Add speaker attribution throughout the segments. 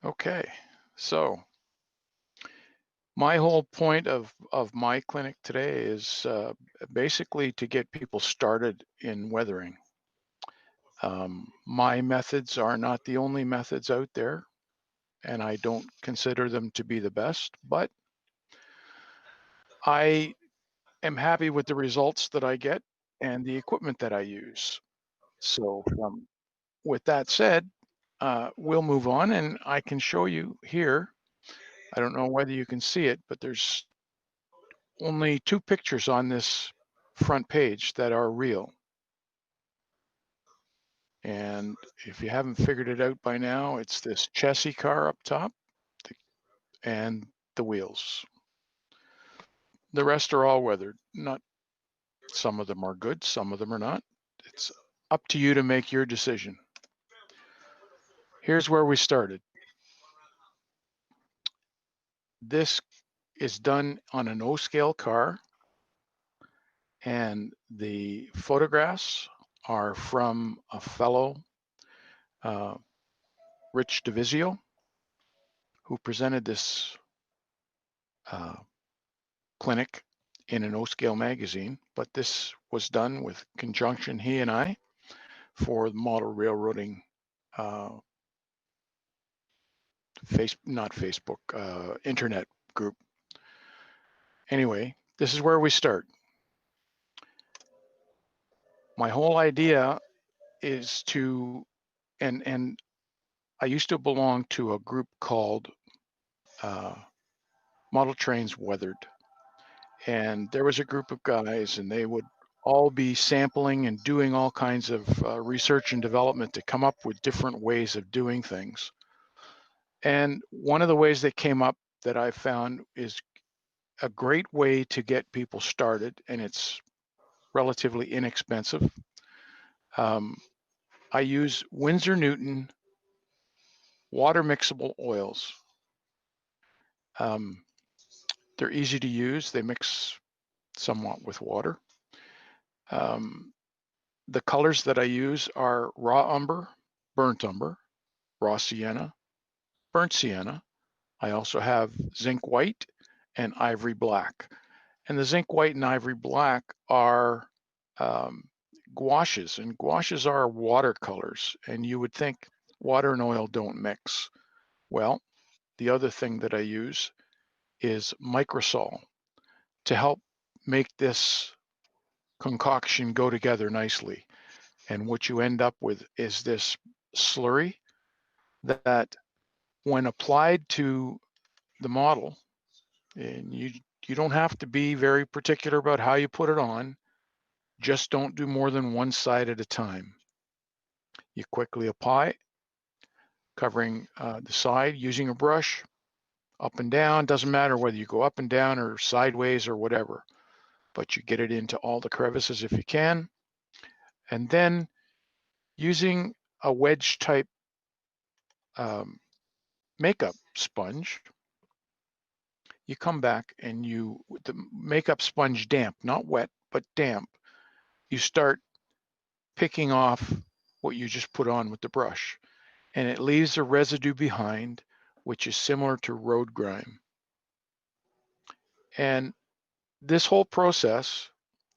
Speaker 1: Okay, so my whole point of my clinic today is basically to get people started in weathering. My methods are not the only methods out there, and I don't consider them to be the best, but I am happy with the results that I get and the equipment that I use. So with that said, we'll move on and I can show you here. I don't know whether you can see it, but there's only 2 pictures on this front page that are real. And if you haven't figured it out by now, it's this chassis car up top and the wheels. The rest are all weathered. Not Some of them are good, some of them are not. It's up to you to make your decision. Here's where we started. This is done on an O-scale car, and the photographs are from a fellow, uh, Rich DeVizio, who presented this uh, clinic in an O-scale magazine, but this was done with conjunction, he and I, for the model railroading internet group. Anyway, this is where we start. My whole idea is to, and I used to belong to a group called Model Trains Weathered. And there was a group of guys, and they would all be sampling and doing all kinds of research and development to come up with different ways of doing things. And one of the ways that came up that I found is a great way to get people started, and it's relatively inexpensive. I use Winsor Newton water mixable oils. They're easy to use. They mix somewhat with water. The colors that I use are raw umber, burnt umber, raw sienna, burnt sienna. I also have zinc white and ivory black. And the zinc white and ivory black are gouaches, and gouaches are watercolors. And you would think water and oil don't mix. Well, the other thing that I use is microsol to help make this concoction go together nicely. And what you end up with is this slurry that, when applied to the model, and you don't have to be very particular about how you put it on, just don't do more than one side at a time. You quickly apply, covering the side using a brush, up and down. Doesn't matter whether you go up and down or sideways or whatever, but you get it into all the crevices if you can. And then using a wedge type makeup sponge, you come back and the makeup sponge damp, not wet, but damp, you start picking off what you just put on with the brush, and it leaves a residue behind, which is similar to road grime. And this whole process,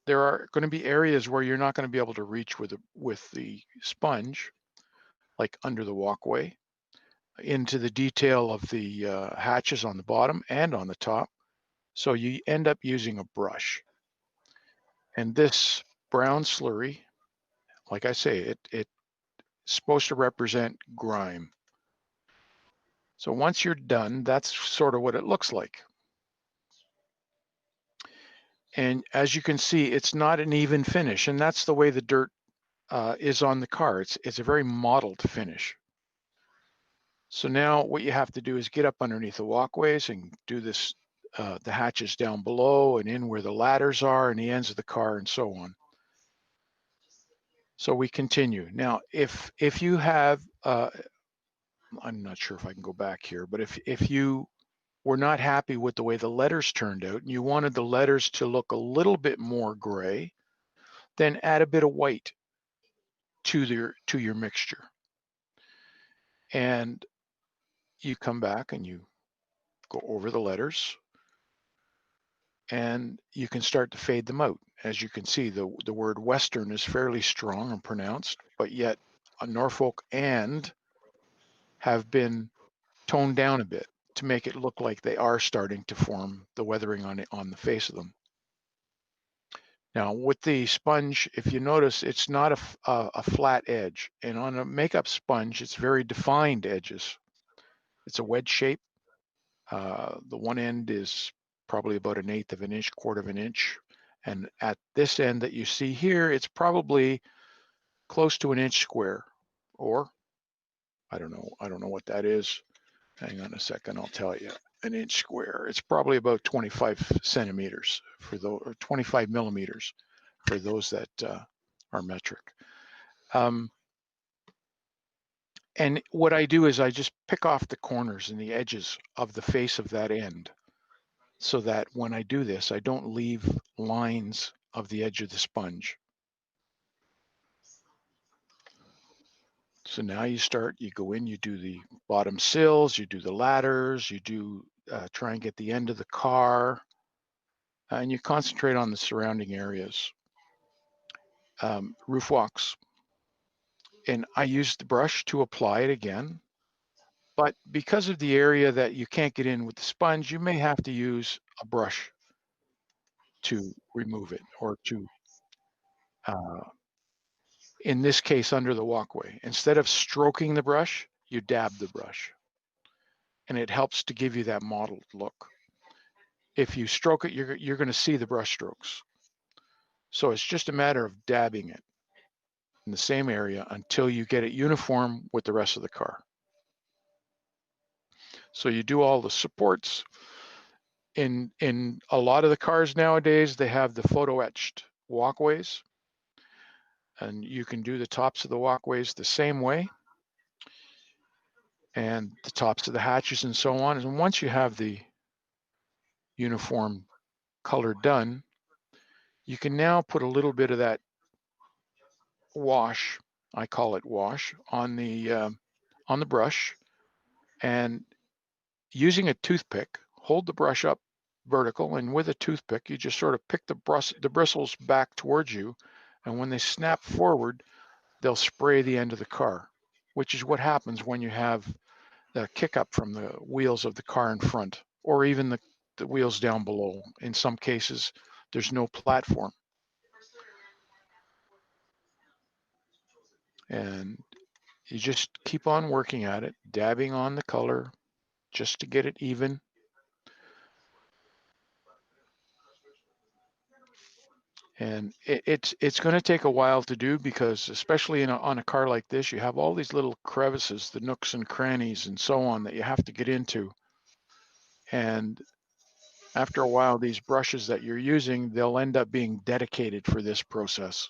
Speaker 1: there are going to be areas where you're not going to be able to reach with the sponge, like under the walkway, into the detail of the hatches on the bottom and on the top. So you end up using a brush. And this brown slurry, like I say, it's supposed to represent grime. So once you're done, that's sort of what it looks like. And as you can see, it's not an even finish, and that's the way the dirt is on the car. It's a very mottled finish. So now what you have to do is get up underneath the walkways and do this, the hatches down below and in where the ladders are and the ends of the car and so on. So we continue. Now, if you have, I'm not sure if I can go back here, but if you were not happy with the way the letters turned out and you wanted the letters to look a little bit more gray, then add a bit of white to your mixture. And you come back and you go over the letters, and you can start to fade them out. As you can see, the word Western is fairly strong and pronounced, but yet a Norfolk and have been toned down a bit to make it look like they are starting to form the weathering on the face of them. Now with the sponge, if you notice, it's not a flat edge, and on a makeup sponge, it's very defined edges. It's a wedge shape. The one end is probably about 1/8 of an inch, 1/4 of an inch. And at this end that you see here, it's probably close to 1 inch square, or I don't know what that is. Hang on a second, I'll tell you. an inch square. It's probably about 25 centimeters for those, or 25 millimeters for those that are metric. And what I do is I just pick off the corners and the edges of the face of that end, so that when I do this, I don't leave lines of the edge of the sponge. So now you go in, you do the bottom sills, you do the ladders, you do try and get the end of the car, and you concentrate on the surrounding areas. Roof walks. And I use the brush to apply it again. But because of the area that you can't get in with the sponge, you may have to use a brush to remove it, or to, in this case, under the walkway. Instead of stroking the brush, you dab the brush. And it helps to give you that mottled look. If you stroke it, you're going to see the brush strokes. So it's just a matter of dabbing it in the same area until you get it uniform with the rest of the car. So you do all the supports. In a lot of the cars nowadays, they have the photo etched walkways, and you can do the tops of the walkways the same way, and the tops of the hatches and so on. And once you have the uniform color done, you can now put a little bit of that wash, I call it wash, on the brush, and using a toothpick, hold the brush up vertical, and with a toothpick, you just sort of pick the bristles back towards you, and when they snap forward, they'll spray the end of the car, which is what happens when you have the kick up from the wheels of the car in front, or even the wheels down below. In some cases, there's no platform. And you just keep on working at it, dabbing on the color just to get it even. And it's going to take a while to do, because especially on a car like this, you have all these little crevices, the nooks and crannies and so on, that you have to get into. And after a while, these brushes that you're using, they'll end up being dedicated for this process,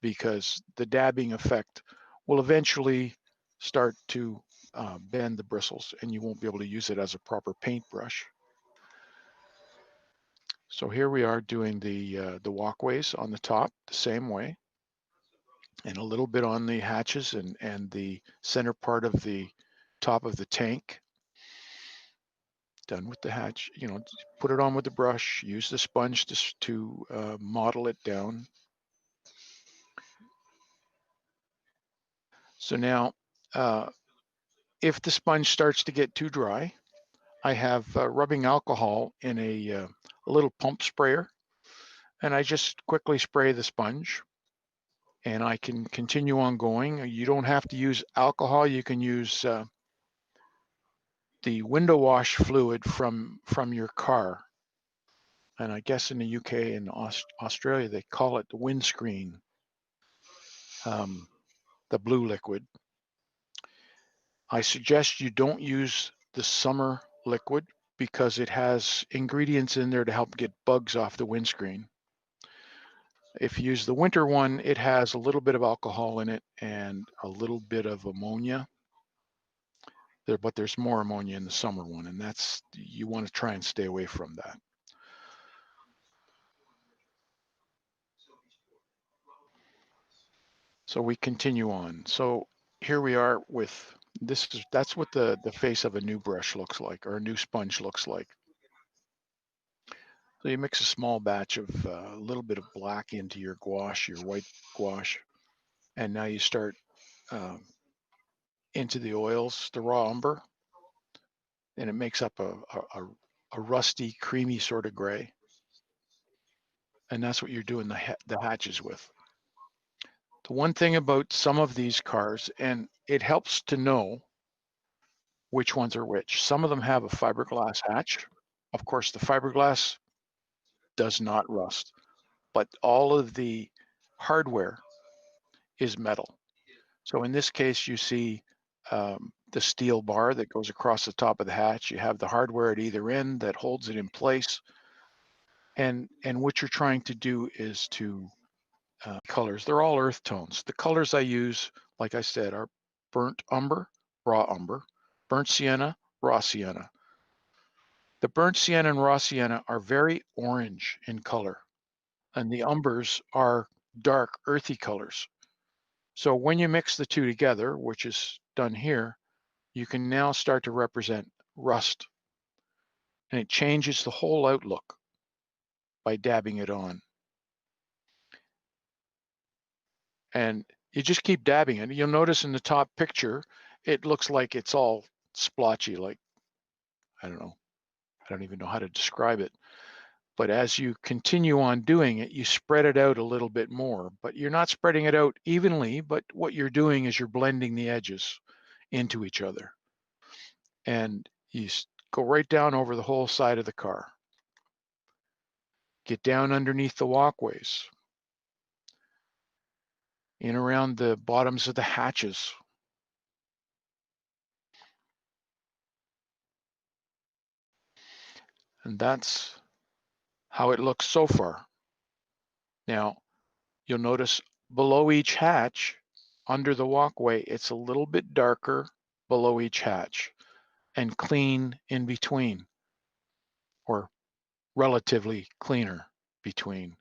Speaker 1: because the dabbing effect will eventually start to bend the bristles, and you won't be able to use it as a proper paintbrush. So here we are doing the walkways on the top the same way, and a little bit on the hatches and the center part of the top of the tank. Done with the hatch, put it on with the brush, use the sponge to model it down. So now, if the sponge starts to get too dry, I have rubbing alcohol in a little pump sprayer, and I just quickly spray the sponge, and I can continue on going. You don't have to use alcohol. You can use the window wash fluid from your car. And I guess in the UK and Australia, they call it the windscreen, the blue liquid. I suggest you don't use the summer liquid, because it has ingredients in there to help get bugs off the windscreen. If you use the winter one, it has a little bit of alcohol in it and a little bit of ammonia. But there's more ammonia in the summer one, and you want to try and stay away from that. So we continue on. So here we are with that's what the face of a new brush looks like, or a new sponge looks like. So you mix a small batch of a little bit of black into your gouache, your white gouache, and now you start into the oils, the raw umber, and it makes up a rusty, creamy sort of gray. And that's what you're doing the hatches with. The one thing about some of these cars, and it helps to know which ones are which. Some of them have a fiberglass hatch. Of course, the fiberglass does not rust, but all of the hardware is metal. So in this case, you see the steel bar that goes across the top of the hatch. You have the hardware at either end that holds it in place. And what you're trying to do is to colors. They're all earth tones. The colors I use, like I said, are burnt umber, raw umber, burnt sienna, raw sienna. The burnt sienna and raw sienna are very orange in color, and the umbers are dark, earthy colors. So when you mix the two together, which is done here, you can now start to represent rust, and it changes the whole outlook by dabbing it on. And you just keep dabbing it. You'll notice in the top picture, it looks like it's all splotchy, like, I don't know, I don't even know how to describe it. But as you continue on doing it, you spread it out a little bit more, but you're not spreading it out evenly, but what you're doing is you're blending the edges into each other. And you go right down over the whole side of the car. Get down underneath the walkways, in around the bottoms of the hatches. And that's how it looks so far. Now, you'll notice below each hatch, under the walkway, it's a little bit darker below each hatch and clean in between, or relatively cleaner between.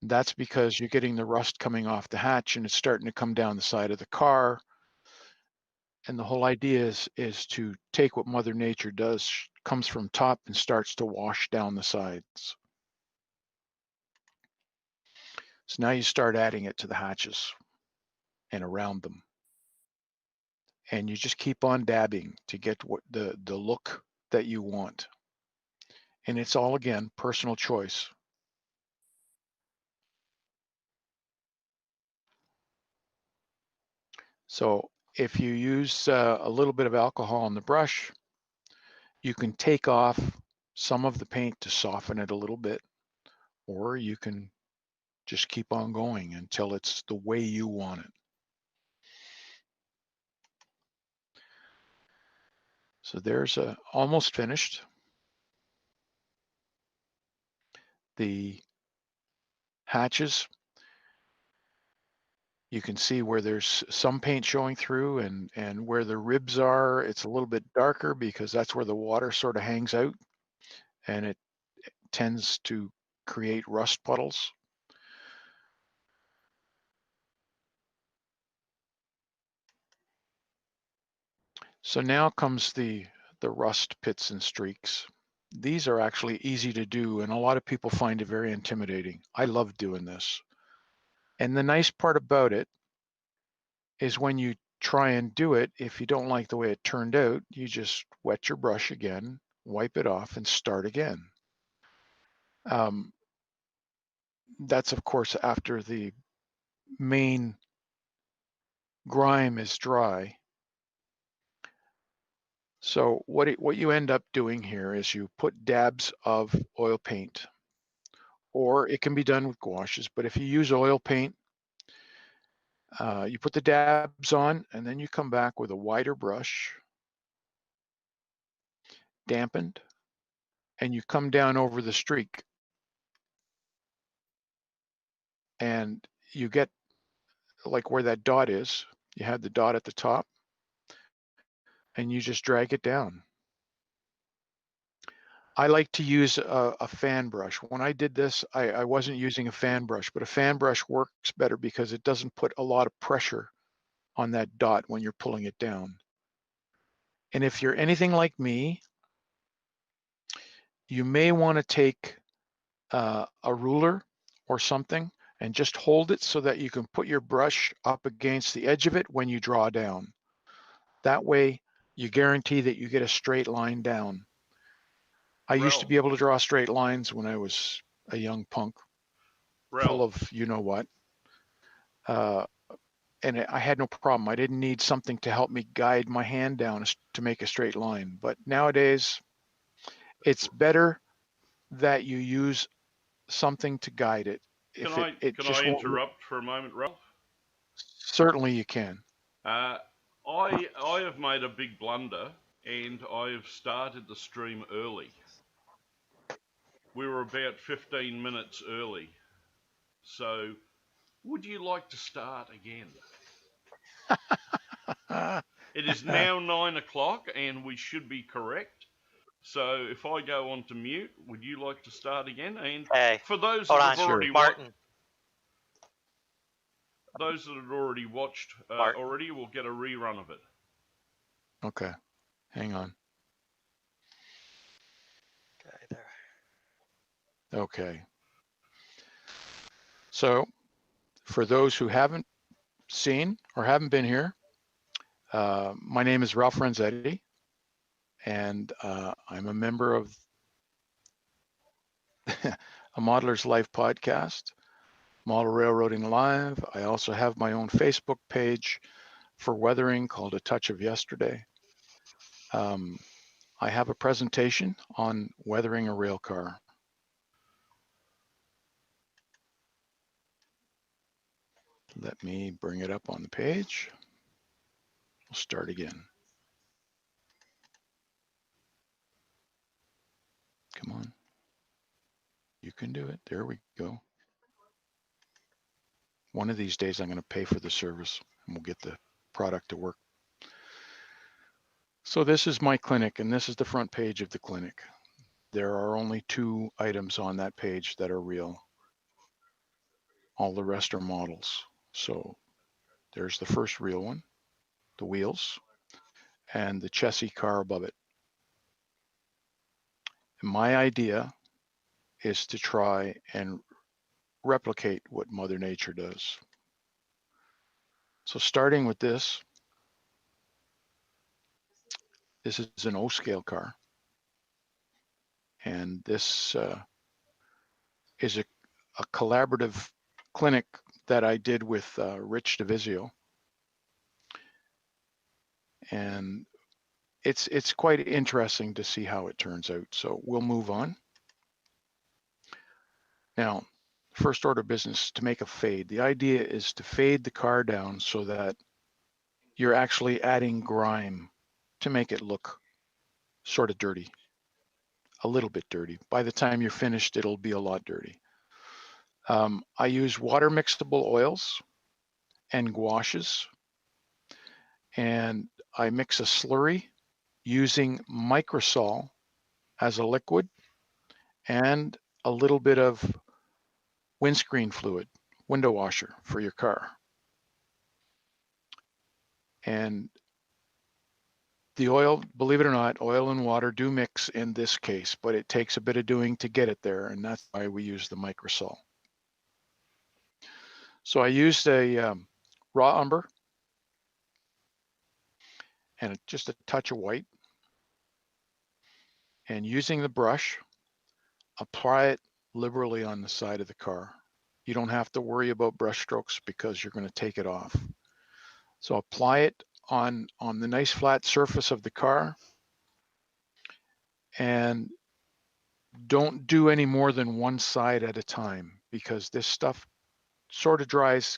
Speaker 1: That's because you're getting the rust coming off the hatch and it's starting to come down the side of the car. And the whole idea is to take what Mother Nature does, comes from top and starts to wash down the sides. So now you start adding it to the hatches and around them. And you just keep on dabbing to get what the look that you want. And it's all, again, personal choice. So if you use a little bit of alcohol on the brush, you can take off some of the paint to soften it a little bit, or you can just keep on going until it's the way you want it. So there's almost finished. The hatches, you can see where there's some paint showing through, and where the ribs are, it's a little bit darker because that's where the water sort of hangs out, and it tends to create rust puddles. So now comes the rust pits and streaks. These are actually easy to do, and a lot of people find it very intimidating. I love doing this. And the nice part about it is when you try and do it, if you don't like the way it turned out, you just wet your brush again, wipe it off, and start again. That's, of course, after the main grime is dry. So what you end up doing here is you put dabs of oil paint, or it can be done with gouaches, but if you use oil paint, you put the dabs on, and then you come back with a wider brush, dampened, and you come down over the streak. And you get, like where that dot is, you have the dot at the top, and you just drag it down. I like to use a fan brush. When I did this, I wasn't using a fan brush, but a fan brush works better because it doesn't put a lot of pressure on that dot when you're pulling it down. And if you're anything like me, you may want to take a ruler or something and just hold it so that you can put your brush up against the edge of it when you draw down. That way, you guarantee that you get a straight line down. I used to be able to draw straight lines when I was a young punk, full of you-know-what. And I had no problem. I didn't need something to help me guide my hand down to make a straight line. But nowadays, it's better that you use something to guide it.
Speaker 2: Can I interrupt for a moment, Ralph?
Speaker 1: Certainly you can.
Speaker 2: I have made a big blunder, and I have started the stream early. We were about 15 minutes early. So, would you like to start again? It is now 9 o'clock, and we should be correct. So, if I go on to mute, would you like to start again? And
Speaker 3: Hey,
Speaker 2: for those
Speaker 3: hold
Speaker 2: that
Speaker 3: on,
Speaker 2: have already
Speaker 3: Martin.
Speaker 2: those that have already watched
Speaker 3: Martin.
Speaker 2: already will get a rerun of it.
Speaker 1: Okay, hang on.
Speaker 3: Okay, there.
Speaker 1: Okay. So for those who haven't seen or haven't been here, my name is Ralph Renzetti, and I'm a member of a Modeler's Life podcast, Model Railroading Live. I also have my own Facebook page for weathering called A Touch of Yesterday. I have a presentation on weathering a rail car. Let me bring it up on the page. We'll start again. Come on. You can do it. There we go. One of these days I'm going to pay for the service and we'll get the product to work. So this is my clinic, and this is the front page of the clinic. There are only 2 items on that page that are real. All the rest are models. So there's the first real one, the wheels, and the chassis car above it. And my idea is to try and replicate what Mother Nature does. So starting with this is an O-scale car. And this is a collaborative clinic that I did with Rich DeVizio. And it's quite interesting to see how it turns out. So we'll move on. Now, first order of business, to make a fade. The idea is to fade the car down so that you're actually adding grime to make it look sort of dirty, a little bit dirty. By the time you're finished, it'll be a lot dirty. I use water mixable oils and gouaches, and I mix a slurry using microsol as a liquid and a little bit of windscreen fluid, window washer for your car. And the oil, believe it or not, oil and water do mix in this case, but it takes a bit of doing to get it there, and that's why we use the microsol. So I used a raw umber and just a touch of white, and using the brush, apply it liberally on the side of the car. You don't have to worry about brush strokes because you're going to take it off. So apply it on the nice flat surface of the car, and don't do any more than one side at a time because this stuff sort of dries,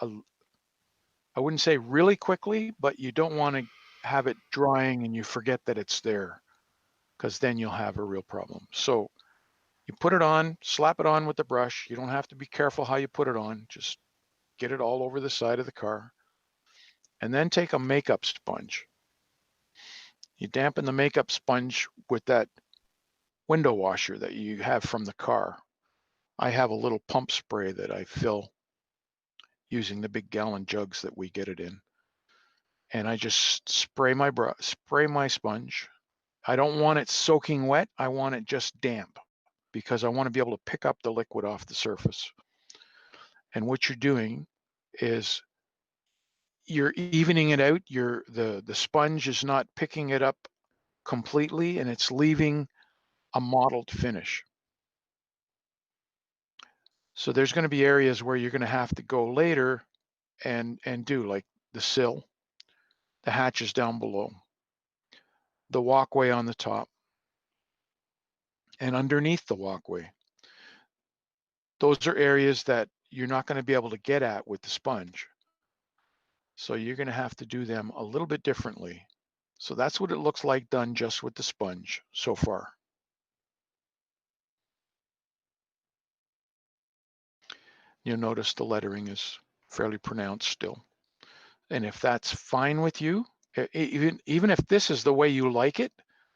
Speaker 1: I wouldn't say really quickly, but you don't want to have it drying and you forget that it's there, because then you'll have a real problem. So you put it on, slap it on with the brush. You don't have to be careful how you put it on. Just get it all over the side of the car. And then take a makeup sponge. You dampen the makeup sponge with that window washer that you have from the car. I have a little pump spray that I fill using the big gallon jugs that we get it in. And I just spray my sponge. I don't want it soaking wet. I want it just damp because I want to be able to pick up the liquid off the surface. And what you're doing is you're evening it out. The sponge is not picking it up completely, and it's leaving a mottled finish. So there's going to be areas where you're going to have to go later and do, like the sill, the hatches down below, the walkway on the top, and underneath the walkway. Those are areas that you're not going to be able to get at with the sponge. So you're going to have to do them a little bit differently. So that's what it looks like done just with the sponge so far. You'll notice the lettering is fairly pronounced still. And if that's fine with you, even if this is the way you like it,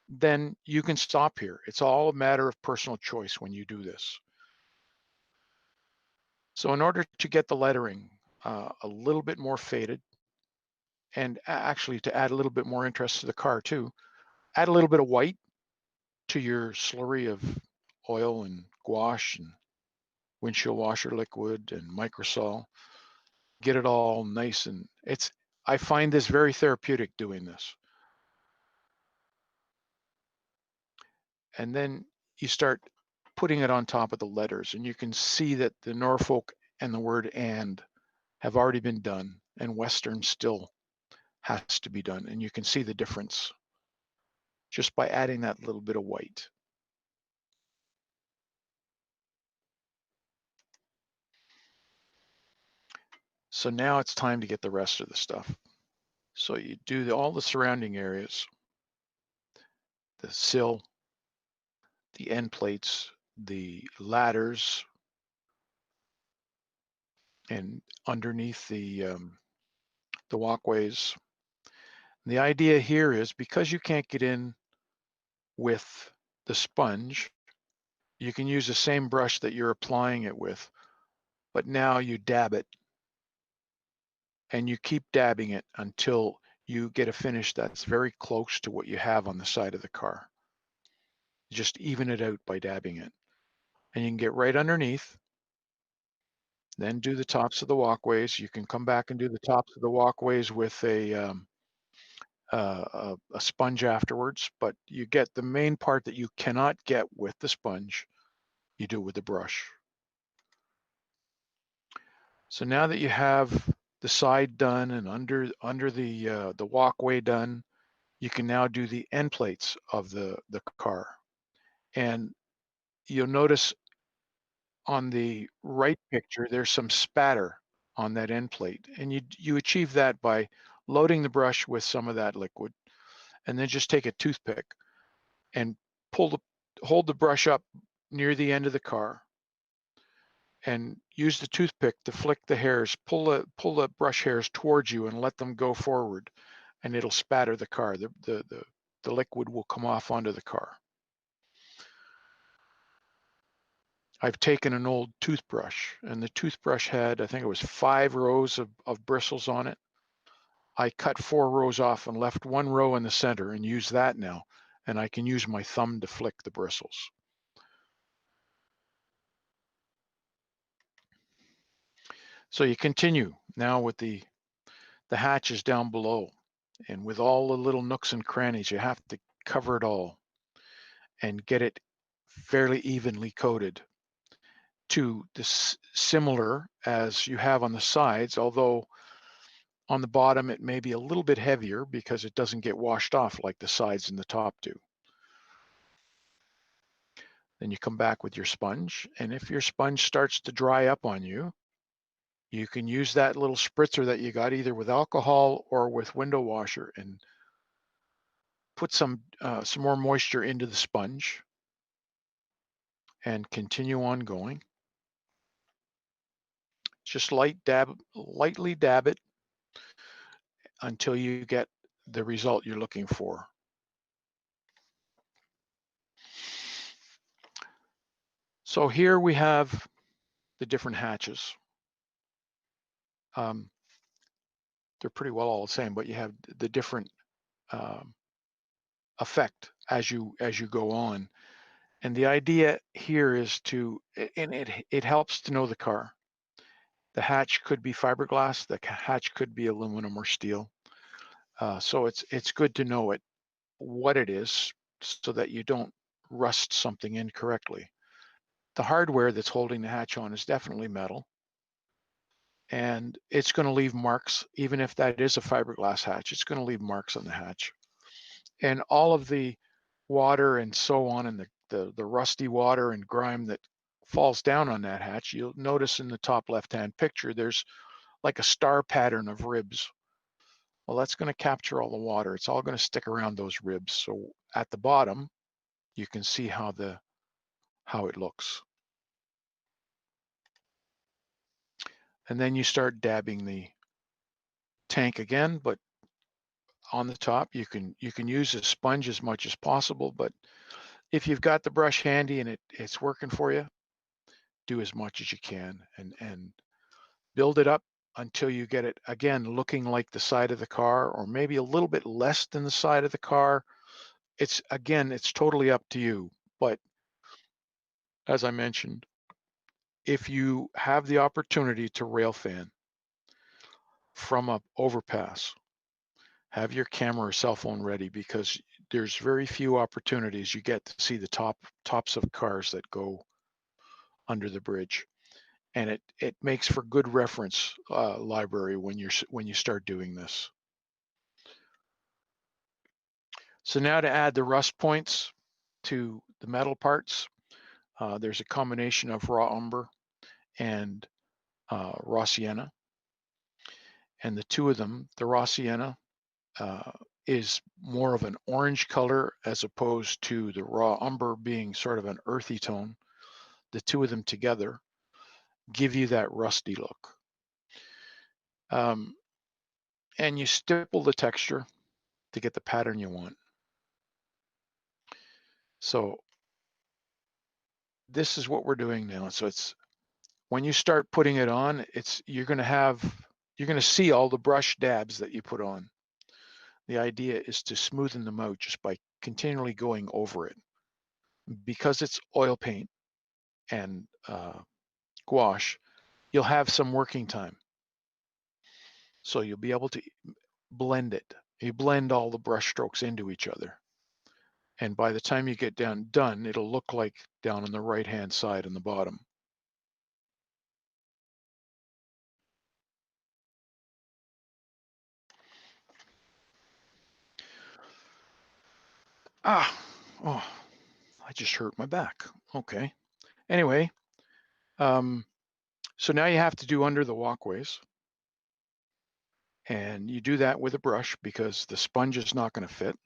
Speaker 1: then you can stop here. It's all a matter of personal choice when you do this. So in order to get the lettering a little bit more faded, and actually to add a little bit more interest to the car too, add a little bit of white to your slurry of oil and gouache and windshield washer liquid and microsol. Get it all nice, and I find this very therapeutic doing this. And then you start putting it on top of the letters, and you can see that the Norfolk and the word and have already been done, and Western still has to be done. And you can see the difference just by adding that little bit of white. So now it's time to get the rest of the stuff. So you do all the surrounding areas, the sill, the end plates, the ladders, and underneath the walkways. The idea here is because you can't get in with the sponge, you can use the same brush that you're applying it with, but now you dab it and you keep dabbing it until you get a finish that's very close to what you have on the side of the car. Just even it out by dabbing it. And you can get right underneath, then do the tops of the walkways. You can come back and do the tops of the walkways with a sponge afterwards, but you get the main part that you cannot get with the sponge, you do with the brush. So now that you have the side done and under the walkway done, you can now do the end plates of the car. And you'll notice on the right picture, there's some spatter on that end plate. And you achieve that by loading the brush with some of that liquid, and then just take a toothpick and hold the brush up near the end of the car and use the toothpick to flick the hairs, pull the brush hairs towards you and let them go forward, and it'll spatter the car. The liquid will come off onto the car. I've taken an old toothbrush, and the toothbrush had, I think it was 5 rows of bristles on it. I cut 4 rows off and left 1 row in the center and use that now, and I can use my thumb to flick the bristles. So you continue now with the hatches down below, and with all the little nooks and crannies, you have to cover it all and get it fairly evenly coated to this similar as you have on the sides, although on the bottom it may be a little bit heavier because it doesn't get washed off like the sides and the top do. Then you come back with your sponge, and if your sponge starts to dry up on you, you can use that little spritzer that you got either with alcohol or with window washer and put some more moisture into the sponge and continue on going. Just lightly dab it until you get the result you're looking for. So here we have the different hatches. They're pretty well all the same, but you have the different effect as you go on. And the idea here is and it helps to know the car. The hatch could be fiberglass, the hatch could be aluminum or steel. So it's good to know what it is so that you don't rust something incorrectly. The hardware that's holding the hatch on is definitely metal, and it's going to leave marks. Even if that is a fiberglass hatch, it's going to leave marks on the hatch. And all of the water and so on, and the rusty water and grime that falls down on that hatch, you'll notice in the top left-hand picture, there's like a star pattern of ribs Well, that's going to capture all the water. It's all going to stick around those ribs. So at the bottom, you can see how it looks. And then you start dabbing the tank again, but on the top, you can use a sponge as much as possible, but if you've got the brush handy and it's working for you, do as much as you can and build it up until you get it again looking like the side of the car, or maybe a little bit less than the side of the car. It's totally up to you. But as I mentioned, if you have the opportunity to rail fan from a overpass, have your camera or cell phone ready, because there's very few opportunities you get to see the tops of cars that go under the bridge. And it makes for good reference library when you start doing this. So now to add the rust points to the metal parts, there's a combination of raw umber and raw sienna. And the two of them, the raw sienna is more of an orange color as opposed to the raw umber being sort of an earthy tone. The two of them together give you that rusty look. And you stipple the texture to get the pattern you want. So this is what we're doing now. So it's when you start putting it on, you're going to see all the brush dabs that you put on. The idea is to smoothen them out just by continually going over it. Because it's oil paint and gouache, you'll have some working time. So you'll be able to blend it. You blend all the brush strokes into each other. And by the time you get done, it'll look like down on the right-hand side on the bottom. Oh, I just hurt my back. Okay. Anyway, so now you have to do under the walkways. And you do that with a brush because the sponge is not going to fit.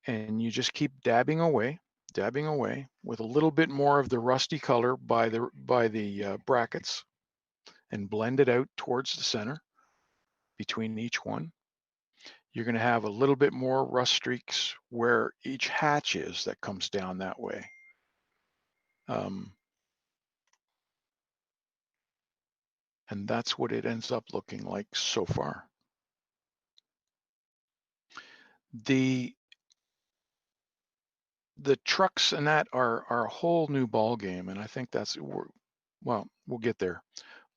Speaker 1: And you just keep dabbing away with a little bit more of the rusty color by the brackets, and blend it out towards the center between each one. You're going to have a little bit more rust streaks where each hatch is that comes down that way. And that's what it ends up looking like so far. The trucks and that are a whole new ball game, and I think well, we'll get there.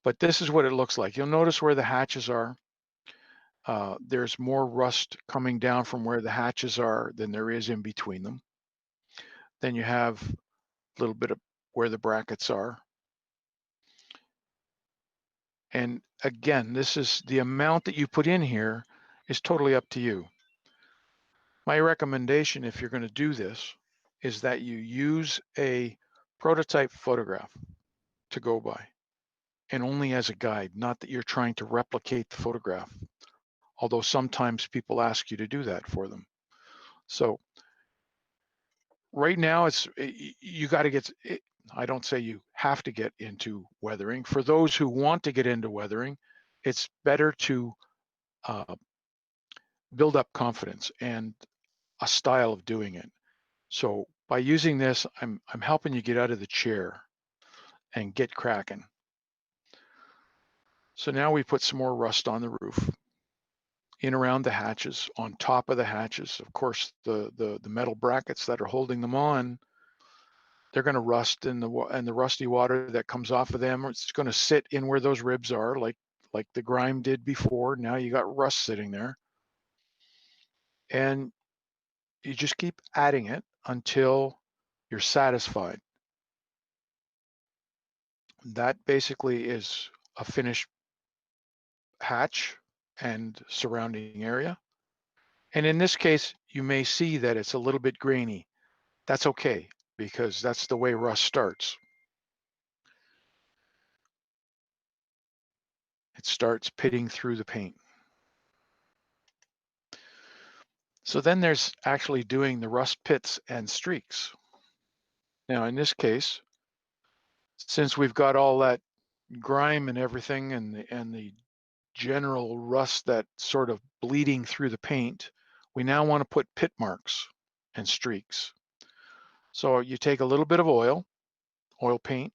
Speaker 1: But this is what it looks like. You'll notice where the hatches are. There's more rust coming down from where the hatches are than there is in between them. Then you have a little bit of where the brackets are. And again, this is the amount that you put in here is totally up to you. My recommendation, if you're going to do this, is that you use a prototype photograph to go by, and only as a guide, not that you're trying to replicate the photograph, although sometimes people ask you to do that for them. So right now, you got to get, I don't say you have to get into weathering. For those who want to get into weathering, it's better to build up confidence and a style of doing it. So by using this, I'm helping you get out of the chair and get cracking. So now we put some more rust on the roof, in around the hatches, on top of the hatches. Of course, the metal brackets that are holding them on, they're going to rust, and the rusty water that comes off of them, it's going to sit in where those ribs are, like the grime did before. Now you got rust sitting there, and you just keep adding it until you're satisfied. That basically is a finished hatch and surrounding area. And in this case, you may see that it's a little bit grainy. That's okay, because that's the way rust starts. It starts pitting through the paint. So then there's actually doing the rust pits and streaks. Now in this case, since we've got all that grime and everything and the general rust that sort of bleeding through the paint, we now want to put pit marks and streaks. So you take a little bit of oil paint,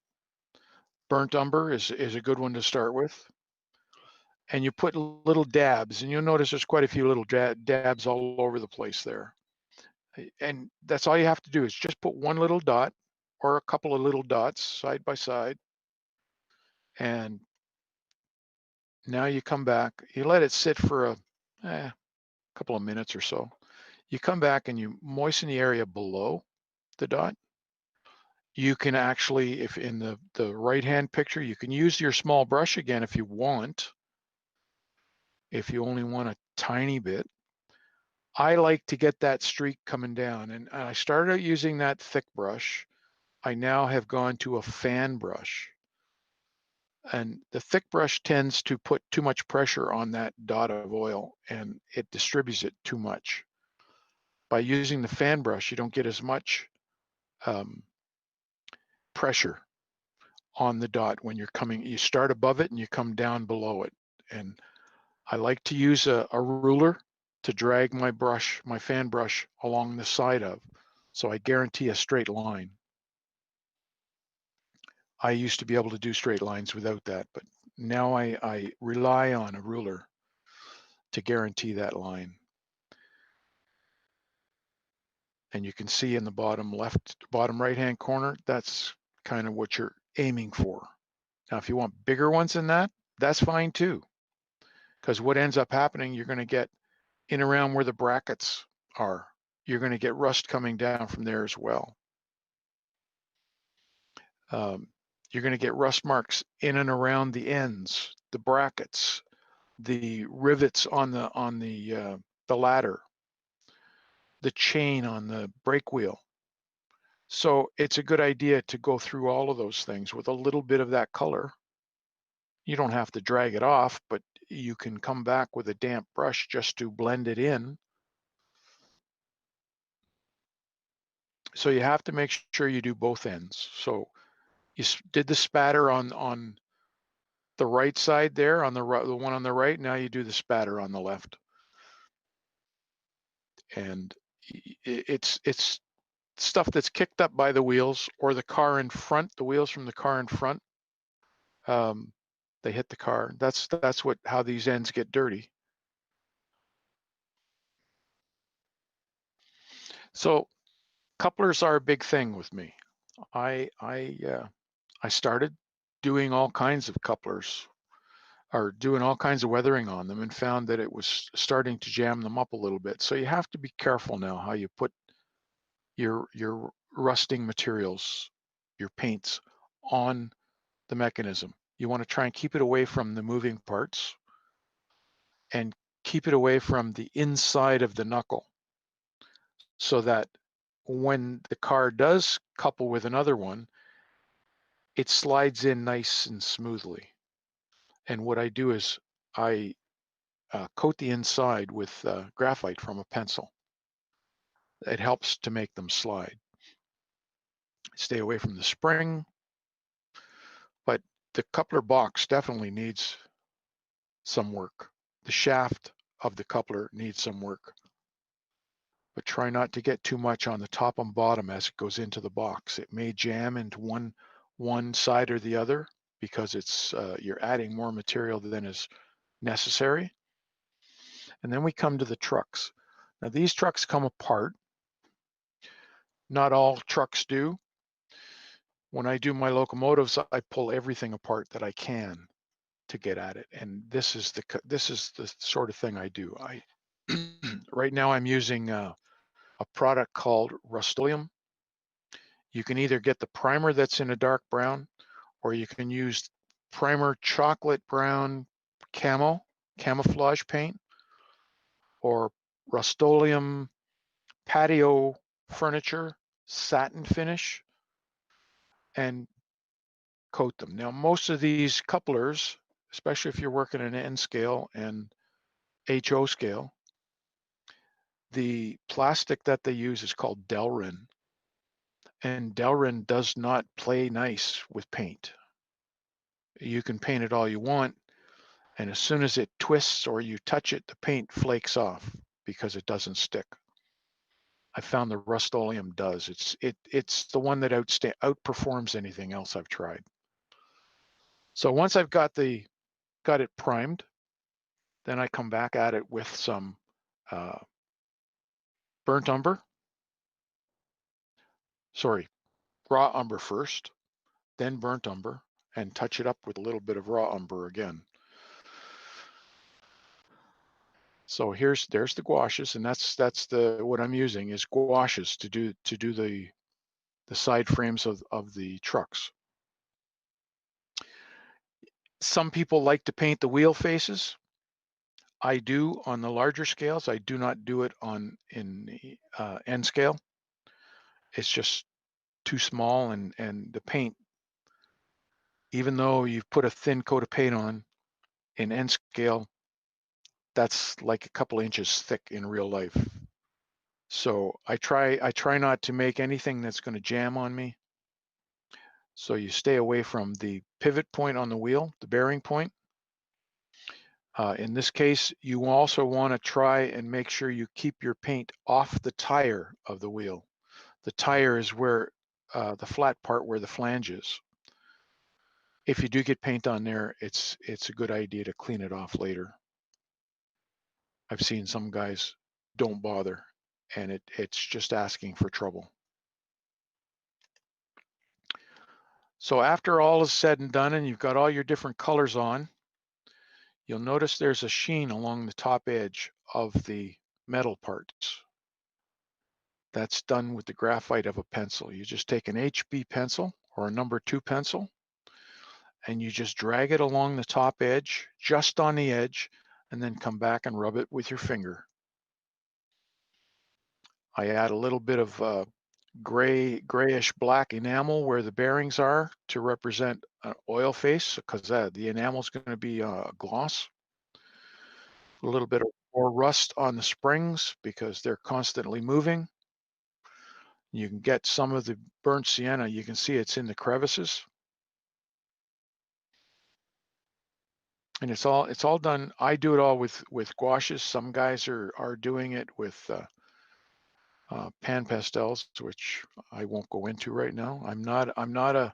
Speaker 1: burnt umber is a good one to start with, and you put little dabs, and you'll notice there's quite a few little dabs all over the place there. And that's all you have to do is just put one little dot or a couple of little dots side by side, and now you come back, you let it sit for a couple of minutes or so. You come back and you moisten the area below the dot. You can actually, if in the right-hand picture, you can use your small brush again if you want, if you only want a tiny bit. I like to get that streak coming down, and I started out using that thick brush. I now have gone to a fan brush, and the thick brush tends to put too much pressure on that dot of oil, and it distributes it too much. By using the fan brush, you don't get as much um, pressure on the dot when you're coming. You start above it and you come down below it. And I like to use a ruler to drag my fan brush along the side of, so I guarantee a straight line. I used to be able to do straight lines without that, but now I rely on a ruler to guarantee that line. And you can see in the bottom right-hand corner, that's kind of what you're aiming for. Now, if you want bigger ones than that, that's fine too. Because what ends up happening, you're going to get in around where the brackets are. You're going to get rust coming down from there as well. You're going to get rust marks in and around the ends, the brackets, the rivets on the ladder, the chain on the brake wheel. So it's a good idea to go through all of those things with a little bit of that color. You don't have to drag it off, but you can come back with a damp brush just to blend it in. So you have to make sure you do both ends. So you did the spatter on the right side there, on the one on the right. Now you do the spatter on the left, and it's stuff that's kicked up by the wheels or the car in front. The wheels from the car in front, they hit the car. That's how these ends get dirty. So couplers are a big thing with me. I started doing all kinds of couplers or doing all kinds of weathering on them and found that it was starting to jam them up a little bit. So you have to be careful now how you put your rusting materials, your paints on the mechanism. You want to try and keep it away from the moving parts and keep it away from the inside of the knuckle so that when the car does couple with another one, it slides in nice and smoothly. And what I do is I coat the inside with graphite from a pencil. It helps to make them slide. Stay away from the spring, but the coupler box definitely needs some work. The shaft of the coupler needs some work, but try not to get too much on the top and bottom as it goes into the box. It may jam into one side or the other because it's you're adding more material than is necessary. And then we come to the trucks. Now these trucks come apart. Not all trucks do. When I do my locomotives, I pull everything apart that I can to get at it. And this is the sort of thing I do. Right now I'm using a product called Rust-Oleum. You can either get the primer that's in a dark brown, or you can use primer chocolate brown camouflage paint, or Rust-Oleum patio furniture satin finish, and coat them. Now, most of these couplers, especially if you're working an N scale and HO scale, The plastic that they use is called Delrin, and Delrin does not play nice with paint. You can paint it all you want, and as soon as it twists or you touch it, the paint flakes off because it doesn't stick. I found the Rust-Oleum does. It's the one that outperforms anything else I've tried. So once I've got it primed, then I come back at it with some uh, burnt umber. Sorry, raw umber first, then burnt umber, and touch it up with a little bit of raw umber again. So there's the gouaches, and that's the what I'm using is gouaches to do the side frames of the trucks. Some people like to paint the wheel faces. I do on the larger scales. I do not do it in the N scale. It's just too small, and the paint, even though you've put a thin coat of paint on in N scale, that's like a couple inches thick in real life. So I try not to make anything that's going to jam on me. So you stay away from the pivot point on the wheel, the bearing point. In this case, you also want to try and make sure you keep your paint off the tire of the wheel. The tire is where the flat part where the flange is. If you do get paint on there, it's a good idea to clean it off later. I've seen some guys don't bother, and it's just asking for trouble. So after all is said and done and you've got all your different colors on, you'll notice there's a sheen along the top edge of the metal parts. That's done with the graphite of a pencil. You just take an HB pencil or a number 2 pencil, and you just drag it along the top edge, just on the edge, and then come back and rub it with your finger. I add a little bit of grayish black enamel where the bearings are to represent an oil face, because the enamel is going to be gloss. A little bit of more rust on the springs because they're constantly moving. You can get some of the burnt sienna. You can see it's in the crevices. And it's all done. I do it all with gouaches. Some guys are doing it with pan pastels, which I won't go into right now. I'm not a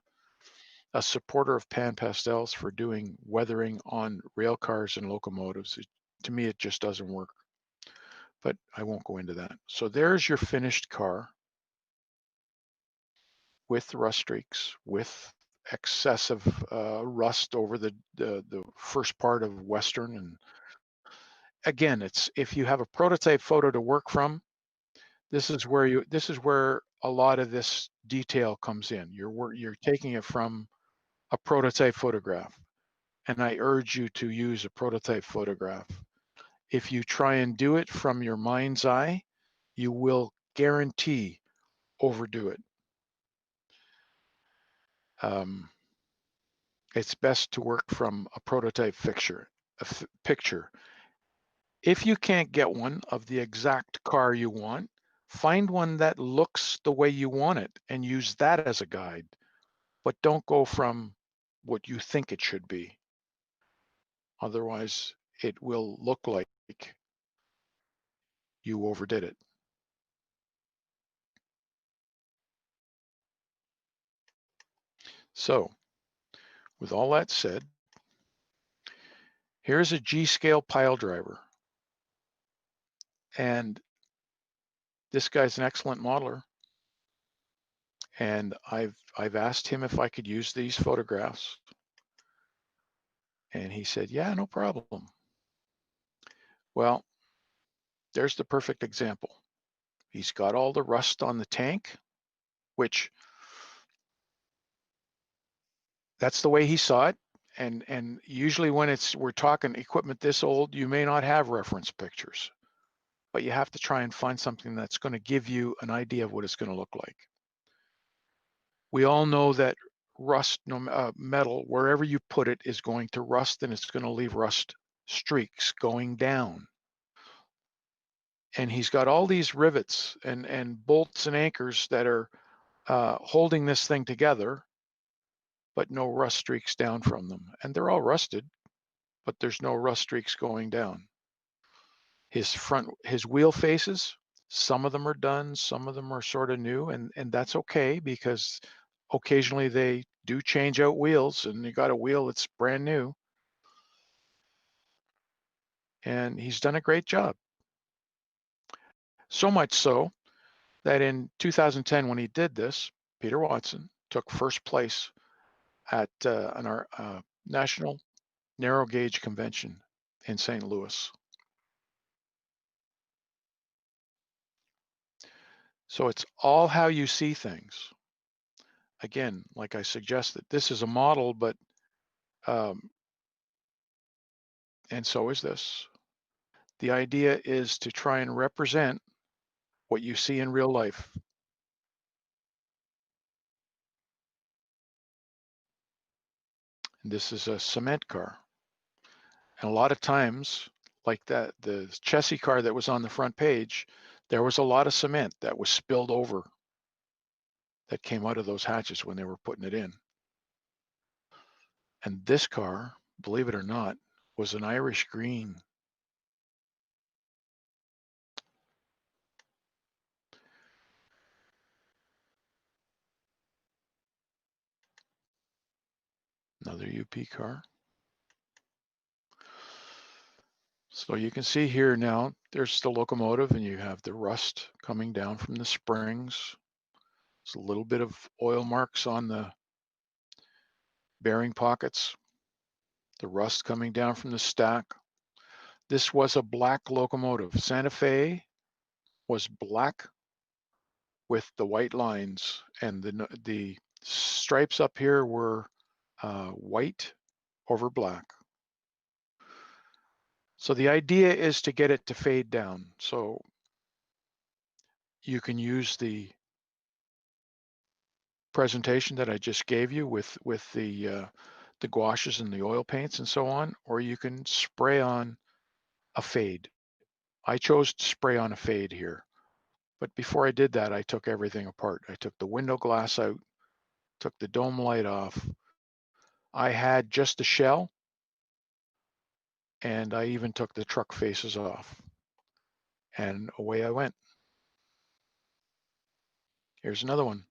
Speaker 1: supporter of pan pastels for doing weathering on rail cars and locomotives. To me, it just doesn't work. But I won't go into that. So there's your finished car with rust streaks, with excessive rust over the first part of Western. And again, it's if you have a prototype photo to work from, this is where a lot of this detail comes in. You're taking it from a prototype photograph, and I urge you to use a prototype photograph. If you try and do it from your mind's eye, you will guarantee overdo it. It's best to work from a prototype picture. If you can't get one of the exact car you want, find one that looks the way you want it and use that as a guide, but don't go from what you think it should be. Otherwise, it will look like you overdid it. So, with all that said, here's a G-scale pile driver. And this guy's an excellent modeler. And I've asked him if I could use these photographs. And he said, yeah, no problem. Well, there's the perfect example. He's got all the rust on the tank, which that's the way he saw it. And usually when we're talking equipment this old, you may not have reference pictures, but you have to try and find something that's going to give you an idea of what it's going to look like. We all know that rust, metal, wherever you put it, is going to rust, and it's going to leave rust streaks going down. And he's got all these rivets and bolts and anchors that are holding this thing together, but no rust streaks down from them. And they're all rusted, but there's no rust streaks going down. His wheel faces, some of them are done, some of them are sort of new, and that's okay because occasionally they do change out wheels and you got a wheel that's brand new. And he's done a great job. So much so that in 2010, when he did this, Peter Watson took first place at our National Narrow Gauge Convention in St. Louis. So it's all how you see things. Again, like I suggested, this is a model, but um, and so is this. The idea is to try and represent what you see in real life. And this is a cement car. And a lot of times, like that, the chassis car that was on the front page, there was a lot of cement that was spilled over that came out of those hatches when they were putting it in. And this car, believe it or not, was an Irish green. Another UP car. So you can see here now, there's the locomotive and you have the rust coming down from the springs. There's a little bit of oil marks on the bearing pockets, the rust coming down from the stack. This was a black locomotive. Santa Fe was black with the white lines, and the stripes up here were white over black. So the idea is to get it to fade down. So you can use the presentation that I just gave you with the gouaches and the oil paints and so on, or you can spray on a fade. I chose to spray on a fade here. But before I did that, I took everything apart. I took the window glass out, took the dome light off. I had just the shell, and I even took the truck faces off. And away I went. Here's another one.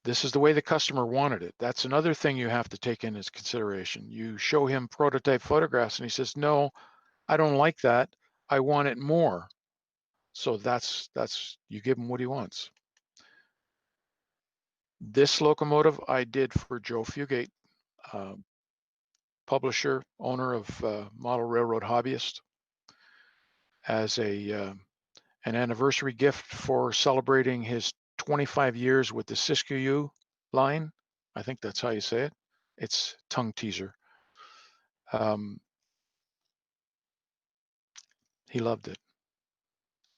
Speaker 1: This is the way the customer wanted it. That's another thing you have to take in as consideration. You show him prototype photographs and he says, no, I don't like that. I want it more. So that's you give him what he wants. This locomotive I did for Joe Fugate, uh, publisher, owner of Model Railroad Hobbyist, as an anniversary gift for celebrating his 25 years with the Siskiyou line. I think that's how you say it. It's tongue teaser. He loved it.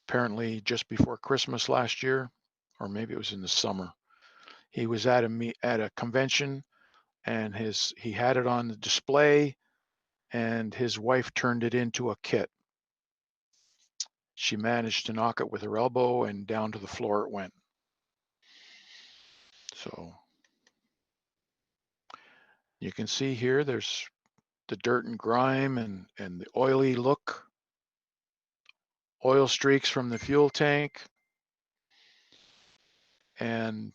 Speaker 1: Apparently, just before Christmas last year, or maybe it was in the summer, he was at a convention, and he had it on the display, and his wife turned it into a kit. She managed to knock it with her elbow, and down to the floor it went. So you can see here, there's the dirt and grime and the oily look, oil streaks from the fuel tank, and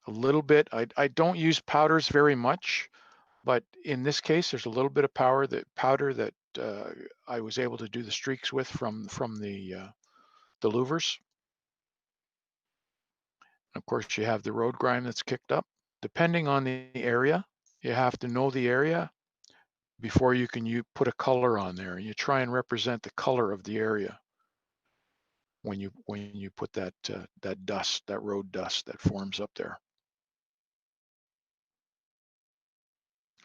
Speaker 1: a little bit. I don't use powders very much, but in this case, there's a little bit of powder that I was able to do the streaks with from the louvers. Of course, you have the road grime that's kicked up. Depending on the area, you have to know the area before you put a color on there. You try and represent the color of the area when you put that dust, that road dust that forms up there.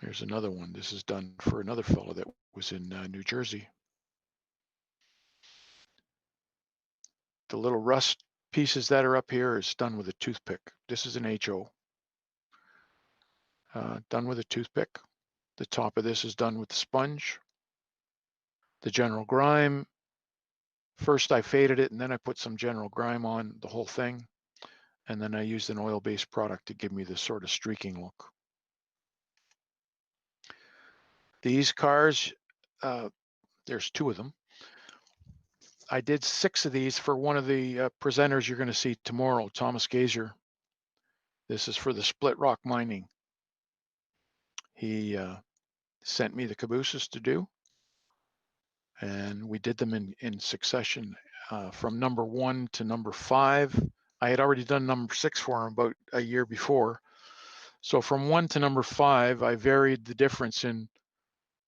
Speaker 1: Here's another one. This is done for another fellow that was in New Jersey. The little rust pieces that are up here is done with a toothpick. This is an HO. Done with a toothpick. The top of this is done with the sponge. The general grime First I faded it, and then I put some general grime on the whole thing. And then I used an oil-based product to give me this sort of streaking look. These cars, there's 2 of them. I did 6 of these for one of the presenters you're going to see tomorrow, Thomas Gazer. This is for the Split Rock Mining. He sent me the cabooses to do, and we did them in succession from number 1 to number 5. I had already done number 6 for him about a year before. So from 1 to number 5, I varied the difference in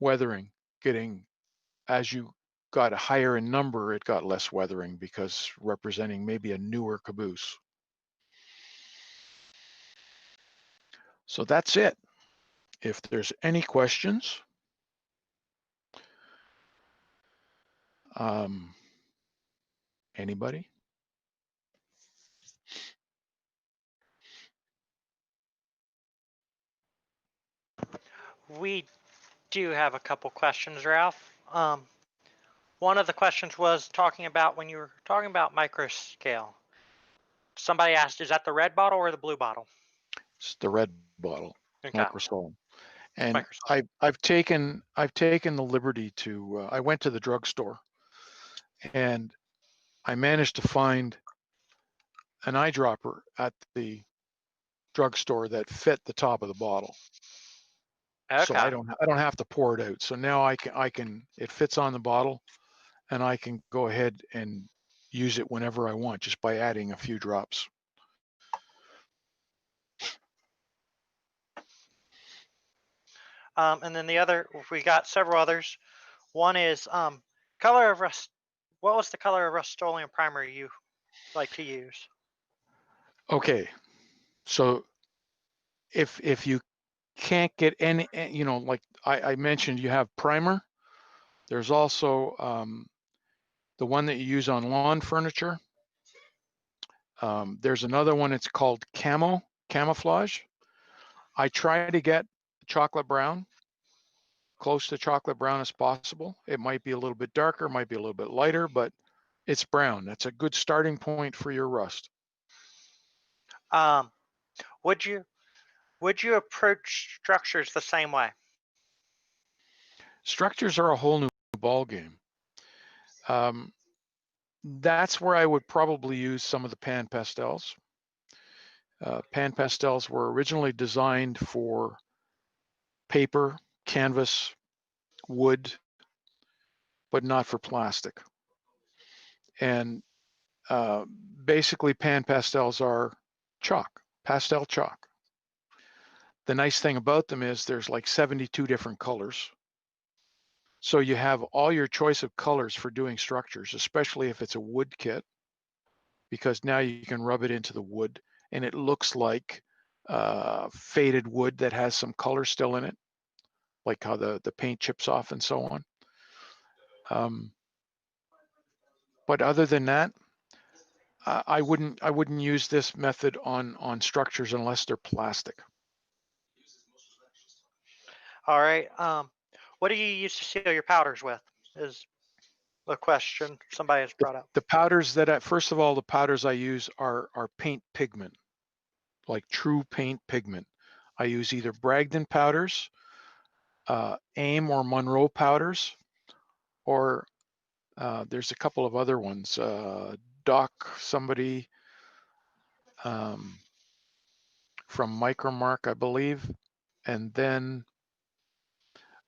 Speaker 1: weathering, getting, as you got higher in number, it got less weathering because representing maybe a newer caboose. So that's it. If there's any questions, anybody?
Speaker 3: We do have a couple questions, Ralph. One of the questions was talking about when you were talking about microscale. Somebody asked, is that the red bottle or the blue bottle?
Speaker 1: It's the red bottle,
Speaker 3: Okay.
Speaker 1: microscope. And
Speaker 3: Microscope.
Speaker 1: I've taken the liberty to. I went to the drugstore, and I managed to find an eyedropper at the drugstore that fit the top of the bottle.
Speaker 3: Okay.
Speaker 1: So I don't have to pour it out. So now I can it fits on the bottle, and I can go ahead and use it whenever I want just by adding a few drops.
Speaker 3: And then the other, we got several others. One is color of rust. What was the color of Rust-Oleum primer you like to use?
Speaker 1: Okay, so if you can't get any, like I mentioned, you have primer. There's also the one that you use on lawn furniture. There's another one, it's called camouflage. I try to get chocolate brown, close to chocolate brown as possible. It might be a little bit darker, might be a little bit lighter, but it's brown. That's a good starting point for your rust.
Speaker 3: Would you approach structures the same way?
Speaker 1: Structures are a whole new ball game. That's where I would probably use some of the pan pastels. Pan pastels were originally designed for paper, canvas, wood, but not for plastic. And basically pan pastels are chalk, pastel chalk. The nice thing about them is there's like 72 different colors. So you have all your choice of colors for doing structures, especially if it's a wood kit, because now you can rub it into the wood and it looks like faded wood that has some color still in it, like how the paint chips off and so on. But other than that, I wouldn't use this method on structures unless they're plastic.
Speaker 3: All right. What do you use to seal your powders with? Is a question somebody has brought up.
Speaker 1: The powders that first of all, the powders I use are paint pigment, like true paint pigment. I use either Bragdon powders, AIM or Monroe powders, or there's a couple of other ones. Doc, somebody from Micromark, I believe. And then,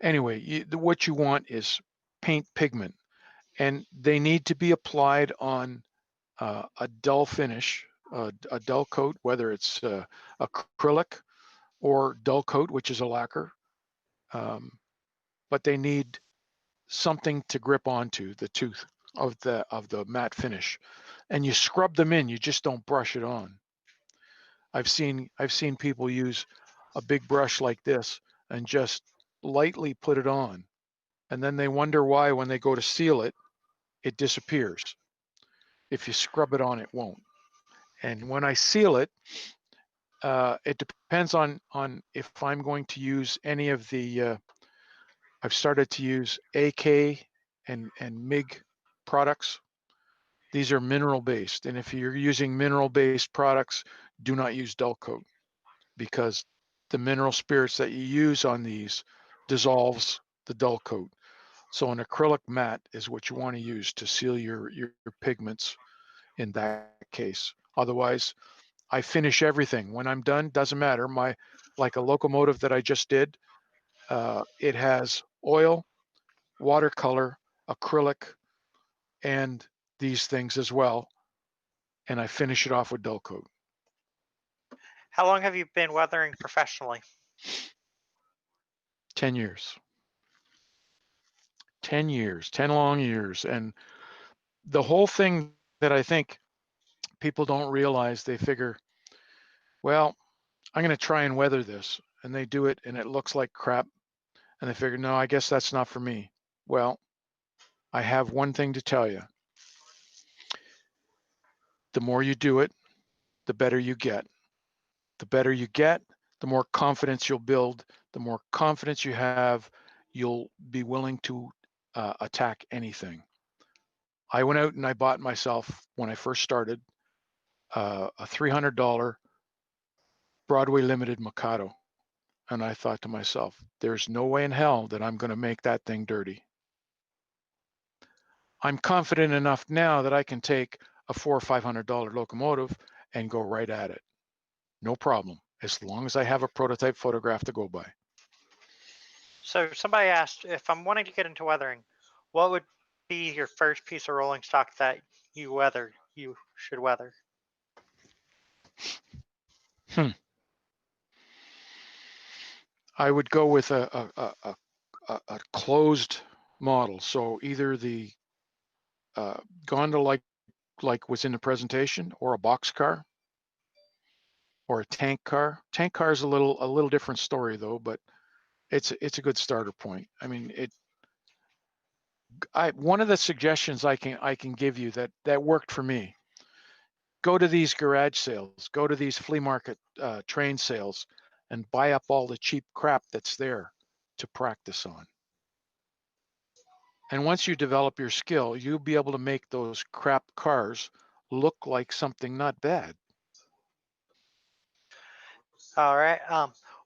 Speaker 1: anyway, what you want is paint pigment, and they need to be applied on a dull finish, a dull coat, whether it's acrylic or dull coat, which is a lacquer. But they need something to grip onto the tooth of the matte finish, and you scrub them in. You just don't brush it on. I've seen people use a big brush like this and just lightly put it on, and then they wonder why when they go to seal it, it disappears. If you scrub it on, it won't. And when I seal it, it depends on if I'm going to use any of the. I've started to use AK and MIG products. These are mineral based, and if you're using mineral based products, do not use dull coat, because the mineral spirits that you use on these dissolves the dull coat. So an acrylic matte is what you want to use to seal your pigments in that case. Otherwise, I finish everything. When I'm done, doesn't matter. Like a locomotive that I just did, it has oil, watercolor, acrylic, and these things as well. And I finish it off with dull coat.
Speaker 3: How long have you been weathering professionally?
Speaker 1: 10 years. 10 years, 10 long years. And the whole thing that I think people don't realize, they figure, well, I'm going to try and weather this. And they do it and it looks like crap. And they figure, no, I guess that's not for me. Well, I have one thing to tell you. The more you do it, the better you get. The better you get, the more confidence you'll build. The more confidence you have, you'll be willing to attack anything. I went out and I bought myself, when I first started, a $300 Broadway Limited Mikado. And I thought to myself, there's no way in hell that I'm going to make that thing dirty. I'm confident enough now that I can take a $400 or $500 locomotive and go right at it. No problem, as long as I have a prototype photograph to go by.
Speaker 3: So somebody asked, if I'm wanting to get into weathering, what would be your first piece of rolling stock that you should weather?
Speaker 1: I would go with a closed model. So either the gondola like was in the presentation, or a boxcar, or a tank car. Tank car is a little different story though, but it's a good starter point. I mean, one of the suggestions I can give you that worked for me: go to these garage sales, go to these flea market train sales, and buy up all the cheap crap that's there to practice on. And once you develop your skill, you'll be able to make those crap cars look like something not bad.
Speaker 3: All right.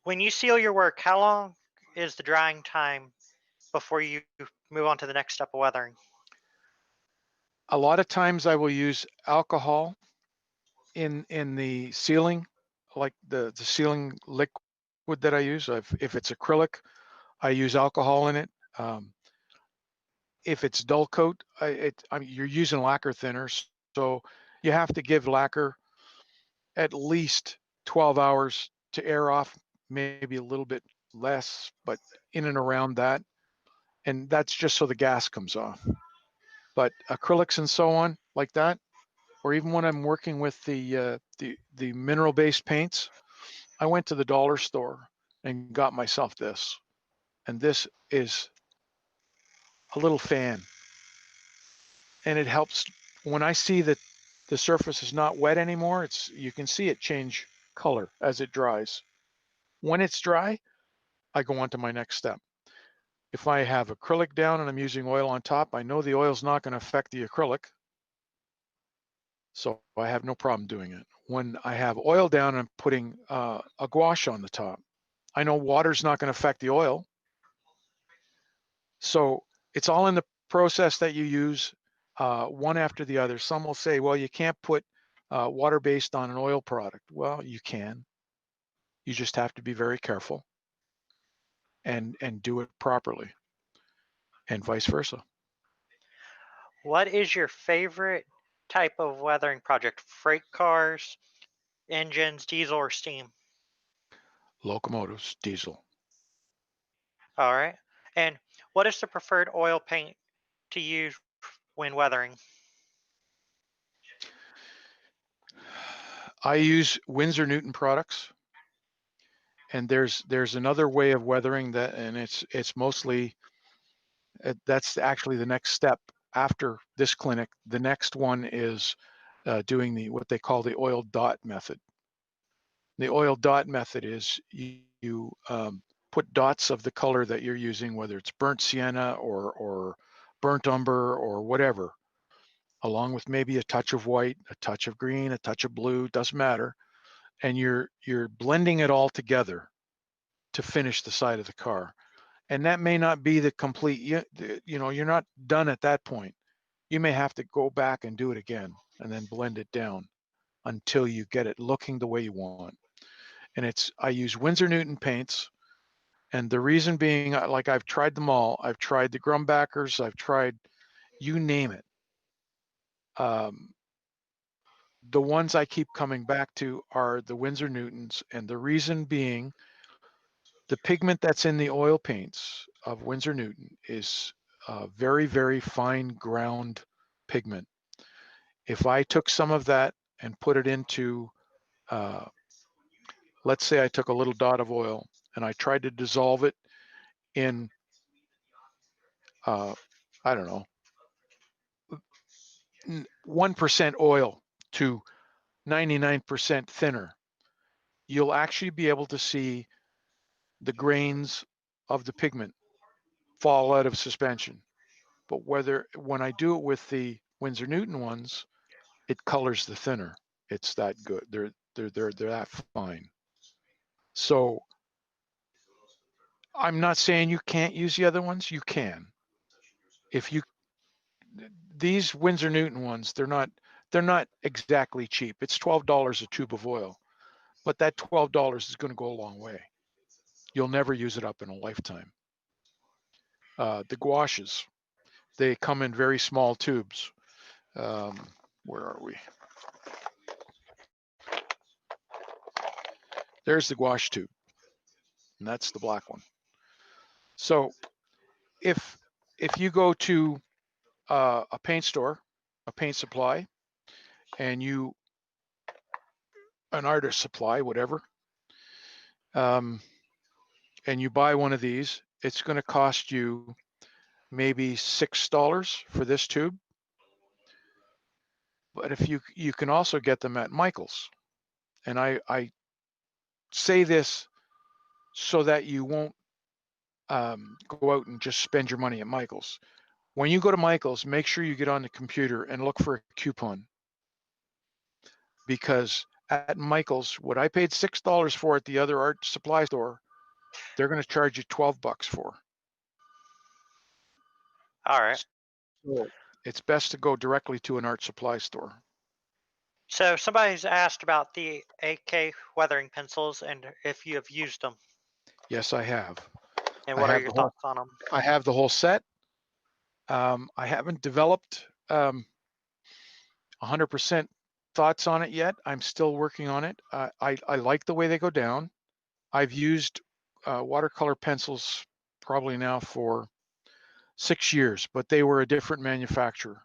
Speaker 3: When you seal your work, how long is the drying time before you move on to the next step of weathering?
Speaker 1: A lot of times I will use alcohol in the sealing, like the sealing liquid that I use. If it's acrylic, I use alcohol in it. If it's dull coat, you're using lacquer thinners, so you have to give lacquer at least 12 hours to air off, maybe a little bit less, but in and around that. And that's just so the gas comes off. But acrylics and so on like that, or even when I'm working with the mineral-based paints, I went to the dollar store and got myself this. And this is a little fan. And it helps when I see that the surface is not wet anymore. You can see it change color as it dries. When it's dry, I go on to my next step. If I have acrylic down and I'm using oil on top, I know the oil's not going to affect the acrylic, so I have no problem doing it. When I have oil down and I'm putting a gouache on the top, I know water's not going to affect the oil. So it's all in the process that you use, one after the other. Some will say, well, you can't put water-based on an oil product. Well, you can. You just have to be very careful and do it properly, and vice versa.
Speaker 3: What is your favorite type of weathering project? Freight cars, engines, diesel, or steam?
Speaker 1: Locomotives, diesel.
Speaker 3: All right. And what is the preferred oil paint to use when weathering?
Speaker 1: I use Winsor Newton products, and there's another way of weathering that, and it's mostly that's actually the next step after this clinic. The next one is doing what they call the oil dot method. The oil dot method is you put dots of the color that you're using, whether it's burnt sienna or burnt umber or whatever, along with maybe a touch of white, a touch of green, a touch of blue, doesn't matter. And you're blending it all together to finish the side of the car. And that may not be the complete, you know, you're not done at that point. You may have to go back and do it again and then blend it down until you get it looking the way you want. And I use Winsor Newton paints. And the reason being, like, I've tried them all. I've tried the Grumbackers. I've tried, you name it. The ones I keep coming back to are the Winsor Newtons. And the reason being, the pigment that's in the oil paints of Winsor Newton is very, very fine ground pigment. If I took some of that and put it into, let's say I took a little dot of oil and I tried to dissolve it in, I don't know, 1% oil to 99% thinner, you'll actually be able to see the grains of the pigment fall out of suspension. But when I do it with the Winsor Newton ones, it colors the thinner. It's that good. They're that fine. So I'm not saying you can't use the other ones. You can. These Winsor Newton ones, they're not exactly cheap. It's $12 a tube of oil, but that $12 is going to go a long way. You'll never use it up in a lifetime. The gouaches, they come in very small tubes. Where are we? There's the gouache tube, and that's the black one. So if you go to a paint store, a paint supply, and an artist supply, whatever, and you buy one of these, it's going to cost you maybe $6 for this tube. But if you can also get them at Michael's, and I say this so that you won't go out and just spend your money at Michael's. When you go to Michael's, make sure you get on the computer and look for a coupon, because at Michael's, what I paid $6 for at the other art supply store, they're going to charge you $12 for.
Speaker 3: All right.
Speaker 1: So it's best to go directly to an art supply store.
Speaker 3: So somebody's asked about the AK weathering pencils and if you have used them.
Speaker 1: Yes, I have.
Speaker 3: And what are your thoughts on them?
Speaker 1: I have the whole set. I haven't developed 100% thoughts on it yet. I'm still working on it. I like the way they go down. I've used watercolor pencils probably now for 6 years, but they were a different manufacturer.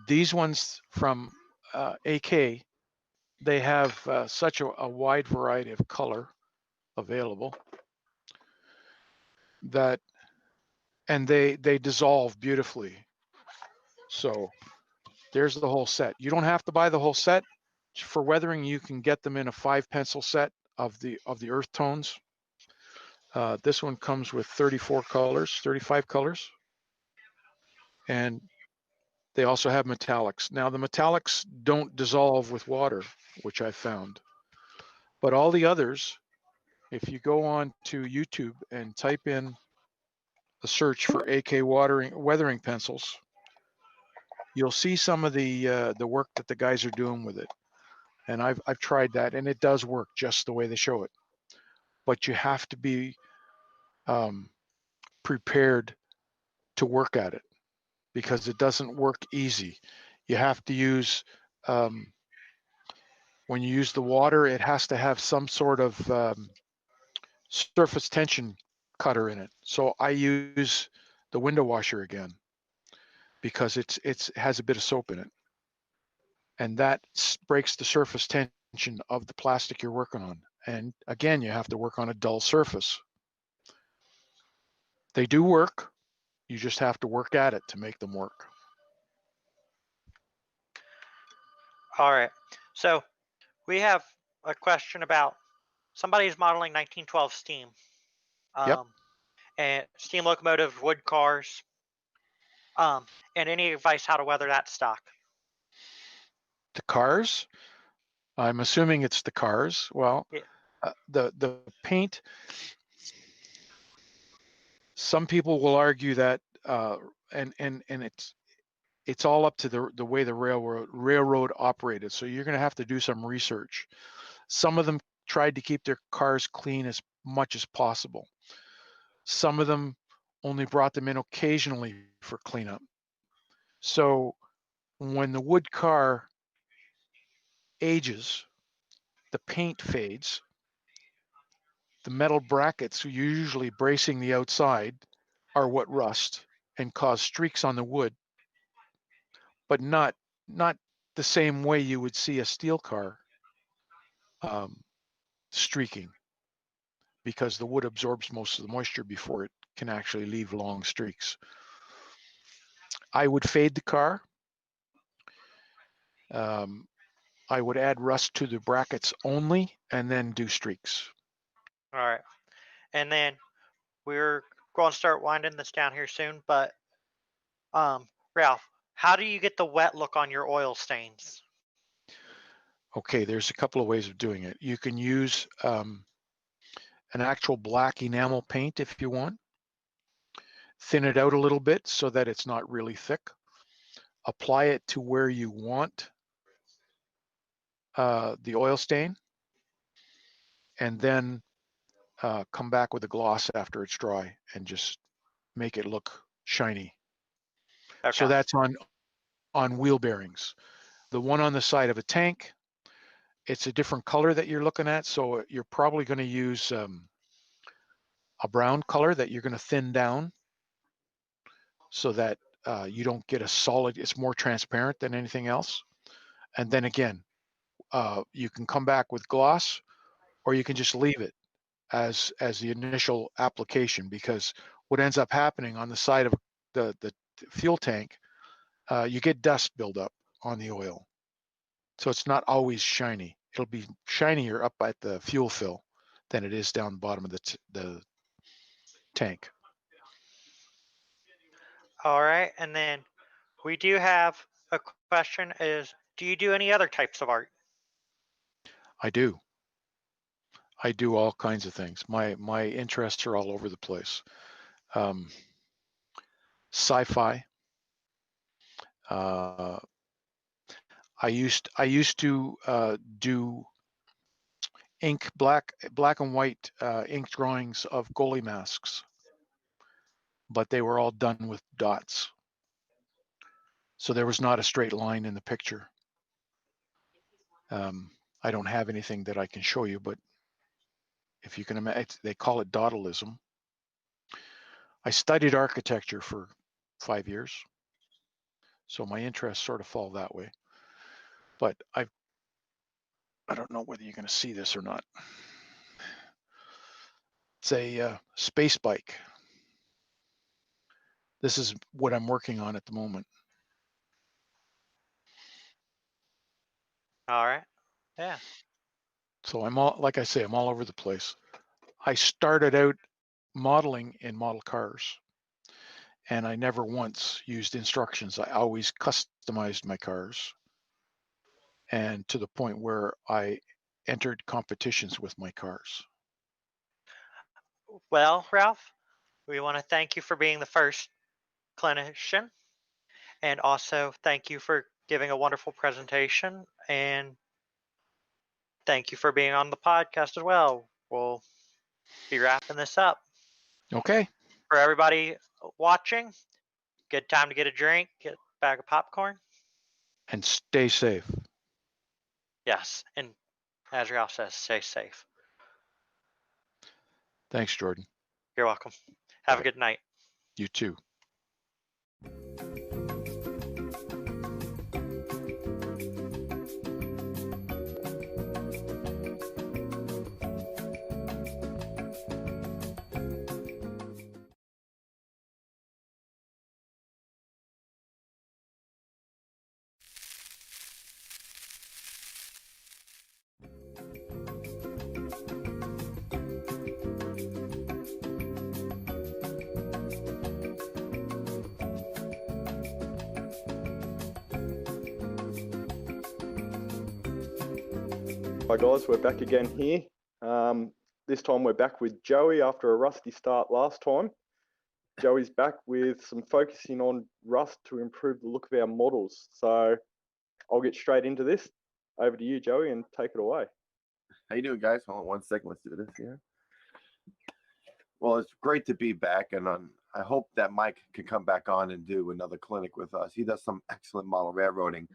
Speaker 1: These ones from AK, they have such a wide variety of color available that, and they dissolve beautifully. So there's the whole set. You don't have to buy the whole set. For weathering, you can get them in a 5 pencil set of the earth tones. This one comes with 34 colors, 35 colors. And they also have metallics. Now the metallics don't dissolve with water, which I found. But all the others, if you go on to YouTube and type in a search for AK weathering pencils, you'll see some of the work that the guys are doing with it. And I've tried that, and it does work just the way they show it. But you have to be prepared to work at it, because it doesn't work easy. You have to use, when you use the water, it has to have some sort of surface tension cutter in it. So I use the window washer again, because it has a bit of soap in it, and that breaks the surface tension of the plastic you're working on. And again, you have to work on a dull surface. They do work. You just have to work at it to make them work.
Speaker 3: All right. So we have a question about somebody's modeling 1912 steam.
Speaker 1: Yep.
Speaker 3: And steam locomotive, wood cars. And any advice how to weather that stock?
Speaker 1: The cars, I'm assuming it's the cars. Well,
Speaker 3: Yeah.
Speaker 1: the paint, some people will argue that, and it's all up to the way the railroad operated. So you're going to have to do some research. Some of them tried to keep their cars clean as much as possible. Some of them only brought them in occasionally for cleanup. So when the wood car ages, the paint fades. The metal brackets, usually bracing the outside, are what rust and cause streaks on the wood, but not the same way you would see a steel car um, streaking, because the wood absorbs most of the moisture before it can actually leave long streaks. I would fade the car. I would add rust to the brackets only and then do streaks.
Speaker 3: All right. And then we're going to start winding this down here soon, but Ralph, how do you get the wet look on your oil stains?
Speaker 1: Okay, there's a couple of ways of doing it. You can use an actual black enamel paint if you want. Thin it out a little bit so that it's not really thick. Apply it to where you want the oil stain, and then come back with a gloss after it's dry and just make it look shiny.
Speaker 3: Okay.
Speaker 1: So that's on wheel bearings. The one on the side of a tank, it's a different color that you're looking at, so you're probably going to use a brown color that you're going to thin down so that you don't get a solid, it's more transparent than anything else. And then again, you can come back with gloss, or you can just leave it as the initial application, because what ends up happening on the side of the fuel tank, you get dust buildup on the oil. So it's not always shiny. It'll be shinier up at the fuel fill than it is down the bottom of the tank.
Speaker 3: All right. And then we do have a question is, do you do any other types of art?
Speaker 1: I do. I do all kinds of things. My interests are all over the place. Sci-fi. I used to do black and white ink drawings of goalie masks, but they were all done with dots. So there was not a straight line in the picture. I don't have anything that I can show you, but if you can imagine, they call it dotalism. I studied architecture for 5 years, so my interests sort of fall that way. But I don't know whether you're going to see this or not. It's a space bike. This is what I'm working on at the moment.
Speaker 3: All right. Yeah.
Speaker 1: So I'm all, like I say, I'm all over the place. I started out modeling in model cars, and I never once used instructions. I always customized my cars, and to the point where I entered competitions with my cars.
Speaker 3: Well, Ralph, we want to thank you for being the first clinician, and also thank you for giving a wonderful presentation, and thank you for being on the podcast as well. We'll be wrapping this up.
Speaker 1: Okay.
Speaker 3: For everybody watching, good time to get a drink, get a bag of popcorn.
Speaker 1: And stay safe.
Speaker 3: Yes, and as Ralph says, stay safe.
Speaker 1: Thanks, Jordan.
Speaker 3: You're welcome. Have
Speaker 1: Bye.
Speaker 3: a good night.
Speaker 1: You too.
Speaker 4: Hi guys, we're back again here. This time we're back with Joey after a rusty start last time. Joey's back with some focusing on rust to improve the look of our models. So I'll get straight into this. Over to you, Joey, and take it away.
Speaker 5: How you doing, guys? Hold on 1 second. Let's do this here. Well, it's great to be back, and I hope that Mike can come back on and do another clinic with us. He does some excellent model railroading.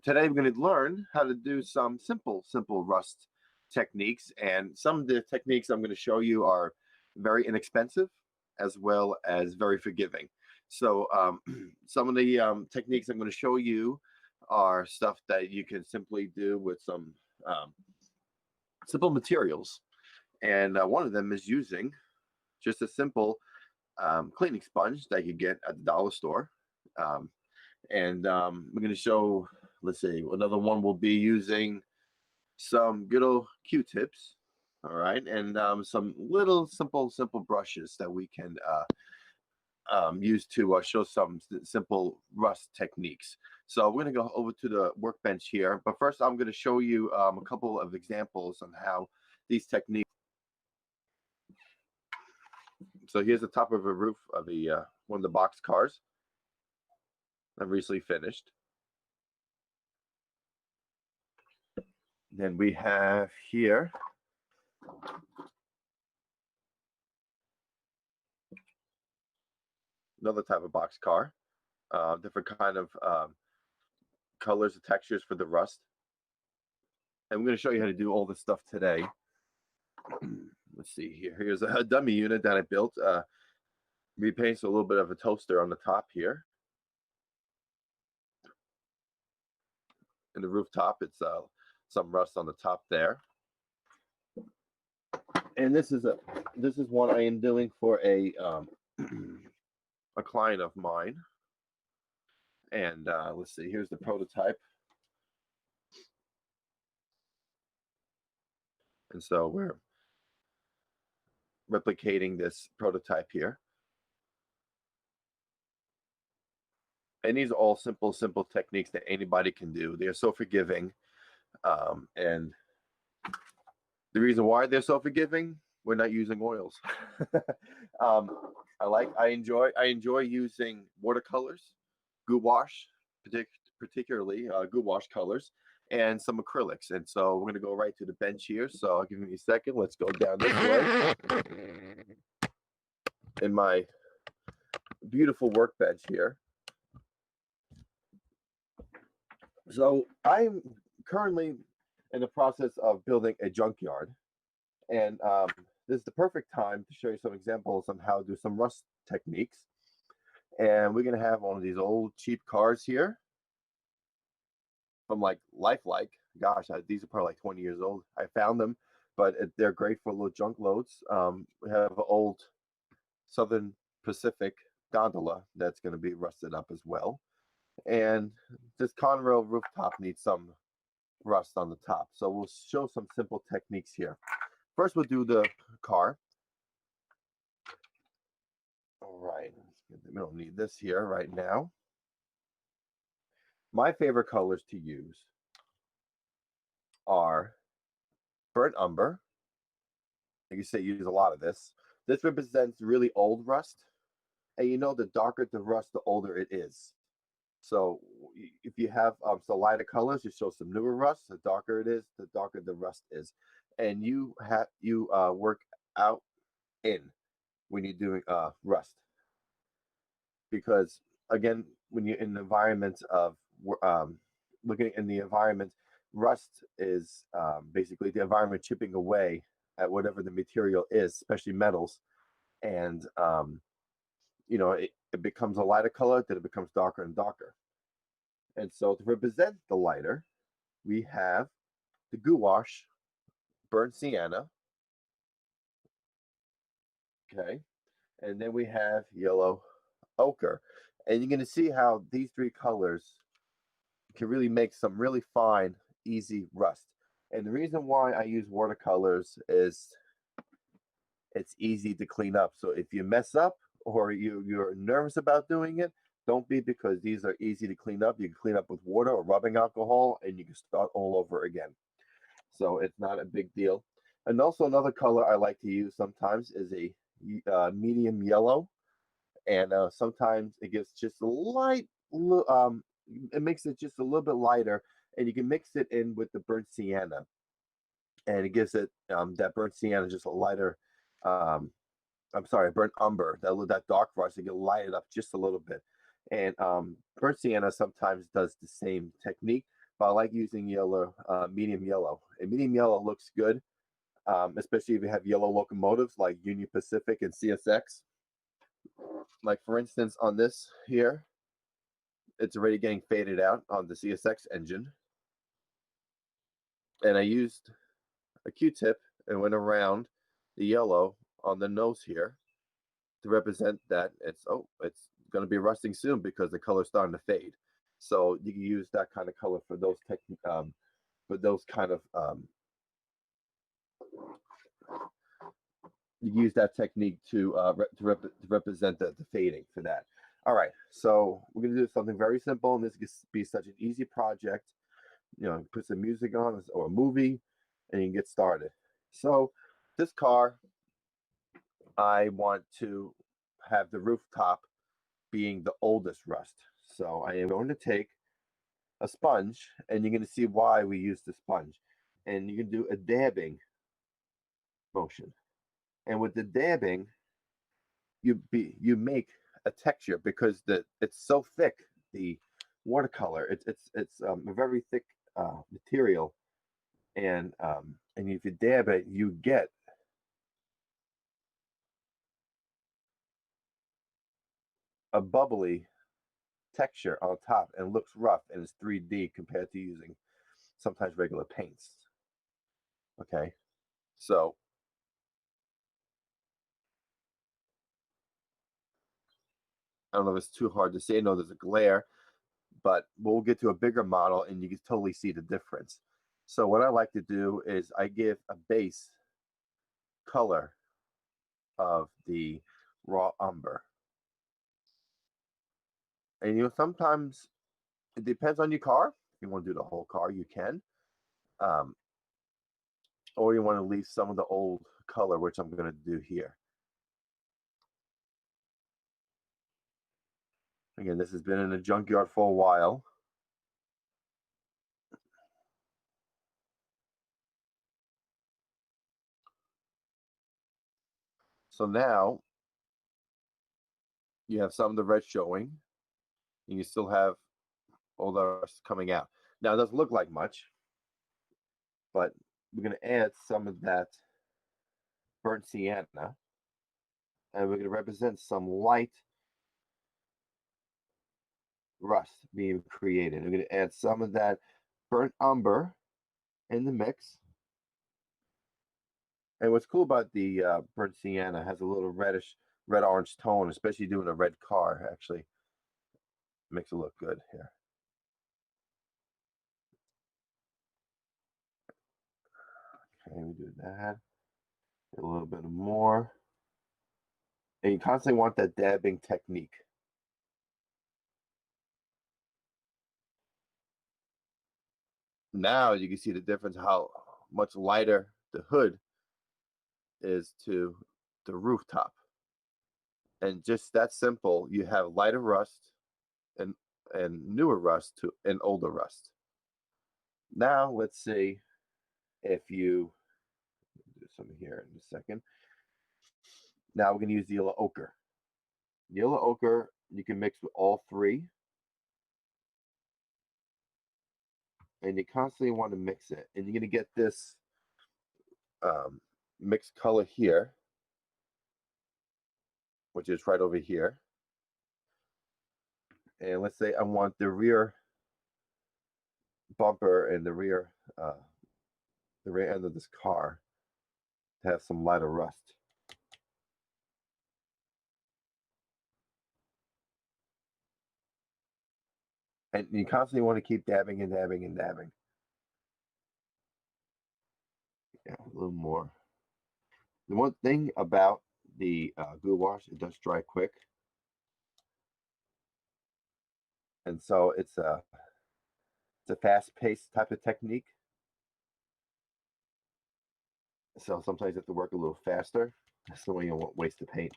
Speaker 5: Today, we're going to learn how to do some simple rust techniques, and some of the techniques I'm going to show you are very inexpensive as well as very forgiving. So some of the techniques I'm going to show you are stuff that you can simply do with some simple materials, and one of them is using just a simple cleaning sponge that you get at the dollar store. And we're going to show, let's see, another one will be using some good old Q-tips, all right, and some little simple brushes that we can use to show some simple rust techniques. So we're going to go over to the workbench here, but first I'm going to show you a couple of examples on how these techniques. So here's the top of a roof of a one of the box cars I've recently finished. Then we have here another type of box car, different kind of colors and textures for the rust. And we're going to show you how to do all this stuff today. Let's see here. Here's a dummy unit that I built. Repaints a little bit of a toaster on the top here. In the rooftop, it's some rust on the top there. And this is one I am doing for a a client of mine. And let's see, here's the prototype. And so we're replicating this prototype here. And these are all simple techniques that anybody can do. They are so forgiving. And the reason why they're so forgiving, we're not using oils. I enjoy using watercolors, gouache, particularly gouache colors, and some acrylics. And so we're going to go right to the bench here. So give me a second. Let's go down this way. In my beautiful workbench here. So I'm currently in the process of building a junkyard, and this is the perfect time to show you some examples on how to do some rust techniques. And we're going to have one of these old cheap cars here from like Lifelike. Gosh, these are probably like 20 years old. I found them, but they're great for little junk loads. We have an old Southern Pacific Gondola that's going to be rusted up as well. And this Conrail rooftop needs some rust on the top. So we'll show some simple techniques here. First, we'll do the car. All right, we don't need this here right now. My favorite colors to use are burnt umber. Like you say, use a lot of this. This represents really old rust. And you know, the darker the rust, the older it is. So if you have some lighter colors, you show some newer rust. The darker it is, the darker the rust is. And you work out in when you're doing rust. Because again, when you're in the environment of looking in the environment, rust is basically the environment chipping away at whatever the material is, especially metals. And you know, it becomes a lighter color, then it becomes darker and darker. And so to represent the lighter, we have the gouache burnt sienna. Okay. And then we have yellow ochre. And you're going to see how these three colors can really make some really fine, easy rust. And the reason why I use watercolors is it's easy to clean up. So if you mess up or you're nervous about doing it, don't be, because these are easy to clean up. You can clean up with water or rubbing alcohol, and you can start all over again. so it's not a big deal. And also another color I like to use sometimes is a medium yellow, and sometimes it gives just a light, it makes it just a little bit lighter, and you can mix it in with the burnt sienna, and it gives it that burnt sienna just a lighter. Um, I'm sorry, burnt umber, that dark rust, you can light it up just a little bit. And burnt sienna sometimes does the same technique, but I like using yellow, medium yellow. And medium yellow looks good, especially if you have yellow locomotives like Union Pacific and CSX. Like for instance, on this here, it's already getting faded out on the CSX engine. And I used a Q-tip and went around the yellow on the nose here to represent that it's going to be rusting soon because the color's starting to fade. So you can use that kind of color for those kind of you use that technique to represent the fading for that. All right, so we're going to do something very simple, and this can be such an easy project. You know, put some music on or a movie, and you can get started. So this car, I want to have the rooftop being the oldest rust. So I am going to take a sponge, and you're going to see why we use the sponge. And you can do a dabbing motion. And with the dabbing, you make a texture because it's so thick. The watercolor, it's a very thick material, and if you dab it, you get a bubbly texture on top, and looks rough, and it's 3D compared to using sometimes regular paints. Okay, so I don't know if it's too hard to say. I know there's a glare, but we'll get to a bigger model and you can totally see the difference. So what I like to do is I give a base color of the raw umber. And sometimes it depends on your car. If you want to do the whole car, you can. Or you want to leave some of the old color, which I'm going to do here. Again, this has been in a junkyard for a while. So now you have some of the red showing, and you still have all the rest coming out. Now it doesn't look like much, but we're going to add some of that burnt sienna, and we're going to represent some light rust being created. We're going to add some of that burnt umber in the mix. And what's cool about the burnt sienna, has a little red orange tone, especially doing a red car. Actually makes it look good here. Okay, we do that. A little bit more. And you constantly want that dabbing technique. Now you can see the difference, how much lighter the hood is to the rooftop. And just that simple, you have lighter rust and newer rust to an older rust. Now let's see if you do something here in a second. Now we're going to use the yellow ochre. Yellow ochre, you can mix with all three. And you constantly want to mix it. And you're going to get this mixed color here, which is right over here. And let's say I want the rear bumper and the rear end of this car to have some lighter rust. And you constantly want to keep dabbing and dabbing and dabbing. Yeah, a little more. The one thing about the glue wash, it does dry quick. And so it's a fast-paced type of technique. So sometimes you have to work a little faster. That's the way you won't waste the paint.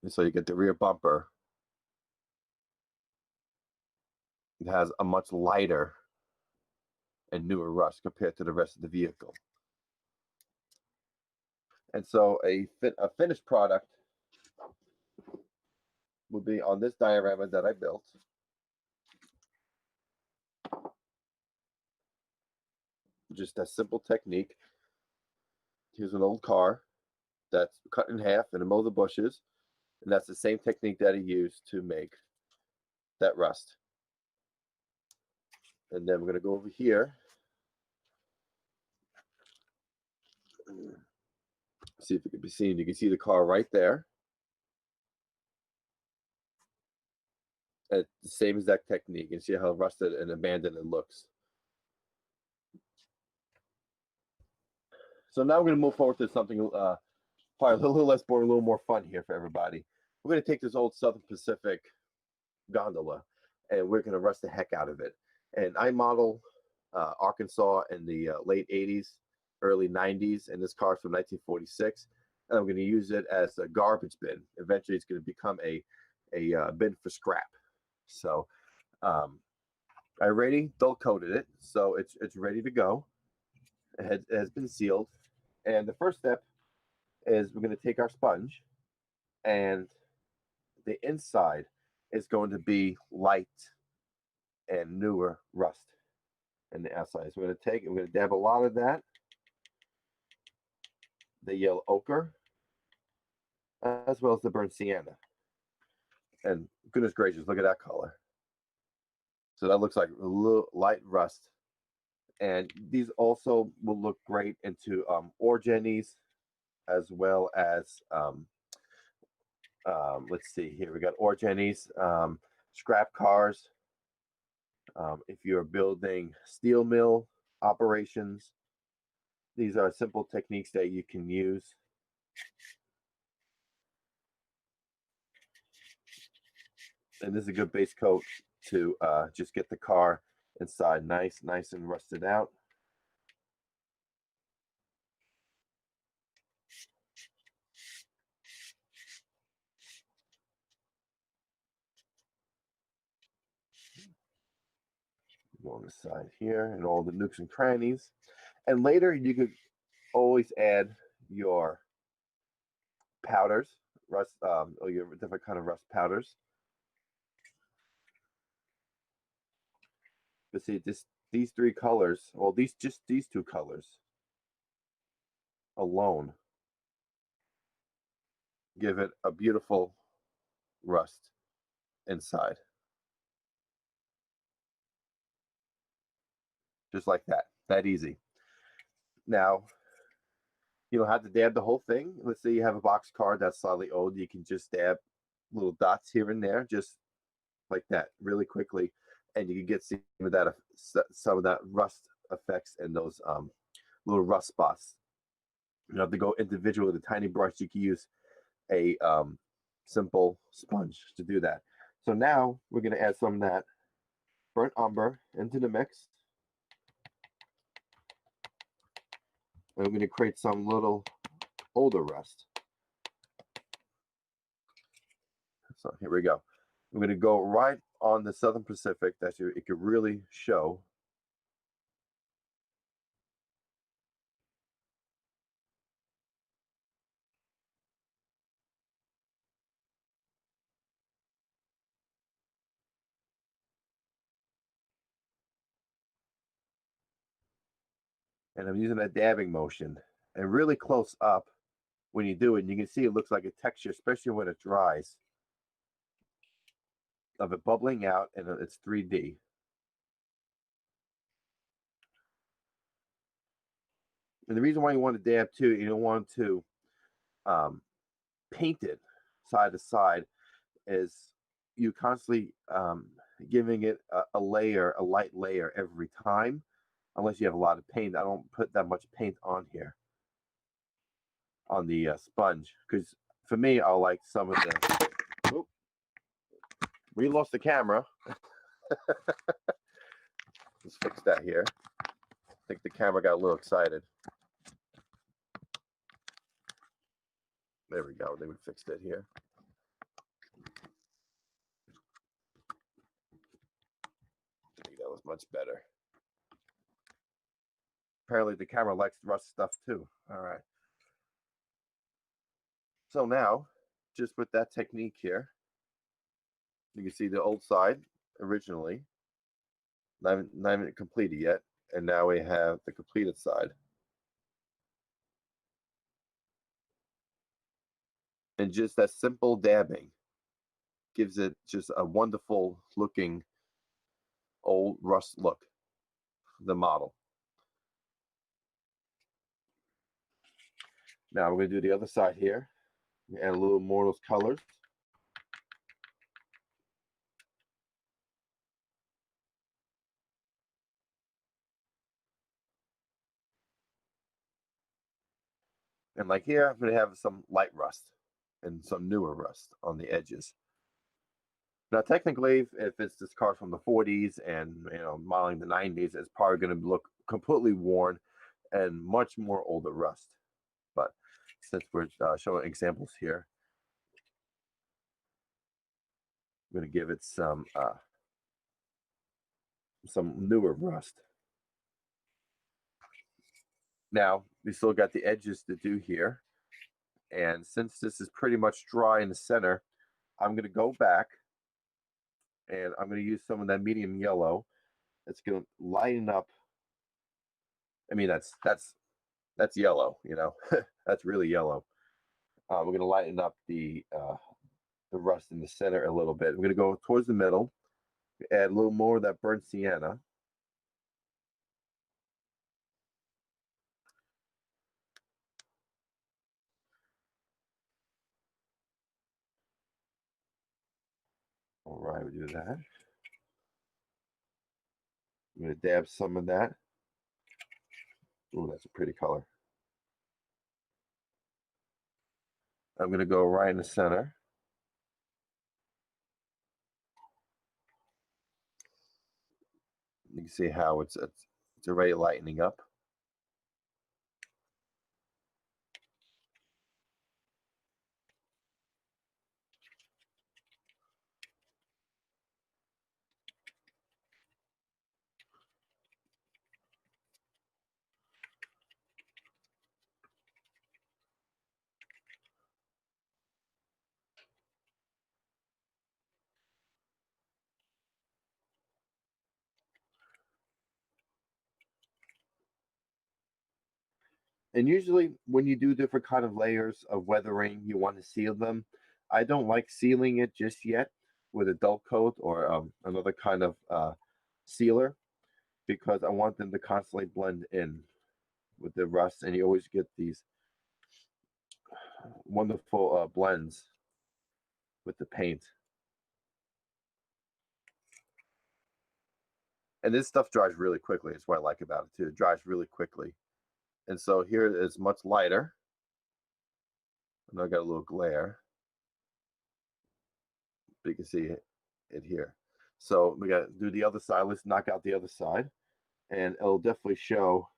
Speaker 5: And so you get the rear bumper. It has a much lighter and newer rust compared to the rest of the vehicle. And so a finished product would be on this diorama that I built. Just a simple technique. Here's an old car that's cut in half and mow the bushes. And that's the same technique that he used to make that rust. And then we're going to go over here. See if it can be seen. You can see the car right there. It's the same exact technique. And see how rusted and abandoned it looks. So now we're going to move forward to something probably a little less boring, a little more fun here for everybody. We're going to take this old Southern Pacific gondola and we're going to rust the heck out of it. And I model Arkansas in the late 80s, early 90s, and this car's from 1946. And I'm going to use it as a garbage bin. Eventually, it's going to become a bin for scrap. So I already dull coated it, so it's ready to go. It has been sealed. And the first step is we're going to take our sponge, and the inside is going to be light and newer rust. And the outside. So we're going to take, we're going to dab a lot of that, the yellow ochre, as well as the burnt sienna. And goodness gracious, look at that color. So that looks like a little light rust. And these also will look great into orgenis, as well as let's see here. We got orgenis, scrap cars. If you're building steel mill operations, these are simple techniques that you can use. And this is a good base coat to just get the car inside nice and rusted out. Go on the side here and all the nooks and crannies. And later you could always add your powders, rust, or your different kind of rust powders. But see, these three colors, well, these two colors alone give it a beautiful rust inside. Just like that easy. Now, you don't have to dab the whole thing. Let's say you have a boxcar that's slightly old. You can just dab little dots here and there, just like that, really quickly, and you can get some of that rust effects and those little rust spots. You don't have to go individual with a tiny brush. You can use a simple sponge to do that. So now we're going to add some of that burnt umber into the mix. And we're going to create some little older rust. So here we go. I'm going to go right on the Southern Pacific that it could really show. And I'm using that dabbing motion. And really close up when you do it, and you can see it looks like a texture, especially when it dries, of it bubbling out, and it's 3D. And the reason why you want to dab too, you don't want to paint it side to side, is you constantly giving it a light layer every time, unless you have a lot of paint. I don't put that much paint on here on the sponge, because for me, I like some of the We lost the camera. Let's fix that here. I think the camera got a little excited. There we go. They would fixed it here. I think that was much better. Apparently the camera likes rust stuff too. All right. So now, just with that technique here, you can see the old side originally, not even completed yet, and now we have the completed side. And just that simple dabbing gives it just a wonderful looking old rust look, the model. Now we're going to do the other side here. Add a little more of those colors. And like here, I'm going to have some light rust and some newer rust on the edges. Now, technically, if it's this car from the 40s and modeling the 90s, it's probably going to look completely worn and much more older rust. But since we're showing examples here, I'm going to give it some newer rust. Now, we still got the edges to do here. And since this is pretty much dry in the center, I'm going to go back and I'm going to use some of that medium yellow. It's going to lighten up. I mean, that's yellow, that's really yellow. We're going to lighten up the rust in the center a little bit. We're going to go towards the middle, add a little more of that burnt sienna. All right, we do that. I'm going to dab some of that. Oh, that's a pretty color. I'm going to go right in the center. You can see how it's already lightening up. And usually when you do different kind of layers of weathering, you want to seal them. I don't like sealing it just yet with a dull coat or another kind of sealer, because I want them to constantly blend in with the rust, and you always get these wonderful blends with the paint. And this stuff dries really quickly. That's what I like about it too. It dries really quickly. And so here it is much lighter. And I got a little glare. But you can see it here. So we got to do the other side. Let's knock out the other side. And it'll definitely show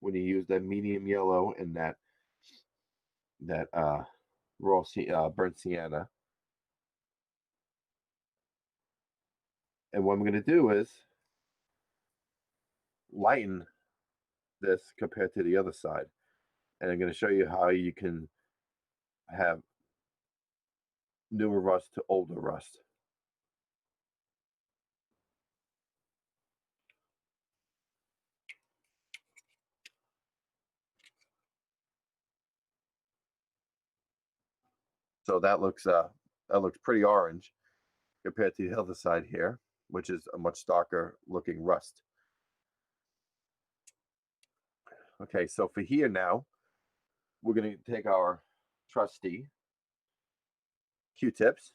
Speaker 5: when you use that medium yellow and that raw burnt sienna. And what I'm going to do is lighten this compared to the other side. And I'm going to show you how you can have newer rust to older rust. So that looks pretty orange compared to the other side here, which is a much darker looking rust. Okay, so for here now, we're going to take our trusty Q-tips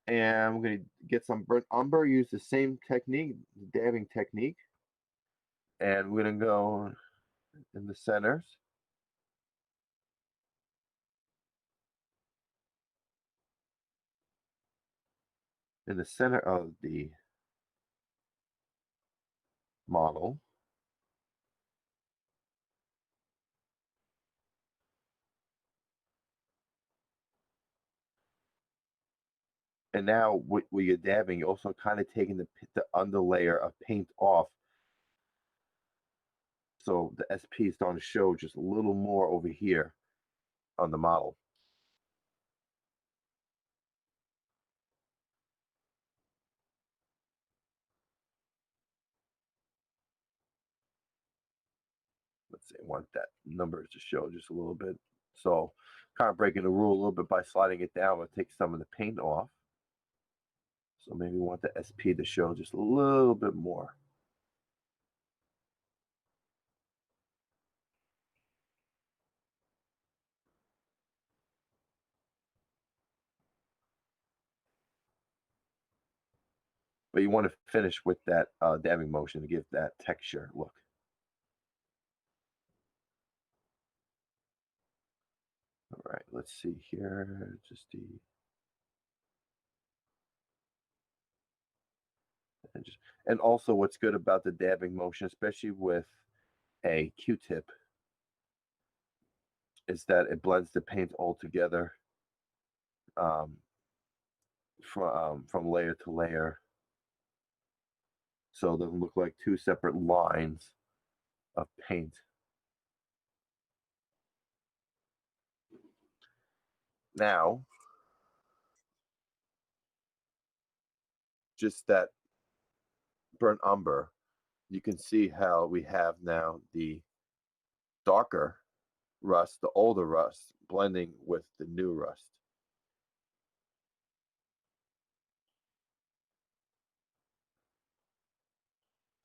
Speaker 5: and we're going to get some burnt umber, use the same technique, the dabbing technique, and we're going to go in the centers. in the center of the model. And now when you're dabbing, you're also kind of taking the underlayer of paint off. So the SP is starting to show just a little more over here on the model. Let's see, I want that numbers to show just a little bit. So kind of breaking the rule a little bit by sliding it down, we'll take some of the paint off. So maybe we want the SP to show just a little bit more. But you want to finish with that dabbing motion to give that texture look. All right, let's see here. And also what's good about the dabbing motion, especially with a Q-tip, is that it blends the paint all together from layer to layer. So it doesn't look like two separate lines of paint. Now, just that burnt umber, you can see how we have now the darker rust, the older rust, blending with the new rust.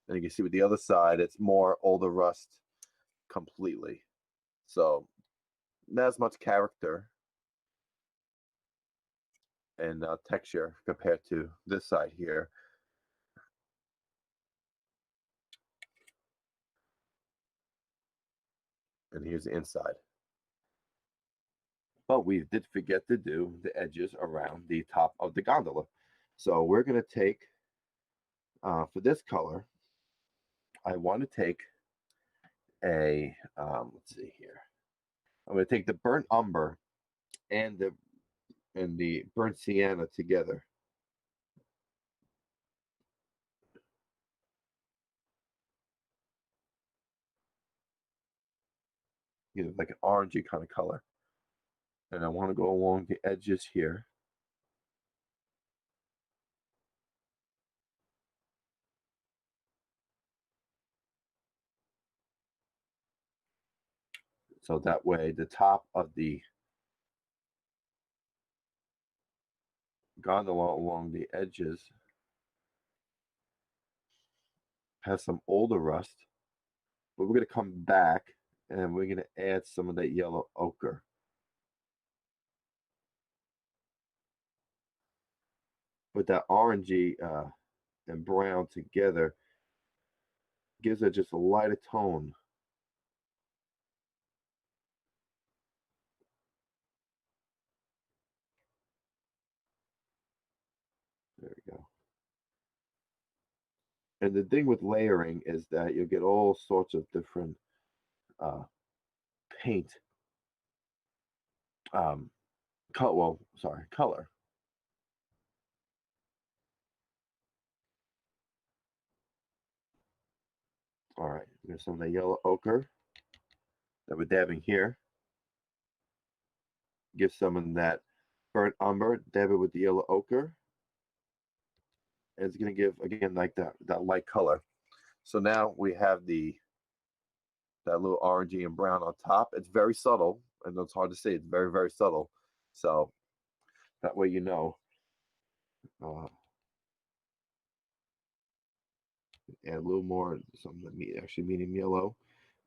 Speaker 5: And you can see with the other side, it's more older rust completely. So not as much character and texture compared to this side here. And here's the inside. But we did forget to do the edges around the top of the gondola. So we're going to take, for this color, I want to take a, let's see here. I'm going to take the burnt umber and the burnt sienna together. You know, like an orangey kind of color. And I want to go along the edges here. So that way the top of the gondola along the edges has some older rust, but we're going to come back and we're going to add some of that yellow ochre. But that orangey and brown together gives it just a lighter tone. There we go. And the thing with layering is that you'll get all sorts of different paint, color. All right, there's some of the yellow ochre that we're dabbing here. Give some of that burnt umber, dab it with the yellow ochre. And it's going to give, again, like that light color. So now we have that little orangey and brown on top. It's very subtle, and it's hard to see. It's very, very subtle. So that way you know. Add a little more, something actually medium yellow.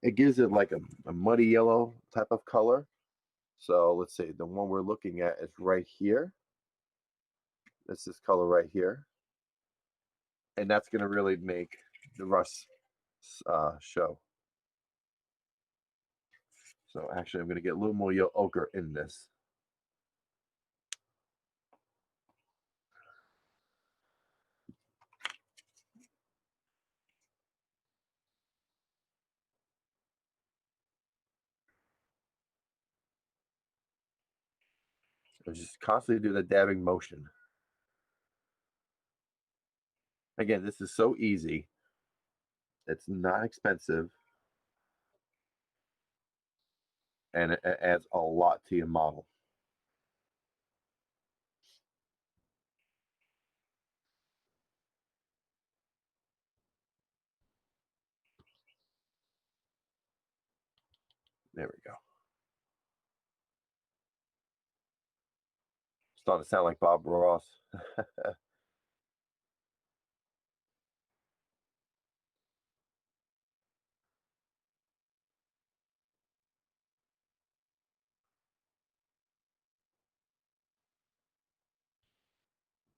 Speaker 5: It gives it like a muddy yellow type of color. So let's see, the one we're looking at is right here. That's this color right here. And that's going to really make the rust show. So actually, I'm going to get a little more yellow ochre in this. And just constantly do the dabbing motion. Again, this is so easy. It's not expensive. And it adds a lot to your model. There we go. Starting to sound like Bob Ross.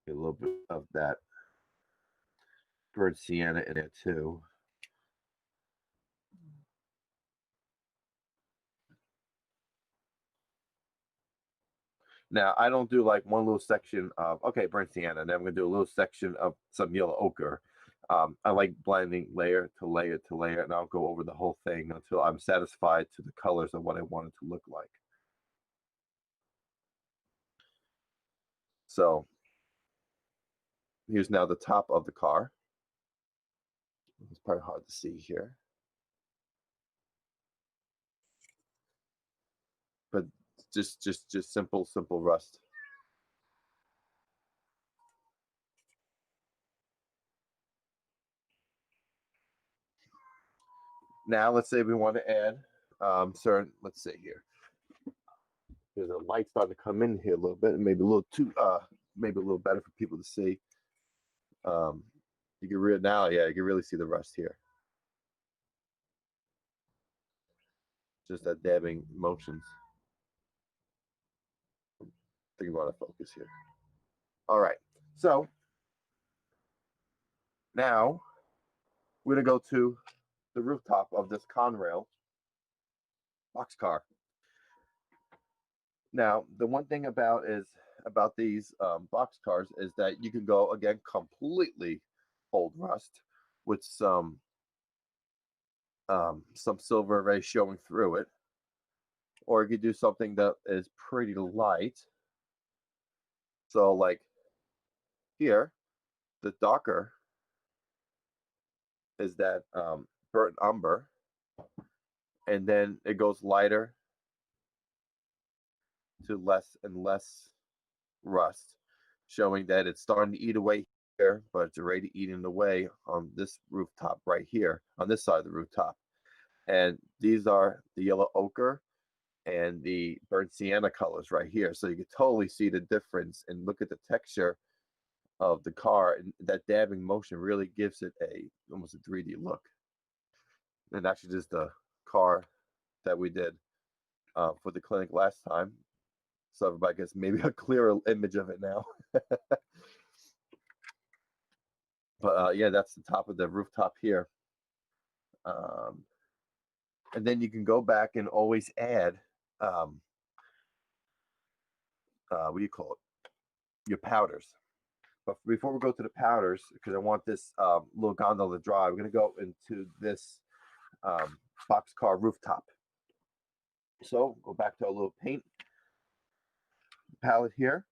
Speaker 5: Get a little bit of that burnt sienna in there too. Now, I don't do like one little section of, okay, burnt sienna, and then I'm going to do a little section of some yellow ochre. I like blending layer to layer to layer, and I'll go over the whole thing until I'm satisfied to the colors of what I want it to look like. So here's now the top of the car. It's probably hard to see here. But just simple rust. Now let's say we want to add certain, let's see here. There's a light starting to come in here a little bit, and maybe a little too maybe a little better for people to see. You can you can really see the rust here. Just that dabbing motions. I think we want to focus here. All right, so now we're gonna go to the rooftop of this Conrail boxcar. Now, the one thing about these boxcars is that you can go again completely old rust with some silver ray showing through it, or you could do something that is pretty light. So, like here, the darker is that burnt umber, and then it goes lighter to less and less rust, showing that it's starting to eat away here, but it's already eating away on this rooftop right here, on this side of the rooftop. And these are the yellow ochre and the burnt sienna colors right here. So you can totally see the difference and look at the texture of the car, and that dabbing motion really gives it almost a 3D look. And actually, just the car that we did for the clinic last time, so everybody gets maybe a clearer image of it now. But yeah, that's the top of the rooftop here. And then you can go back and always add what do you call it? Your powders. But before we go to the powders, because I want this little gondola dry, we're going to go into this boxcar rooftop. So go back to our little paint palette here.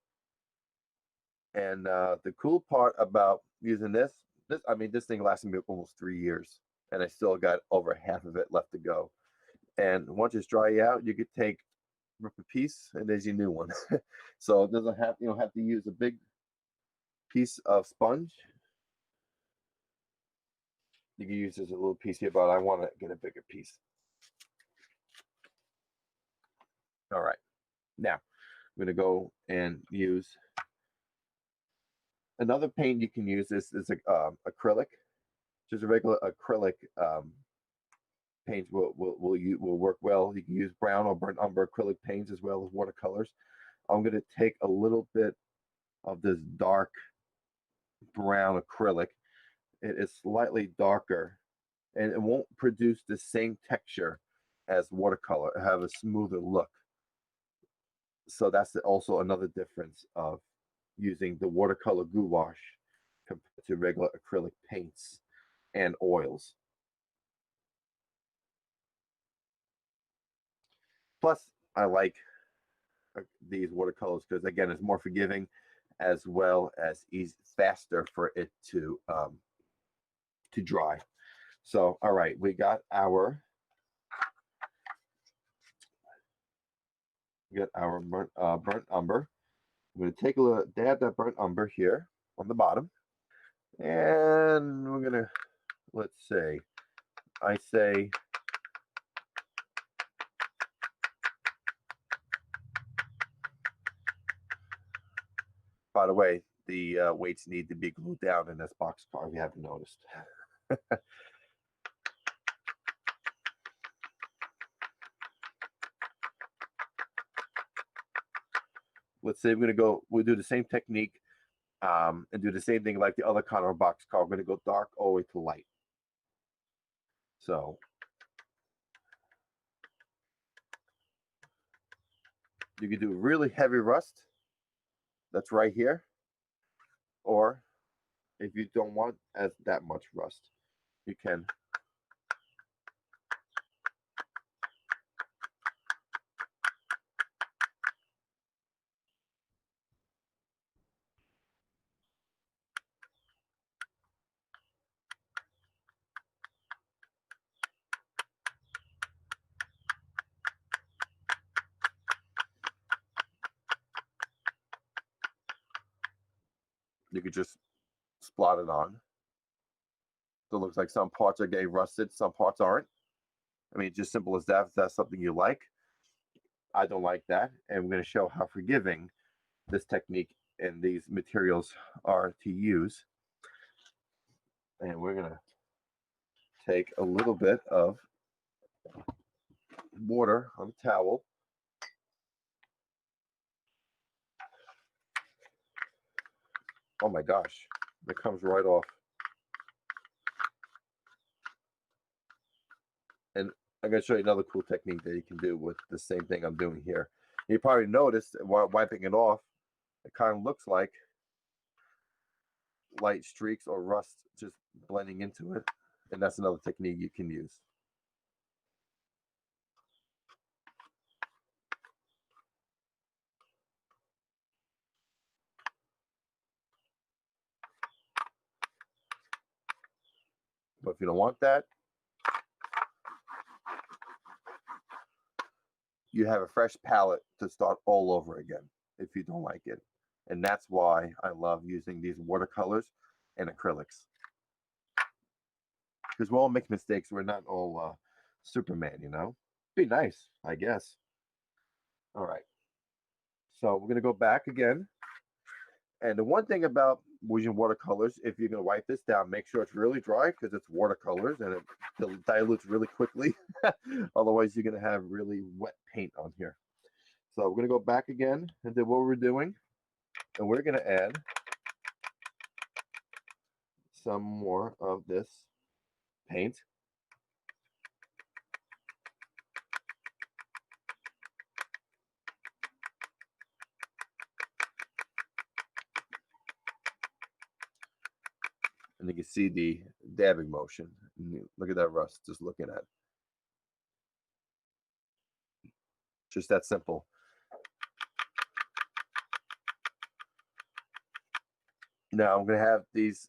Speaker 5: And the cool part about using this thing lasted me almost 3 years, and I still got over half of it left to go. And once it's dry out, you could rip a piece, and there's your new one. So it doesn't have, you don't have to use a big piece of sponge. You can use this a little piece here, but I want to get a bigger piece. All right, now I'm going to go and use another paint you can use. This is acrylic, just a regular acrylic paint will work well. You can use brown or burnt umber acrylic paints as well as watercolors. I'm going to take a little bit of this dark brown acrylic. It is slightly darker, and it won't produce the same texture as watercolor. It have a smoother look. So that's also another difference of using the watercolor gouache compared to regular acrylic paints and oils. Plus, I like these watercolors because again, it's more forgiving as well as faster for it to dry. So, all right, we got our burnt umber. I'm going to take a little dab that burnt umber here on the bottom, and we're going to, let's say, I say, by the way, the weights need to be glued down in this boxcar if you haven't noticed. Let's say we'll do the same technique and do the same thing like the other kind of boxcar. We're going to go dark all the way to light. So you can do really heavy rust. That's right here. Or if you don't want that much rust, you can just splot it on. So it looks like some parts are getting rusted, some parts aren't. I mean, just simple as that. If that's something you like. I don't like that. And we're going to show how forgiving this technique and these materials are to use. And we're going to take a little bit of water on a towel. Oh my gosh, it comes right off. And I'm going to show you another cool technique that you can do with the same thing I'm doing here. You probably noticed while wiping it off, it kind of looks like light streaks or rust just blending into it. And that's another technique you can use. But if you don't want that, you have a fresh palette to start all over again if you don't like it. And that's why I love using these watercolors and acrylics. Because we all make mistakes. We're not all Superman, you know? Be nice, I guess. All right. So we're going to go back again. And the one thing about using watercolors, if you're going to wipe this down, make sure it's really dry because it's watercolors and it dilutes really quickly. Otherwise, you're going to have really wet paint on here. So we're going to go back again and do what we're doing. And we're going to add some more of this paint. And you can see the dabbing motion. Look at that rust, just looking at it. Just that simple. Now I'm going to have these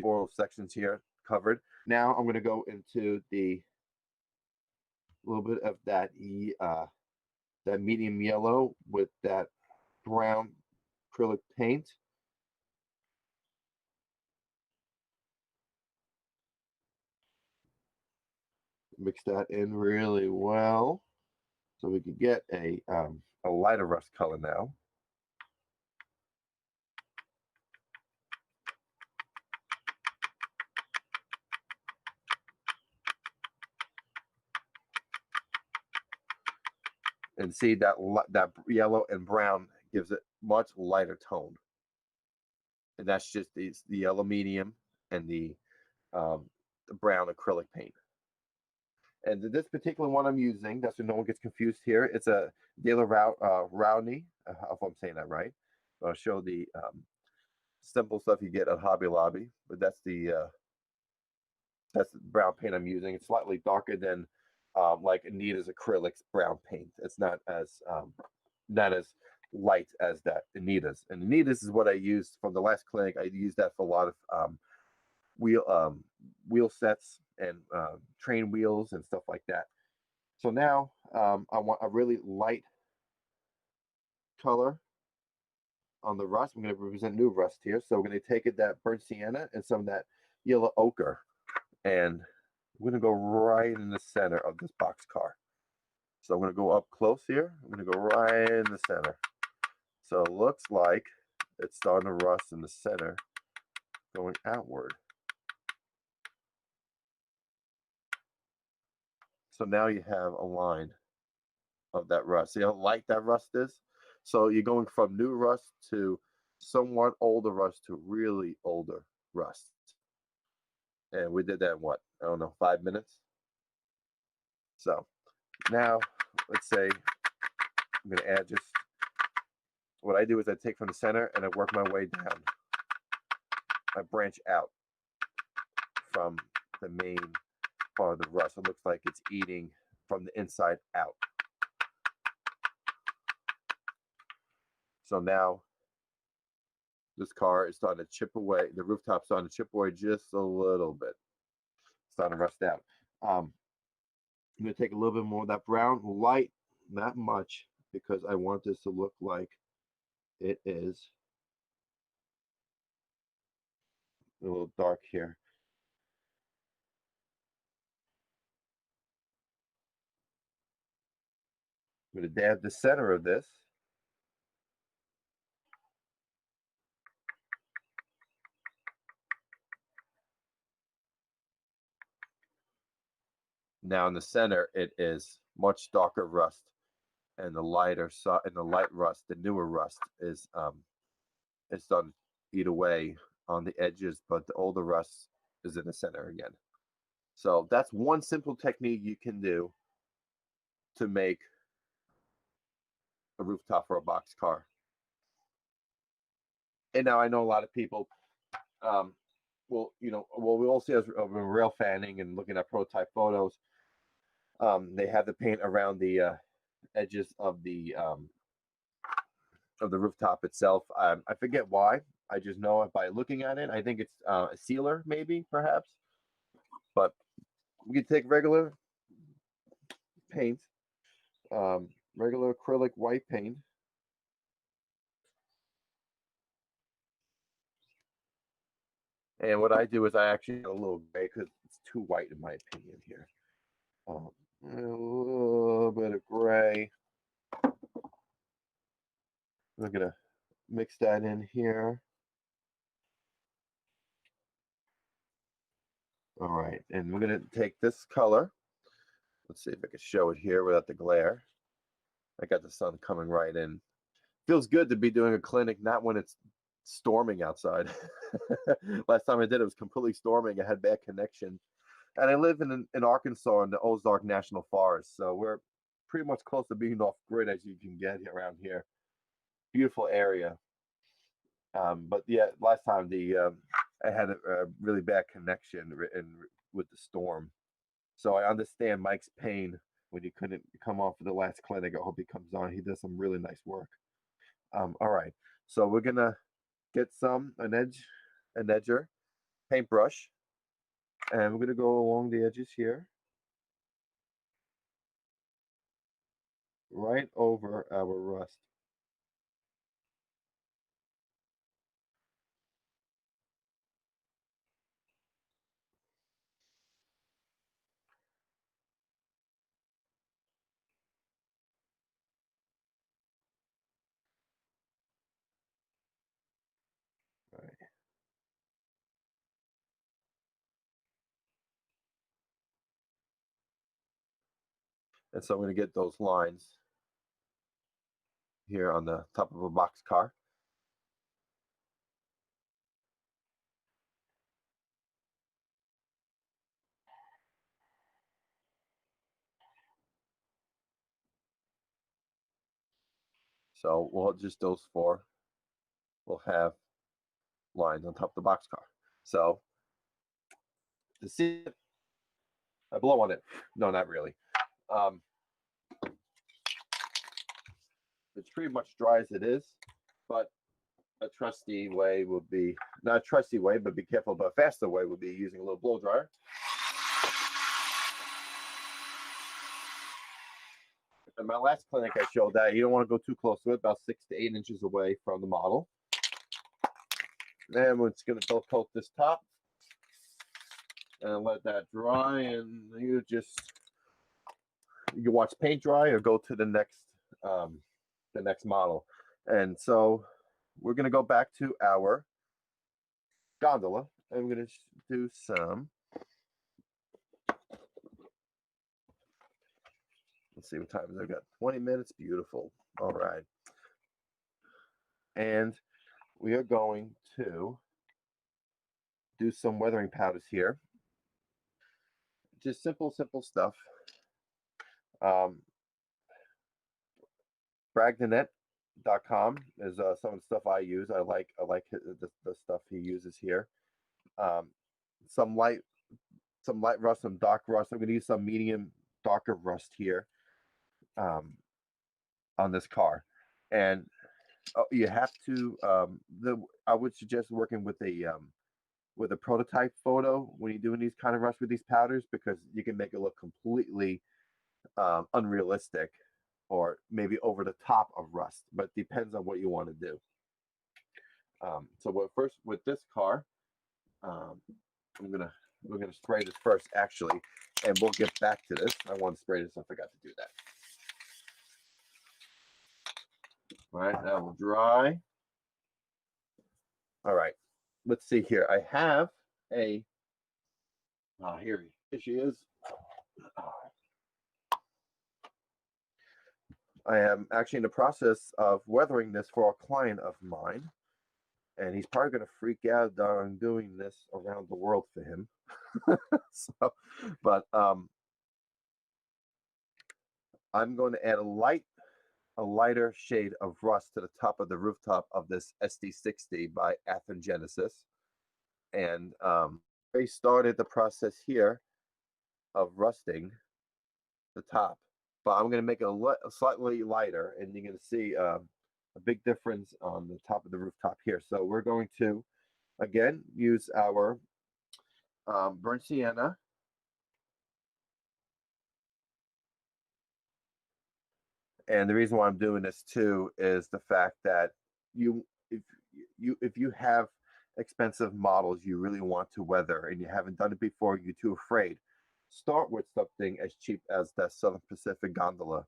Speaker 5: oral sections here covered. Now I'm going to go into the little bit of that that medium yellow with that brown acrylic paint. Mix that in really well so we can get a lighter rust color now. And see that yellow and brown gives it much lighter tone. And that's just the yellow medium and the brown acrylic paint. And this particular one I'm using, that's so no one gets confused here, it's a De La Rowney, if I'm saying that right. I'll show the simple stuff you get at Hobby Lobby, but that's the brown paint I'm using. It's slightly darker than like Anita's acrylics brown paint. It's not as light as that Anita's. And Anita's is what I used from the last clinic. I used that for a lot of wheel sets and train wheels and stuff like that. So now I want a really light color on the rust. I'm going to represent new rust here. So we're going to take it that burnt sienna and some of that yellow ochre, and we're going to go right in the center of this box car. So I'm going to go up close here. I'm going to go right in the center. So it looks like it's starting to rust in the center, going outward. So now you have a line of that rust. See how light that rust is? So you're going from new rust to somewhat older rust to really older rust. And we did that in what? I don't know, 5 minutes? So now, let's say I'm going to add just, what I do is I take from the center and I work my way down. I branch out from the main part of the rust. It looks like it's eating from the inside out. So now this car is starting to chip away. The rooftop's starting to chip away just a little bit. It's starting to rust out. I'm going to take a little bit more of that brown, light, not much, because I want this to look like it is a little dark here. I'm going to dab the center of this. Now in the center, it is much darker rust, and the lighter and the light rust, the newer rust, is it's starting to eat away on the edges, but the older rust is in the center again. So that's one simple technique you can do to make a rooftop for a box car. And now I know a lot of people, we all see as rail fanning and looking at prototype photos. They have the paint around the edges of the rooftop itself. I forget why. I just know it by looking at it. I think it's a sealer, maybe, perhaps. But we can take regular paint, regular acrylic white paint. And what I do is I actually add a little gray because it's too white in my opinion here. A little bit of gray. I'm gonna mix that in here. All right, and we're gonna take this color. Let's see if I can show it here without the glare. I got the sun coming right in. Feels good to be doing a clinic, not when it's storming outside. Last time I did it was completely storming. I had bad connection. And I live in Arkansas in the Ozark National Forest. So we're pretty much close to being off grid as you can get around here. Beautiful area. But yeah, last time I had a really bad connection with the storm. So I understand Mike's pain when he couldn't come on for the last clinic. I hope he comes on. He does some really nice work. All right. So we're gonna get an edger, paintbrush, and we're gonna go along the edges here, right over our rust. Right. And so I'm going to get those lines here on the top of a box car. So we'll just those four will have lines on top of the box car. So to see it, I blow on it. No, not really. It's pretty much dry as it is, but a trusty way would be, not a trusty way, but be careful, but a faster way would be using a little blow dryer. In my last clinic, I showed that you don't want to go too close to it, about 6 to 8 inches away from the model. Then we're just going to dull coat this top and let that dry, and you can watch paint dry or go to the next model. And so we're going to go back to our gondola, and we're going to do some. Let's see what time I've got. 20 minutes. Beautiful. All right. And we are going to do some weathering powders here. Just simple stuff. Bragdanet.com is some of the stuff I use. I like the stuff he uses here. Some light rust, some dark rust. I'm going to use some medium darker rust here on this car. And you have to I would suggest working with a prototype photo when you're doing these kind of rust with these powders, because you can make it look completely unrealistic or maybe over the top of rust, but it depends on what you want to do. So first with this car, we're gonna spray this first actually, and we'll get back to this. I want to spray this. I forgot to do that. All right, now we'll dry. All right, let's see here. I have a here she is. I am actually in the process of weathering this for a client of mine, and he's probably going to freak out that I'm doing this around the world for him. But I'm going to add a lighter shade of rust to the top of the rooftop of this SD60 by Genesis, and I started the process here of rusting the top, but I'm going to make it a slightly lighter, and you're going to see a big difference on the top of the rooftop here. So we're going to again use our burnt sienna, and the reason why I'm doing this too is the fact that if you have expensive models you really want to weather and you haven't done it before, you're too afraid, start with something as cheap as that Southern Pacific Gondola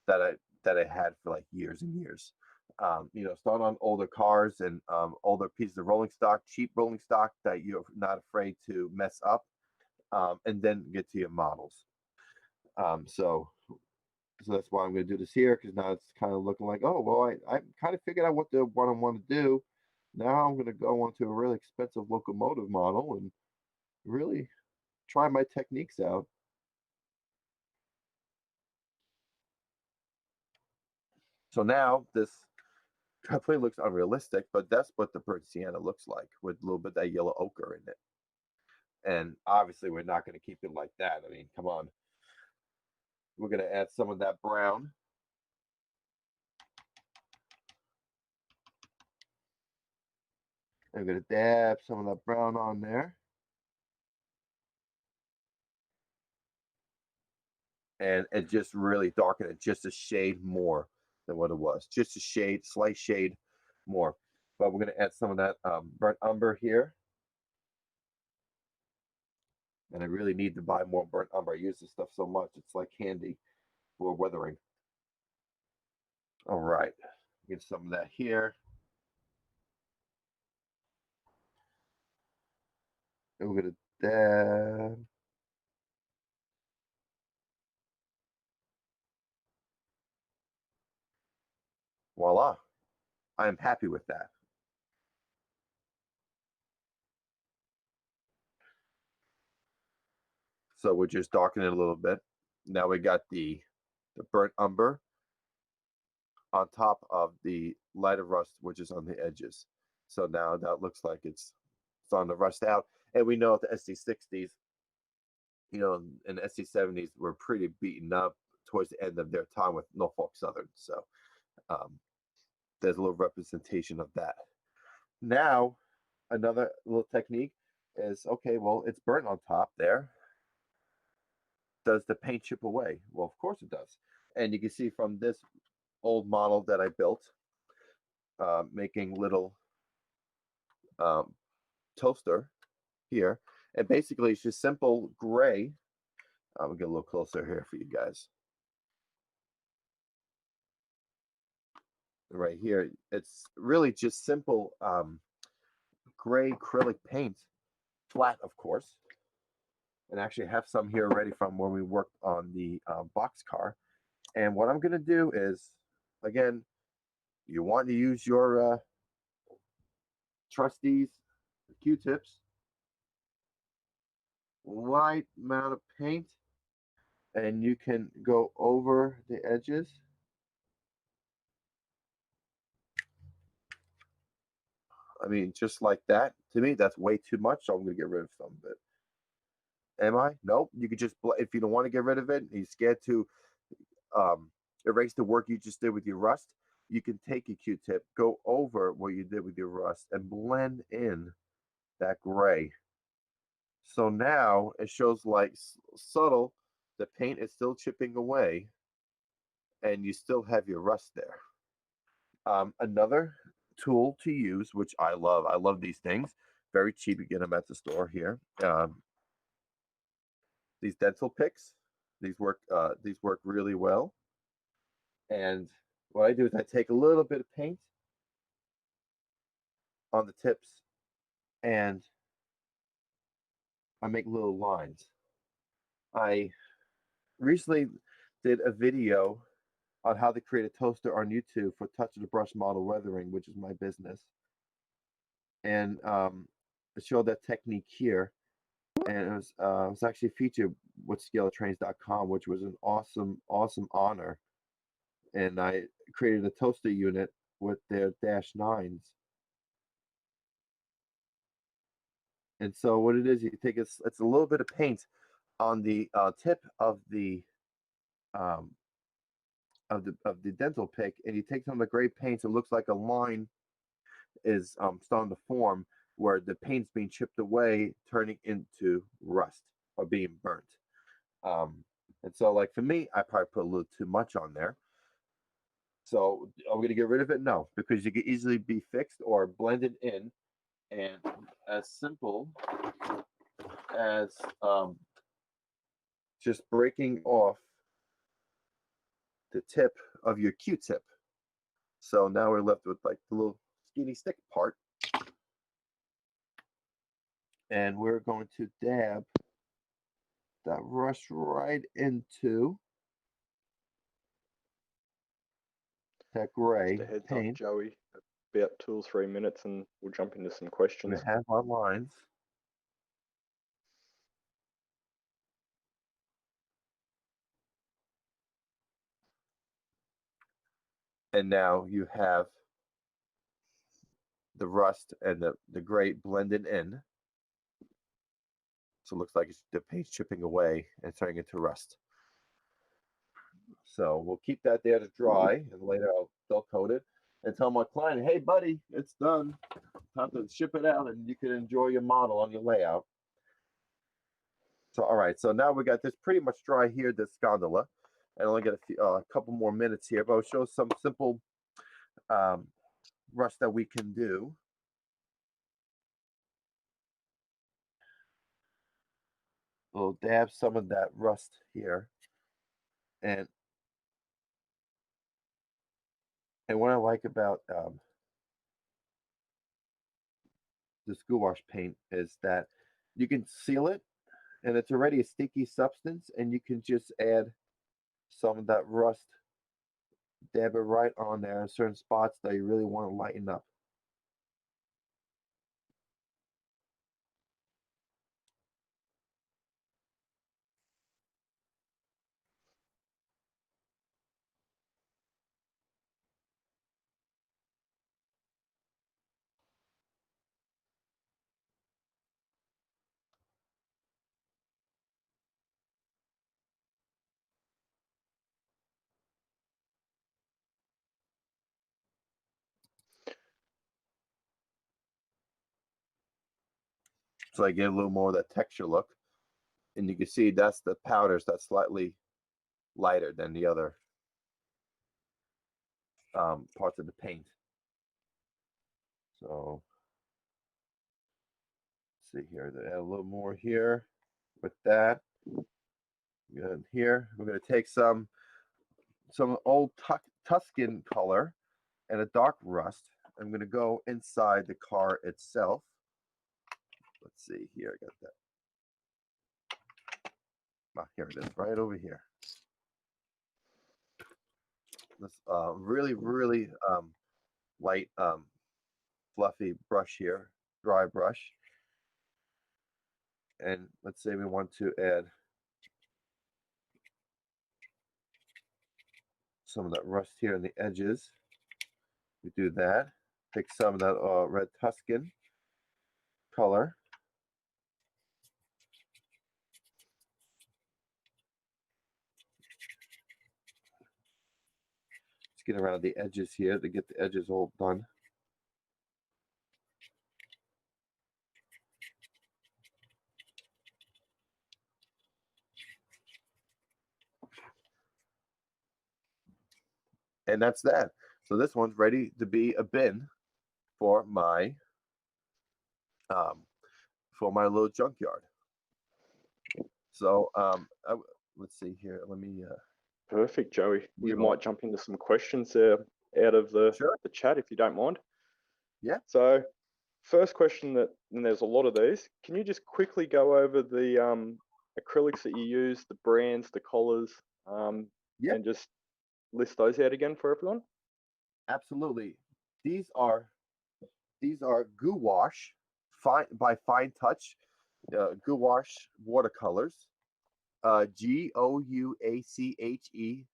Speaker 5: that I had for like years and years. Start on older cars and older pieces of rolling stock, cheap rolling stock that you're not afraid to mess up, and then get to your models. So that's why I'm going to do this here, because now it's kind of looking like, oh, well, I kind of figured out what I want to do. Now I'm going to go onto a really expensive locomotive model and really try my techniques out. So now this completely looks unrealistic, but that's what the burnt sienna looks like, with a little bit of that yellow ochre in it. And obviously we're not going to keep it like that. I mean, come on. We're going to add some of that brown. I'm going to dab some of that brown on there. And it just really darkened it just a shade more than what it was. Just a shade, slight shade more. But we're going to add some of that burnt umber here. And I really need to buy more burnt umber. I use this stuff so much. It's like candy for weathering. All right. Get some of that here. And we're going to dab. Voila. I am happy with that. So we're just darkening it a little bit. Now we got the burnt umber on top of the lighter rust, which is on the edges. So now that looks like it's starting to rust out. And we know the SD60s, and the SD70s were pretty beaten up towards the end of their time with Norfolk Southern. So there's a little representation of that. Now, another little technique is, okay, well, it's burnt on top there. Does the paint chip away? Well, of course it does. And you can see from this old model that I built, making little toaster here. And basically it's just simple gray. I'll get a little closer here for you guys. Right here, it's really just simple gray acrylic paint, flat, of course. And actually have some here already from when we worked on the boxcar. And what I'm going to do is, again, you want to use your trustees, Q-tips, light amount of paint, and you can go over the edges. I mean, just like that. To me, that's way too much, so I'm going to get rid of some of it. Am I? Nope. You could just, if you don't want to get rid of it, you're scared to erase the work you just did with your rust, you can take a Q-tip, go over what you did with your rust, and blend in that gray. So now it shows like subtle, the paint is still chipping away, and you still have your rust there. Another tool to use, which I love these things, very cheap, you get them at the store here. These dental picks, these work really well. And what I do is I take a little bit of paint on the tips and I make little lines. I recently did a video on how to create a toaster on YouTube for touch of the brush model weathering, which is my business. And I showed that technique here. And it was actually featured with scaletrains.com, which was an awesome honor. And I created a toaster unit with their -9s. And so what it is, you take it's a little bit of paint on the tip of the dental pick, and you take some of the gray paint. It looks like a line is starting to form where the paint's being chipped away, turning into rust or being burnt. And so, like for me, I probably put a little too much on there. So are we going to get rid of it? No, because you can easily be fixed or blended in, and as simple as just breaking off the tip of your Q-tip. So now we're left with like the little skinny stick part. And we're going to dab that rust right into that gray
Speaker 4: Just a heads
Speaker 5: paint.
Speaker 4: up, Joey, about 2 or 3 minutes and we'll jump into some questions.
Speaker 5: We have our lines. And now you have the rust and the gray blended in. So it looks like the paint's chipping away and turning into rust. So we'll keep that there to dry, and later I'll dull coat it and tell my client, hey buddy, it's done. Time to ship it out and you can enjoy your model on your layout. So all right, so now we got this pretty much dry here, this gondola. I only got a couple more minutes here, but I'll show some simple rust that we can do. We'll dab some of that rust here. And what I like about the school wash paint is that you can seal it, and it's already a sticky substance, and you can just add some of that rust, dab it right on there in certain spots that you really want to lighten up. So I get a little more of that texture look. And you can see that's the powders that's slightly lighter than the other parts of the paint. So let's see here, add a little more here with that. Good here. We're going to take some old Tuscan color and a dark rust. I'm going to go inside the car itself. Let's see here. I got that. Ah, here it is, right over here. This really light, fluffy brush here, dry brush. And let's say we want to add some of that rust here on the edges. We do that. Take some of that red Tuscan color. Just get around the edges here to get the edges all done. And that's that. So this one's ready to be a bin for my little junkyard. So let's see here. Let me.
Speaker 4: Perfect, Joey. We
Speaker 5: Yeah.
Speaker 4: might jump into some questions there out of the
Speaker 5: Sure.
Speaker 4: the chat if you don't mind.
Speaker 5: Yeah.
Speaker 4: So, first question and there's a lot of these. Can you just quickly go over the acrylics that you use, the brands, the colors,
Speaker 5: Yeah.
Speaker 4: and just list those out again for everyone?
Speaker 5: Absolutely. These are gouache by Fine Touch, gouache watercolors. Gouache.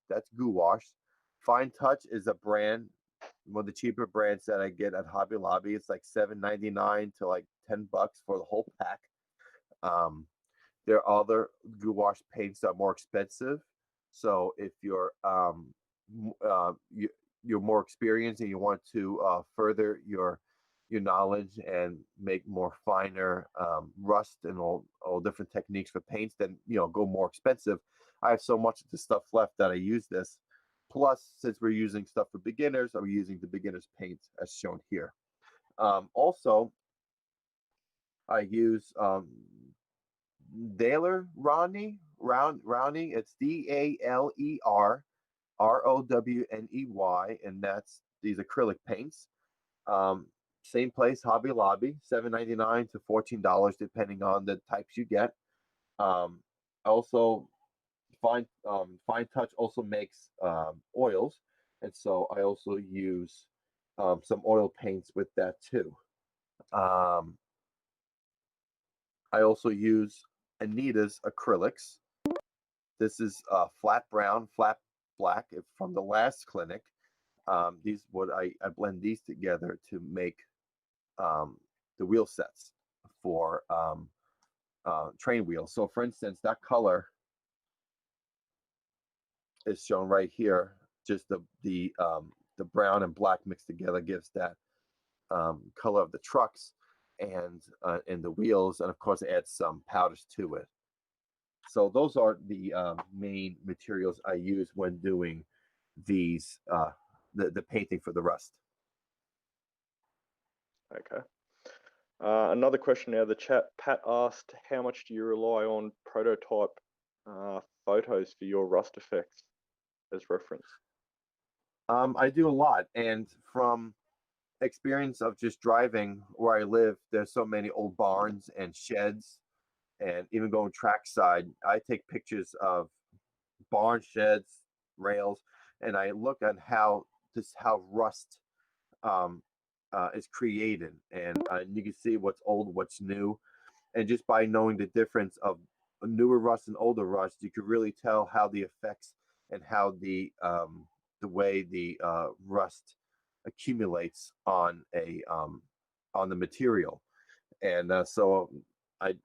Speaker 5: That's gouache. Fine Touch is a brand, one of the cheaper brands that I get at Hobby Lobby. It's like $7.99 to like $10 for the whole pack. There are other gouache paints that are more expensive. So if you're you're more experienced and you want to further your knowledge and make more finer rust and all different techniques for paints, then go more expensive. I have so much of this stuff left that I use this. Plus, since we're using stuff for beginners, I'm using the beginner's paint as shown here. Also, I use Daler Rowney. It's DALERROWNEY, and that's these acrylic paints. Same place, Hobby Lobby, $7.99 to $14 depending on the types you get. Also, Fine Touch also makes oils, and so I also use some oil paints with that too. I also use Anita's acrylics. This is flat brown, flat black from the last clinic. These I blend these together to make the wheel sets for train wheels. So for instance, that color is shown right here. Just the brown and black mixed together gives that color of the trucks and the wheels, and of course it adds some powders to it. So those are the main materials I use when doing these the painting for the rust.
Speaker 4: Okay. Another question out of the chat. Pat asked, how much do you rely on prototype photos for your rust effects as reference?
Speaker 5: I do a lot, and from experience of just driving where I live, there's so many old barns and sheds, and even going trackside, I take pictures of barn sheds, rails, and I look at how rust is created, and you can see what's old, what's new, and just by knowing the difference of newer rust and older rust, you can really tell how the effects and how the way the rust accumulates on the material. And so I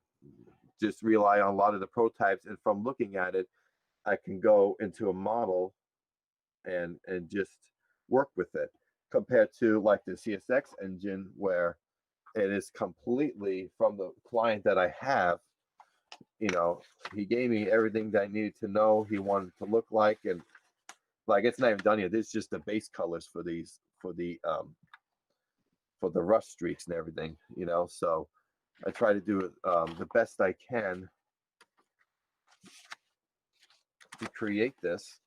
Speaker 5: just rely on a lot of the prototypes, and from looking at it, I can go into a model and just work with it, compared to like the CSX engine where it is completely from the client that I have. You know, he gave me everything that I needed to know he wanted to look like, and like it's not even done yet. This is just the base colors for these for the rust streaks and everything. You know, so I try to do it the best I can to create this,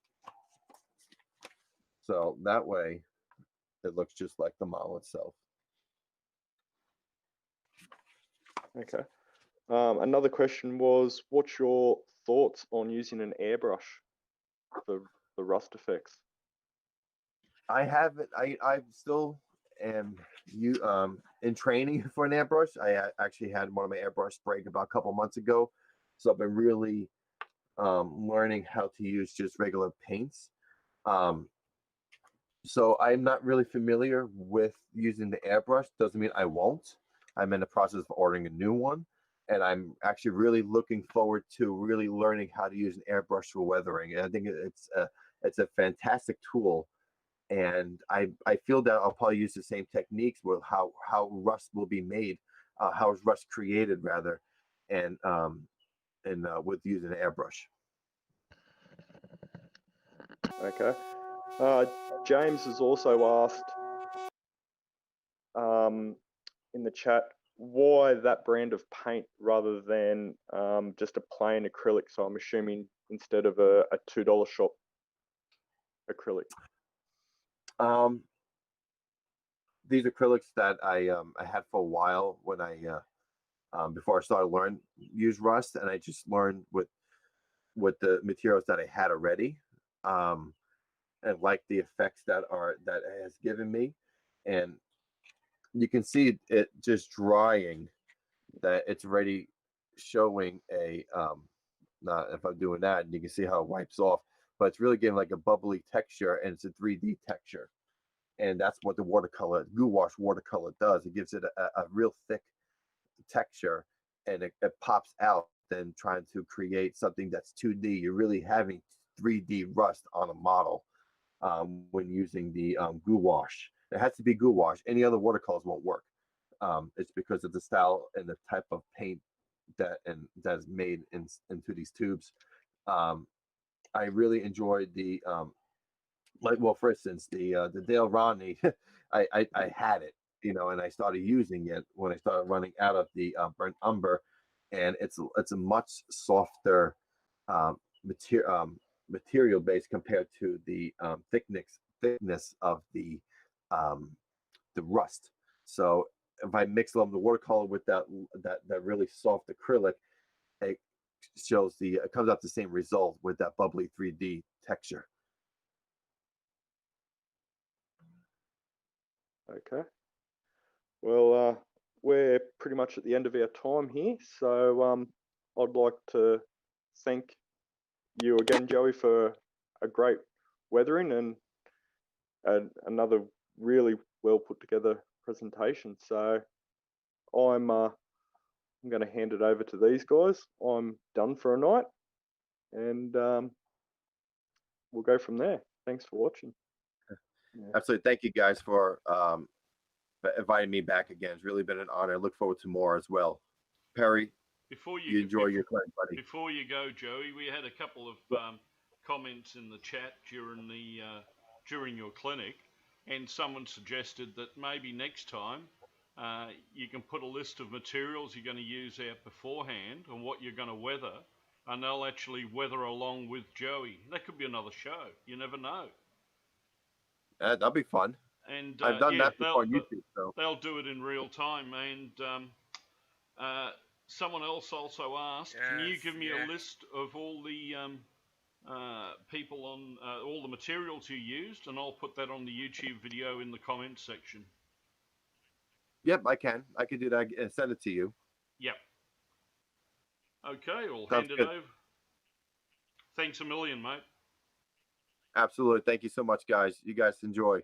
Speaker 5: so that way it looks just like the model itself.
Speaker 4: Okay. Another question was, what's your thoughts on using an airbrush for the rust effects?
Speaker 5: I haven't. I still am in training for an airbrush. I actually had one of my airbrush break about a couple months ago, so I've been really learning how to use just regular paints. So I'm not really familiar with using the airbrush. Doesn't mean I won't. I'm in the process of ordering a new one, and I'm actually really looking forward to really learning how to use an airbrush for weathering. And I think it's a fantastic tool, and I feel that I'll probably use the same techniques with how rust will be made, how is rust created rather, and with using an airbrush.
Speaker 4: Okay. James has also asked in the chat why that brand of paint rather than just a plain acrylic. So I'm assuming instead of a $2 shop acrylic.
Speaker 5: These acrylics that I had for a while when I before I started learning use rust, and I just learned with the materials that I had already, and like the effects that it has given me, and you can see it just drying that it's already showing a not if I'm doing that, and you can see how it wipes off, but it's really giving like a bubbly texture, and it's a 3D texture, and that's what the gouache watercolor does. It gives it a real thick texture, and it pops out. Then trying to create something that's 2D, you're really having 3D rust on a model when using the gouache. It has to be gouache. Any other watercolors won't work. It's because of the style and the type of paint that's made into these tubes. I really enjoyed the for instance, the Dale Rodney. I had it, and I started using it when I started running out of the burnt umber, and it's a much softer material base compared to the thickness of the rust. So if I mix them the watercolor with that really soft acrylic, it it comes out the same result with that bubbly 3D texture.
Speaker 4: Okay. Well, we're pretty much at the end of our time here, so I'd like to thank you again, Joey, for a great weathering and another really well put together presentation. So I'm going to hand it over to these guys. I'm done for a night, and we'll go from there. Thanks for watching. Yeah.
Speaker 5: Absolutely. Thank you guys for inviting me back again. It's really been an honor. I look forward to more as well. Perry, you enjoy your clinic, buddy.
Speaker 2: Before you go, Joey, we had a couple of comments in the chat during your clinic, and someone suggested that maybe next time you can put a list of materials you're going to use out beforehand and what you're going to weather, and they'll actually weather along with Joey. That could be another show. You never know.
Speaker 5: That'll be fun.
Speaker 2: And
Speaker 5: I've done that before on YouTube. So
Speaker 2: they'll do it in real time. And someone else also asked, can you give me a list of all the people on all the materials you used, and I'll put that on the YouTube video in the comments section.
Speaker 5: Yep, I can. I can do that and send it to you.
Speaker 2: Yep. Okay, I'll
Speaker 5: Sounds
Speaker 2: hand it
Speaker 5: good.
Speaker 2: over. Thanks a million, mate.
Speaker 5: Absolutely. Thank you so much, guys. You guys enjoy.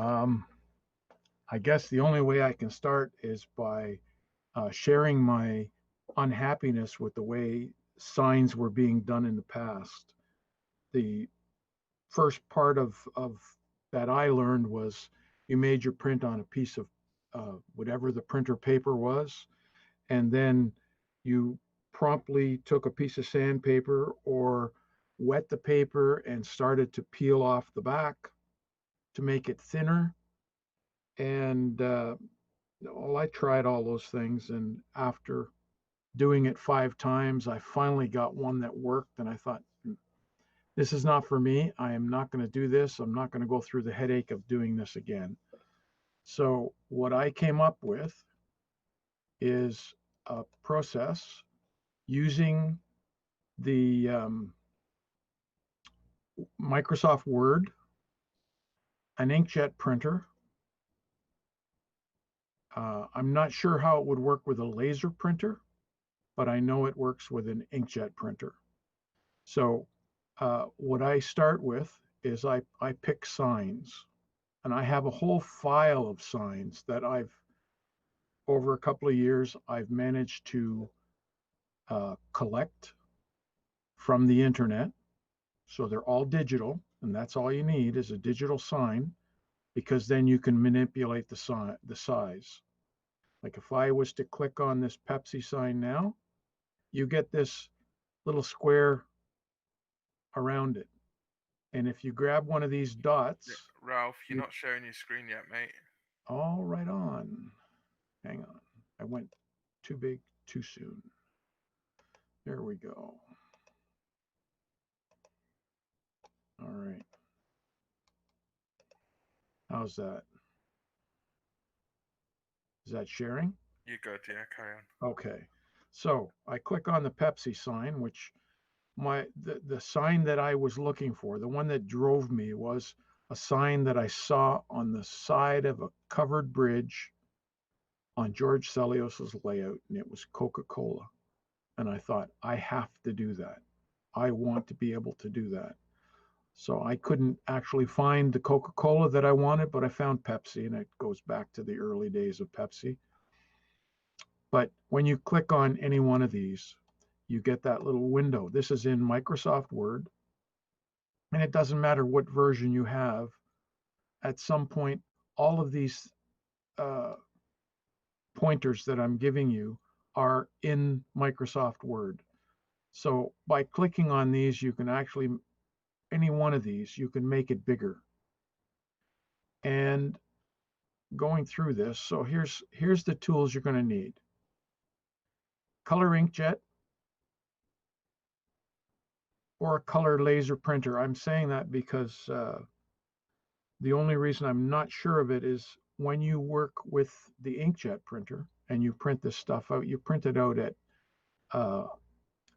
Speaker 1: I guess the only way I can start is by sharing my unhappiness with the way signs were being done in the past. The first part of that I learned was you made your print on a piece of whatever the printer paper was, and then you promptly took a piece of sandpaper or wet the paper and started to peel off the back to make it thinner. And well, I tried all those things, and after doing it 5 times, I finally got one that worked, and I thought, this is not for me. I am not going to do this. I'm not going to go through the headache of doing this again. So what I came up with is a process using the Microsoft Word, an inkjet printer. I'm not sure how it would work with a laser printer, but I know it works with an inkjet printer. So what I start with is I pick signs, and I have a whole file of signs that over a couple of years, I've managed to collect from the internet. So they're all digital, and that's all you need is a digital sign, because then you can manipulate the size. Like if I was to click on this Pepsi sign now, you get this little square around it. And if you grab one of these dots,
Speaker 6: Ralph, you're not sharing your screen yet, mate.
Speaker 1: all right on. Hang on. I went too big too soon. There we go. All right. How's that? Is that sharing?
Speaker 6: You're good, yeah, carry on.
Speaker 1: Okay. So I click on the Pepsi sign, which the sign that I was looking for, the one that drove me, was a sign that I saw on the side of a covered bridge on George Celios's layout, and it was Coca-Cola. And I thought, I have to do that. I want to be able to do that. So I couldn't actually find the Coca-Cola that I wanted, but I found Pepsi, and it goes back to the early days of Pepsi. But when you click on any one of these, you get that little window. This is in Microsoft Word, and it doesn't matter what version you have. At some point, all of these pointers that I'm giving you are in Microsoft Word. So by clicking on these, you can actually, any one of these, you can make it bigger. And going through this, so here's the tools you're going to need. Color inkjet or a color laser printer. I'm saying that because the only reason I'm not sure of it is when you work with the inkjet printer and you print this stuff out, you print it out at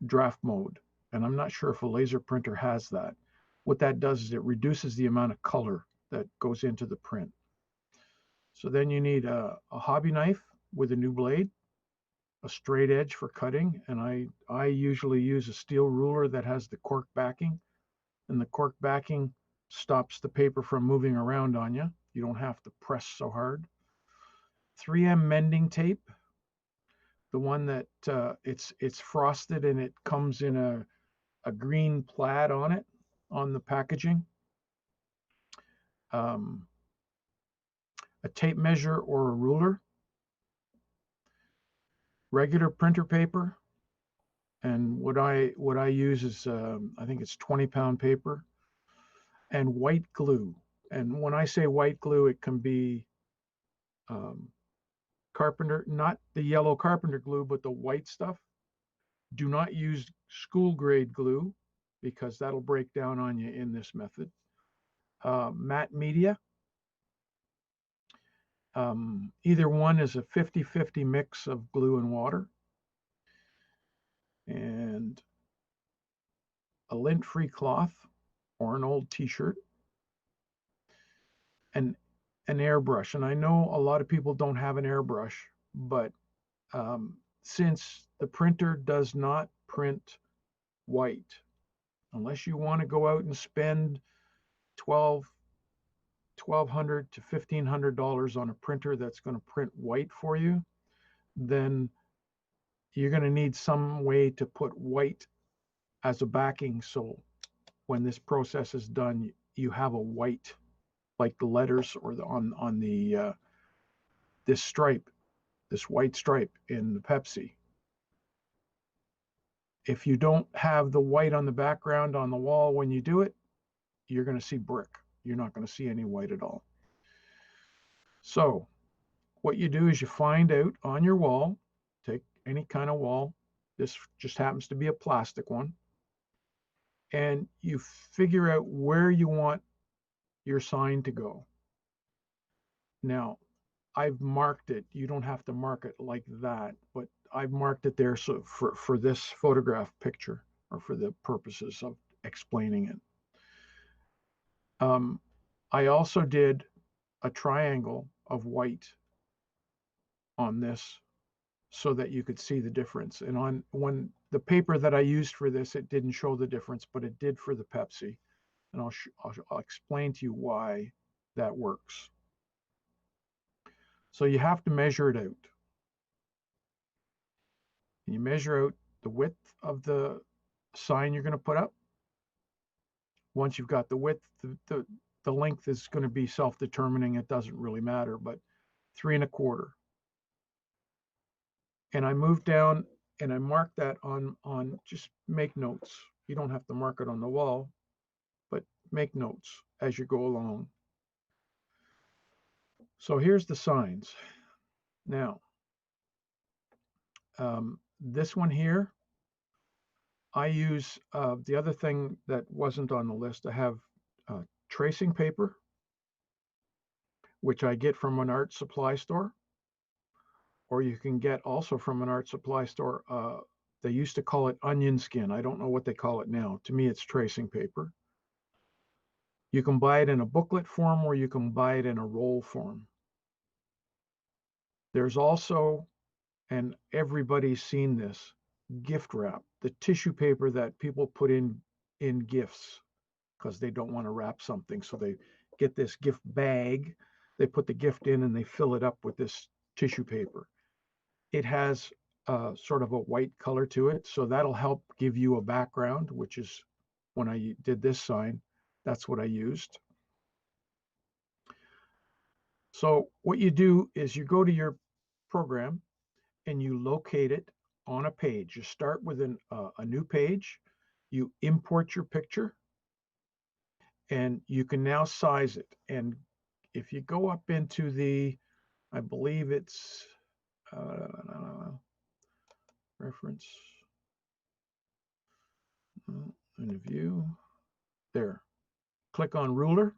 Speaker 1: draft mode. And I'm not sure if a laser printer has that. What that does is it reduces the amount of color that goes into the print. So then you need a hobby knife with a new blade, a straight edge for cutting, and I usually use a steel ruler that has the cork backing, and the cork backing stops the paper from moving around on you. You don't have to press so hard. 3M mending tape, the one that it's frosted and it comes in a green plaid on it, on the packaging. A tape measure or a ruler, regular printer paper, and what I use is I think it's 20-pound paper, and white glue. And when I say white glue, it can be carpenter, not the yellow carpenter glue, but the white stuff. Do not use school grade glue because that'll break down on you in this method. Matte media. Either one is a 50-50 mix of glue and water. And a lint-free cloth or an old t-shirt. And an airbrush. And I know a lot of people don't have an airbrush, but since the printer does not print white, unless you want to go out and spend $12, $1,200 to $1,500 on a printer that's going to print white for you, then you're going to need some way to put white as a backing. So when this process is done, you have a white, like the letters or on the this stripe, this white stripe in the Pepsi. If you don't have the white on the background on the wall when you do it, you're going to see brick. You're not going to see any white at all. So what you do is you find out on your wall, take any kind of wall, this just happens to be a plastic one, and you figure out where you want your sign to go. Now, I've marked it. You don't have to mark it like that, but I've marked it there so for this photograph picture, or for the purposes of explaining it. I also did a triangle of white on this so that you could see the difference. And when the paper that I used for this, it didn't show the difference, but it did for the Pepsi. And I'll explain to you why that works. So you have to measure it out. You measure out the width of the sign you're going to put up. Once you've got the width, the length is going to be self-determining. It doesn't really matter, but 3 1/4. And I moved down and I marked that on just make notes. You don't have to mark it on the wall, but make notes as you go along. So here's the signs. Now, this one here, I use the other thing that wasn't on the list. I have tracing paper, which I get from an art supply store, or you can get also from an art supply store. They used to call it onion skin. I don't know what they call it now. To me, it's tracing paper. You can buy it in a booklet form, or you can buy it in a roll form. There's also, and everybody's seen this, gift wrap, the tissue paper that people put in gifts because they don't want to wrap something. So they get this gift bag, they put the gift in, and they fill it up with this tissue paper. It has sort of a white color to it, so that'll help give you a background, which is when I did this sign, that's what I used. So what you do is you go to your program and you locate it on a page. You start with a new page, you import your picture, and you can now size it. And if you go up into the, I believe it's reference in the view, there, click on ruler,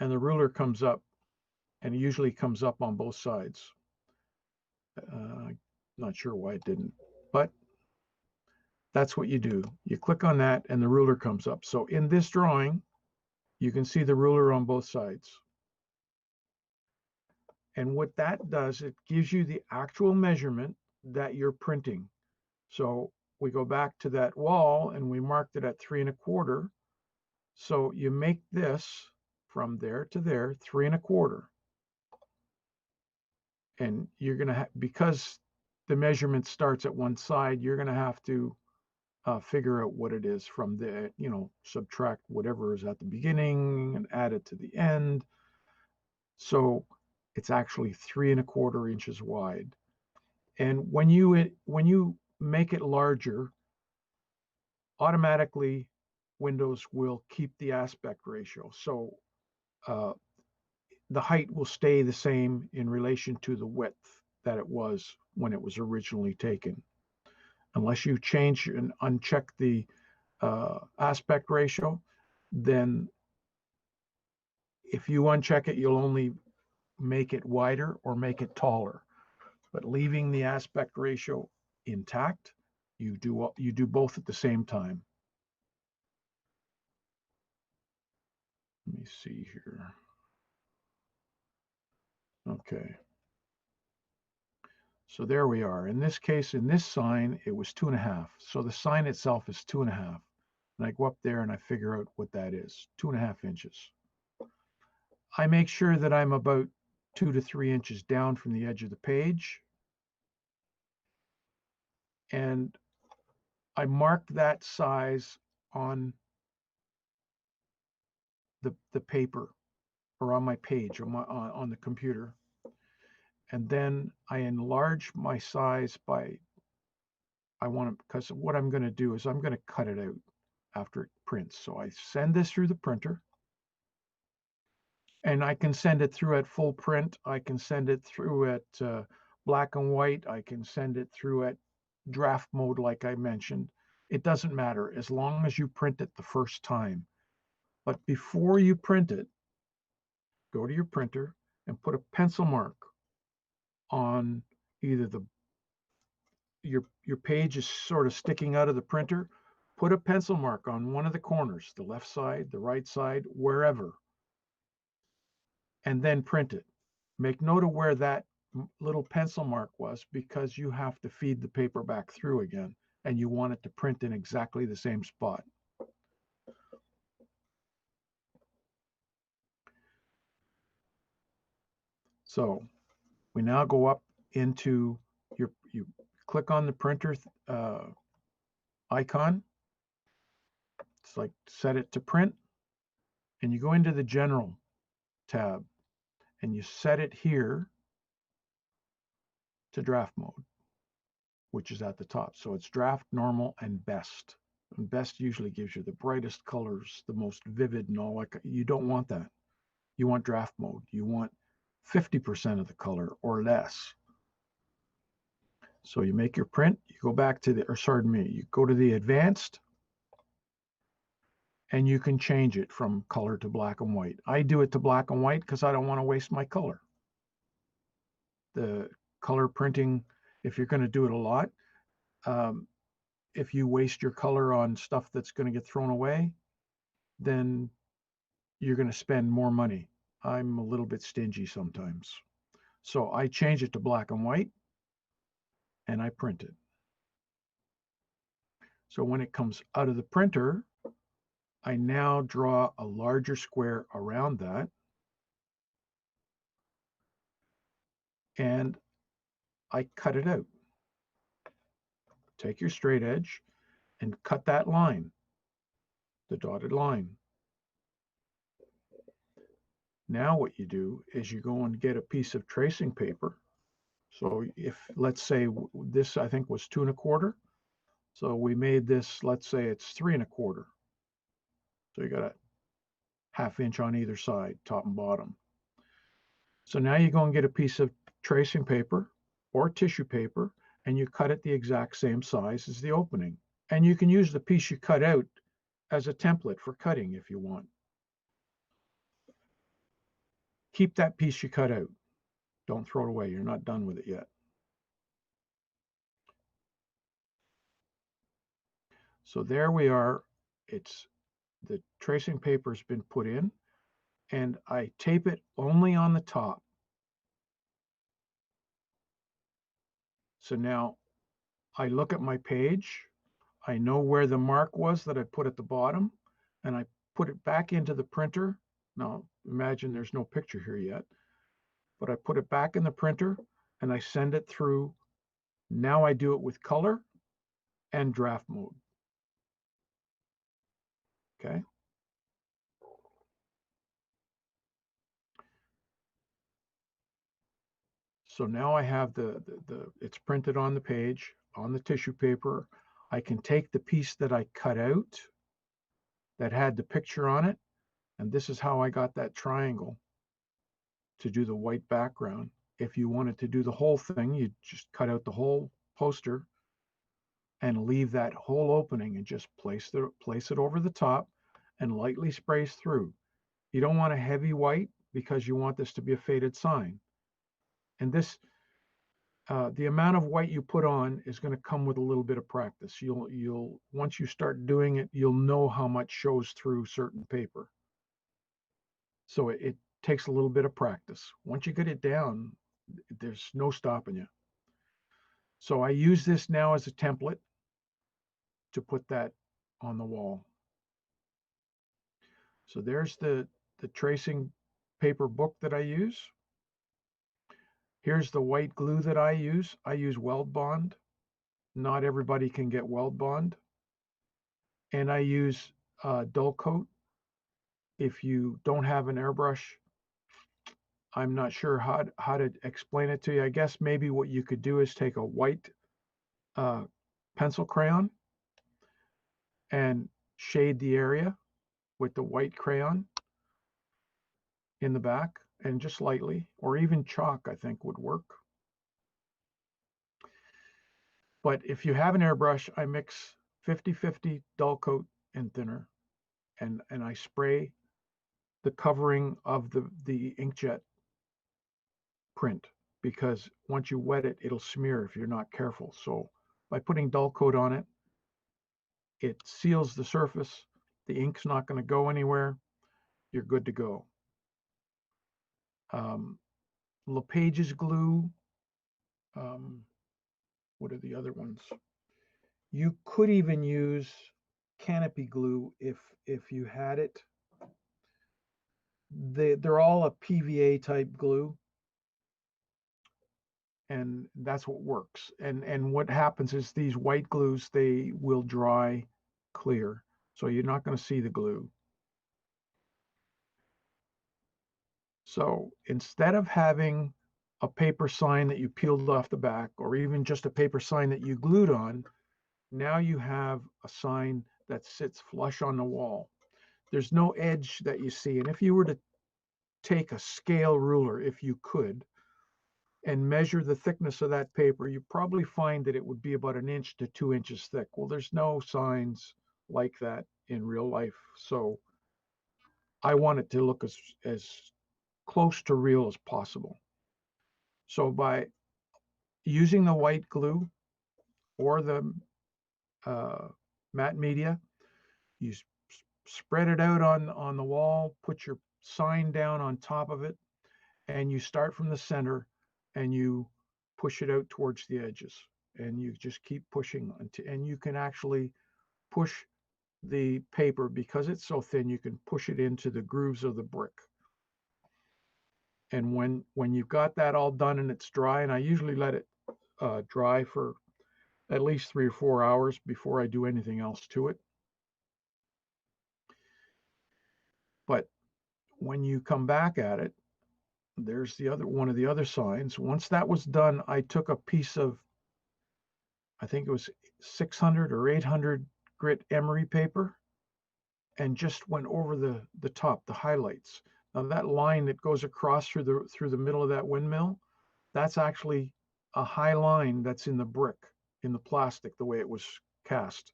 Speaker 1: and the ruler comes up, and it usually comes up on both sides. Not sure why it didn't, but that's what you do. You click on that and the ruler comes up. So in this drawing, you can see the ruler on both sides. And what that does, it gives you the actual measurement that you're printing. So we go back to that wall and we marked it at 3 1/4. So you make this from there to there, 3 1/4. And you're going to because the measurement starts at one side, you're going to have to figure out what it is from the, subtract whatever is at the beginning and add it to the end. So it's actually 3 1/4 inches wide. And when you make it larger, automatically Windows will keep the aspect ratio. So the height will stay the same in relation to the width that it was when it was originally taken. Unless you change and uncheck the aspect ratio, then if you uncheck it, you'll only make it wider or make it taller. But leaving the aspect ratio intact, you do both at the same time. Let me see here. Okay. So there we are. In this case, in this sign, it was 2 1/2. So the sign itself is 2 1/2. And I go up there and I figure out what that is, 2 1/2 inches. I make sure that I'm about 2 to 3 inches down from the edge of the page. And I mark that size on the paper or on my page on the computer. And then I enlarge my size by, because what I'm going to do is I'm going to cut it out after it prints. So I send this through the printer. And I can send it through at full print. I can send it through at black and white. I can send it through at draft mode, like I mentioned. It doesn't matter as long as you print it the first time. But before you print it, go to your printer and put a pencil mark on either your page is sort of sticking out of the printer. Put a pencil mark on one of the corners, the left side, the right side, wherever, and then print it. Make note of where that little pencil mark was because you have to feed the paper back through again and you want it to print in exactly the same spot. So we now go up into you click on the printer icon. It's like set it to print and you go into the general tab and you set it here to draft mode, which is at the top. So it's draft, normal, and best. And best usually gives you the brightest colors, the most vivid and all that. You don't want that. You want draft mode. You want 50% of the color or less. So you make your print, you go back to you go to the advanced and you can change it from color to black and white. I do it to black and white because I don't want to waste my color. The color printing, if you're going to do it a lot, if you waste your color on stuff that's going to get thrown away, then you're going to spend more money. I'm a little bit stingy sometimes. So I change it to black and white and I print it. So when it comes out of the printer, I now draw a larger square around that. And I cut it out. Take your straight edge and cut that line, the dotted line. Now what you do is you go and get a piece of tracing paper. So if, let's say this, I think was 2 1/4. So we made this, let's say it's 3 1/4. So you got a 1/2 inch on either side, top and bottom. So now you go and get a piece of tracing paper or tissue paper and you cut it the exact same size as the opening. And you can use the piece you cut out as a template for cutting if you want. Keep that piece you cut out. Don't throw it away. You're not done with it yet. So there we are. It's the tracing paper's been put in and I tape it only on the top. So now I look at my page. I know where the mark was that I put at the bottom and I put it back into the printer. Now imagine there's no picture here yet, but I put it back in the printer and I send it through. Now I do it with color and draft mode. Okay. So now I have it's printed on the page, on the tissue paper. I can take the piece that I cut out that had the picture on it, and this is how I got that triangle to do the white background. If you wanted to do the whole thing, you just cut out the whole poster and leave that whole opening and just place it over the top and lightly sprays through. You don't want a heavy white because you want this to be a faded sign. And this, the amount of white you put on is going to come with a little bit of practice. You'll once you start doing it, you'll know how much shows through certain paper. So it takes a little bit of practice. Once you get it down, there's no stopping you. So I use this now as a template to put that on the wall. So there's the tracing paper book that I use. Here's the white glue that I use. I use Weld Bond. Not everybody can get Weld Bond. And I use dull coat. If you don't have an airbrush, I'm not sure how to explain it to you. I guess maybe what you could do is take a white pencil crayon and shade the area with the white crayon in the back, and just lightly, or even chalk, I think would work. But if you have an airbrush, I mix 50-50 dull coat and thinner, and I spray the covering of the inkjet print, because once you wet it, it'll smear if you're not careful. So by putting dull coat on it, it seals the surface. The ink's not going to go anywhere. You're good to go. LePage's glue. What are the other ones? You could even use canopy glue if you had it. They're all a PVA type glue, and that's what works. And what happens is these white glues, they will dry clear, so you're not going to see the glue. So instead of having a paper sign that you peeled off the back, or even just a paper sign that you glued on, now you have a sign that sits flush on the wall. There's no edge that you see. And if you were to take a scale ruler, if you could, and measure the thickness of that paper, you probably find that it would be about 1 inch to 2 inches thick. Well, there's no signs like that in real life. So I want it to look as close to real as possible. So by using the white glue or the matte media, you spread it out on the wall, put your sign down on top of it, and you start from the center and you push it out towards the edges, and you just keep pushing and you can actually push the paper, because it's so thin, you can push it into the grooves of the brick. And when you've got that all done and it's dry, and I usually let it dry for at least 3 or 4 hours before I do anything else to it. But when you come back at it, there's the other one of the other signs. Once that was done, I took a piece of, I think it was 600 or 800 grit emery paper, and just went over the top, the highlights. Now that line that goes across through the middle of that windmill, that's actually a high line that's in the brick, in the plastic, the way it was cast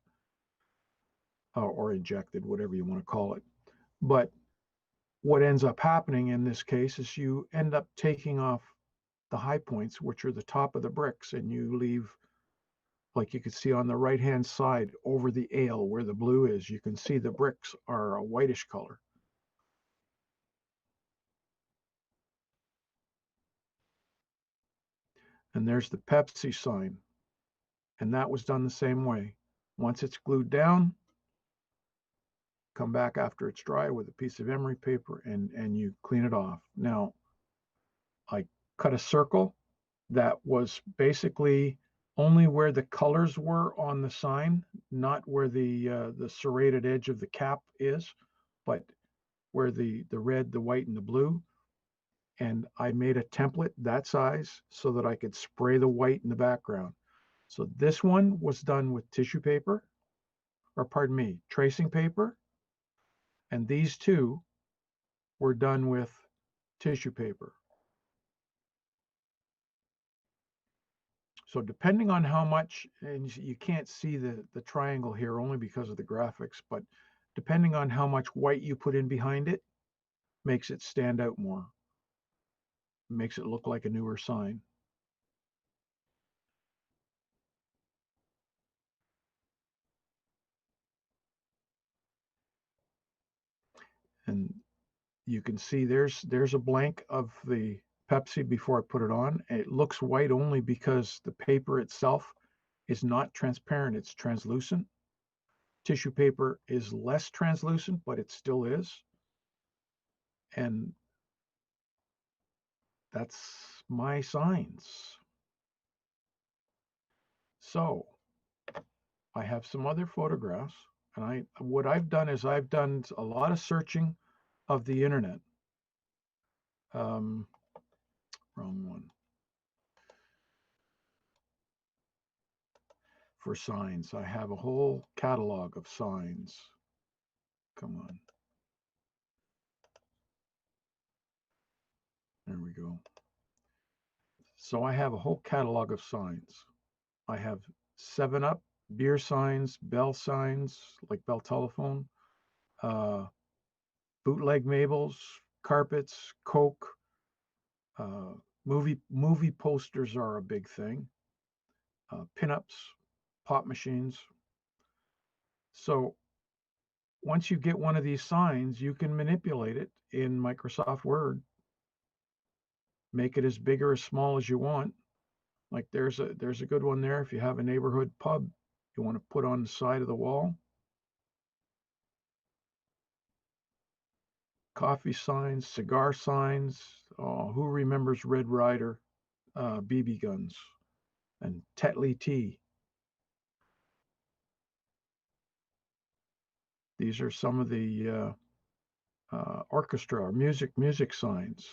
Speaker 1: or injected, whatever you want to call it. But what ends up happening in this case is you end up taking off the high points, which are the top of the bricks, and you leave, like you can see on the right hand side over the ale where the blue is, you can see the bricks are a whitish color. And there's the Pepsi sign, and that was done the same way. Once it's glued down, come back after it's dry with a piece of emery paper, and you clean it off. Now, I cut a circle that was basically only where the colors were on the sign, not where the serrated edge of the cap is, but where the red, the white, and the blue. And I made a template that size so that I could spray the white in the background. So this one was done with tissue paper, or pardon me, tracing paper. And these two were done with tissue paper. So depending on how much, and you can't see the triangle here only because of the graphics, but depending on how much white you put in behind it, makes it stand out more. Makes it look like a newer sign. And you can see there's a blank of the Pepsi before I put it on. It looks white only because the paper itself is not transparent, it's translucent. Tissue paper is less translucent, but it still is. And
Speaker 7: that's my signs. So I have some other photographs, and what I've done is I've done a lot of searching of the internet. Wrong one. For signs, I have a whole catalog of signs. Come on. There we go. So I have a whole catalog of signs. I have 7-Up, beer signs, Bell signs, like Bell Telephone, bootleg Mabels, carpets, Coke, movie posters are a big thing, pinups, pop machines. So once you get one of these signs, you can manipulate it in Microsoft Word, make it as big or as small as you want. Like there's a good one there. If you have a neighborhood pub you want to put on the side of the wall. Coffee signs, cigar signs. Oh, who remembers Red Ryder BB guns and Tetley tea? These are some of the orchestra or music signs.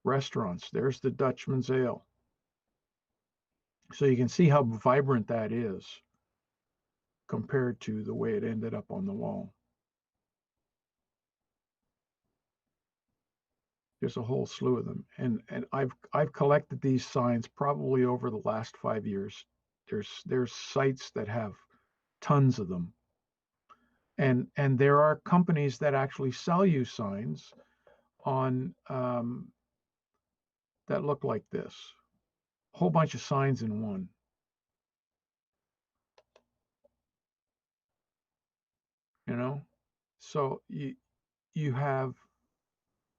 Speaker 7: Restaurants. There's the Dutchman's Ale. So you can see how vibrant that is compared to the way it ended up on the wall. There's a whole slew of them, and I've collected these signs probably over the last 5 years. There's sites that have tons of them, and there are companies that actually sell you signs on that look like this, a whole bunch of signs in one. You know, so you have,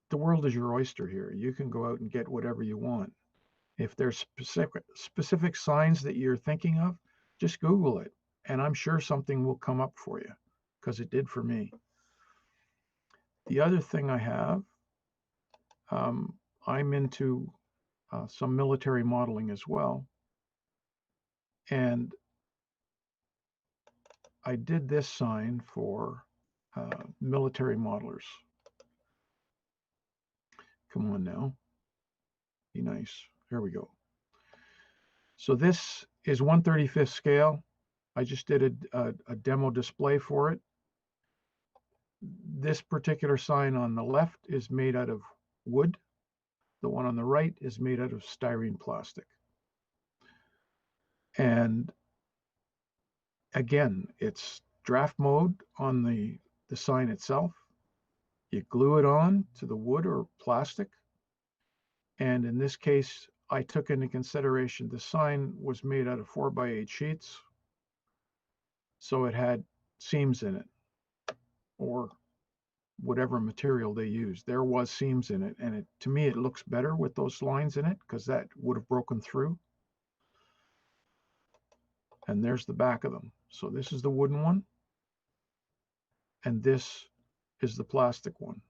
Speaker 7: the world is your oyster here. You can go out and get whatever you want. If there's specific signs that you're thinking of, just Google it, and I'm sure something will come up for you, because it did for me. The other thing I have, I'm into some military modeling as well, and I did this sign for military modelers. Come on now, be nice. There we go. So this is 1/35th scale. I just did a demo display for it. This particular sign on the left is made out of wood. The one on the right is made out of styrene plastic. And again, it's draft mode on the sign itself. You glue it on to the wood or plastic. And in this case, I took into consideration the sign was made out of 4x8 sheets. So it had seams in it, or whatever material they use. There was seams in it, and to me it looks better with those lines in it, because that would have broken through. And there's the back of them. So this is the wooden one, and this is the plastic one.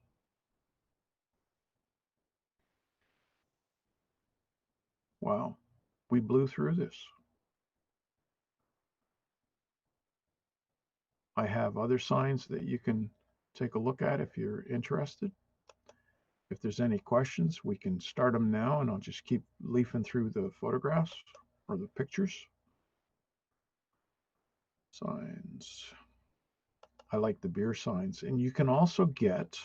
Speaker 7: Wow, we blew through this. I have other signs that you can take a look at if you're interested. If there's any questions, we can start them now, and I'll just keep leafing through the photographs or the pictures. Signs. I like the beer signs. And you can also get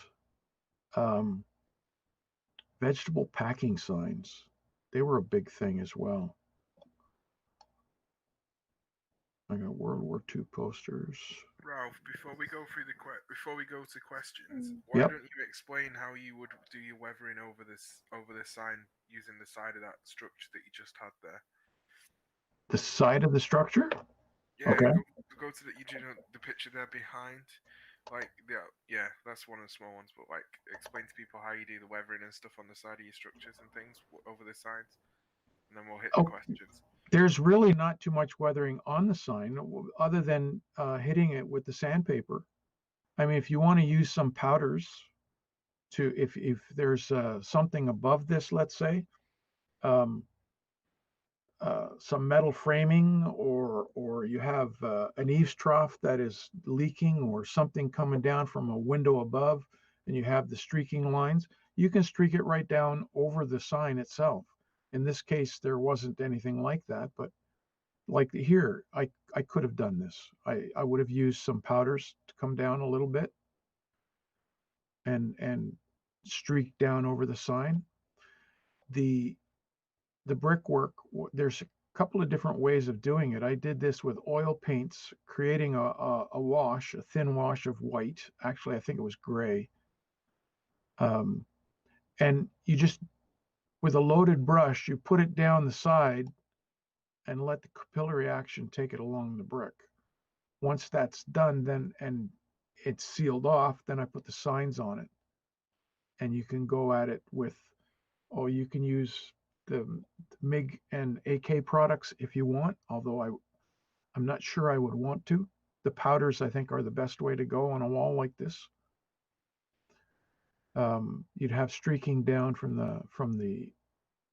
Speaker 7: vegetable packing signs. They were a big thing as well. I got World War II posters.
Speaker 6: Ralph, before we go to questions, why
Speaker 7: Yep.
Speaker 6: don't you explain how you would do your weathering over this sign using the side of that structure that you just had there?
Speaker 7: The side of the structure?
Speaker 6: Yeah,
Speaker 7: Okay.
Speaker 6: go to the picture there behind. Like, yeah, that's one of the small ones. But like, explain to people how you do the weathering and stuff on the side of your structures and things over the signs, and then we'll hit the questions.
Speaker 7: There's really not too much weathering on the sign, other than hitting it with the sandpaper. I mean, if you want to use some powders to, if there's something above this, let's say, um, some metal framing, or you have an eaves trough that is leaking, or something coming down from a window above, and you have the streaking lines, you can streak it right down over the sign itself. In this case, there wasn't anything like that, but like here, I could have done this. I would have used some powders to come down a little bit and streak down over the sign. The brickwork, there's a couple of different ways of doing it. I did this with oil paints, creating a wash, a thin wash of white. Actually, I think it was gray. And you just, with a loaded brush, you put it down the side and let the capillary action take it along the brick. Once that's done, then, and it's sealed off, then I put the signs on it. And you can go at it with, oh, you can use the MIG and AK products if you want, although I'm not sure I would want to. The powders, I think, are the best way to go on a wall like this. You'd have streaking down from the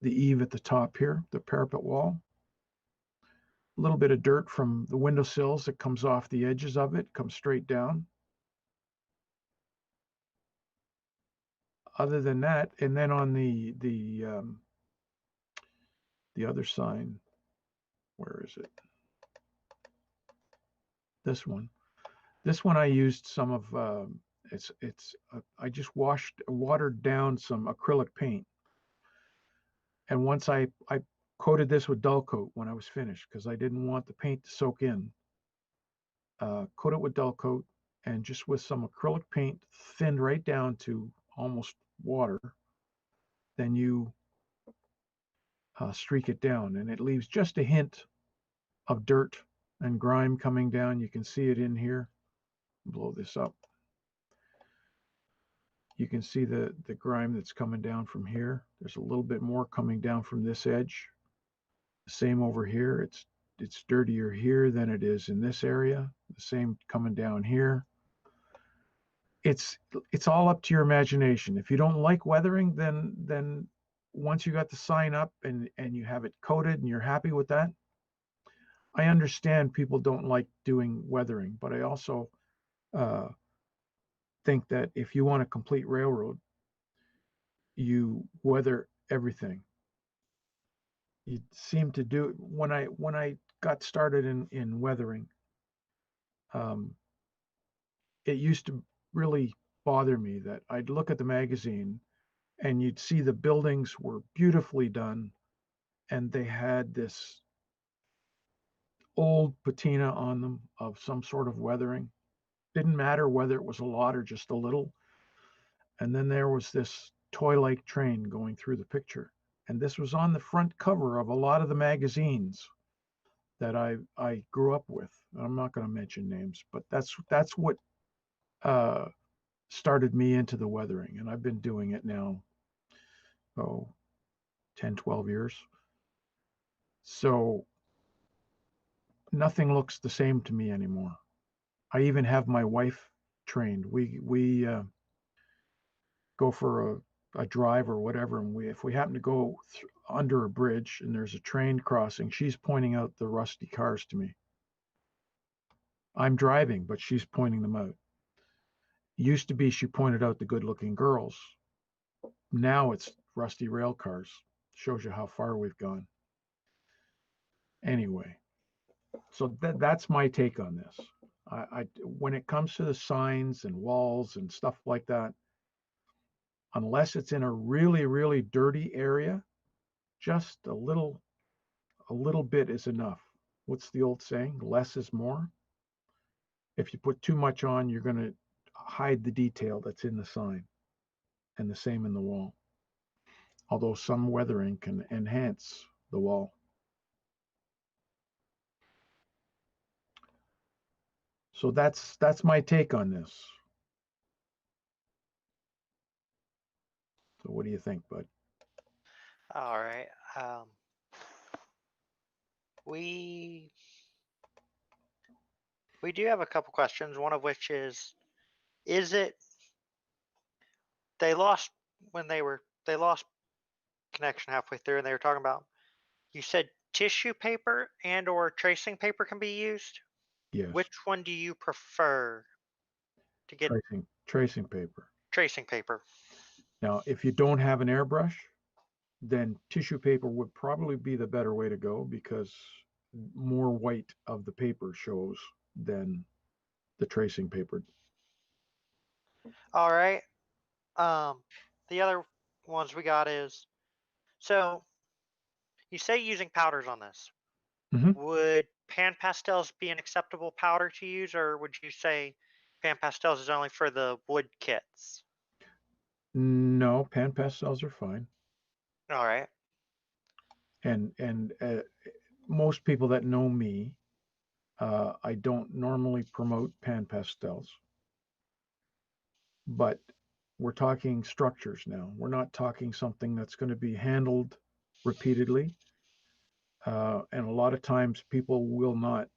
Speaker 7: eave at the top here, the parapet wall. A little bit of dirt from the windowsills that comes off the edges of it, comes straight down. Other than that, and then on the other sign, where is it? This one. This one I used some of, I just watered down some acrylic paint. And once I coated this with dull coat when I was finished, because I didn't want the paint to soak in. Coat it with dull coat, and just with some acrylic paint thinned right down to almost water, then you streak it down, and it leaves just a hint of dirt and grime coming down. You can see it in here. Blow this up. You can see the grime that's coming down from here. There's a little bit more coming down from this edge. Same over here. It's dirtier here than it is in this area. The same coming down here. It's all up to your imagination. If you don't like weathering, then once you got the sign up and you have it coated and you're happy with that, I understand people don't like doing weathering, but I also think that if you want a complete railroad, you weather everything. You seem to do, when I got started in weathering, it used to really bother me that I'd look at the magazine and you'd see the buildings were beautifully done and they had this old patina on them of some sort of weathering. Didn't matter whether it was a lot or just a little. And then there was this toy-like train going through the picture. And this was on the front cover of a lot of the magazines that I grew up with. I'm not going to mention names, but that's what started me into the weathering. And I've been doing it now, 10, 12 years. So nothing looks the same to me anymore. I even have my wife trained. We go for a drive or whatever, and if we happen to go under a bridge and there's a train crossing, she's pointing out the rusty cars to me. I'm driving, but she's pointing them out. Used to be she pointed out the good-looking girls. Now it's rusty rail cars. Shows you how far we've gone. Anyway, so that's my take on this. When it comes to the signs and walls and stuff like that, unless it's in a really, really dirty area, just a little bit is enough. What's the old saying? Less is more. If you put too much on, you're going to hide the detail that's in the sign, and the same in the wall. Although some weathering can enhance the wall. So that's my take on this. So what do you think, bud?
Speaker 3: All right. We do have a couple questions. One of which is it they lost they lost connection halfway through, and they were talking about. You said tissue paper and or tracing paper can be used.
Speaker 7: Yes,
Speaker 3: Which one do you prefer to get
Speaker 7: tracing paper.
Speaker 3: tracing paper?
Speaker 7: Now, if you don't have an airbrush, then tissue paper would probably be the better way to go because more white of the paper shows than the tracing paper.
Speaker 3: All right. The other ones we got is so you say using powders on this.
Speaker 7: Mhm.
Speaker 3: Would pan pastels be an acceptable powder to use, or would you say pan pastels is only for the wood kits?
Speaker 7: No, pan pastels are fine.
Speaker 3: All right.
Speaker 7: And most people that know me, I don't normally promote pan pastels, but we're talking structures now. We're not talking something that's going to be handled repeatedly. And a lot of times people will not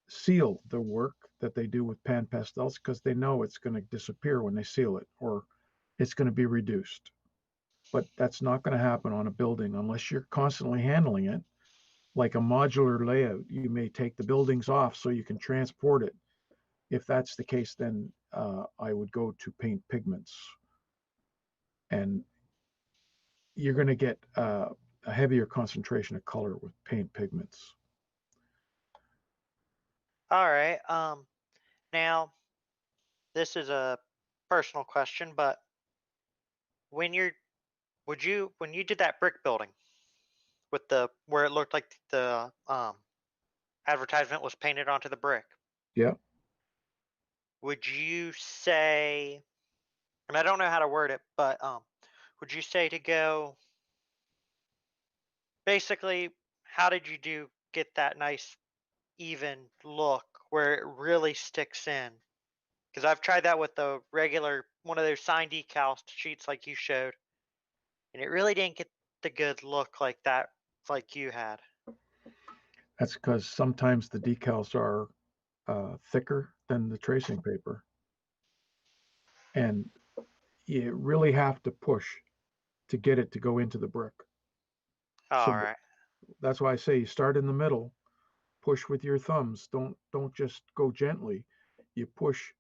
Speaker 7: seal the work that they do with pan pastels because they know it's going to disappear when they seal it or it's going to be reduced. But that's not going to happen on a building unless you're constantly handling it. Like a modular layout, you may take the buildings off so you can transport it. If that's the case, then I would go to paint pigments. And you're going to get a heavier concentration of color with paint pigments.
Speaker 3: All right. Now this is a personal question, but when you're when you did that brick building with the where it looked like the advertisement was painted onto the brick,
Speaker 7: Yeah.
Speaker 3: would you say, and I don't know how to word it, but would you say to go basically how did you do get that nice even look where it really sticks in? Because I've tried that with the regular one of those sign decal sheets like you showed, and it really didn't get the good look like that like you had.
Speaker 7: That's because sometimes the decals are thicker than the tracing paper. And you really have to push to get it to go into the brick.
Speaker 3: All
Speaker 7: So
Speaker 3: right.
Speaker 7: that's why I say you start in the middle, push with your thumbs. Don't just go gently. You push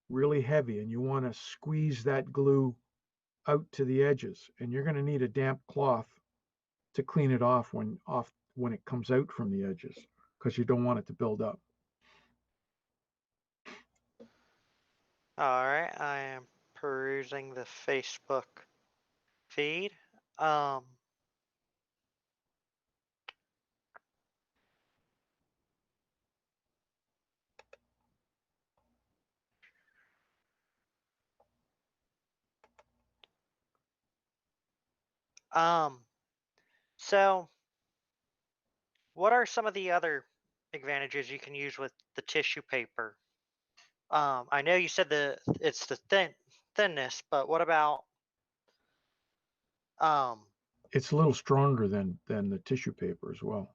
Speaker 7: really heavy and you want to squeeze that glue out to the edges. And you're going to need a damp cloth to clean it off when it comes out from the edges because you don't want it to build up.
Speaker 3: All right. I am perusing the Facebook feed. Um, um, so what are some of the other advantages you can use with the tissue paper? I know you said it's the thinness, but what about um?
Speaker 7: It's a little stronger than the tissue paper as well.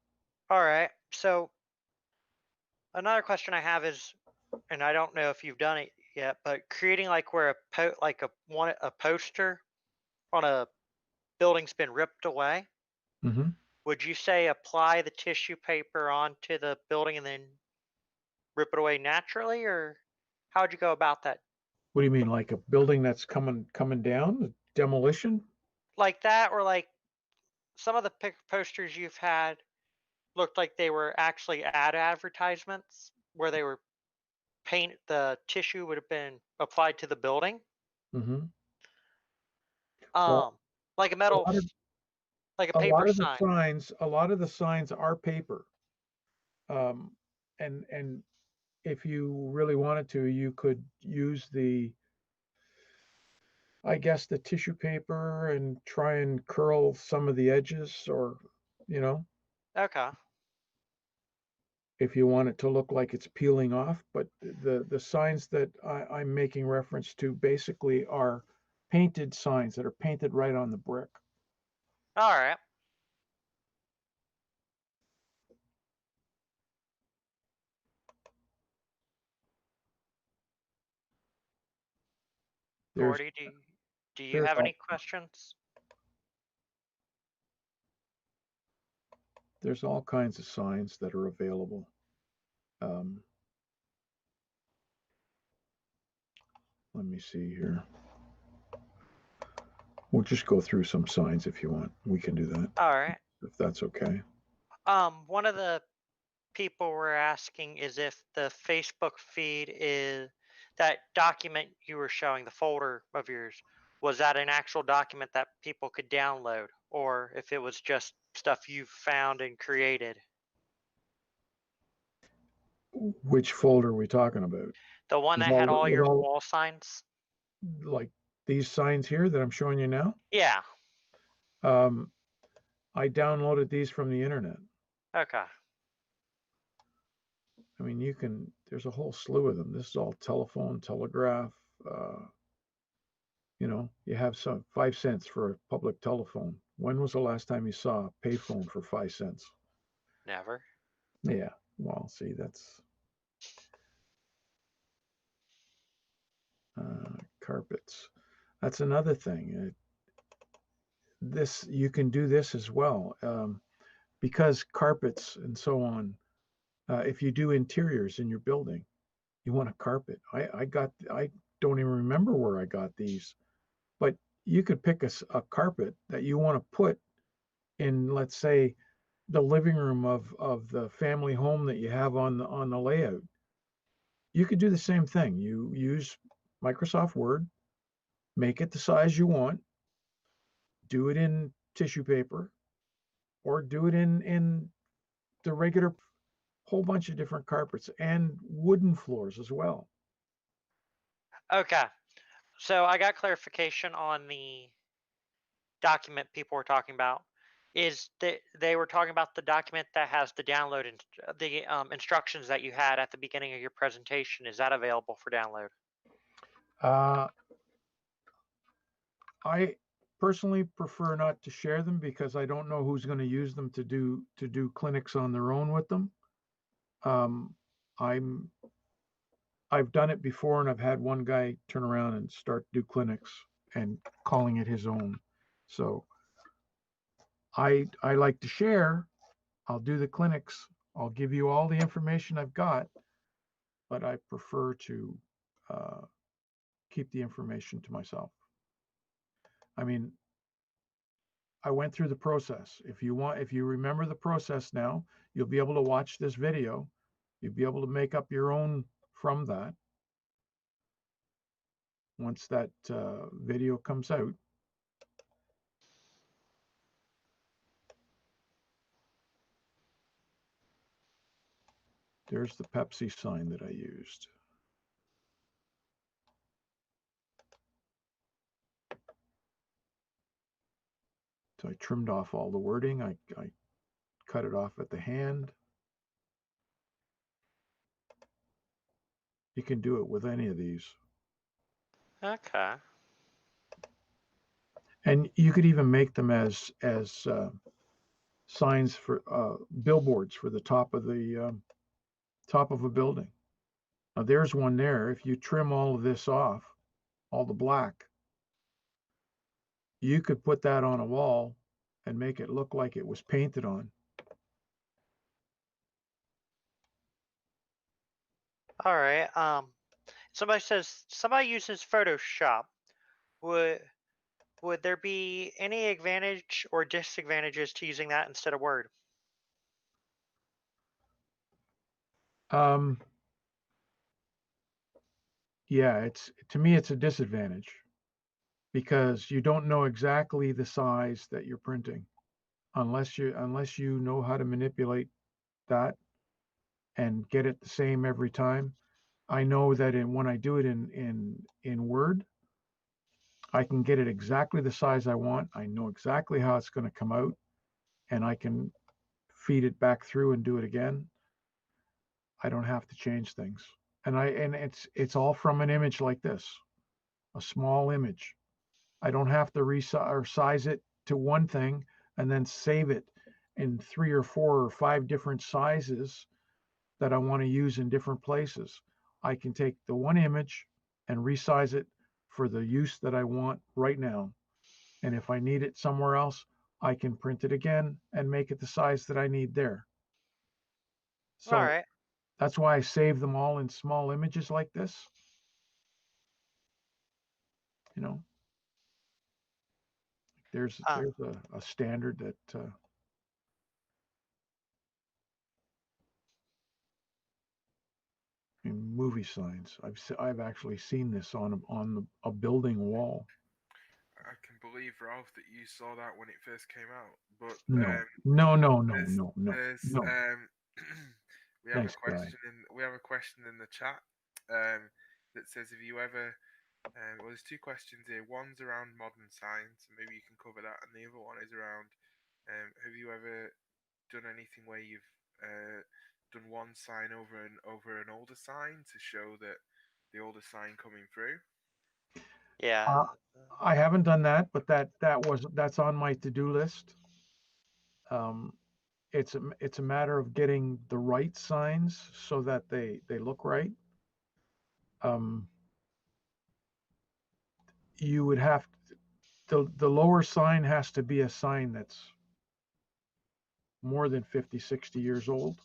Speaker 3: All right. So another question I have is, and I don't know if you've done it yet, but creating like where a poster on a building's been ripped away.
Speaker 7: Mm-hmm.
Speaker 3: Would you say apply the tissue paper onto the building and then rip it away naturally, or how would you go about that?
Speaker 7: What do you mean, like a building that's coming down, demolition?
Speaker 3: Like that, or like some of the posters you've had looked like they were actually ad advertisements where they were the tissue would have been applied to the building.
Speaker 7: Mm-hmm. Well,
Speaker 3: Um, like a
Speaker 7: a
Speaker 3: metal,
Speaker 7: lot of
Speaker 3: like a
Speaker 7: a
Speaker 3: paper
Speaker 7: lot of
Speaker 3: sign.
Speaker 7: the signs are paper. Um, and if you really wanted to, you could use I guess, the tissue paper and try and curl some of the edges, or you know,
Speaker 3: Okay.
Speaker 7: if you want it to look like it's peeling off. But the signs that I'm making reference to basically are painted signs that are painted right on the brick.
Speaker 3: All right.
Speaker 7: There's
Speaker 3: Gordy, do you, Do you
Speaker 7: There's
Speaker 3: have
Speaker 7: all-
Speaker 3: any questions?
Speaker 7: There's all kinds of signs that are available. Let me see here. We'll just go through some signs if you want. We can do that,
Speaker 3: All right.
Speaker 7: if that's okay.
Speaker 3: One of the people were asking is if the Facebook feed is that document you were showing, the folder of yours, was that an actual document that people could download, or if it was just stuff you found and created.
Speaker 7: Which folder are we talking about?
Speaker 3: The one
Speaker 7: With
Speaker 3: that had
Speaker 7: all-
Speaker 3: all
Speaker 7: with
Speaker 3: your
Speaker 7: all-
Speaker 3: wall signs?
Speaker 7: Like these signs here that I'm showing you now?
Speaker 3: Yeah.
Speaker 7: I downloaded these from the internet.
Speaker 3: Okay.
Speaker 7: I mean, there's a whole slew of them. This is all telephone, telegraph. You have some 5 cents for a public telephone. When was the last time you saw a payphone for 5 cents?
Speaker 3: Never.
Speaker 7: Yeah. Well, see, that's carpets. That's another thing. You can do this as well, because carpets and so on. If you do interiors in your building, you want a carpet. I don't even remember where I got these, but you could pick a carpet that you want to put in, let's say, the living room of the family home that you have on the layout. You could do the same thing. You use Microsoft Word, make it the size you want, do it in tissue paper, or do it in the regular whole bunch of different carpets and wooden floors as well.
Speaker 3: Okay. So I got clarification on the document people were talking about. Is that they were talking about the document that has the download and the instructions that you had at the beginning of your presentation. Is that available for download?
Speaker 7: I personally prefer not to share them because I don't know who's going to use them to do clinics on their own with them. I've done it before, and I've had one guy turn around and start do clinics and calling it his own. So I like to share. I'll do the clinics. I'll give you all the information I've got, but I prefer to keep the information to myself. I mean, I went through the process. If you remember the process now, you'll be able to watch this video. You'll be able to make up your own from that once that video comes out. There's the Pepsi sign that I used. So I trimmed off all the wording. I cut it off at the hand. You can do it with any of these.
Speaker 3: Okay.
Speaker 7: And you could even make them as signs for billboards for the top of a building. Now there's one there. If you trim all of this off, all the black, you could put that on a wall and make it look like it was painted on.
Speaker 3: All right. Somebody says somebody uses Photoshop. Would there be any advantage or disadvantages to using that instead of Word?
Speaker 7: Yeah, to me it's a disadvantage because you don't know exactly the size that you're printing unless you know how to manipulate that and get it the same every time. I know that when I do it in Word, I can get it exactly the size I want. I know exactly how it's going to come out, and I can feed it back through and do it again. I don't have to change things. And it's all from an image like this, a small image. I don't have to resize it to one thing and then save it in 3 or 4 or 5 different sizes that I want to use in different places. I can take the one image and resize it for the use that I want right now. And if I need it somewhere else, I can print it again and make it the size that I need there. So
Speaker 3: All right.
Speaker 7: that's why I save them all in small images like this. You know, there's a standard that in movie signs. I've actually seen this on a building wall.
Speaker 6: I can believe, Ralph, that you saw that when it first came out. But
Speaker 7: No,
Speaker 6: there's,
Speaker 7: no.
Speaker 6: we have
Speaker 7: Nice
Speaker 6: a
Speaker 7: guy.
Speaker 6: question in the chat that says, "Have you ever?" Well, there's two questions here. One's around modern signs, and maybe you can cover that, and the other one is around, have you ever done anything where you've done one sign over an older sign to show that the older sign coming through?
Speaker 3: Yeah.
Speaker 7: I haven't done that, but that's on my to-do list. It's a matter of getting the right signs so that they look right. You would have the lower sign has to be a sign that's more than 50, 60 years old,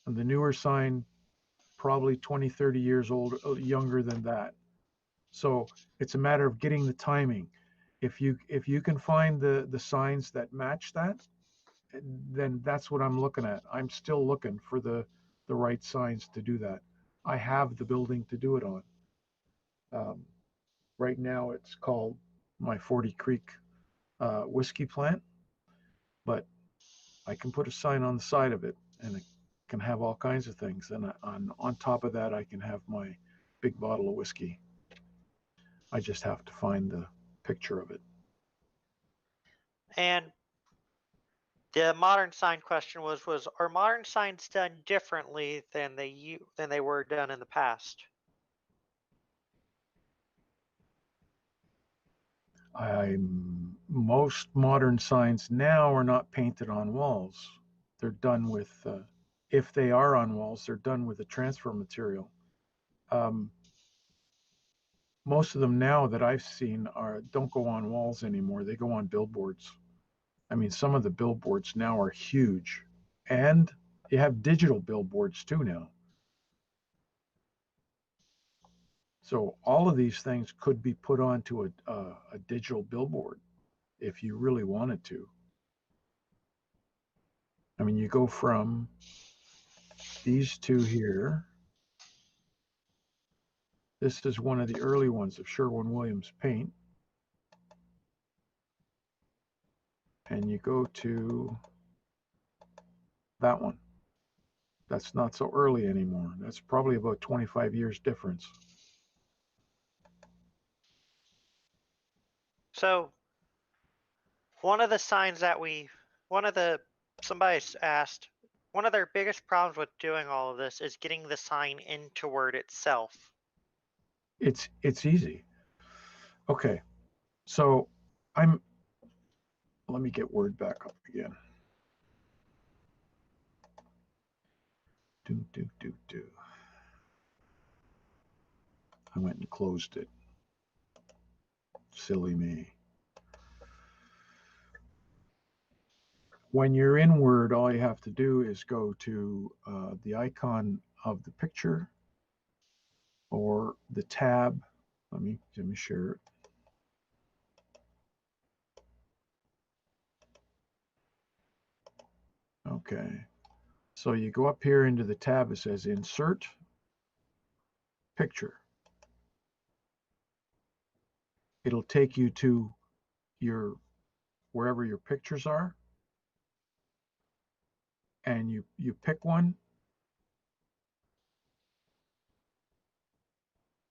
Speaker 7: and the newer sign probably 20, 30 years old, younger than that. So it's a matter of getting the timing. If you can find the signs that match that, then that's what I'm looking at. I'm still looking for the right signs to do that. I have the building to do it on. Right now it's called my 40 Creek whiskey plant, but I can put a sign on the side of it and it can have all kinds of things. And on top of that, I can have my big bottle of whiskey. I just have to find the picture of it.
Speaker 3: And the modern sign question was are modern signs done differently than they were done in the past?
Speaker 7: Most modern signs now are not painted on walls. They're done with, if they are on walls, they're done with a transfer material. Most of them now that I've seen don't go on walls anymore. They go on billboards. I mean, some of the billboards now are huge, and you have digital billboards too now. So all of these things could be put onto a digital billboard if you really wanted to. I mean, you go from these two here. This is one of the early ones of Sherwin-Williams paint. And you go to that one. That's not so early anymore. That's probably about 25 years difference.
Speaker 3: So one of the signs that somebody asked, one of their biggest problems with doing all of this is getting the sign into Word itself.
Speaker 7: It's easy. Okay, so let me get Word back up again. Do. I went and closed it. Silly me. When you're in Word, all you have to do is go to the icon of the picture or the tab. Let me share it. Okay. So you go up here into the tab, it says Insert Picture. It'll take you to wherever your pictures are. And you pick one.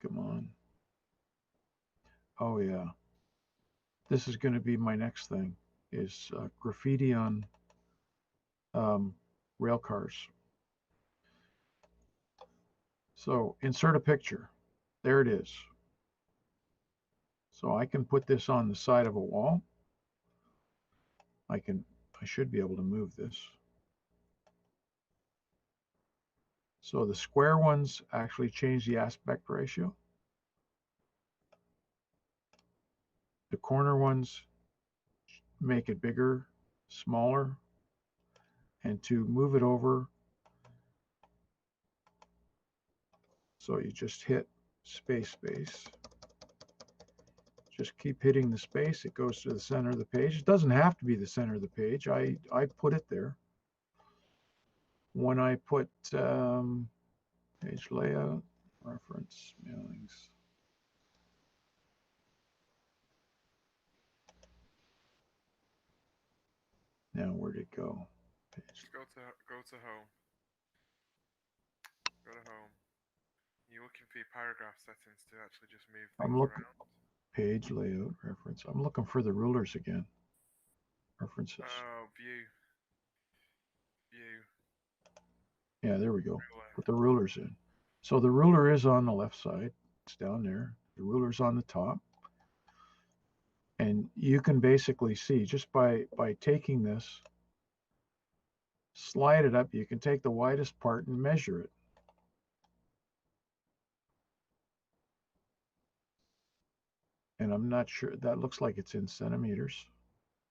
Speaker 7: Come on. Oh yeah. This is going to be my next thing, is graffiti on rail cars. So insert a picture. There it is. So I can put this on the side of a wall. I should be able to move this. So the square ones actually change the aspect ratio. the corner ones, make it bigger, smaller, and to move it over, so you just hit space. Just keep hitting the space. It goes to the center of the page. It doesn't have to be the center of the page. I put it there. When I put page layout, reference, mailings. Now where'd it go? Page.
Speaker 6: Just go to home. Go to home. You're looking for your paragraph settings to actually just move
Speaker 7: I'm
Speaker 6: things
Speaker 7: looking.
Speaker 6: around.
Speaker 7: Page layout reference. I'm looking for the rulers again. References.
Speaker 6: Oh, view.
Speaker 7: Yeah, there we go.
Speaker 6: Ruler.
Speaker 7: Put the rulers in. So the ruler is on the left side. It's down there. The ruler's on the top. And you can basically see just by taking this, slide it up, you can take the widest part and measure it. And I'm not sure, that looks like it's in centimeters.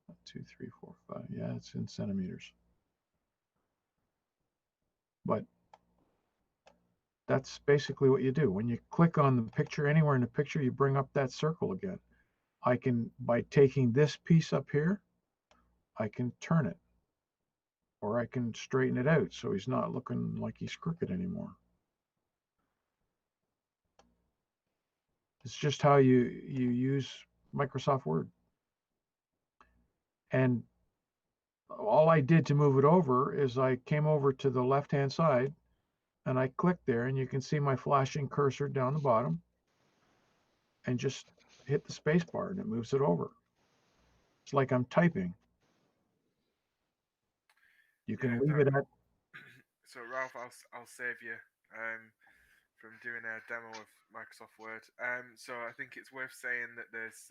Speaker 7: 1, 2, 3, 4, 5. Yeah, it's in centimeters. But that's basically what you do. When you click on the picture, anywhere in the picture, you bring up that circle again. I can, by taking this piece up here, I can turn it. Or I can straighten it out so he's not looking like he's crooked anymore. It's just how you use Microsoft Word. And all I did to move it over is I came over to the left-hand side and I clicked there, and you can see my flashing cursor down the bottom, and just hit the space bar and it moves it over. It's like I'm typing. You can leave it at.
Speaker 6: So Ralph, I'll save you from doing a demo of Microsoft Word. So I think it's worth saying that there's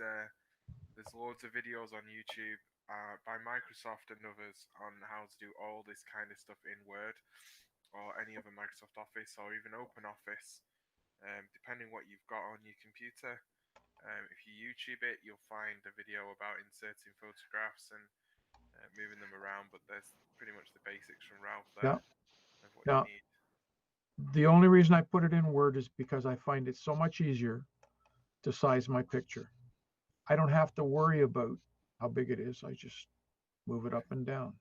Speaker 6: loads of videos on YouTube by Microsoft and others on how to do all this kind of stuff in Word or any other Microsoft Office or even OpenOffice, depending what you've got on your computer. If you YouTube it, you'll find a video about inserting photographs and moving them around. But there's pretty much the basics from Ralph there of what you need.
Speaker 7: The only reason I put it in Word is because I find it so much easier to size my picture. I don't have to worry about how big it is. I just move it up and down.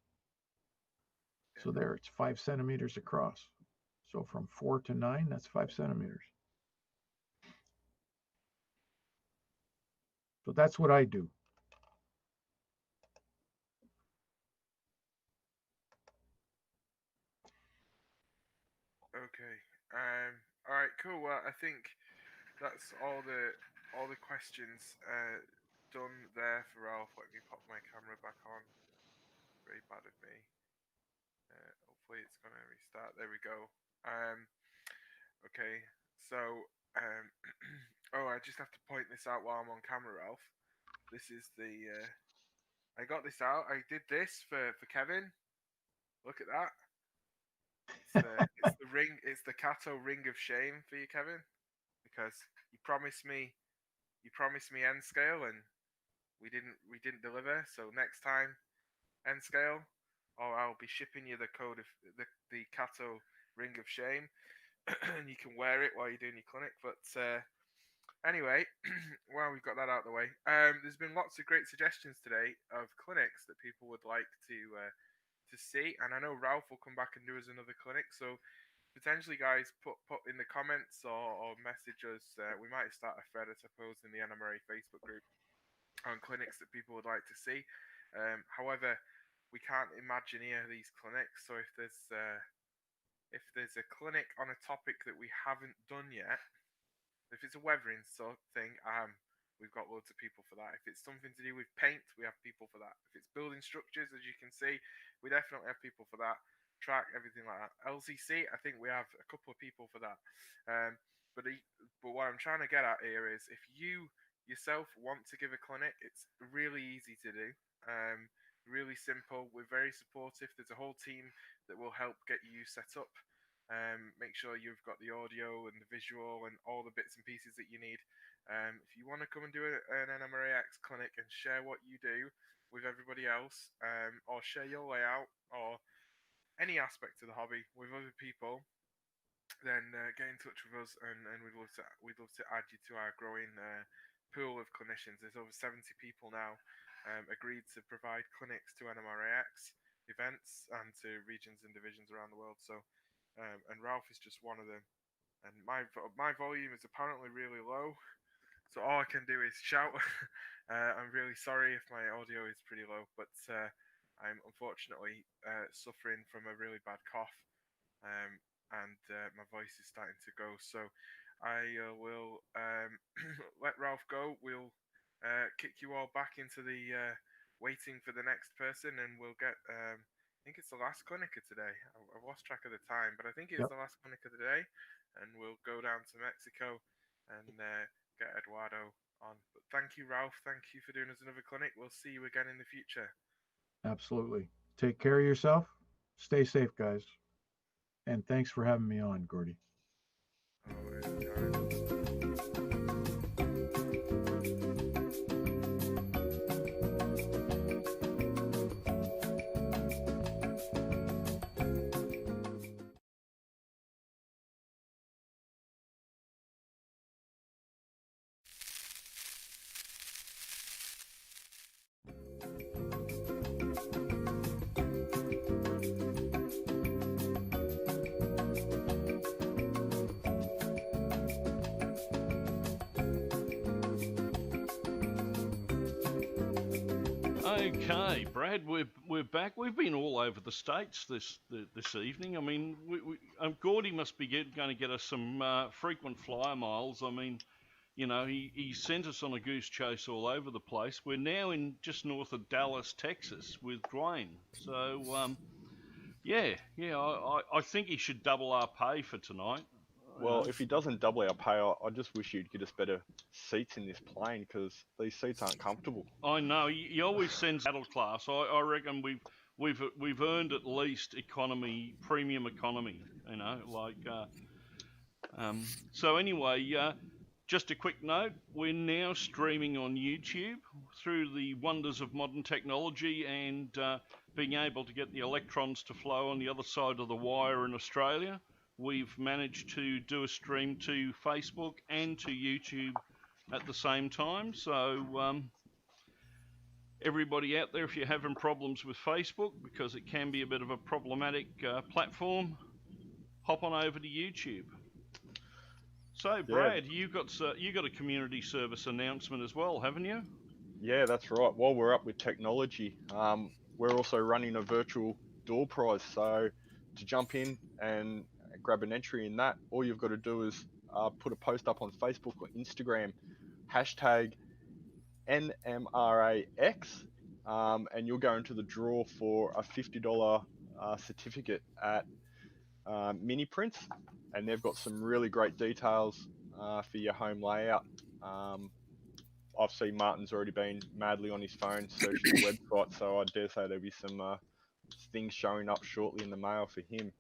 Speaker 7: So there, it's 5 centimeters across. So from 4 to 9, that's 5 centimeters. So that's what I do.
Speaker 6: Okay. All right. Cool. Well, I think that's all the questions done there for Ralph. Let me pop my camera back on. Very bad of me. Hopefully it's gonna restart. There we go. Okay. So oh, I just have to point this out while I'm on camera, Ralph. This is the I got this out. I did this for Kevin. Look at that. It's the ring. It's the Cato ring of shame for you, Kevin, because you promised me N scale and we didn't deliver. So next time, N scale, or I'll be shipping you the code of the Cato ring of shame, and you can wear it while you're doing your clinic. But anyway, well, we've got that out of the way. There's been lots of great suggestions today of clinics that people would like to see, and I know Ralph will come back and do us another clinic. So potentially, guys, put in the comments or message us. We might start a thread, I suppose, in the NMRA Facebook group on clinics that people would like to see. However, we can't imagineer these clinics. So if there's a clinic on a topic that we haven't done yet, if it's a weathering sort of thing, we've got loads of people for that. If it's something to do with paint, we have people for that. If it's building structures, as you can see, we definitely have people for that. Track, everything like that. LCC, I think we have a couple of people for that. But what I'm trying to get at here is if you yourself want to give a clinic, it's really easy to do. Really simple. We're very supportive. There's a whole team that will help get you set up. Make sure you've got the audio and the visual and all the bits and pieces that you need. If you want to come and do an NMRAX clinic and share what you do with everybody else, or share your layout or any aspect of the hobby with other people, then get in touch with us, and we'd love to add you to our growing pool of clinicians. There's over 70 people now agreed to provide clinics to NMRAX events and to regions and divisions around the world. So, and Ralph is just one of them. And my volume is apparently really low, so all I can do is shout. I'm really sorry if my audio is pretty low, but I'm unfortunately suffering from a really bad cough, and my voice is starting to go. So I will let Ralph go. We'll kick you all back into the waiting for the next person, and we'll get. I think it's the last clinic of today. I've lost track of the time, but I think it's
Speaker 7: Yep.
Speaker 6: the last clinic of the day, and we'll go down to Mexico and get Eduardo on. But thank you, Ralph. Thank you for doing us another clinic. We'll see you again in the future.
Speaker 7: Absolutely. Take care of yourself. Stay safe, guys. And thanks for having me on, Gordy.
Speaker 6: Oh, anytime.
Speaker 2: Okay, Brad, we're back. We've been all over the states this evening. I mean, Gordy must be going to get us some frequent flyer miles. I mean, you know, he sent us on a goose chase all over the place. We're now in just north of Dallas, Texas, with grain. So, I think he should double our pay for tonight.
Speaker 4: Well, if he doesn't double our pay, I just wish you'd get us better seats in this plane, because these seats aren't comfortable.
Speaker 2: I know he always sends middle class. I reckon we've earned at least economy, premium economy. You know, like. So anyway, just a quick note: we're now streaming on YouTube through the wonders of modern technology and being able to get the electrons to flow on the other side of the wire in Australia. We've managed to do a stream to Facebook and to YouTube at the same time. So everybody out there, if you're having problems with Facebook, because it can be a bit of a problematic platform, hop on over to YouTube. So Brad, you got a community service announcement as well, haven't you?
Speaker 4: Yeah, that's right. While we're up with technology, we're also running a virtual door prize. So to jump in and grab an entry in that, all you've got to do is put a post up on Facebook or Instagram, hashtag NMRAX, and you'll go into the draw for a $50 certificate at Mini Prints, and they've got some really great details for your home layout. I've seen Martin's already been madly on his phone searching the website, so I dare say there'll be some things showing up shortly in the mail for him.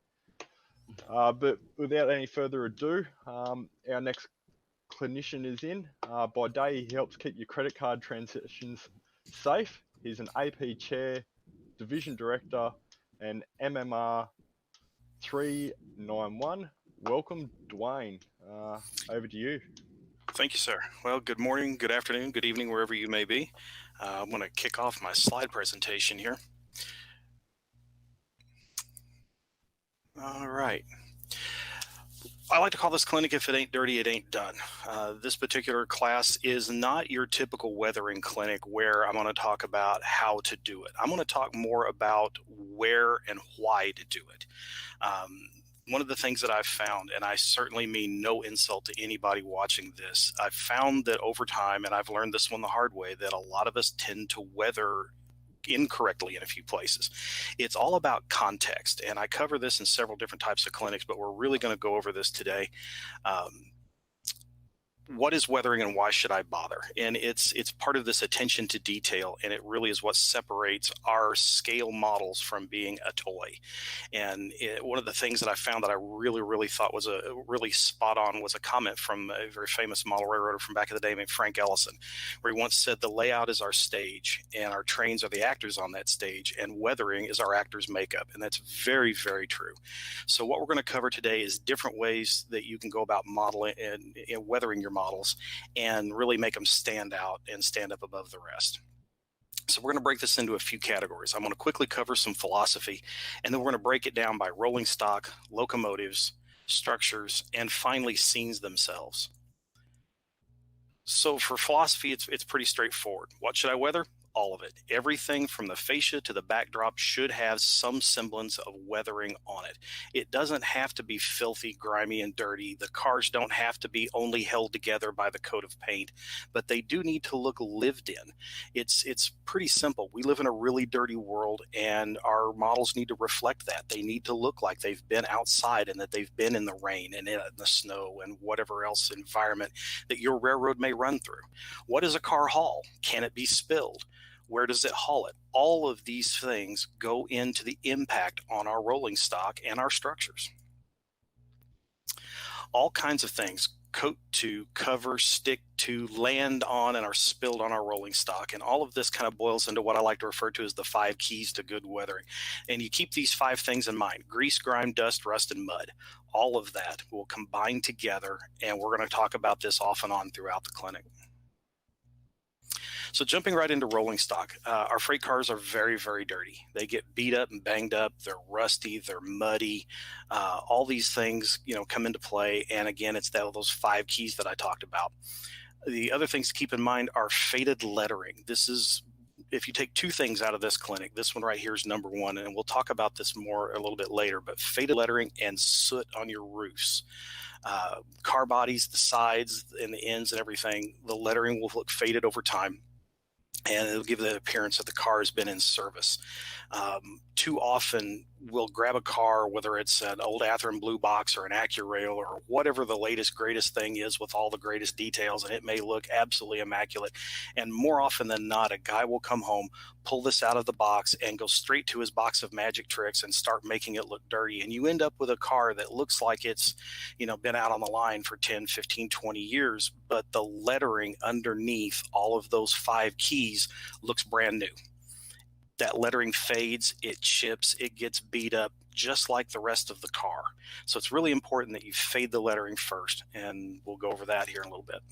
Speaker 4: But without any further ado, our next clinician is in. By day, he helps keep your credit card transactions safe. He's an AP chair, division director, and MMR 391. Welcome, Dwayne. Over to you.
Speaker 8: Thank you, sir. Well, good morning, good afternoon, good evening, wherever you may be. I'm going to kick off my slide presentation here. All right. I like to call this clinic, if it ain't dirty, it ain't done. This particular class is not your typical weathering clinic where I'm going to talk about how to do it. I'm going to talk more about where and why to do it. One of the things that I've found, and I certainly mean no insult to anybody watching this, I've found that over time, and I've learned this one the hard way, that a lot of us tend to weather incorrectly in a few places. It's all about context, and I cover this in several different types of clinics, but we're really going to go over this today. what is weathering and why should I bother? And it's part of this attention to detail, and it really is what separates our scale models from being a toy. And one of the things that I found that I really thought was a really spot on was a comment from a very famous model railroader from back in the day named Frank Ellison, where he once said, the layout is our stage and our trains are the actors on that stage, and weathering is our actors' makeup. And that's very true. So what we're going to cover today is different ways that you can go about modeling and weathering your models and really make them stand out and stand up above the rest. So we're going to break this into a few categories. I'm going to quickly cover some philosophy, and then we're going to break it down by rolling stock, locomotives, structures, and finally scenes themselves. So for philosophy, it's pretty straightforward. What should I weather? All of it. Everything from the fascia to the backdrop should have some semblance of weathering on it. It doesn't have to be filthy, grimy, and dirty. The cars don't have to be only held together by the coat of paint, but they do need to look lived in. It's pretty simple. We live in a really dirty world, and our models need to reflect that. They need to look like they've been outside and that they've been in the rain and in the snow and whatever else environment that your railroad may run through. What does a car haul? Can it be spilled? Where does it haul it? All of these things go into the impact on our rolling stock and our structures. All kinds of things coat to, cover, stick to, land on, and are spilled on our rolling stock. And all of this kind of boils into what I like to refer to as the 5 keys to good weathering. And you keep these 5 things in mind: grease, grime, dust, rust, and mud. All of that will combine together, and we're going to talk about this off and on throughout the clinic. So jumping right into rolling stock, our freight cars are very dirty. They get beat up and banged up. They're rusty. They're muddy. All these things, come into play. And again, it's those 5 keys that I talked about. The other things to keep in mind are faded lettering. This is, if you take 2 things out of this clinic, this one right here is number 1, and we'll talk about this more a little bit later, but faded lettering and soot on your roofs. Car bodies, the sides and the ends and everything, the lettering will look faded over time, and it'll give the appearance that the car has been in service. Too often we'll grab a car, whether it's an old Athearn Blue Box or an AccuRail or whatever the latest, greatest thing is with all the greatest details, and it may look absolutely immaculate. And more often than not, a guy will come home, pull this out of the box, and go straight to his box of magic tricks and start making it look dirty. And you end up with a car that looks like it's, been out on the line for 10, 15, 20 years, but the lettering underneath all of those 5 keys looks brand new. That lettering fades, it chips, it gets beat up just like the rest of the car. So it's really important that you fade the lettering first, and we'll go over that here in a little bit.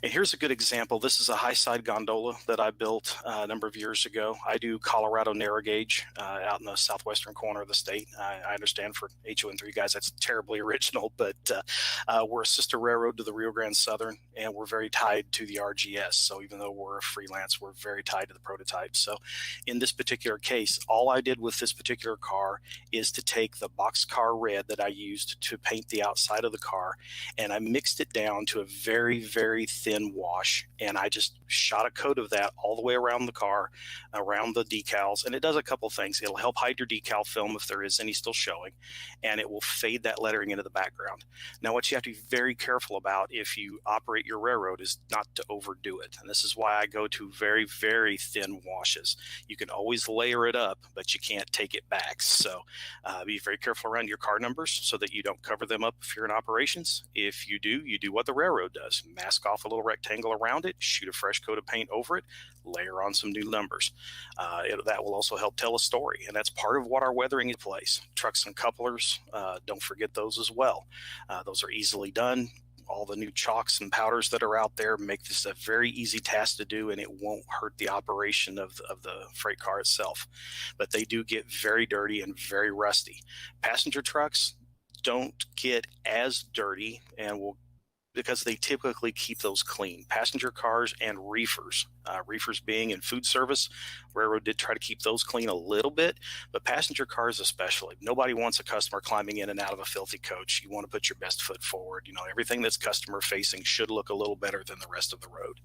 Speaker 8: And here's a good example. This is a high side gondola that I built a number of years ago. I do Colorado narrow gauge out in the southwestern corner of the state. I understand for HO3 guys that's terribly original, but we're a sister railroad to the Rio Grande Southern, and we're very tied to the RGS. So even though we're a freelance, we're very tied to the prototype. So in this particular case, all I did with this particular car is to take the boxcar red that I used to paint the outside of the car, and I mixed it down to a very thin wash, and I just shot a coat of that all the way around the car, around the decals, and it does a couple things. It'll help hide your decal film if there is any still showing, and it will fade that lettering into the background. Now, what you have to be very careful about if you operate your railroad is not to overdo it, and this is why I go to very thin washes. You can always layer it up, but you can't take it back. So be very careful around your car numbers so that you don't cover them up if you're in operations. If you do, you do what the railroad does: mask off a little rectangle around it, shoot a fresh coat of paint over it, layer on some new numbers. That will also help tell a story, and that's part of what our weathering is in place. Trucks and couplers, don't forget those as well. Those are easily done. All the new chalks and powders that are out there make this a very easy task to do, and it won't hurt the operation of the freight car itself. But they do get very dirty and very rusty. Passenger trucks don't get as dirty, and because they typically keep those clean. Passenger cars and reefers, reefers being in food service, railroad did try to keep those clean a little bit, but passenger cars especially. Nobody wants a customer climbing in and out of a filthy coach. You want to put your best foot forward. Everything that's customer facing should look a little better than the rest of the road.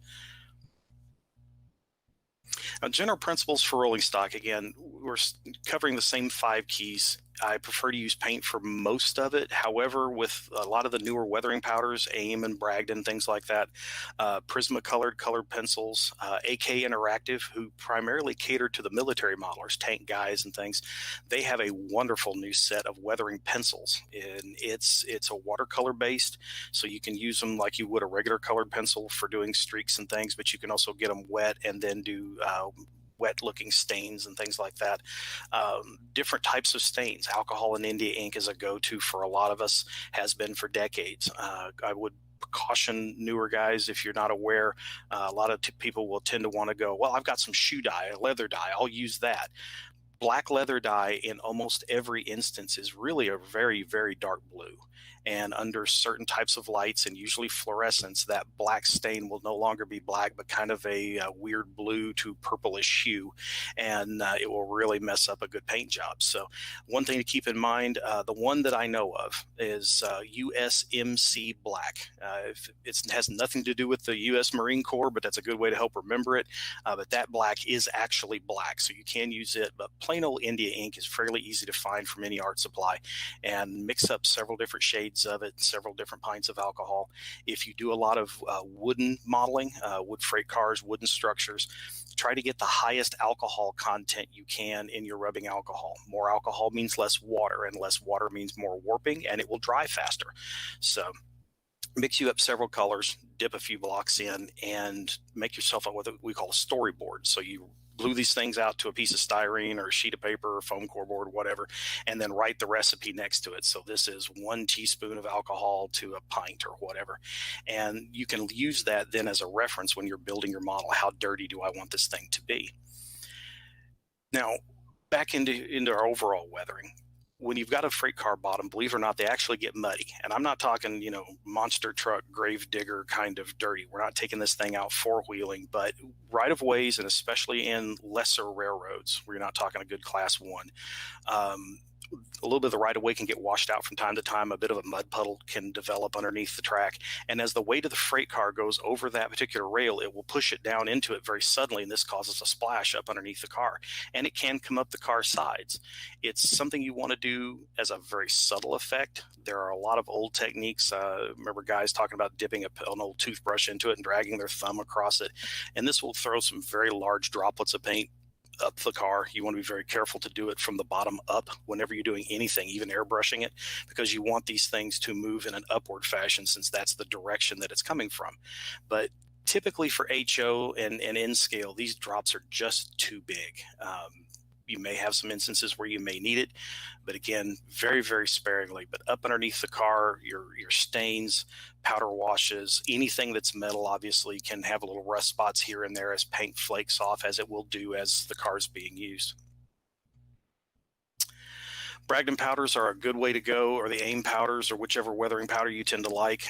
Speaker 8: Now, general principles for rolling stock. Again, we're covering the same 5 keys I prefer to use paint for most of it. However, with a lot of the newer weathering powders, AIM and Bragdon, things like that, Prismacolored colored pencils, AK Interactive, who primarily cater to the military modelers, tank guys and things, they have a wonderful new set of weathering pencils. And it's a watercolor based, so you can use them like you would a regular colored pencil for doing streaks and things, but you can also get them wet and then do wet looking stains and things like that. Different types of stains. Alcohol and India ink is a go-to for a lot of us, has been for decades. I would caution newer guys, if you're not aware, a lot of people will tend to want to go, well, I've got some shoe dye, a leather dye, I'll use that. Black leather dye in almost every instance is really a very, very dark blue. And under certain types of lights and usually fluorescence, that black stain will no longer be black, but kind of a weird blue to purplish hue. And it will really mess up a good paint job. So one thing to keep in mind, the one that I know of is USMC black. It has nothing to do with the U.S. Marine Corps, but that's a good way to help remember it. But that black is actually black, so you can use it. But plain old India ink is fairly easy to find from any art supply, and mix up several different shades of it, several different pints of alcohol. If you do a lot of wooden modeling, wood freight cars, wooden structures, try to get the highest alcohol content you can in your rubbing alcohol. More alcohol means less water, and less water means more warping, and it will dry faster. So mix you up several colors, dip a few blocks in, and make yourself what we call a storyboard. So you glue these things out to a piece of styrene or a sheet of paper or foam core board, whatever, and then write the recipe next to it. So this is 1 teaspoon of alcohol to a pint or whatever. And you can use that then as a reference when you're building your model. How dirty do I want this thing to be? Now, back into our overall weathering. When you've got a freight car bottom, believe it or not, they actually get muddy. And I'm not talking, monster truck, grave digger kind of dirty. We're not taking this thing out four-wheeling, but right of ways, and especially in lesser railroads, where you're not talking a good class one, a little bit of the right of way can get washed out from time to time. A bit of a mud puddle can develop underneath the track. And as the weight of the freight car goes over that particular rail, it will push it down into it very suddenly. And this causes a splash up underneath the car. And it can come up the car sides. It's something you want to do as a very subtle effect. There are a lot of old techniques. Remember guys talking about dipping an old toothbrush into it and dragging their thumb across it. And this will throw some very large droplets of paint up the car. You want to be very careful to do it from the bottom up whenever you're doing anything, even airbrushing it, because you want these things to move in an upward fashion, since that's the direction that it's coming from. But typically for HO and N scale, these drops are just too big. You may have some instances where you may need it, but again, very, very sparingly. But up underneath the car, your stains, powder washes, anything that's metal obviously can have little rust spots here and there as paint flakes off, as it will do as the car's being used. Bragdon powders are a good way to go, or the AIM powders, or whichever weathering powder you tend to like.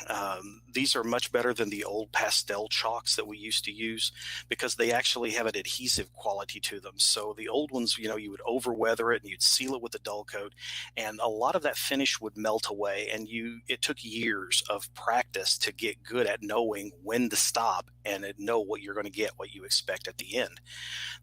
Speaker 8: These are much better than the old pastel chalks that we used to use, because they actually have an adhesive quality to them. So the old ones, you would over weather it and you'd seal it with a dull coat, and a lot of that finish would melt away. And it took years of practice to get good at knowing when to stop and know what you're going to get, what you expect at the end.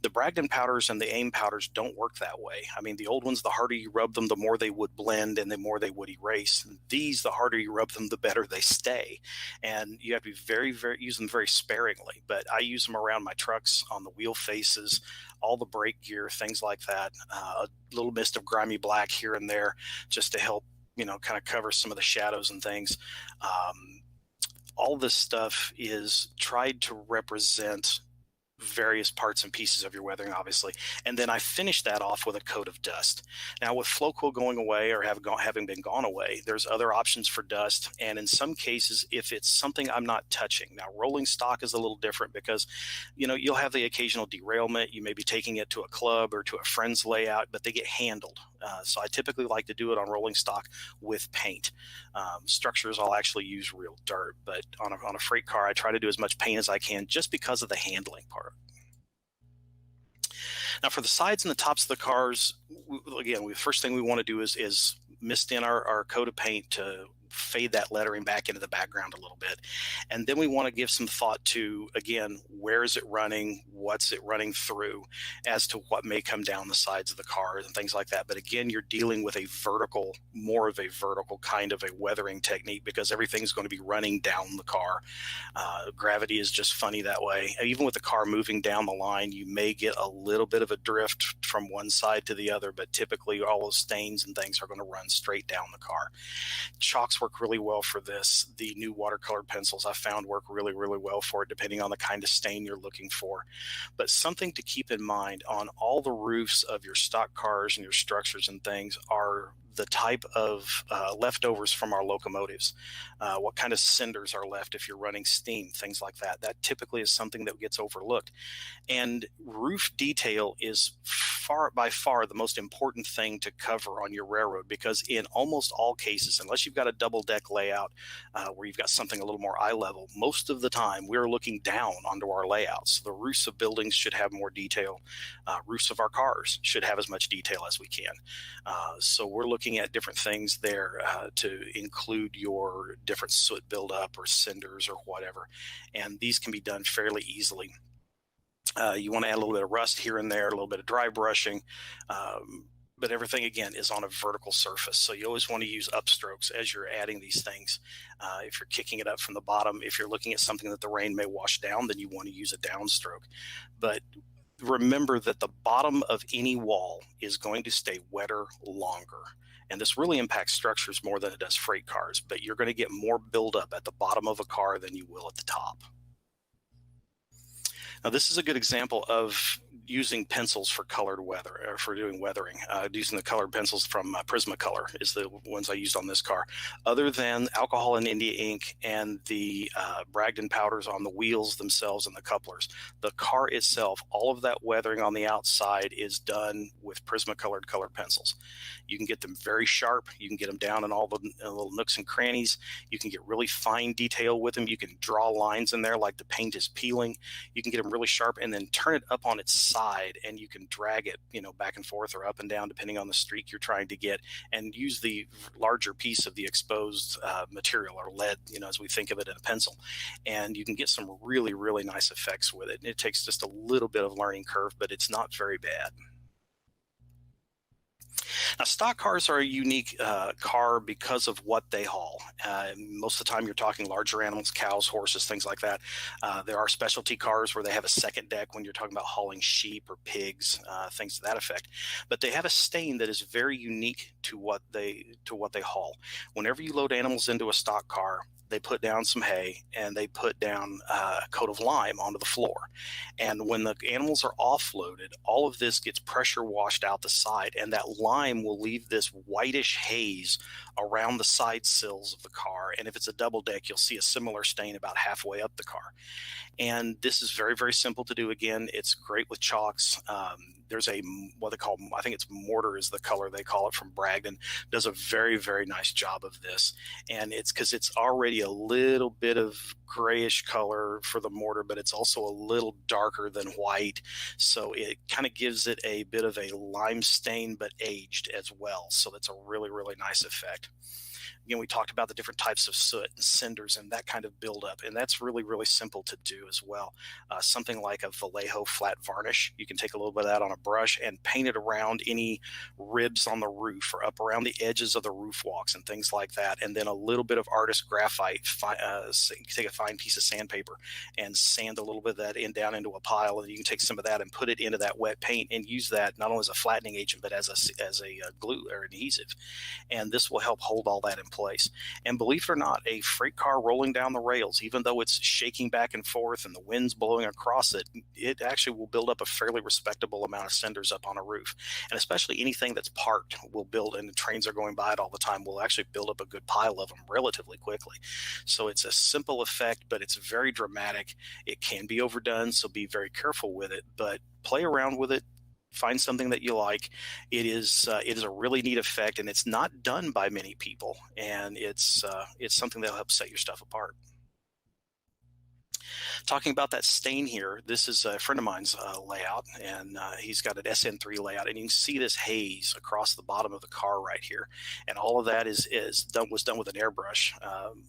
Speaker 8: The Bragdon powders and the AIM powders don't work that way. I mean, the old ones, the harder you rub them, the more they would blend and the more they would erase. These, the harder you rub them, the better they stay. And you have to be very, very, use them very sparingly. But I use them around my trucks, on the wheel faces, all the brake gear, things like that. A little mist of grimy black here and there, just to help, kind of cover some of the shadows and things. All this stuff is tried to represent various parts and pieces of your weathering, obviously. And then I finish that off with a coat of dust. Now, with Flowcool going away, or having been gone away, there's other options for dust. And in some cases, if it's something I'm not touching. Now, rolling stock is a little different, because, you'll have the occasional derailment. You may be taking it to a club or to a friend's layout, but they get handled. So I typically like to do it on rolling stock with paint. Structures, I'll actually use real dirt, but on a freight car, I try to do as much paint as I can, just because of the handling part. Now, for the sides and the tops of the cars, again, the first thing we want to do is mist in our coat of paint to fade that lettering back into the background a little bit. And then we want to give some thought to, again, where is it running? What's it running through, as to what may come down the sides of the car and things like that. But again, you're dealing with a vertical, more of a vertical kind of a weathering technique, because everything's going to be running down the car. Gravity is just funny that way. Even with the car moving down the line, you may get a little bit of a drift from one side to the other, but typically all those stains and things are going to run straight down the car. Chalks work really well for this. The new watercolor pencils I found work really, really well for it, depending on the kind of stain you're looking for. But something to keep in mind on all the roofs of your stock cars and your structures and things are the type of leftovers from our locomotives. What kind of cinders are left if you're running steam, things like that. That typically is something that gets overlooked. And roof detail is by far the most important thing to cover on your railroad, because in almost all cases, unless you've got a double deck layout where you've got something a little more eye level, most of the time we're looking down onto our layouts. So the roofs of buildings should have more detail. Roofs of our cars should have as much detail as we can. So we're looking at different things there to include your different soot buildup or cinders or whatever. And these can be done fairly easily. You want to add a little bit of rust here and there, a little bit of dry brushing, but everything, again, is on a vertical surface. So you always want to use upstrokes as you're adding these things. If you're kicking it up from the bottom, if you're looking at something that the rain may wash down, then you want to use a downstroke. But remember that the bottom of any wall is going to stay wetter longer. And this really impacts structures more than it does freight cars, but you're going to get more buildup at the bottom of a car than you will at the top. Now, this is a good example of using pencils for colored weather, or for doing weathering. Using the colored pencils from Prismacolor is the ones I used on this car. Other than alcohol and India ink and the Bragdon powders on the wheels themselves and the couplers, the car itself, all of that weathering on the outside is done with Prismacolored colored pencils. You can get them very sharp. You can get them down in all the little nooks and crannies. You can get really fine detail with them. You can draw lines in there like the paint is peeling. You can get them really sharp and then turn it up on its side, and you can drag it, back and forth or up and down depending on the streak you're trying to get, and use the larger piece of the exposed material or lead, as we think of it in a pencil. And you can get some really, really nice effects with it. It takes just a little bit of learning curve, but it's not very bad. Now, stock cars are a unique car because of what they haul. Most of the time, you're talking larger animals, cows, horses, things like that. There are specialty cars where they have a second deck when you're talking about hauling sheep or pigs, things to that effect. But they have a stain that is very unique to what they haul. Whenever you load animals into a stock car, they put down some hay and they put down a coat of lime onto the floor. And when the animals are offloaded, all of this gets pressure washed out the side, and that lime will leave this whitish haze around the side sills of the car. And if it's a double deck, you'll see a similar stain about halfway up the car. And this is very, very simple to do. Again, it's great with chalks. There's what they call, I think it's mortar is the color they call it, from Bragdon. Does a very, very nice job of this. And it's because it's already a little bit of grayish color for the mortar, but it's also a little darker than white. So it kind of gives it a bit of a lime stain, but aged as well. So that's a really, really nice effect. Again, we talked about the different types of soot and cinders and that kind of buildup, and that's really, really simple to do as well. Something like a Vallejo flat varnish, you can take a little bit of that on a brush and paint it around any ribs on the roof or up around the edges of the roof walks and things like that. And then a little bit of artist graphite, take a fine piece of sandpaper and sand a little bit of that down into a pile, and you can take some of that and put it into that wet paint and use that not only as a flattening agent, but as a glue or adhesive. And this will help hold all that in place. And believe it or not, a freight car rolling down the rails, even though it's shaking back and forth and the wind's blowing across it, it actually will build up a fairly respectable amount of cinders up on a roof. And especially anything that's parked will build, and the trains are going by it all the time, will actually build up a good pile of them relatively quickly. So it's a simple effect, but it's very dramatic. It can be overdone, so be very careful with it, but play around with it. Find something that you like. It is a really neat effect, and it's not done by many people, and it's something that'll help set your stuff apart. Talking about that stain here, this is a friend of mine's layout, and he's got an SN3 layout, and you can see this haze across the bottom of the car right here, and all of that was done with an airbrush.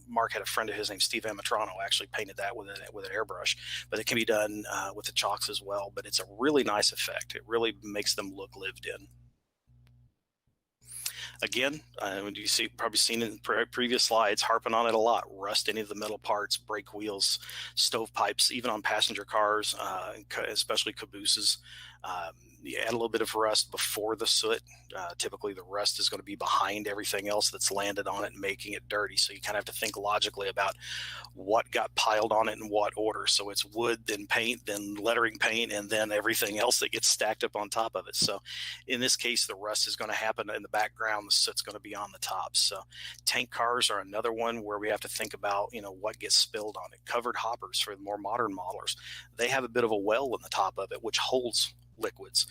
Speaker 8: Mark had a friend of his named Steve Amatrano actually painted that with an airbrush, but it can be done with the chalks as well. But it's a really nice effect. It really makes them look lived in. Again, you see, probably seen in previous slides, harping on it a lot. Rust any of the metal parts, brake wheels, stovepipes, even on passenger cars, especially cabooses. You add a little bit of rust before the soot. Typically, the rust is going to be behind everything else that's landed on it and making it dirty. So you kind of have to think logically about what got piled on it in what order. So it's wood, then paint, then lettering paint, and then everything else that gets stacked up on top of it. So in this case, the rust is going to happen in the background. The soot's going to be on the top. So tank cars are another one where we have to think about, what gets spilled on it. Covered hoppers for the more modern modelers, they have a bit of a well in the top of it, which holds liquids.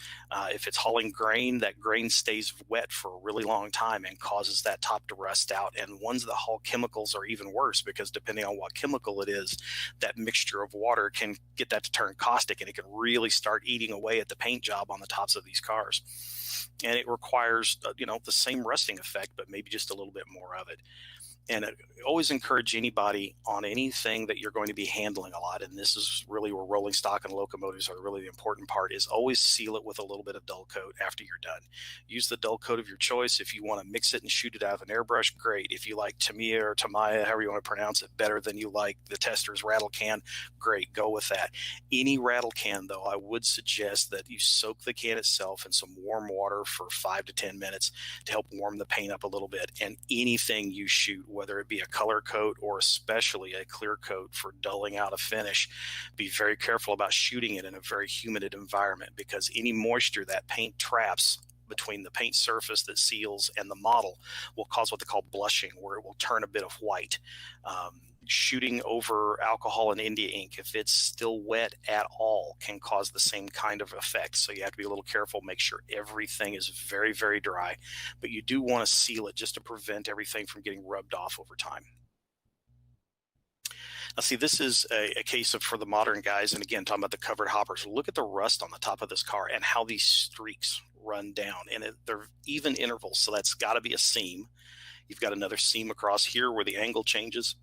Speaker 8: If it's hauling grain, that grain stays wet for a really long time and causes that top to rust out. And ones that haul chemicals are even worse, because depending on what chemical it is, that mixture of water can get that to turn caustic, and it can really start eating away at the paint job on the tops of these cars. And it requires, the same rusting effect, but maybe just a little bit more of it. And I always encourage anybody on anything that you're going to be handling a lot, and this is really where rolling stock and locomotives are really the important part, is always seal it with a little bit of dull coat after you're done. Use the dull coat of your choice. If you want to mix it and shoot it out of an airbrush, great. If you like Tamiya or Tamiya, however you want to pronounce it, better than you like the Tester's rattle can, great, go with that. Any rattle can, though, I would suggest that you soak the can itself in some warm water for 5 to 10 minutes to help warm the paint up a little bit. And anything you shoot, whether it be a color coat or especially a clear coat for dulling out a finish, be very careful about shooting it in a very humid environment, because any moisture that paint traps between the paint surface that seals and the model will cause what they call blushing, where it will turn a bit of white. Shooting over alcohol and India ink, if it's still wet at all, can cause the same kind of effect. So you have to be a little careful, make sure everything is very, very dry, but you do want to seal it just to prevent everything from getting rubbed off over time. Now, see, this is a case of for the modern guys, and again, talking about the covered hoppers. Look at the rust on the top of this car and how these streaks run down, and they're even intervals, so that's got to be a seam. You've got another seam across here where the angle changes.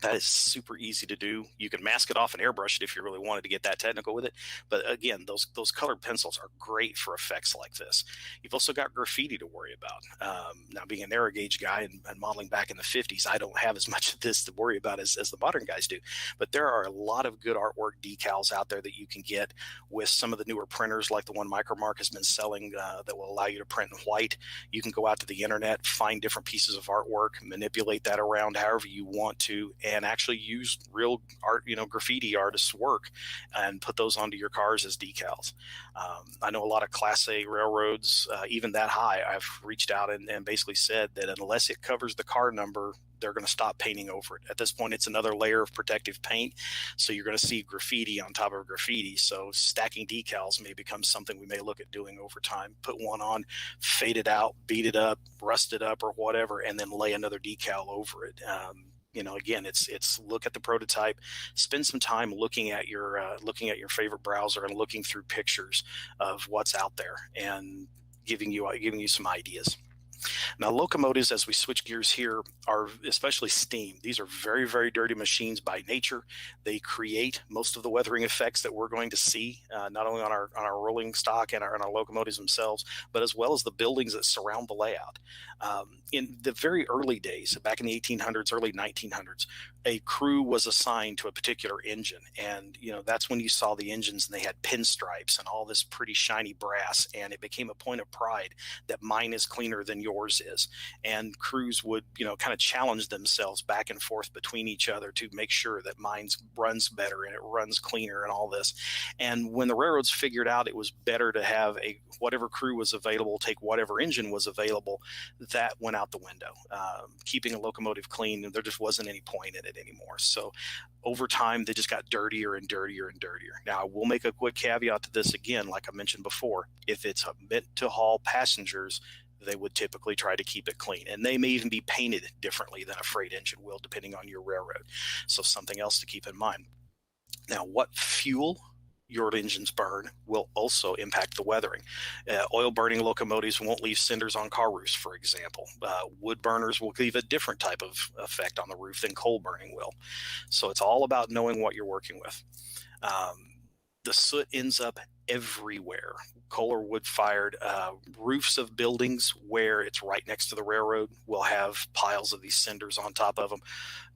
Speaker 8: That is super easy to do. You can mask it off and airbrush it if you really wanted to get that technical with it. But again, those colored pencils are great for effects like this. You've also got graffiti to worry about. Now, being a narrow gauge guy and modeling back in the 50s, I don't have as much of this to worry about as the modern guys do. But there are a lot of good artwork decals out there that you can get with some of the newer printers, like the one Micromark has been selling that will allow you to print in white. You can go out to the internet, find different pieces of artwork, manipulate that around however you want to, and actually use real art, graffiti artists' work, and put those onto your cars as decals. I know a lot of Class A railroads, even that high, I've reached out and basically said that unless it covers the car number, they're going to stop painting over it. At this point, it's another layer of protective paint, so you're going to see graffiti on top of graffiti. So stacking decals may become something we may look at doing over time. Put one on, fade it out, beat it up, rust it up, or whatever, and then lay another decal over it. Again, it's look at the prototype, spend some time looking at your favorite browser and looking through pictures of what's out there and giving you some ideas. Now, locomotives, as we switch gears here, are especially steam. These are very, very dirty machines by nature. They create most of the weathering effects that we're going to see, not only on our rolling stock and our locomotives themselves, but as well as the buildings that surround the layout. In the very early days, back in the 1800s, early 1900s, a crew was assigned to a particular engine, and that's when you saw the engines and they had pinstripes and all this pretty shiny brass, and it became a point of pride that mine is cleaner than yours is. And crews would kind of challenge themselves back and forth between each other to make sure that mine runs better and it runs cleaner and all this. And when the railroads figured out it was better to have whatever crew was available, take whatever engine was available, that went out the window. Keeping a locomotive clean, there just wasn't any point in it anymore. So over time, they just got dirtier and dirtier and dirtier. Now, I will make a quick caveat to this again, like I mentioned before. If it's meant to haul passengers, they would typically try to keep it clean. And they may even be painted differently than a freight engine will, depending on your railroad. So something else to keep in mind. Now, what fuel your engines burn will also impact the weathering. Oil burning locomotives won't leave cinders on car roofs, for example. Wood burners will leave a different type of effect on the roof than coal burning will. So it's all about knowing what you're working with. The soot ends up everywhere. Coal or wood fired roofs of buildings where it's right next to the railroad will have piles of these cinders on top of them.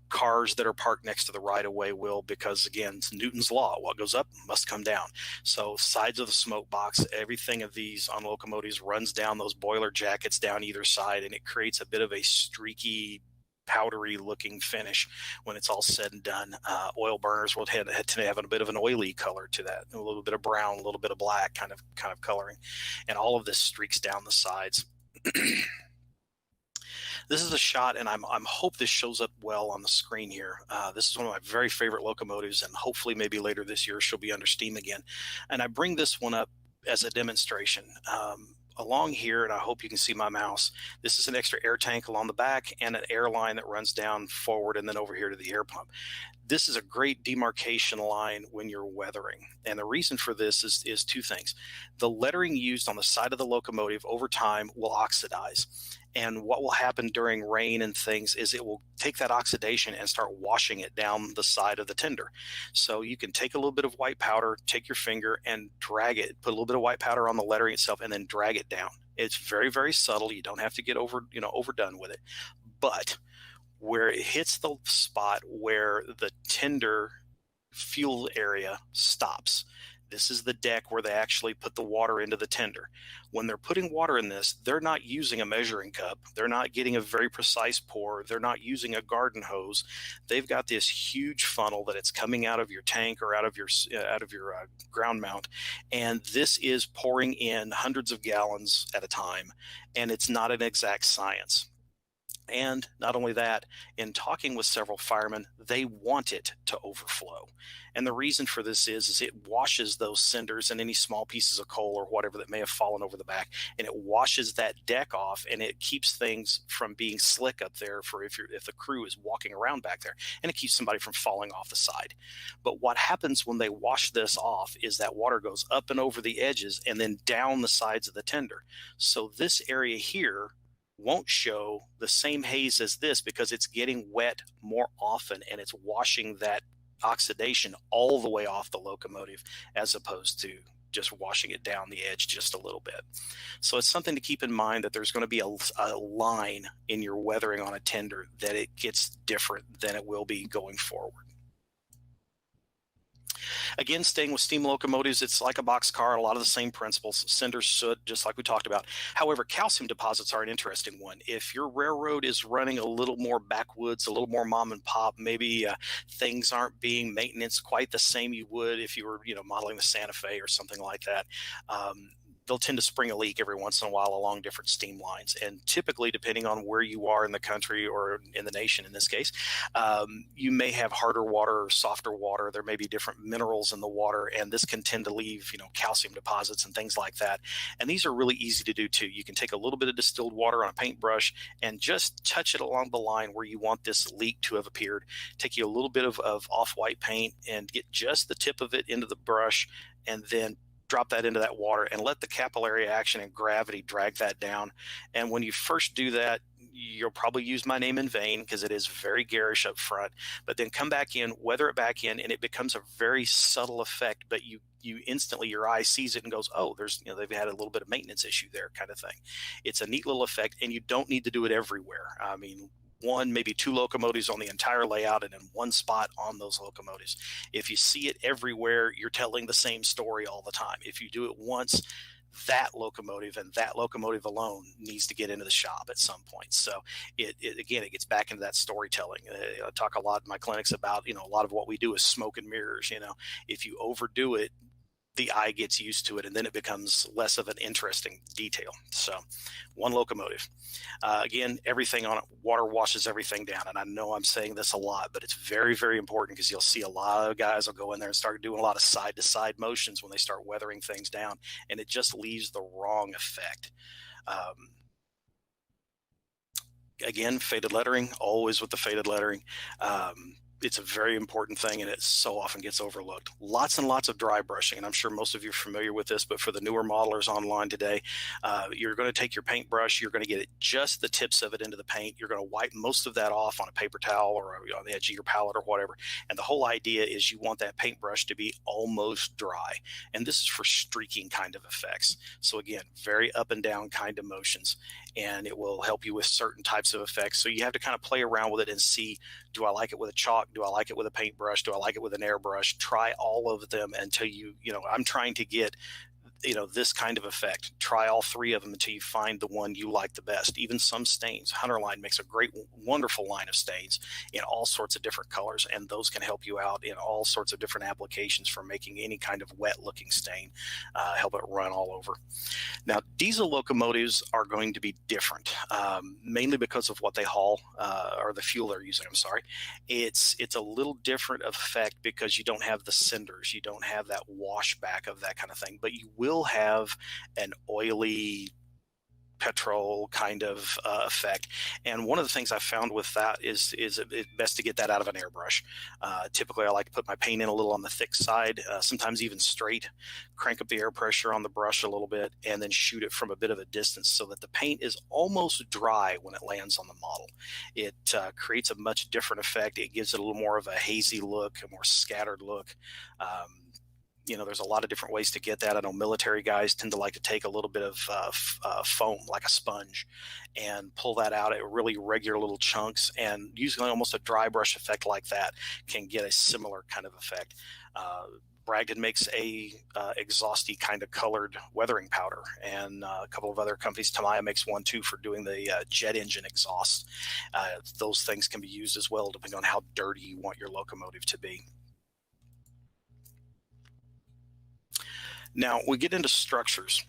Speaker 8: Cars that are parked next to the right of way will, because again, it's Newton's law. What goes up must come down. So sides of the smoke box, everything of these on locomotives runs down those boiler jackets down either side, and it creates a bit of a streaky, powdery looking finish when it's all said and done. Oil burners will tend to have a bit of an oily color to that, a little bit of brown, a little bit of black kind of coloring, and all of this streaks down the sides. This is a shot, and I'm hope this shows up well on the screen here. This is one of my very favorite locomotives, and hopefully maybe later this year she'll be under steam again. And I bring this one up as a demonstration. Along here, and I hope you can see my mouse, this is an extra air tank along the back and an air line that runs down forward and then over here to the air pump. This is a great demarcation line when you're weathering. And the reason for this is two things. The lettering used on the side of the locomotive over time will oxidize. And what will happen during rain and things is it will take that oxidation and start washing it down the side of the tender. So you can take a little bit of white powder, take your finger and drag it, put a little bit of white powder on the lettering itself, and then drag it down. It's very, very subtle. You don't have to get overdone with it. But where it hits the spot where the tender fuel area stops, this is the deck where they actually put the water into the tender. When they're putting water in this, they're not using a measuring cup. They're not getting a very precise pour. They're not using a garden hose. They've got this huge funnel that it's coming out of your tank or out of your ground mount, and this is pouring in hundreds of gallons at a time, and it's not an exact science. And not only that, in talking with several firemen, they want it to overflow. And the reason for this is it washes those cinders and any small pieces of coal or whatever that may have fallen over the back, and it washes that deck off, and it keeps things from being slick up there for if the crew is walking around back there, and it keeps somebody from falling off the side. But what happens when they wash this off is that water goes up and over the edges and then down the sides of the tender. So this area here won't show the same haze as this because it's getting wet more often and it's washing that oxidation all the way off the locomotive as opposed to just washing it down the edge just a little bit. So it's something to keep in mind that there's going to be a line in your weathering on a tender that it gets different than it will be going forward. Again, staying with steam locomotives, it's like a boxcar, a lot of the same principles, cinders, soot, just like we talked about. However, calcium deposits are an interesting one. If your railroad is running a little more backwoods, a little more mom and pop, maybe things aren't being maintenance quite the same you would if you were, modeling the Santa Fe or something like that. They'll tend to spring a leak every once in a while along different steam lines. And typically, depending on where you are in the country or in the nation in this case, you may have harder water or softer water. There may be different minerals in the water, and this can tend to leave, calcium deposits and things like that. And these are really easy to do too. You can take a little bit of distilled water on a paintbrush and just touch it along the line where you want this leak to have appeared. Take you a little bit of off-white paint and get just the tip of it into the brush, and then drop that into that water and let the capillary action and gravity drag that down. And when you first do that, you'll probably use my name in vain because it is very garish up front, but then come back in, weather it back in, and it becomes a very subtle effect, but you instantly, your eye sees it and goes, oh, there's, they've had a little bit of maintenance issue there kind of thing. It's a neat little effect, and you don't need to do it everywhere. I mean, one, maybe two locomotives on the entire layout and in one spot on those locomotives. If you see it everywhere, you're telling the same story all the time. If you do it once, that locomotive and that locomotive alone needs to get into the shop at some point. So it gets back into that storytelling. I talk a lot in my clinics about, a lot of what we do is smoke and mirrors. If you overdo it, the eye gets used to it, and then it becomes less of an interesting detail. So one locomotive. Again, everything on it, water washes everything down. And I know I'm saying this a lot, but it's very, very important because you'll see a lot of guys will go in there and start doing a lot of side-to-side motions when they start weathering things down, and it just leaves the wrong effect. Again, faded lettering, always with the faded lettering. it's a very important thing, and it so often gets overlooked. Lots and lots of dry brushing, and I'm sure most of you are familiar with this, but for the newer modelers online today, you're going to take your paintbrush, you're going to get it just the tips of it into the paint. You're going to wipe most of that off on a paper towel or on the edge of your palette or whatever. And the whole idea is you want that paintbrush to be almost dry. And this is for streaking kind of effects. So again, very up and down kind of motions, and it will help you with certain types of effects. So you have to kind of play around with it and see, do I like it with a chalk? Do I like it with a paintbrush? Do I like it with an airbrush? Try all of them until I'm trying to get this kind of effect. Try all three of them until you find the one you like the best. Even some stains. Hunterline makes a great, wonderful line of stains in all sorts of different colors, and those can help you out in all sorts of different applications for making any kind of wet looking stain, help it run all over. Now, diesel locomotives are going to be different, mainly because of what they haul, or the fuel they're using, I'm sorry. It's a little different effect because you don't have the cinders. You don't have that washback of that kind of thing, but you will have an oily petrol kind of effect. And one of the things I found with that is it's best to get that out of an airbrush. Typically, I like to put my paint in a little on the thick side, sometimes even straight, crank up the air pressure on the brush a little bit, and then shoot it from a bit of a distance so that the paint is almost dry when it lands on the model. It creates a much different effect. It gives it a little more of a hazy look, a more scattered look. There's a lot of different ways to get that. I know military guys tend to like to take a little bit of foam, like a sponge, and pull that out at really regular little chunks. And using almost a dry brush effect like that can get a similar kind of effect. Bragdon makes a exhausty kind of colored weathering powder, and a couple of other companies. Tamiya makes one too for doing the jet engine exhaust. Those things can be used as well, depending on how dirty you want your locomotive to be. Now, we get into structures.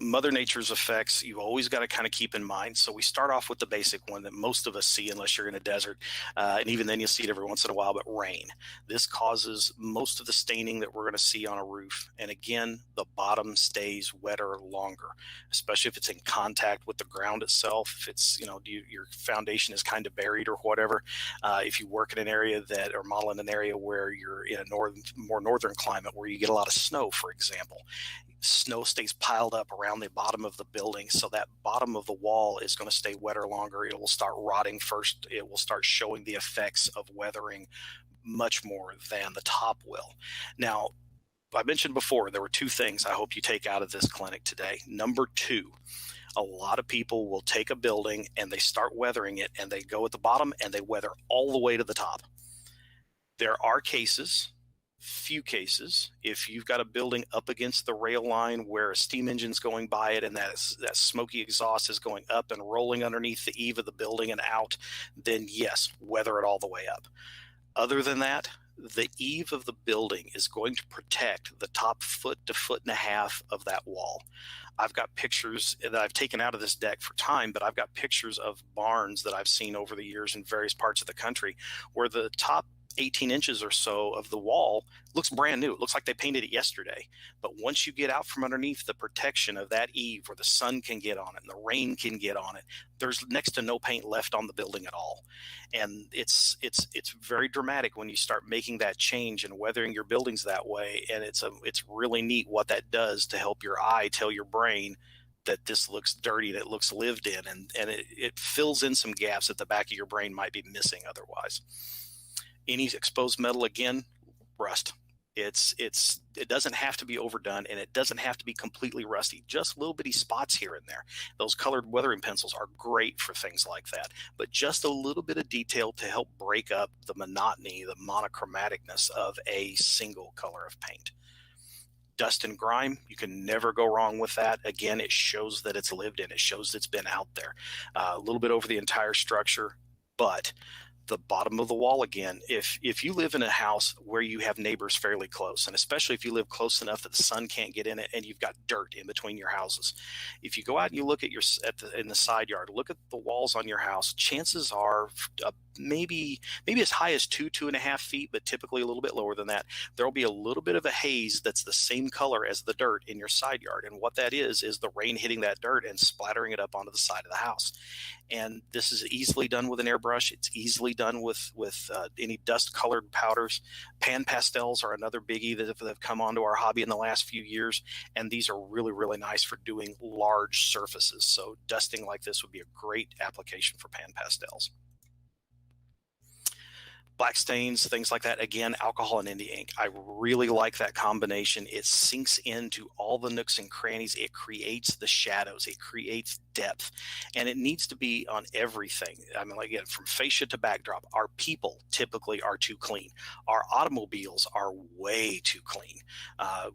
Speaker 8: Mother Nature's effects, you've always got to kind of keep in mind. So we start off with the basic one that most of us see unless you're in a desert. And even then you'll see it every once in a while, but rain. This causes most of the staining that we're going to see on a roof. And again, the bottom stays wetter longer, especially if it's in contact with the ground itself. If it's, your foundation is kind of buried or whatever. If you work in an area or model in an area where you're in a more northern climate where you get a lot of snow, for example, snow stays piled up around the bottom of the building, so that bottom of the wall is going to stay wetter longer. It will start rotting first. It will start showing the effects of weathering much more than the top will. Now, I mentioned before, there were two things I hope you take out of this clinic today. Number two, a lot of people will take a building and they start weathering it, and they go at the bottom and they weather all the way to the top. There are few cases, if you've got a building up against the rail line where a steam engine's going by it and that smoky exhaust is going up and rolling underneath the eave of the building and out, then yes, weather it all the way up. Other than that, the eave of the building is going to protect the top foot to foot and a half of that wall. I've got pictures that I've taken out of this deck for time, but I've got pictures of barns that I've seen over the years in various parts of the country where the top 18 inches or so of the wall looks brand new. It looks like they painted it yesterday. But once you get out from underneath the protection of that eave where the sun can get on it and the rain can get on it, there's next to no paint left on the building at all. And it's very dramatic when you start making that change and weathering your buildings that way. And it's really neat what that does to help your eye tell your brain that this looks dirty, that looks lived in, and it fills in some gaps that the back of your brain might be missing otherwise. Any exposed metal, again, rust. It doesn't have to be overdone, and it doesn't have to be completely rusty. Just little bitty spots here and there. Those colored weathering pencils are great for things like that, but just a little bit of detail to help break up the monotony, the monochromaticness of a single color of paint. Dust and grime, you can never go wrong with that. Again, it shows that it's lived in. It shows it's been out there. A little bit over the entire structure, but the bottom of the wall again, if you live in a house where you have neighbors fairly close, and especially if you live close enough that the sun can't get in it and you've got dirt in between your houses, if you go out and you look at in the side yard, look at the walls on your house, chances are maybe as high as 2.5 feet, but typically a little bit lower than that, there'll be a little bit of a haze that's the same color as the dirt in your side yard. And what that is the rain hitting that dirt and splattering it up onto the side of the house. And this is easily done with an airbrush. It's easily done with any dust colored powders. Pan pastels are another biggie that have come onto our hobby in the last few years, and these are really, really nice for doing large surfaces. So dusting like this would be a great application for pan pastels. Black stains, things like that. Again, alcohol and India ink. I really like that combination. It sinks into all the nooks and crannies. It creates the shadows. It creates depth. And it needs to be on everything. I mean, like, again, from fascia to backdrop. Our people typically are too clean. Our automobiles are way too clean.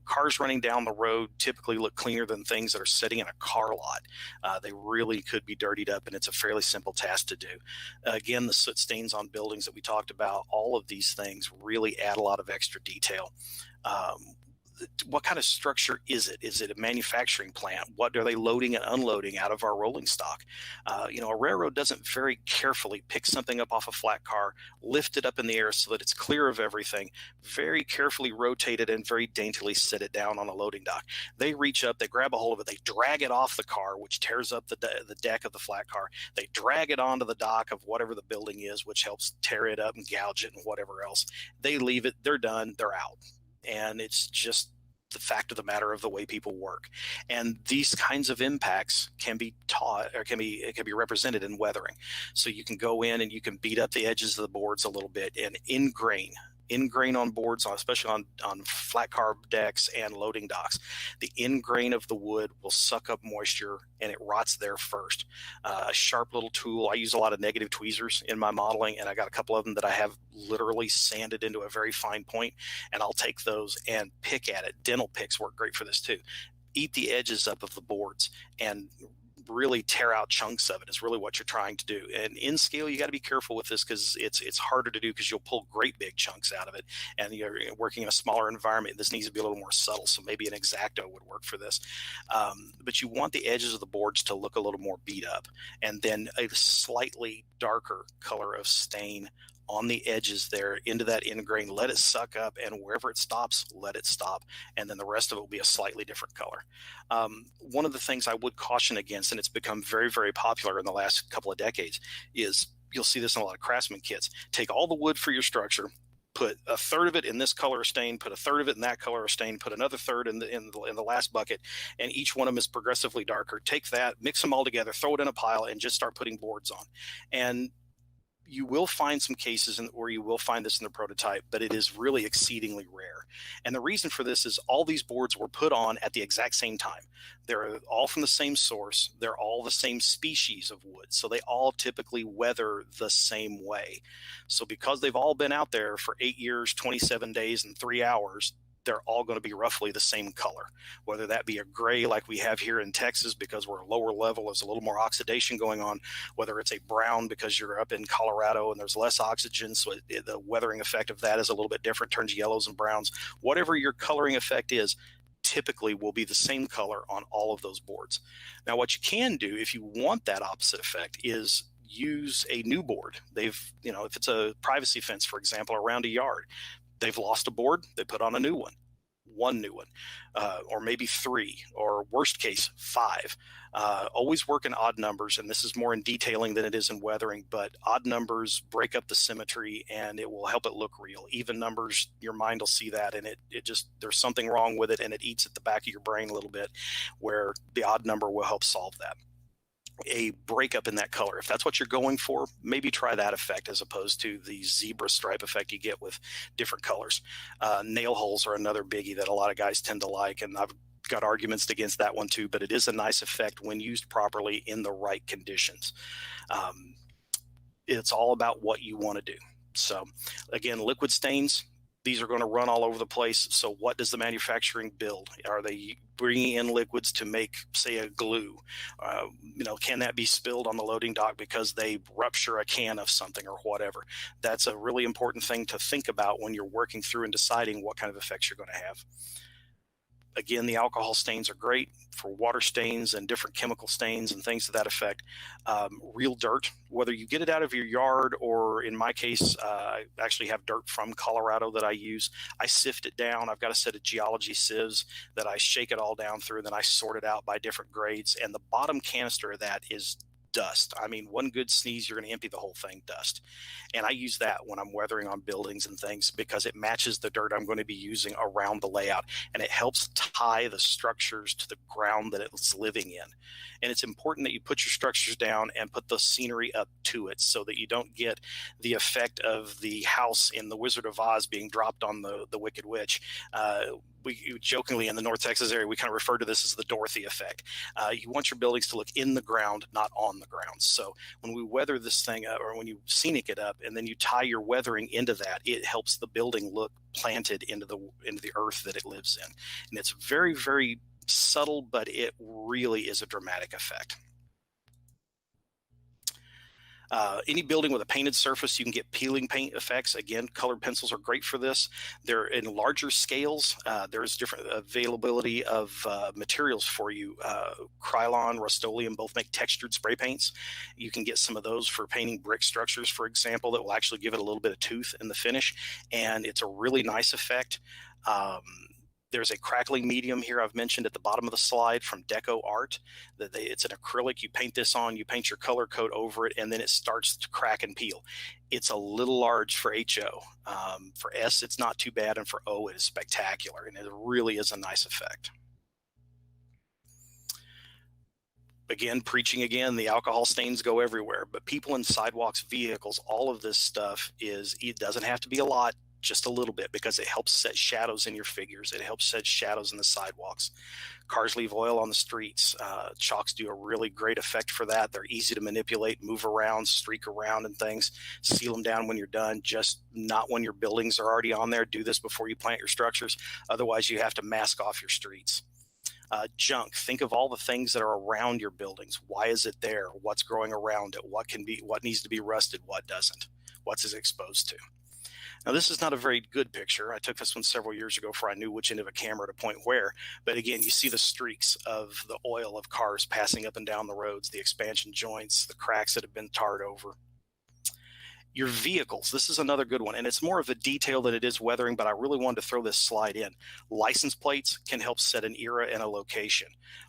Speaker 8: Cars running down the road typically look cleaner than things that are sitting in a car lot. They really could be dirtied up, and it's a fairly simple task to do. Again, the soot stains on buildings that we talked about, all of these things really add a lot of extra detail. What kind of structure is it? Is it a manufacturing plant? What are they loading and unloading out of our rolling stock? A railroad doesn't very carefully pick something up off a flat car, lift it up in the air so that it's clear of everything, very carefully rotate it, and very daintily sit it down on a loading dock. They reach up, they grab a hold of it, they drag it off the car, which tears up the deck of the flat car. They drag it onto the dock of whatever the building is, which helps tear it up and gouge it and whatever else. They leave it, they're done, they're out. And it's just the fact of the matter of the way people work. And these kinds of impacts can be taught, or can be represented in weathering. So you can go in and you can beat up the edges of the boards a little bit and ingrain on boards, especially on flat car decks and loading docks. The ingrain of the wood will suck up moisture and it rots there first. A sharp little tool. I use a lot of negative tweezers in my modeling, and I got a couple of them that I have literally sanded into a very fine point, and I'll take those and pick at it. Dental picks work great for this too. Eat the edges up of the boards and really tear out chunks of it is really what you're trying to do. And in scale, you got to be careful with this because it's harder to do because you'll pull great big chunks out of it. And you're working in a smaller environment. This needs to be a little more subtle. So maybe an X-Acto would work for this. But you want the edges of the boards to look a little more beat up, and then a slightly darker color of stain on the edges there into that ingrain. Let it suck up, and wherever it stops, let it stop. And then the rest of it will be a slightly different color. One of the things I would caution against, and it's become very, very popular in the last couple of decades, is you'll see this in a lot of craftsman kits. Take all the wood for your structure, put a third of it in this color of stain, put a third of it in that color of stain, put another third in the last bucket, and each one of them is progressively darker. Take that, mix them all together, throw it in a pile, and just start putting boards on. And you will find some cases where you will find this in the prototype, but it is really exceedingly rare. And the reason for this is all these boards were put on at the exact same time. They're all from the same source. They're all the same species of wood. So they all typically weather the same way. So because they've all been out there for 8 years, 27 days, and 3 hours, they're all going to be roughly the same color, whether that be a gray like we have here in Texas because we're a lower level, there's a little more oxidation going on, whether it's a brown because you're up in Colorado and there's less oxygen, so the weathering effect of that is a little bit different, turns yellows and browns. Whatever your coloring effect is, typically will be the same color on all of those boards. Now, what you can do if you want that opposite effect is use a new board. If it's a privacy fence, for example, around a yard, they've lost a board, they put on a new one new one, or maybe 3, or worst case 5. Always work in odd numbers, and this is more in detailing than it is in weathering, but odd numbers break up the symmetry and it will help it look real. Even numbers, your mind will see that, and it just, there's something wrong with it, and it eats at the back of your brain a little bit, where the odd number will help solve that. A breakup in that color. If that's what you're going for, maybe try that effect as opposed to the zebra stripe effect you get with different colors. Nail holes are another biggie that a lot of guys tend to like, and I've got arguments against that one too, but it is a nice effect when used properly in the right conditions. It's all about what you want to do. So again, liquid stains, these are going to run all over the place. So what does the manufacturing build? Are they bringing in liquids to make, say, a glue? Can that be spilled on the loading dock because they rupture a can of something or whatever? That's a really important thing to think about when you're working through and deciding what kind of effects you're going to have. Again, the alcohol stains are great for water stains and different chemical stains and things to that effect. Real dirt, whether you get it out of your yard or, in my case, I actually have dirt from Colorado that I use. I sift it down. I've got a set of geology sieves that I shake it all down through, and then I sort it out by different grades. And the bottom canister of that is dust. I mean, one good sneeze, you're going to empty the whole thing dust. And I use that when I'm weathering on buildings and things because it matches the dirt I'm going to be using around the layout, and it helps tie the structures to the ground that it's living in. And it's important that you put your structures down and put the scenery up to it so that you don't get the effect of the house in The Wizard of Oz being dropped on the Wicked Witch. We jokingly in the North Texas area, we kind of refer to this as the Dorothy effect. You want your buildings to look in the ground, not on the ground. So when we weather this thing up, or when you scenic it up, and then you tie your weathering into that, it helps the building look planted into the earth that it lives in. And it's very, very subtle, but it really is a dramatic effect. Any building with a painted surface, you can get peeling paint effects. Again, colored pencils are great for this. They're in larger scales. There's different availability of materials for you. Krylon, Rust-Oleum both make textured spray paints. You can get some of those for painting brick structures, for example, that will actually give it a little bit of tooth in the finish. And it's a really nice effect. There's a crackling medium here I've mentioned at the bottom of the slide from Deco Art. It's an acrylic. You paint this on, you paint your color coat over it, and then it starts to crack and peel. It's a little large for HO. For S, it's not too bad, and for O, it is spectacular, and it really is a nice effect. Again, preaching again, the alcohol stains go everywhere, but people in sidewalks, vehicles, all of this stuff it doesn't have to be a lot, just a little bit, because it helps set shadows in your figures. It helps set shadows in the sidewalks. Cars leave oil on the streets. Chalks do a really great effect for that. They're easy to manipulate, move around, streak around and things. Seal them down when you're done, just not when your buildings are already on there. Do this before you plant your structures. Otherwise, you have to mask off your streets. Junk. Think of all the things that are around your buildings. Why is it there? What's growing around it? What needs to be rusted? What doesn't? What's it exposed to? Now, this is not a very good picture. I took this one several years ago before I knew which end of a camera to point where. But again, you see the streaks of the oil of cars passing up and down the roads, the expansion joints, the cracks that have been tarred over. Your vehicles, this is another good one, and it's more of a detail than it is weathering, but I really wanted to throw this slide in. License plates can help set an era and a location.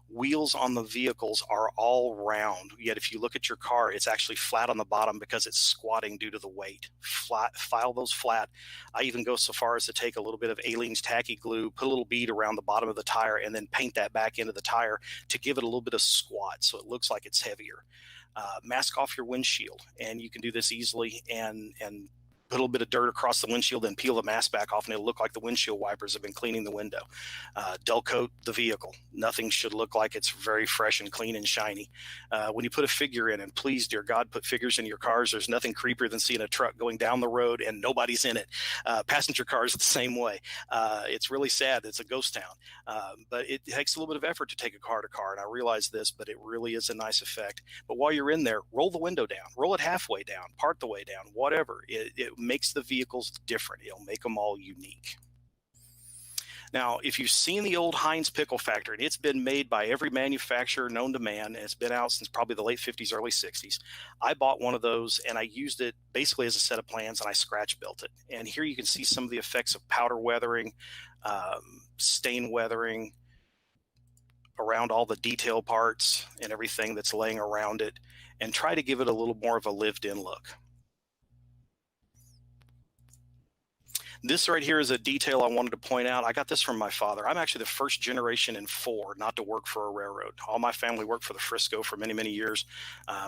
Speaker 8: Wheels on the vehicles are all round, yet if you look at your car, it's actually flat on the bottom because it's squatting due to the weight. File those flat. I even go so far as to take a little bit of Aleene's tacky glue, put a little bead around the bottom of the tire, and then paint that back into the tire to give it a little bit of squat so it looks like it's heavier. Mask off your windshield, and you can do this easily and put a little bit of dirt across the windshield, then peel the mask back off, and it'll look like the windshield wipers have been cleaning the window. Dull coat the vehicle. Nothing should look like it's very fresh and clean and shiny. When you put a figure in, and please, dear God, put figures in your cars. There's nothing creepier than seeing a truck going down the road and nobody's in it. Passenger cars are the same way. It's really sad. It's a ghost town. But it takes a little bit of effort to take a car to car, and I realize this, but it really is a nice effect. But while you're in there, roll the window down, roll it halfway down, part the way down, whatever. It makes the vehicles different. It'll make them all unique. Now, if you've seen the old Heinz pickle factory, it's been made by every manufacturer known to man, and it's been out since probably the late 50s, early 60s. I bought one of those, and I used it basically as a set of plans, and I scratch built it. And here you can see some of the effects of powder weathering, stain weathering, around all the detail parts and everything that's laying around it, and try to give it a little more of a lived-in look. This right here is a detail I wanted to point out. I got this from my father. I'm actually the first generation in 4 not to work for a railroad. All my family worked for the Frisco for many, many years.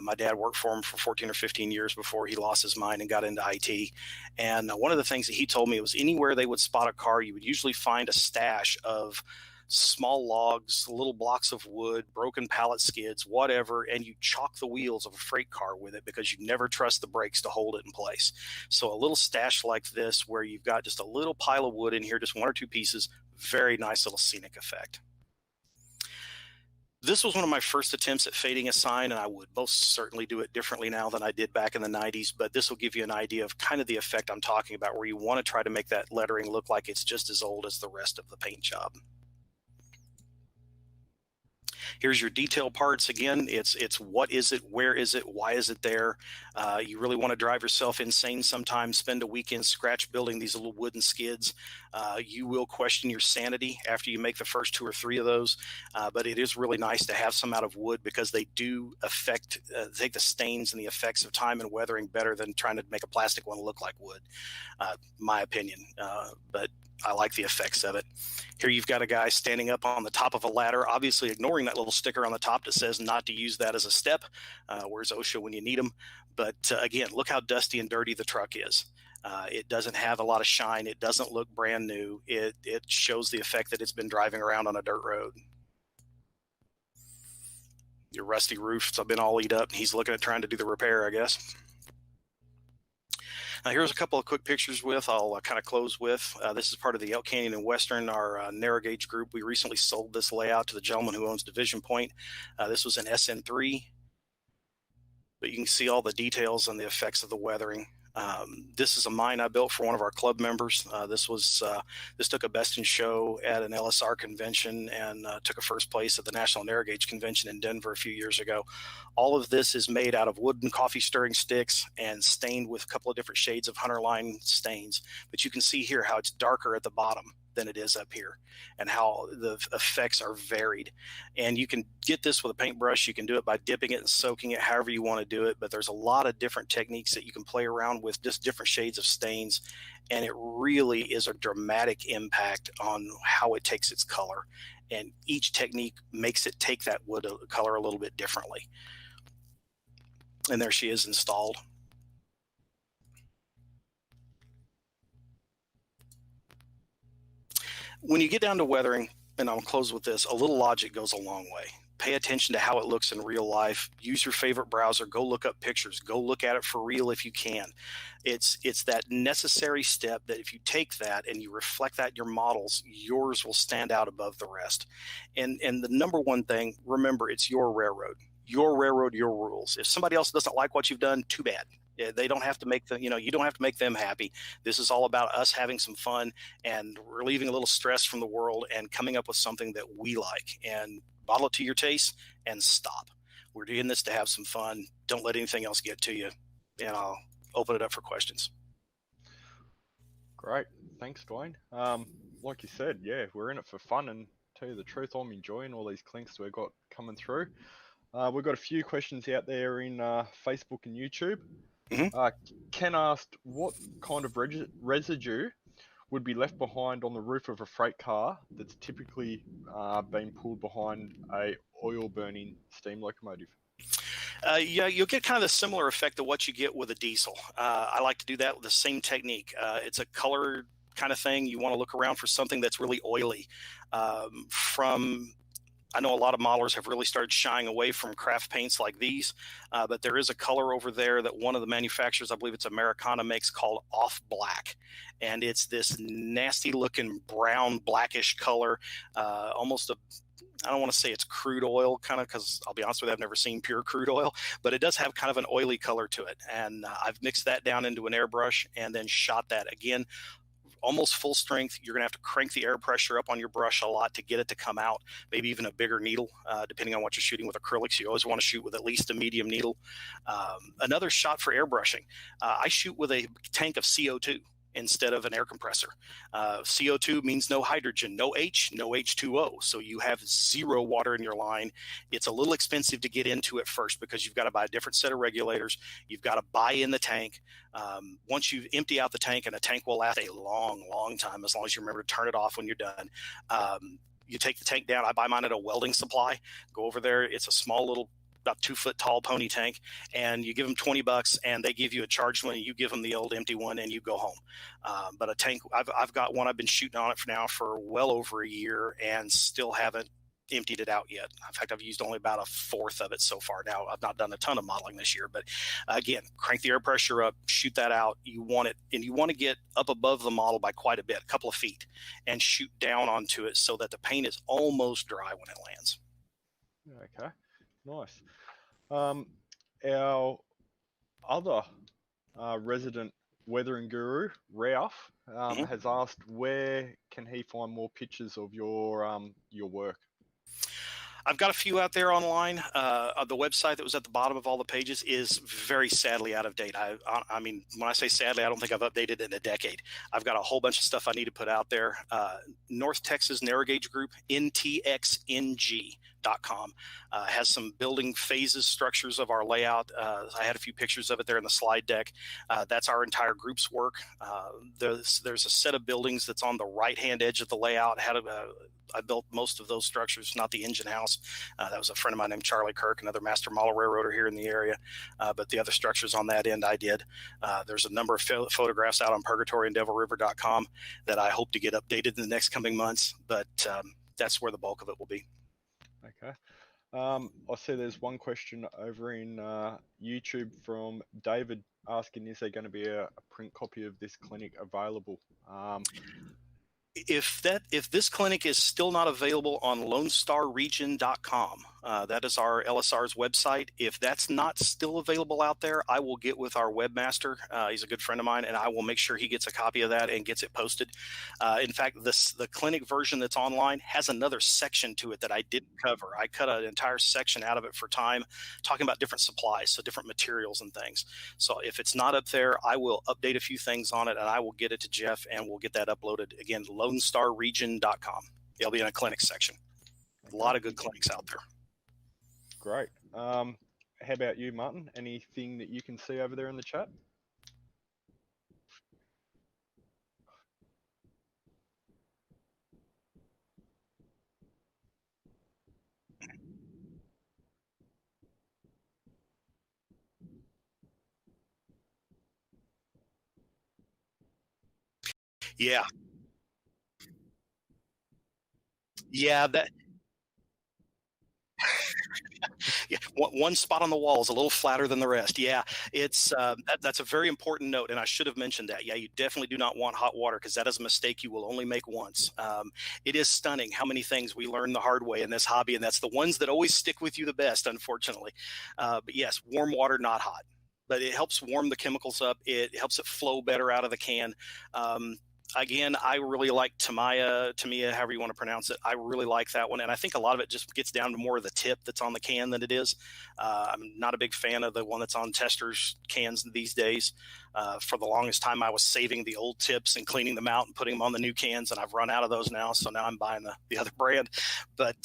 Speaker 8: My dad worked for him for 14 or 15 years before he lost his mind and got into IT. And one of the things that he told me was anywhere they would spot a car, you would usually find a stash of small logs, little blocks of wood, broken pallet skids, whatever, and you chalk the wheels of a freight car with it because you never trust the brakes to hold it in place. So a little stash like this where you've got just a little pile of wood in here, just 1 or 2 pieces, very nice little scenic effect. This was one of my first attempts at fading a sign, and I would most certainly do it differently now than I did back in the 90s, but this will give you an idea of kind of the effect I'm talking about, where you want to try to make that lettering look like it's just as old as the rest of the paint job. Here's your detail parts. Again, it's what is it, where is it, why is it there? You really want to drive yourself insane sometimes, spend a weekend scratch building these little wooden skids. You will question your sanity after you make the first 2 or 3 of those, but it is really nice to have some out of wood because they do affect, take the stains and the effects of time and weathering better than trying to make a plastic one look like wood, my opinion. But I like the effects of it. Here you've got a guy standing up on the top of a ladder, obviously ignoring that little sticker on the top that says not to use that as a step. Where's OSHA when you need them? But again, look how dusty and dirty the truck is. It doesn't have a lot of shine. It doesn't look brand new. It shows the effect that it's been driving around on a dirt road. Your rusty roofs have been all eat up. He's looking at trying to do the repair, I guess. Now, here's a couple of quick pictures I'll kind of close with. This is part of the Elk Canyon and Western, our narrow gauge group. We recently sold this layout to the gentleman who owns Division Point. This was an SN3, but you can see all the details and the effects of the weathering. This is a mine I built for one of our club members. This took a best in show at an LSR convention and took a first place at the National Narrow Gauge Convention in Denver a few years ago. All of this is made out of wooden coffee stirring sticks and stained with a couple of different shades of hunter line stains. But you can see here how it's darker at the bottom than it is up here and how the effects are varied. And you can get this with a paintbrush. You can do it by dipping it and soaking it, however you want to do it. But there's a lot of different techniques that you can play around with, just different shades of stains. And it really is a dramatic impact on how it takes its color. And each technique makes it take that wood color a little bit differently. And there she is installed. When you get down to weathering, and I'll close with this, a little logic goes a long way. Pay attention to how it looks in real life. Use your favorite browser. Go look up pictures. Go look at it for real if you can. It's that necessary step that if you take that and you reflect that in your models, yours will stand out above the rest. And the number one thing, remember, it's your railroad. Your railroad, your rules. If somebody else doesn't like what you've done, too bad. They don't have to make them, you don't have to make them happy. This is all about us having some fun and relieving a little stress from the world and coming up with something that we like. And bottle it to your taste and stop. We're doing this to have some fun. Don't let anything else get to you. And I'll open it up for questions.
Speaker 9: Great. Thanks, Dwayne. Like you said, yeah, we're in it for fun, and tell you the truth, I'm enjoying all these clinks we've got coming through. We've got a few questions out there in Facebook and YouTube. Ken asked, what kind of residue would be left behind on the roof of a freight car that's typically being pulled behind a oil burning steam locomotive?
Speaker 8: Yeah, you'll get kind of the similar effect of what you get with a diesel. I like to do that with the same technique. It's a color kind of thing. You want to look around for something that's really oily. I know a lot of modelers have really started shying away from craft paints like these, but there is a color over there that one of the manufacturers, I believe it's Americana, makes called Off Black. And it's this nasty looking brown, blackish color, almost I don't want to say it's crude oil, kind of, because I'll be honest with you, I've never seen pure crude oil, but it does have kind of an oily color to it. And I've mixed that down into an airbrush and then shot that again. Almost full strength. You're going to have to crank the air pressure up on your brush a lot to get it to come out, maybe even a bigger needle, depending on what you're shooting with acrylics. You always want to shoot with at least a medium needle. Another shot for airbrushing. I shoot with a tank of CO2 instead of an air compressor. CO2 means no hydrogen, no H, no H2O. So you have zero water in your line. It's a little expensive to get into it first because you've got to buy a different set of regulators. You've got to buy in the tank. Once you empty out the tank, and a tank will last a long, long time, as long as you remember to turn it off when you're done. You take the tank down. I buy mine at a welding supply. Go over there. It's a small little about 2 foot tall pony tank, and you give them $20 and they give you a charged one, and you give them the old empty one and you go home. But a tank, I've got one, I've been shooting on it for well over a year and still haven't emptied it out yet. In fact, I've used only about a fourth of it so far. Now, I've not done a ton of modeling this year, but again, crank the air pressure up, shoot that out. You want it, and you want to get up above the model by quite a bit, a couple of feet, and shoot down onto it so that the paint is almost dry when it lands.
Speaker 9: Okay, nice. Our other resident weathering guru, Ralph, has asked, where can he find more pictures of your work?
Speaker 8: I've got a few out there online. The website that was at the bottom of all the pages is very sadly out of date. I mean, when I say sadly, I don't think I've updated it in a decade. I've got a whole bunch of stuff I need to put out there. North Texas Narrow Gauge Group, ntxng.com, has some building phases, structures of our layout. I had a few pictures of it there in the slide deck. That's our entire group's work. There's a set of buildings that's on the right-hand edge of the layout. I built most of those structures, not the engine house. That was a friend of mine named Charlie Kirk, another master model railroader here in the area. But the other structures on that end I did. There's a number of photographs out on Purgatory and DevilRiver.com that I hope to get updated in the next coming months. But that's where the bulk of it will be.
Speaker 9: Okay. I see there's one question over in YouTube from David asking, is there going to be a print copy of this clinic available?
Speaker 8: If this clinic is still not available on LoneStarRegion.com, that is our LSR's website. If that's not still available out there, I will get with our webmaster. He's a good friend of mine, and I will make sure he gets a copy of that and gets it posted. In fact, the clinic version that's online has another section to it that I didn't cover. I cut an entire section out of it for time, talking about different supplies, so different materials and things. So if it's not up there, I will update a few things on it, and I will get it to Jeff, and we'll get that uploaded. Again, LoneStarRegion.com. It'll be in a clinic section. A lot of good clinics out there.
Speaker 9: Great. How about you, Martin? Anything that you can see over there in the chat?
Speaker 8: Yeah. Yeah, yeah, one spot on the wall is a little flatter than the rest. Yeah, it's that's a very important note, and I should have mentioned that. Yeah, you definitely do not want hot water because that is a mistake you will only make once. It is stunning how many things we learn the hard way in this hobby, and that's the ones that always stick with you the best, unfortunately. But yes, warm water, not hot. But it helps warm the chemicals up. It helps it flow better out of the can. Again, I really like Tamiya, however you want to pronounce it. I really like that one. And I think a lot of it just gets down to more of the tip that's on the can than it is. I'm not a big fan of the one that's on testers cans these days. For the longest time, I was saving the old tips and cleaning them out and putting them on the new cans. And I've run out of those now. So now I'm buying the other brand. But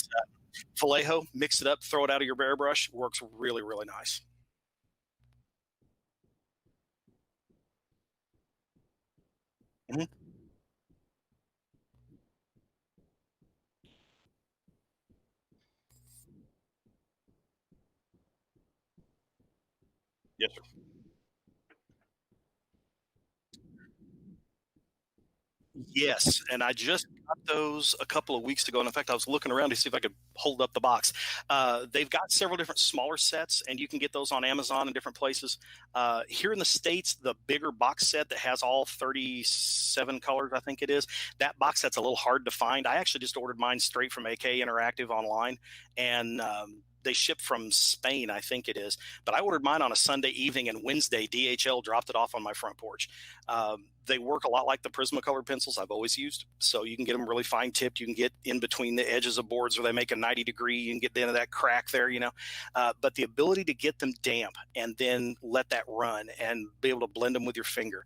Speaker 8: Vallejo, mix it up, throw it out of your airbrush. Works really, really nice. Mm-hmm. Yes, sir. Yes, and I just got those a couple of weeks ago. And in fact, I was looking around to see if I could hold up the box. They've got several different smaller sets, and you can get those on Amazon and different places. Here in the States, the bigger box set that has all 37 colors, I think it is, that box set's a little hard to find. I actually just ordered mine straight from AK Interactive online, and they ship from Spain, I think it is. But I ordered mine on a Sunday evening, and Wednesday, DHL dropped it off on my front porch. They work a lot like the Prismacolor pencils I've always used. So you can get them really fine tipped. You can get in between the edges of boards where they make a 90-degree. You can get into that crack there, you know. But the ability to get them damp and then let that run and be able to blend them with your finger.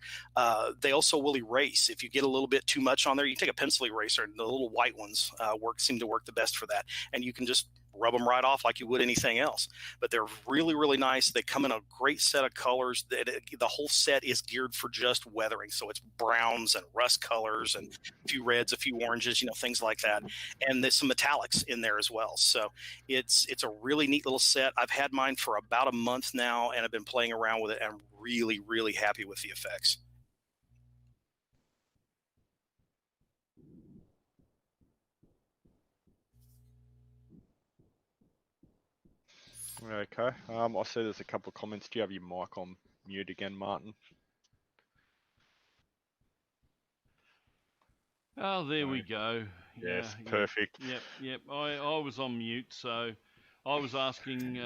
Speaker 8: They also will erase. If you get a little bit too much on there, you can take a pencil eraser, and the little white ones seem to work the best for that. And you can just rub them right off like you would anything else. But they're really, really nice. They come in a great set of colors. The whole set is geared for just weathering. So it's browns and rust colors and a few reds, a few oranges, you know, things like that. And there's some metallics in there as well. So it's a really neat little set. I've had mine for about a month now, and I've been playing around with it, and I'm really, really happy with the effects.
Speaker 9: Okay. I see there's a couple of comments. Do you have your mic on mute again, Martin?
Speaker 2: Oh, there we go.
Speaker 9: Yes, perfect.
Speaker 2: Yep. I was on mute, so I was asking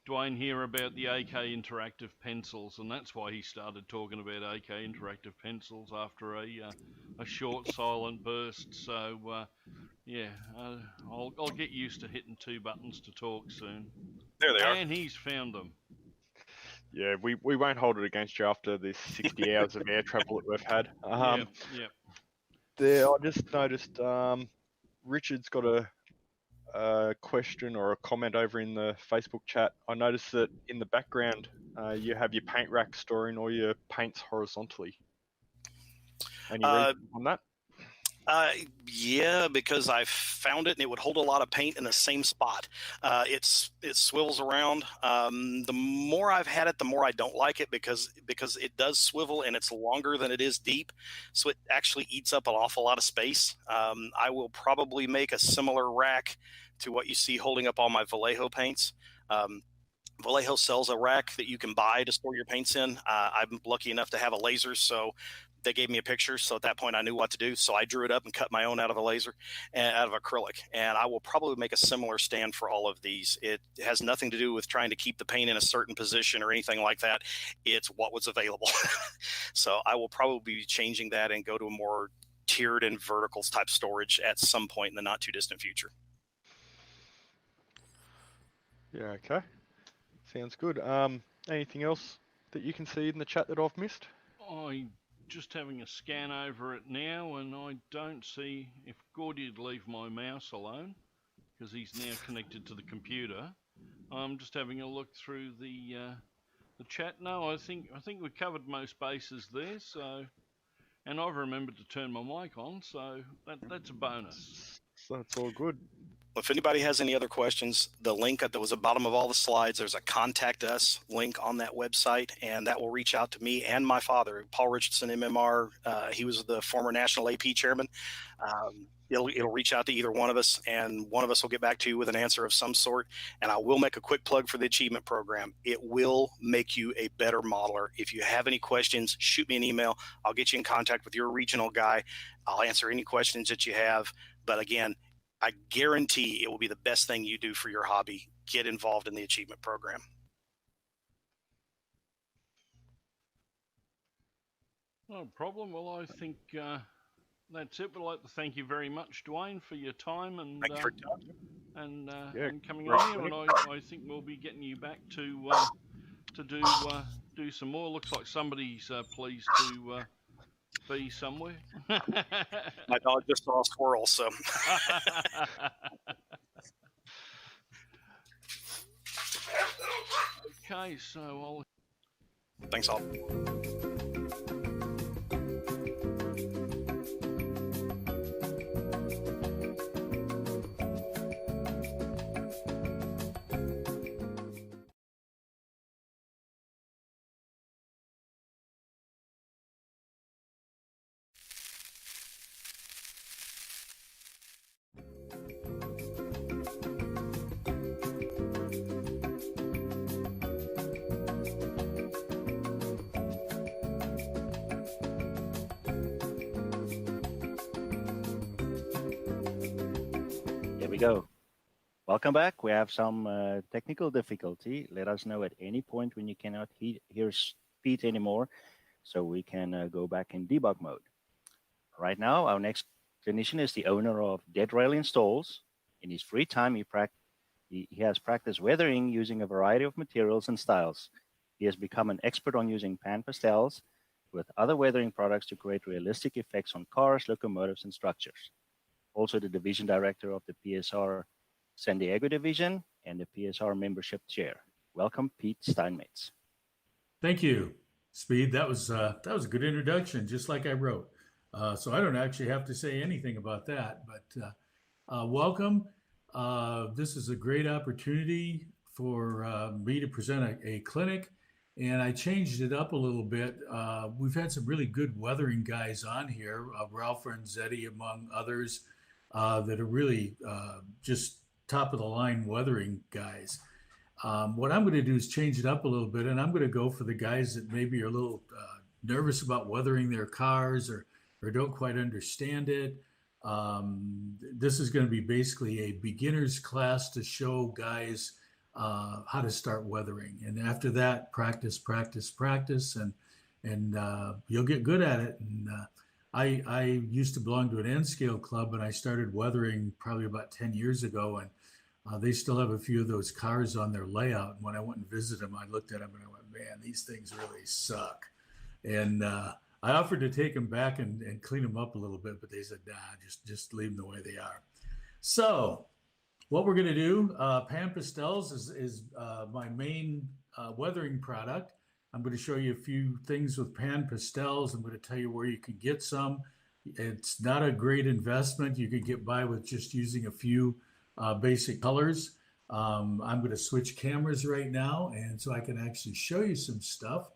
Speaker 2: Dwayne here about the AK Interactive pencils, and that's why he started talking about AK Interactive pencils after a short silent burst. So Yeah, I'll get used to hitting 2 buttons to talk soon.
Speaker 8: There they are.
Speaker 2: And he's found them.
Speaker 9: Yeah, we won't hold it against you after this 60 hours of air travel that we've had.
Speaker 2: Yep.
Speaker 9: There, I just noticed Richard's got a question or a comment over in the Facebook chat. I noticed that in the background you have your paint rack storing all your paints horizontally. Any reason on that?
Speaker 8: Yeah, because I found it and it would hold a lot of paint in the same spot. It swivels around. The more I've had it, the more I don't like it because it does swivel and it's longer than it is deep, so it actually eats up an awful lot of space. I will probably make a similar rack to what you see holding up all my Vallejo paints. Vallejo sells a rack that you can buy to store your paints in. I'm lucky enough to have a laser, so they gave me a picture. So at that point, I knew what to do. So I drew it up and cut my own out of a laser and out of acrylic. And I will probably make a similar stand for all of these. It has nothing to do with trying to keep the paint in a certain position or anything like that. It's what was available. So I will probably be changing that and go to a more tiered and verticals type storage at some point in the not too distant future.
Speaker 9: Yeah, okay. Sounds good. Anything else that you can see in the chat that I've missed?
Speaker 2: I'm just having a scan over it now, and I don't see if Gordy'd leave my mouse alone because he's now connected to the computer. I'm just having a look through the chat. No, I think we covered most bases there. So, and I've remembered to turn my mic on, so that's a bonus.
Speaker 9: So that's all good.
Speaker 8: If anybody has any other questions, the link that was at the bottom of all the slides, there's a contact us link on that website, and that will reach out to me and my father, Paul Richardson, MMR. He was the former National AP chairman. It'll reach out to either one of us, and one of us will get back to you with an answer of some sort. And I will make a quick plug for the achievement program. It will make you a better modeler. If you have any questions, shoot me an email. I'll get you in contact with your regional guy. I'll answer any questions that you have. But again, I guarantee it will be the best thing you do for your hobby. Get involved in the achievement program.
Speaker 2: No problem. Well, I think that's it. We'd like to thank you very much, Dwayne, for your time and coming on here. And I think we'll be getting you back to do some more. Looks like somebody's pleased to be somewhere.
Speaker 8: My dog just saw a squirrel, so.
Speaker 2: Okay, so
Speaker 8: Thanks all.
Speaker 10: Go. Welcome back. We have some technical difficulty. Let us know at any point when you cannot hear speed anymore, so we can go back in debug mode. Right now, our next clinician is the owner of Dead Rail Installs. In his free time, he has practiced weathering using a variety of materials and styles. He has become an expert on using pan pastels with other weathering products to create realistic effects on cars, locomotives, and structures. Also the division director of the PSR San Diego division and the PSR membership chair. Welcome, Pete Steinmetz.
Speaker 11: Thank you, Speed. That was a good introduction, just like I wrote. So I don't actually have to say anything about that, but welcome. This is a great opportunity for me to present a clinic, and I changed it up a little bit. We've had some really good weathering guys on here, Ralph Renzetti among others, that are really just top of the line weathering guys. What I'm going to do is change it up a little bit, and I'm going to go for the guys that maybe are a little nervous about weathering their cars or don't quite understand it. This is going to be basically a beginner's class to show guys how to start weathering. And after that, practice, and you'll get good at it. And I used to belong to an N scale club, and I started weathering probably about 10 years ago, and they still have a few of those cars on their layout. And when I went and visited them, I looked at them and I went, man, these things really suck. And I offered to take them back and clean them up a little bit, but they said, nah, just leave them the way they are. So what we're going to do, Pan Pastels is my main weathering product. I'm going to show you a few things with Pan Pastels. I'm going to tell you where you can get some. It's not a great investment. You could get by with just using a few basic colors. I'm going to switch cameras right now, and so I can actually show you some stuff.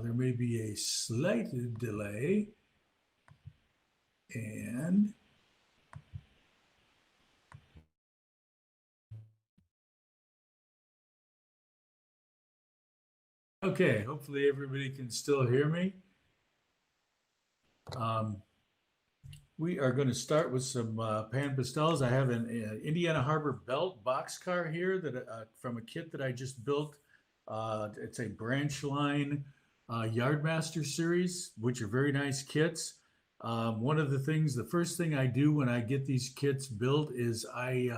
Speaker 11: There may be a slight delay. And okay, hopefully everybody can still hear me. We are going to start with some Pan Pastels. I have an Indiana Harbor Belt boxcar here that from a kit that I just built. It's a branch line Yardmaster series, which are very nice kits. One of the first thing I do when I get these kits built is I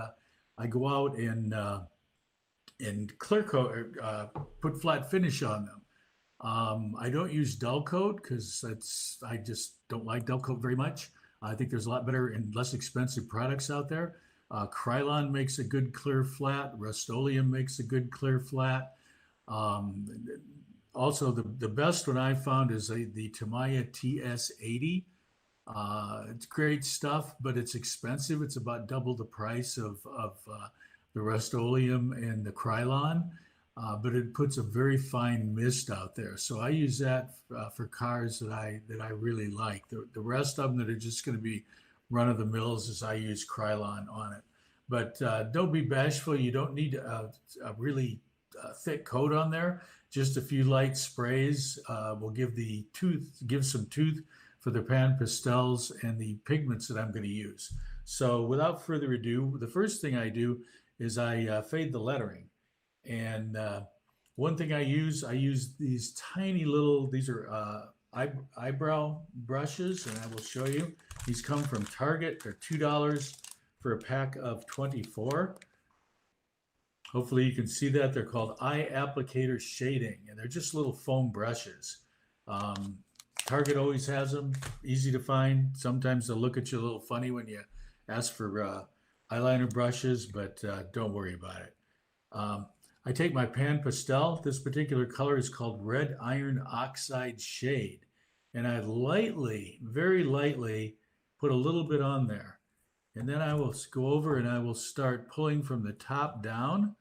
Speaker 11: go out and clear coat, put flat finish on them. I don't use dull coat because I just don't like dull coat very much. I think there's a lot better and less expensive products out there. Krylon makes a good clear flat. Rust-Oleum makes a good clear flat. Also, the best one I found is the Tamiya TS80. It's great stuff, but it's expensive. It's about double the price of the Rust-Oleum and the Krylon. But it puts a very fine mist out there. So I use that for cars that I really like. The rest of them that are just going to be run of the mills is I use Krylon on it. But don't be bashful. You don't need a really thick coat on there. Just a few light sprays will give some tooth for the Pan Pastels and the pigments that I'm going to use. So without further ado, the first thing I do is I fade the lettering. And one thing I use these tiny little, these are eyebrow brushes, and I will show you. These come from Target. They're $2 for a pack of 24. Hopefully you can see that. They're called Eye Applicator Shading, and they're just little foam brushes. Target always has them, easy to find. Sometimes they'll look at you a little funny when you ask for eyeliner brushes, but don't worry about it. I take my Pan Pastel. This particular color is called Red Iron Oxide Shade. And I very lightly, put a little bit on there. And then I will go over and I will start pulling from the top down.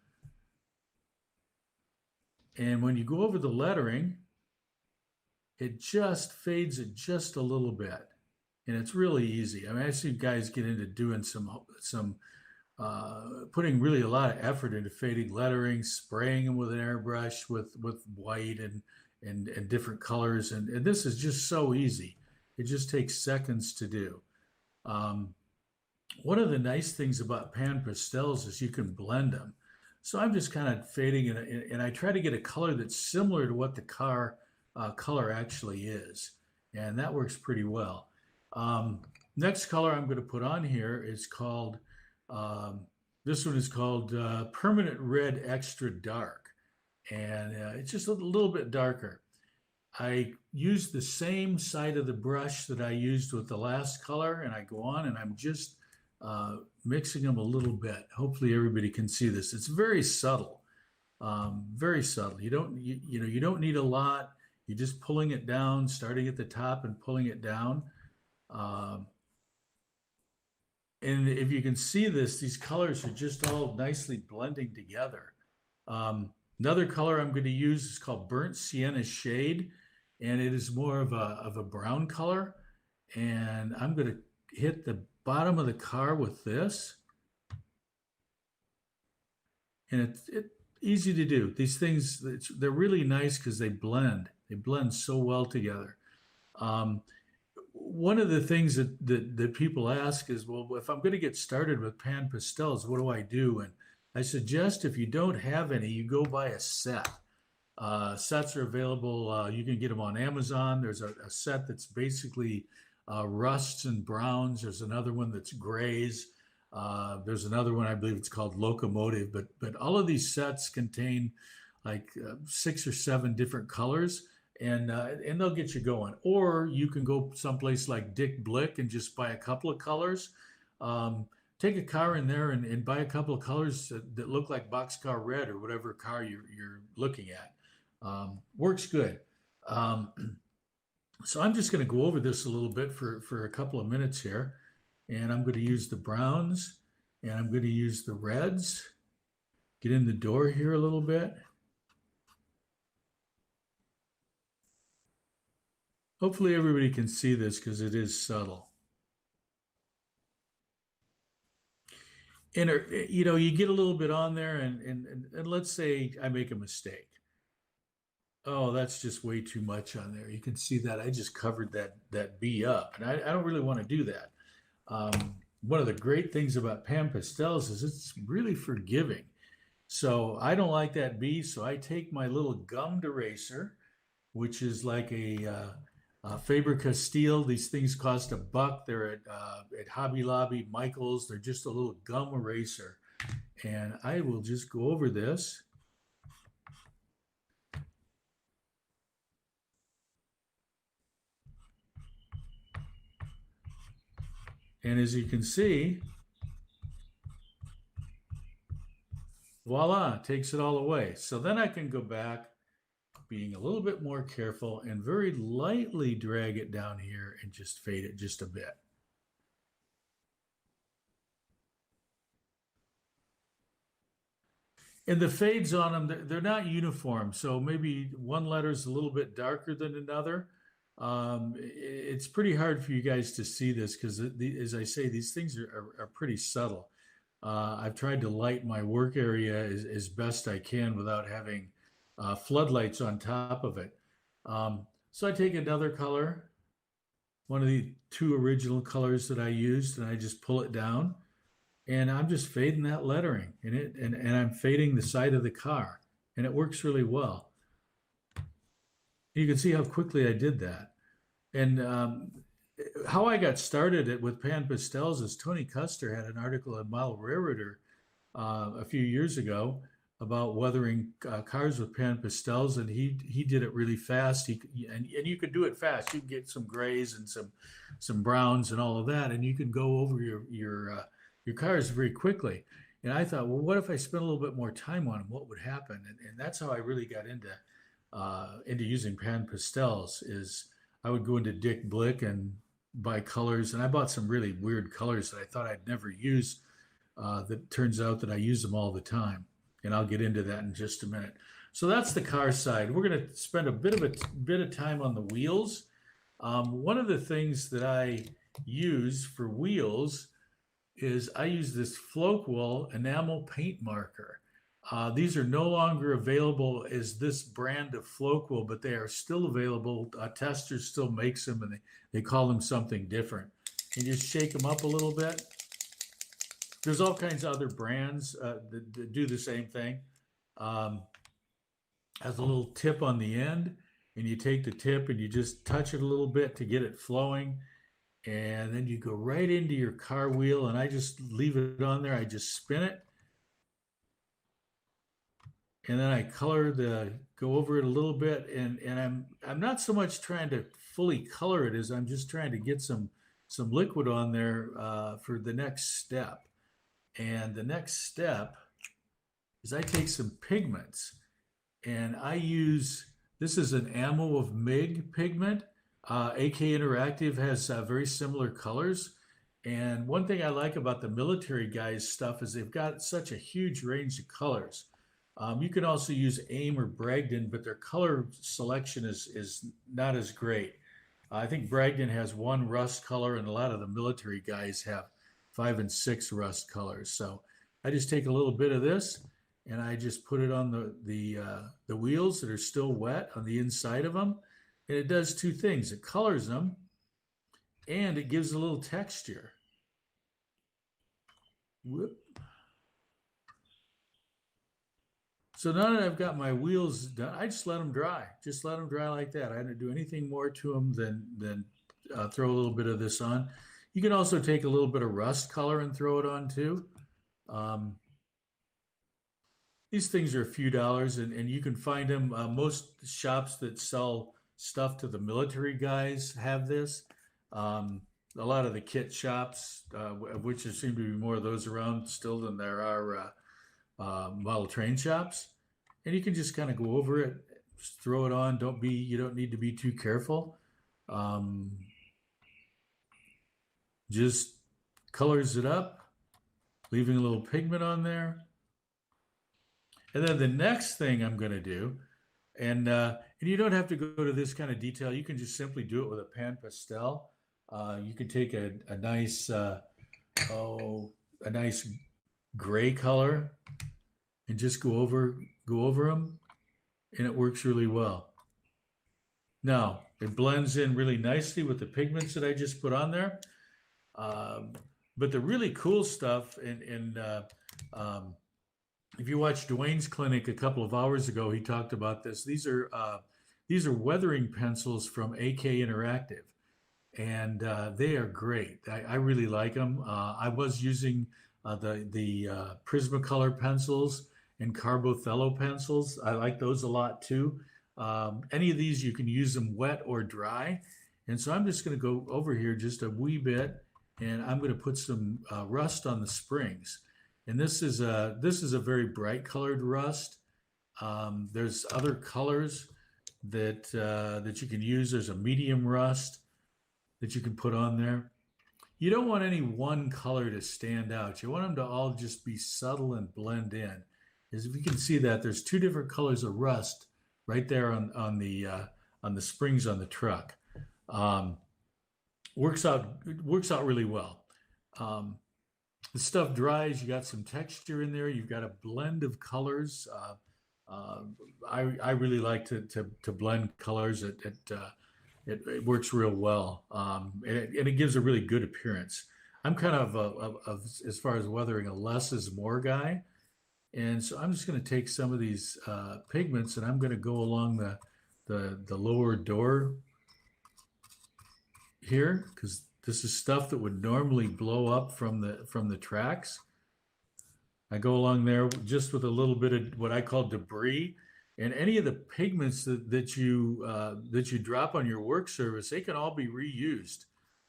Speaker 11: And when you go over the lettering, it just fades it just a little bit. And it's really easy. I mean, I see guys get into doing some putting really a lot of effort into fading lettering, spraying them with an airbrush with white and different colors. And this is just so easy. It just takes seconds to do. One of the nice things about Pan Pastels is you can blend them. So I'm just kind of fading and I try to get a color that's similar to what the car color actually is. And that works pretty well. Next color I'm going to put on here is called this one is called Permanent Red Extra Dark, and it's just a little bit darker. I use the same side of the brush that I used with the last color, and I go on and I'm just mixing them a little bit. Hopefully everybody can see this. It's very subtle, very subtle. You don't need a lot. You're just pulling it down, starting at the top and pulling it down. And if you can see this, these colors are just all nicely blending together. Another color I'm going to use is called Burnt Sienna Shade, and it is more of a brown color. And I'm going to hit the bottom of the car with this. And it's easy to do. These things, they're really nice because they blend. They blend so well together. One of the things that people ask is, well, if I'm going to get started with Pan Pastels, what do I do? And I suggest if you don't have any, you go buy a set. Sets are available. You can get them on Amazon. There's a set that's basically rusts and browns. There's another one that's grays. There's another one, I believe it's called Locomotive, but all of these sets contain like 6 or 7 different colors, and they'll get you going. Or you can go someplace like Dick Blick and just buy a couple of colors. Take a car in there and buy a couple of colors that look like boxcar red or whatever car you're looking at. Works good. So I'm just going to go over this a little bit for a couple of minutes here. And I'm going to use the browns and I'm going to use the reds. Get in the door here a little bit. Hopefully everybody can see this because it is subtle. And you know, you get a little bit on there and let's say I make a mistake. Oh, that's just way too much on there. You can see that I just covered that B up, and I don't really want to do that. One of the great things about pan pastels is it's really forgiving. So I don't like that B, so I take my little gummed eraser, which is like a Faber-Castell. These things cost $1. They're at Hobby Lobby, Michael's. They're just a little gum eraser. And I will just go over this. And as you can see, voila, takes it all away. So then I can go back, being a little bit more careful, and very lightly drag it down here and just fade it just a bit. And the fades on them, they're not uniform. So maybe one letter is a little bit darker than another. It's pretty hard for you guys to see this because, as I say, these things are pretty subtle. I've tried to light my work area as best I can without having floodlights on top of it. So I take another color, one of the 2 original colors that I used, and I just pull it down, and I'm just fading that lettering in it, and I'm fading the side of the car, and it works really well. You can see how quickly I did that. And how I got started with pan pastels is Tony Custer had an article in Model Railroader a few years ago about weathering cars with pan pastels, and he did it really fast. And you could do it fast. You can get some grays and some browns and all of that, and you can go over your cars very quickly. And I thought, well, what if I spent a little bit more time on them? What would happen? And that's how I really got into using pan pastels. Is I would go into Dick Blick and buy colors, and I bought some really weird colors that I thought I'd never use. That turns out that I use them all the time, and I'll get into that in just a minute. So that's the car side. We're going to spend a bit of time on the wheels. One of the things that I use for wheels is I use this Floatwool enamel paint marker. These are no longer available as this brand of Floatwool, but they are still available. Testers still makes them, and they call them something different. You just shake them up a little bit. There's all kinds of other brands that do the same thing. Has a little tip on the end, and you take the tip and you just touch it a little bit to get it flowing. And then you go right into your car wheel, and I just leave it on there. I just spin it. And then I go over it a little bit, and I'm not so much trying to fully color it as I'm just trying to get some liquid on there for the next step. And the next step is I take some pigments, and this is an Ammo of MIG pigment. AK Interactive has very similar colors. And one thing I like about the military guys stuff is they've got such a huge range of colors. You can also use AIM or Bragdon, but their color selection is not as great. I think Bragdon has 1 rust color, and a lot of the military guys have 5 and 6 rust colors. So I just take a little bit of this, and I just put it on the wheels that are still wet on the inside of them. And it does 2 things. It colors them, and it gives a little texture. Whoop. So now that I've got my wheels done, I just let them dry. Just let them dry like that. I didn't do anything more to them than throw a little bit of this on. You can also take a little bit of rust color and throw it on too. These things are a few dollars, and you can find them. Most shops that sell stuff to the military guys have this. A lot of the kit shops, of which there seem to be more of those around still than there are model train shops. And you can just kind of go over it, just throw it on. You don't need to be too careful. Just colors it up, leaving a little pigment on there. And then the next thing I'm going to do, and you don't have to go to this kind of detail. You can just simply do it with a pan pastel. You can take a nice gray color and just go over them, and it works really well. Now it blends in really nicely with the pigments that I just put on there. But the really cool stuff, if you watched Dwayne's clinic a couple of hours ago, he talked about this. These are weathering pencils from AK Interactive, and they are great. I really like them. I was using the Prismacolor pencils and Carbothello pencils. I like those a lot too. Any of these, you can use them wet or dry. And so I'm just going to go over here just a wee bit, and I'm going to put some rust on the springs. And this is a very bright colored rust. There's other colors that you can use. There's a medium rust that you can put on there. You don't want any one color to stand out. You want them to all just be subtle and blend in. As if you can see that there's two different colors of rust right there on the springs on the truck. Works out really well. The stuff dries. You got some texture in there. You've got a blend of colors. I really like to blend colors. It works real well, and it gives a really good appearance. I'm kind of as far as weathering, a less is more guy, and so I'm just going to take some of these pigments, and I'm going to go along the lower door here, because this is stuff that would normally blow up from the tracks. I go along there just with a little bit of what I call debris, and any of the pigments that you drop on your work surface, they can all be reused,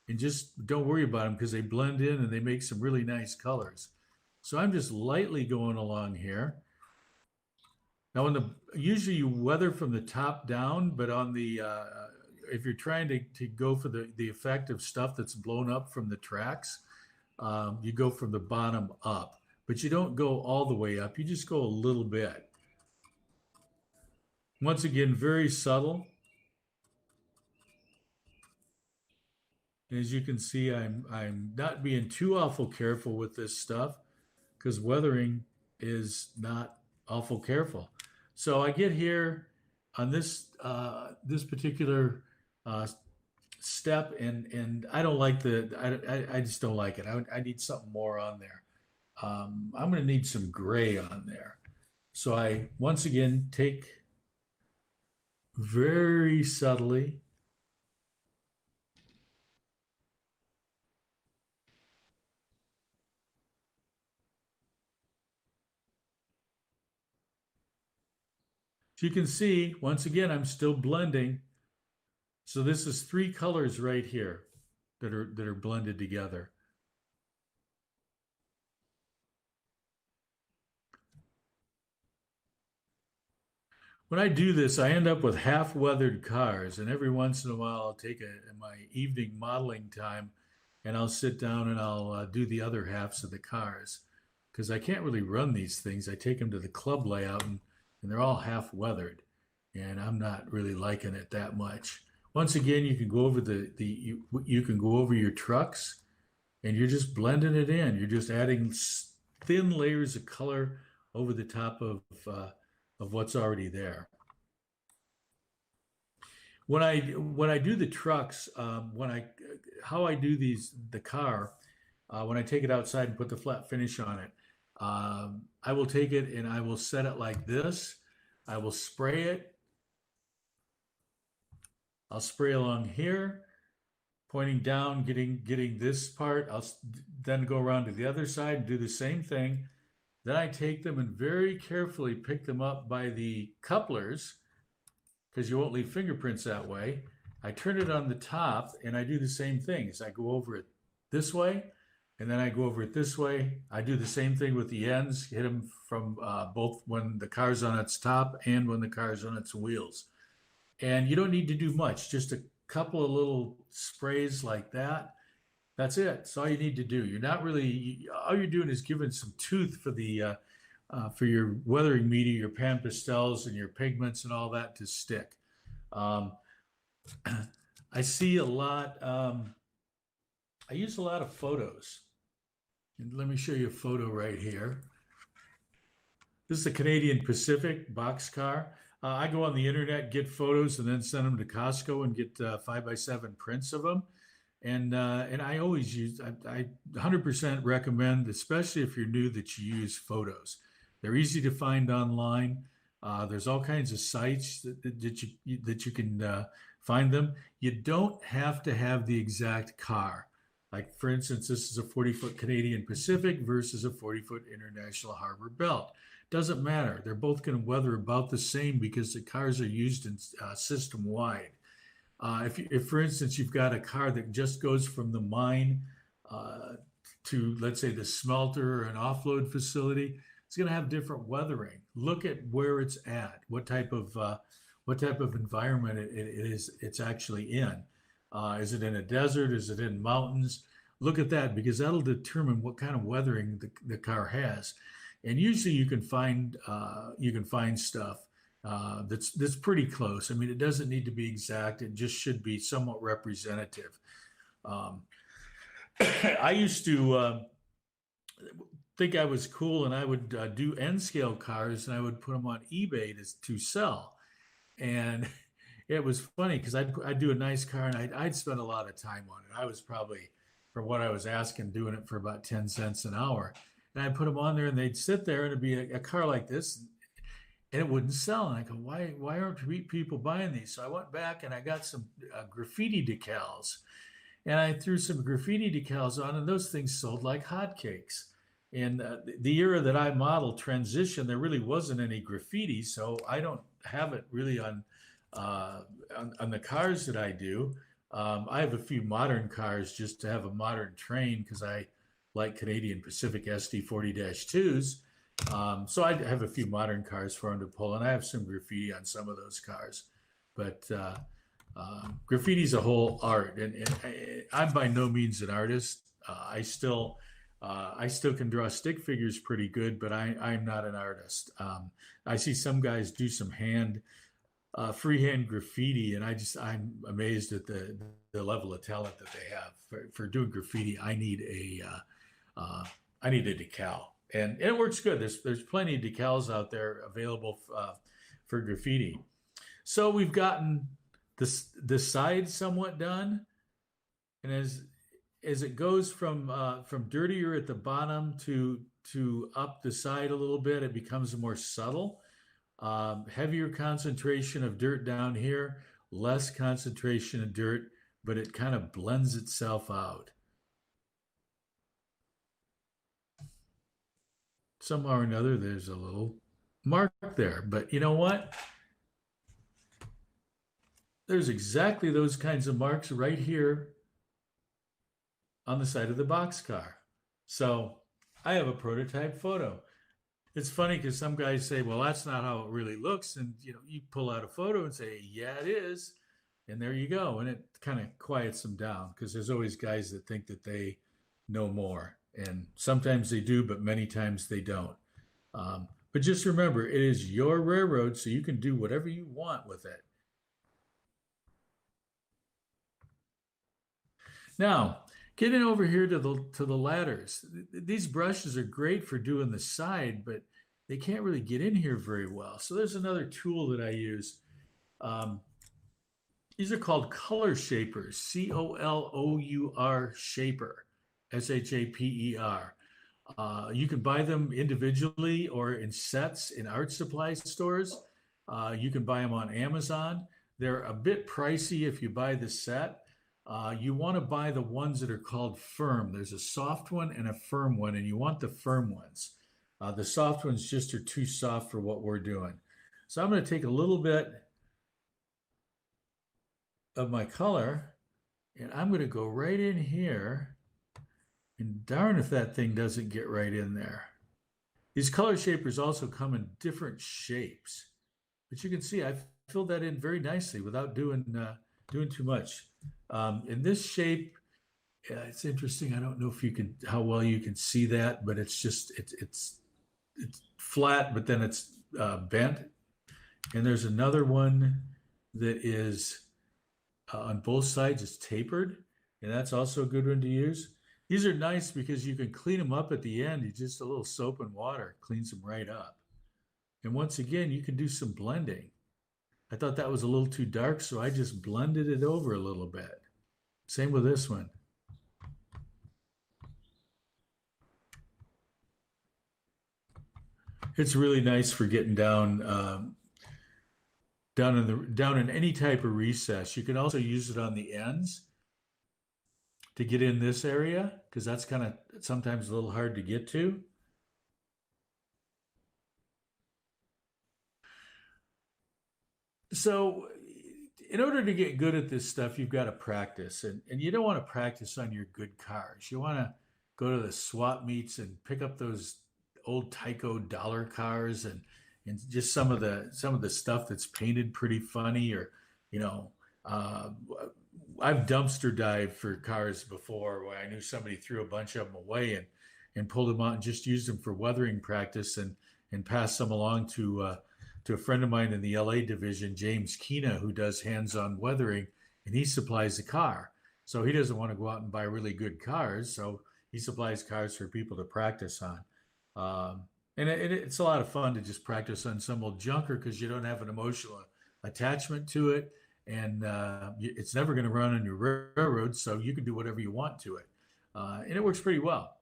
Speaker 11: and just don't worry about them because they blend in and they make some really nice colors. So I'm just lightly going along here. Now, usually you weather from the top down, but on the if you're trying to go for the effect of stuff that's blown up from the tracks, you go from the bottom up, but you don't go all the way up. You just go a little bit. Once again, very subtle. As you can see, I'm not being too awful careful with this stuff because weathering is not awful careful. So I get here on this particular step, and I don't like I just don't like it. I need something more on there. I'm going to need some gray on there. So I once again take very subtly. So you can see, once again, I'm still blending. So this is three colors right here that are blended together. When I do this, I end up with half weathered cars, and every once in a while I'll take my evening modeling time and I'll sit down and I'll do the other halves of the cars, because I can't really run these things. I take them to the club layout and they're all half weathered, and I'm not really liking it that much. Once again, you can go over you can go over your trucks, and you're just blending it in. You're just adding thin layers of color over the top of what's already there. When I do the trucks, how I do the car, when I take it outside and put the flat finish on it, I will take it and I will set it like this. I will spray it. I'll spray along here, pointing down, getting this part. I'll then go around to the other side and do the same thing. Then I take them and very carefully pick them up by the couplers, because you won't leave fingerprints that way. I turn it on the top and I do the same thing. As I go over it this way, and then I go over it this way. I do the same thing with the ends, hit them from both when the car's on its top and when the car's on its wheels. And you don't need to do much, just a couple of little sprays like that. That's it. That's all you need to do. You're not really, all you're doing is giving some tooth for the for your weathering media, your pan pastels and your pigments and all that to stick. I see a lot, I use a lot of photos. And let me show you a photo right here. This is a Canadian Pacific boxcar. I go on the internet, get photos, and then send them to Costco and get 5x7 prints of them. And I always use, I 100% recommend, especially if you're new, that you use photos. They're easy to find online. There's all kinds of sites that you can find them. You don't have to have the exact car. Like, for instance, this is a 40-foot Canadian Pacific versus a 40-foot International Harbor Belt. Doesn't matter. They're both going to weather about the same because the cars are used in system-wide. If, for instance, you've got a car that just goes from the mine to, let's say, the smelter or an offload facility, it's going to have different weathering. Look at where it's at, what type of environment it's actually in. Is it in a desert? Is it in mountains? Look at that, because that'll determine what kind of weathering the car has. And usually you can find stuff that's pretty close. I mean, it doesn't need to be exact. It just should be somewhat representative. I used to think I was cool, and I would do N scale cars, and I would put them on eBay to sell. And it was funny because I'd do a nice car, and I'd spend a lot of time on it. I was probably, for what I was asking, doing it for about 10 cents an hour. And I'd put them on there, and they'd sit there, and it'd be a car like this, and it wouldn't sell. And I go, why aren't people buying these? So I went back and I got some graffiti decals, and I threw some graffiti decals on, and those things sold like hotcakes. And the era that I modeled, transition, there really wasn't any graffiti, so I don't have it really on the cars that I do. I have a few modern cars just to have a modern train, because I like Canadian Pacific SD40-2s. So I have a few modern cars for them to pull, and I have some graffiti on some of those cars. But graffiti is a whole art, and I'm by no means an artist. I still can draw stick figures pretty good, but I'm not an artist. I see some guys do some freehand graffiti, and I'm amazed at the level of talent that they have for doing graffiti. I need a decal, and it works good. There's plenty of decals out there available for graffiti. So we've gotten the side somewhat done, and as it goes from dirtier at the bottom to up the side a little bit, it becomes more subtle. Heavier concentration of dirt down here, less concentration of dirt, but it kind of blends itself out. Somehow or another, there's a little mark there, but you know what? There's exactly those kinds of marks right here on the side of the boxcar. So I have a prototype photo. It's funny because some guys say, well, that's not how it really looks. And you pull out a photo and say, yeah, it is. And there you go. And it kind of quiets them down, because there's always guys that think that they know more. And sometimes they do, but many times they don't. But just remember, it is your railroad, so you can do whatever you want with it. Now, getting over here to the ladders. These brushes are great for doing the side, but they can't really get in here very well. So there's another tool that I use. These are called color shapers, COLOUR shaper, SHAPER. You can buy them individually or in sets in art supply stores. You can buy them on Amazon. They're a bit pricey if you buy the set. you want to buy the ones that are called firm. There's a soft one and a firm one, and you want the firm ones. The soft ones just are too soft for what we're doing. So I'm going to take a little bit of my color, and I'm going to go right in here. And darn if that thing doesn't get right in there. These color shapers also come in different shapes, but you can see I filled that in very nicely without doing too much. In this shape, it's interesting. I don't know if you can how well you can see that, but it's just it's flat, but then it's bent. And there's another one that is on both sides. It's tapered, and that's also a good one to use. These are nice because you can clean them up at the end. You just a little soap and water cleans them right up. And once again, you can do some blending. I thought that was a little too dark, so I just blended it over a little bit. Same with this one. It's really nice for getting down down in any type of recess. You can also use it on the ends to get in this area, because that's kind of sometimes a little hard to get to. So in order to get good at this stuff, you've got to practice, and you don't want to practice on your good cars. You want to go to the swap meets and pick up those old Tyco dollar cars and just some of the stuff that's painted pretty funny, or I've dumpster dived for cars before where I knew somebody threw a bunch of them away and pulled them out and just used them for weathering practice and passed them along to a friend of mine in the LA division, James Keena, who does hands-on weathering, and he supplies a car. So he doesn't want to go out and buy really good cars, so he supplies cars for people to practice on. And it's a lot of fun to just practice on some old junker because you don't have an emotional attachment to it. And it's never going to run on your railroad, so you can do whatever you want to it. And it works pretty well.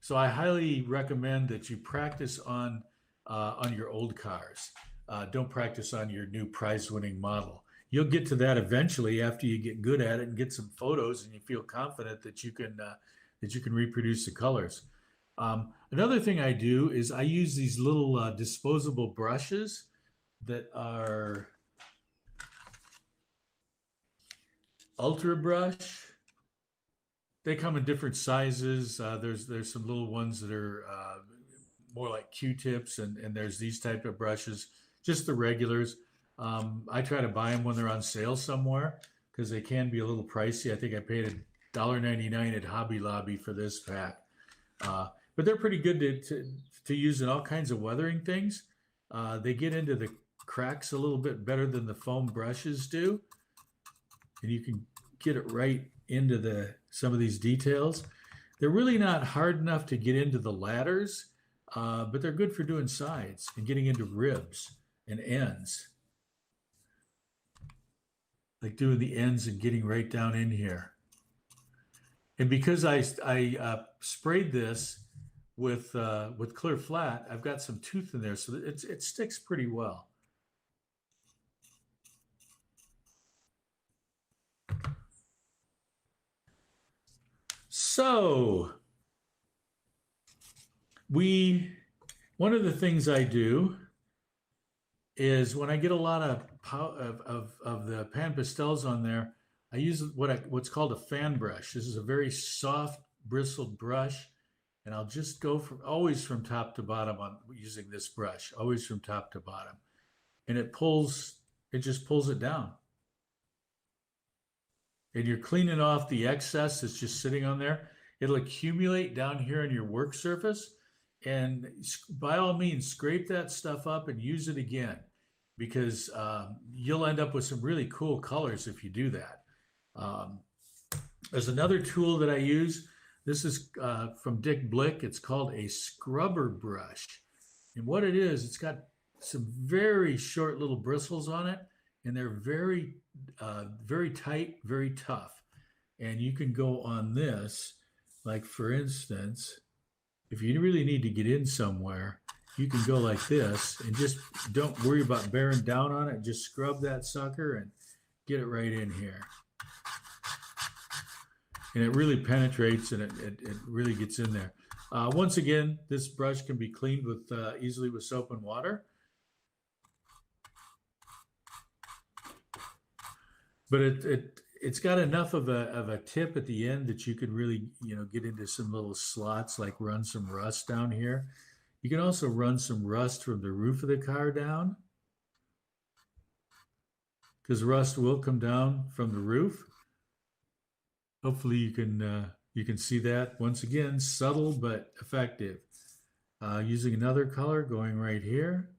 Speaker 11: So I highly recommend that you practice on your old cars. Don't practice on your new prize-winning model. You'll get to that eventually after you get good at it and get some photos and you feel confident that you can reproduce the colors. Another thing I do is I use these little disposable brushes that are Ultra Brush. They come in different sizes. There's some little ones that are more like Q-tips, and there's these type of brushes, just the regulars. I try to buy them when they're on sale somewhere because they can be a little pricey. I think I paid $1.99 at Hobby Lobby for this pack. But they're pretty good to use in all kinds of weathering things. They get into the cracks a little bit better than the foam brushes do. And you can get it right into some of these details. They're really not hard enough to get into the ladders, but they're good for doing sides and getting into ribs and ends. Like doing the ends and getting right down in here. And because I sprayed this with clear flat, I've got some tooth in there, so it sticks pretty well. So one of the things I do is when I get a lot of the pan pastels on there, I use what's called a fan brush. This is a very soft bristled brush, and I'll just go always from top to bottom on using this brush, always from top to bottom, and it just pulls it down. And you're cleaning off the excess that's just sitting on there. It'll accumulate down here on your work surface, and by all means, scrape that stuff up and use it again, because you'll end up with some really cool colors if you do that. There's another tool that I use. This is from Dick Blick. It's called a scrubber brush. And what it is, it's got some very short little bristles on it, and they're very, very tight, very tough. And you can go on this, like for instance, if you really need to get in somewhere, you can go like this and just don't worry about bearing down on it. Just scrub that sucker and get it right in here. and it really penetrates and it really gets in there. Once again, this brush can be cleaned with easily with soap and water. But it's got enough of a tip at the end that you could really, get into some little slots, like run some rust down here. You can also run some rust from the roof of the car down, because rust will come down from the roof. Hopefully you can see that. Once again, subtle but effective. Using another color, going right here.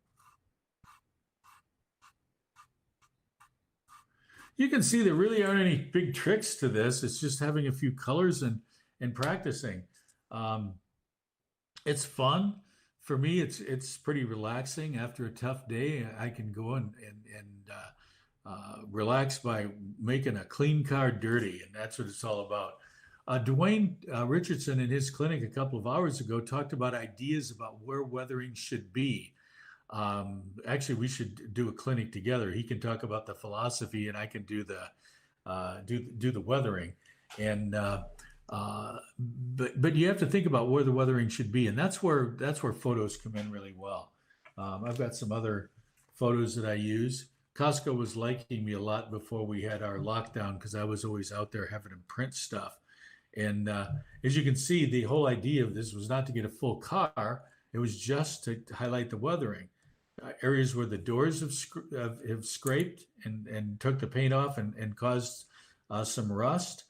Speaker 11: You can see there really aren't any big tricks to this. It's just having a few colors and practicing. It's fun. For me, it's pretty relaxing. After a tough day, I can go and relax by making a clean car dirty, and that's what it's all about. Dwayne Richardson in his clinic a couple of hours ago talked about ideas about where weathering should be. Actually, we should do a clinic together. He can talk about the philosophy, and I can do the do the weathering. And but you have to think about where the weathering should be, and that's where photos come in really well. I've got some other photos that I use. Costco was liking me a lot before we had our lockdown, because I was always out there having them print stuff. And as you can see, the whole idea of this was not to get a full car. It was just to highlight the weathering. Areas where the doors have scraped and took the paint off and caused some rust.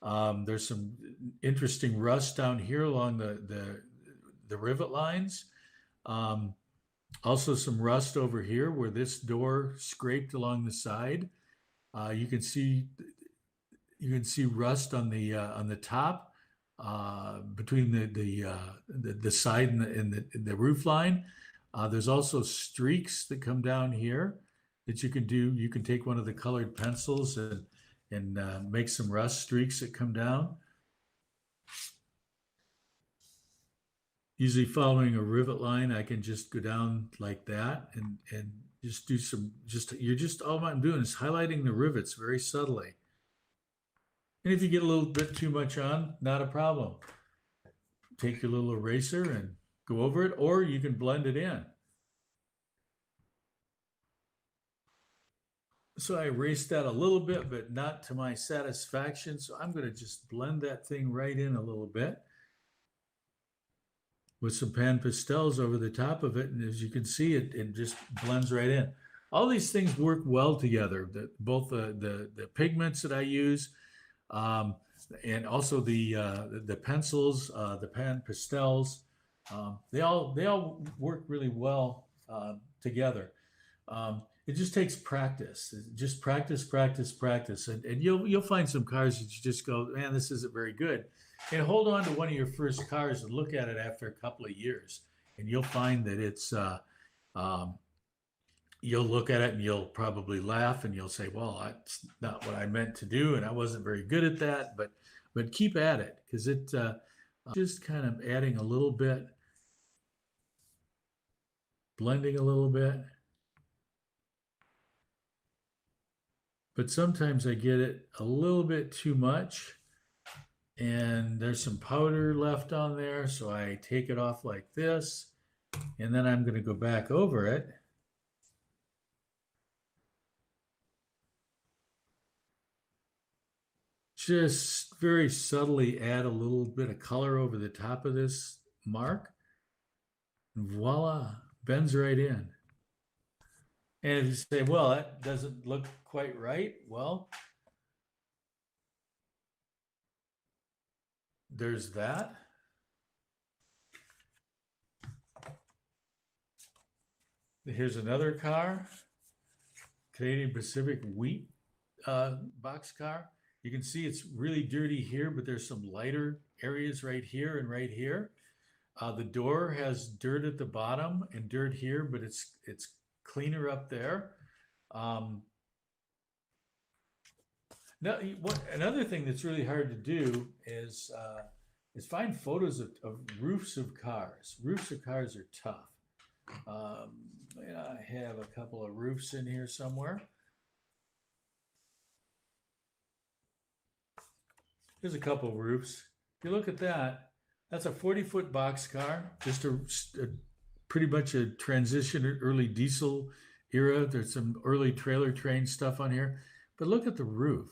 Speaker 11: There's some interesting rust down here along the rivet lines. Also some rust over here where this door scraped along the side. You can see rust on the top between the side and the roof line. There's also streaks that come down here that you can do. You can take one of the colored pencils and make some rust streaks that come down. Usually following a rivet line, I can just go down like that and just do some, all I'm doing is highlighting the rivets very subtly. And if you get a little bit too much on, not a problem. Take your little eraser and go over it, or you can blend it in. So I erased that a little bit, but not to my satisfaction. So I'm going to just blend that thing right in a little bit with some pan pastels over the top of it. And as you can see, it just blends right in. All these things work well together. Both the pigments that I use, and also the pencils, the pan pastels, they all work really well together. It just takes practice. Just practice, and you'll find some cars that you just go, man, this isn't very good. And hold on to one of your first cars and look at it after a couple of years, and you'll find that it's. You'll look at it and you'll probably laugh and you'll say, well, that's not what I meant to do, and I wasn't very good at that. But keep at it, because it just kind of adding a little bit, blending a little bit. But sometimes I get it a little bit too much, and there's some powder left on there, so I take it off like this, and then I'm going to go back over it. Just very subtly add a little bit of color over the top of this mark. And voila, bends right in. And if you say, well, that doesn't look quite right, well, there's that. Here's another car, Canadian Pacific wheat boxcar. You can see it's really dirty here, but there's some lighter areas right here and right here. The door has dirt at the bottom and dirt here, but it's cleaner up there. Now, another thing that's really hard to do is find photos of roofs of cars. Roofs of cars are tough. I have a couple of roofs in here somewhere. There's a couple of roofs. If you look at that, that's a 40-foot boxcar, just a pretty much a transition early diesel era. There's some early trailer train stuff on here, but look at the roof.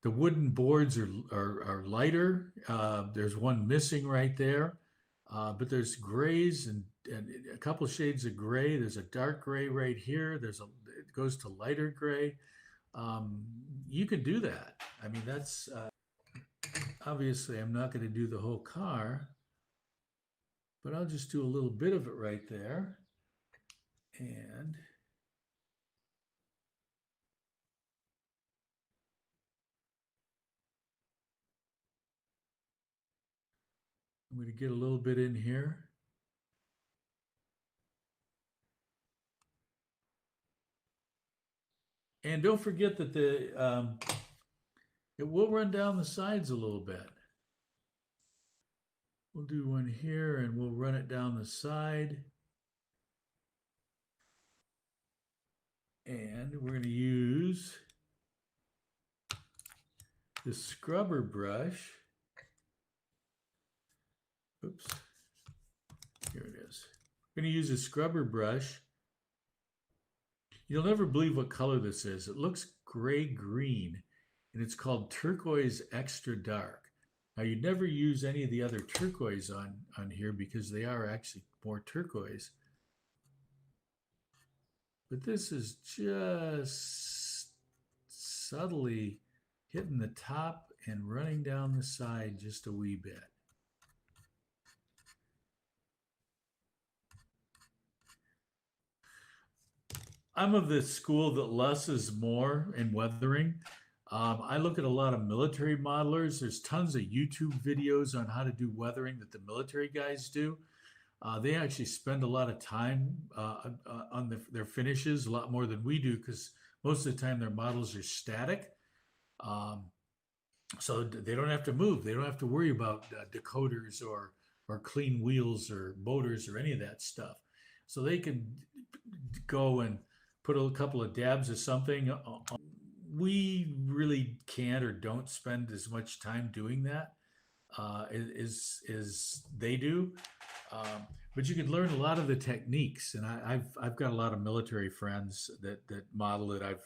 Speaker 11: The wooden boards are lighter. There's one missing right there, but there's grays and a couple shades of gray. There's a dark gray right here. It goes to lighter gray. You can do that. I mean, that's obviously I'm not going to do the whole car, but I'll just do a little bit of it right there. And I'm going to get a little bit in here. And don't forget that it will run down the sides a little bit. We'll do one here and we'll run it down the side. And we're going to use the scrubber brush. Oops. Here it is. We're going to use a scrubber brush. You'll never believe what color this is. It looks gray-green, and it's called turquoise extra dark. Now, you'd never use any of the other turquoise on here because they are actually more turquoise. But this is just subtly hitting the top and running down the side just a wee bit. I'm of the school that less is more in weathering. I look at a lot of military modelers. There's tons of YouTube videos on how to do weathering that the military guys do. They actually spend a lot of time on their finishes, a lot more than we do, because most of the time their models are static. So they don't have to move. They don't have to worry about decoders or clean wheels or motors or any of that stuff. So they can go and put a couple of dabs of something. We really can't or don't spend as much time doing that as they do. But you could learn a lot of the techniques, and I've got a lot of military friends that model that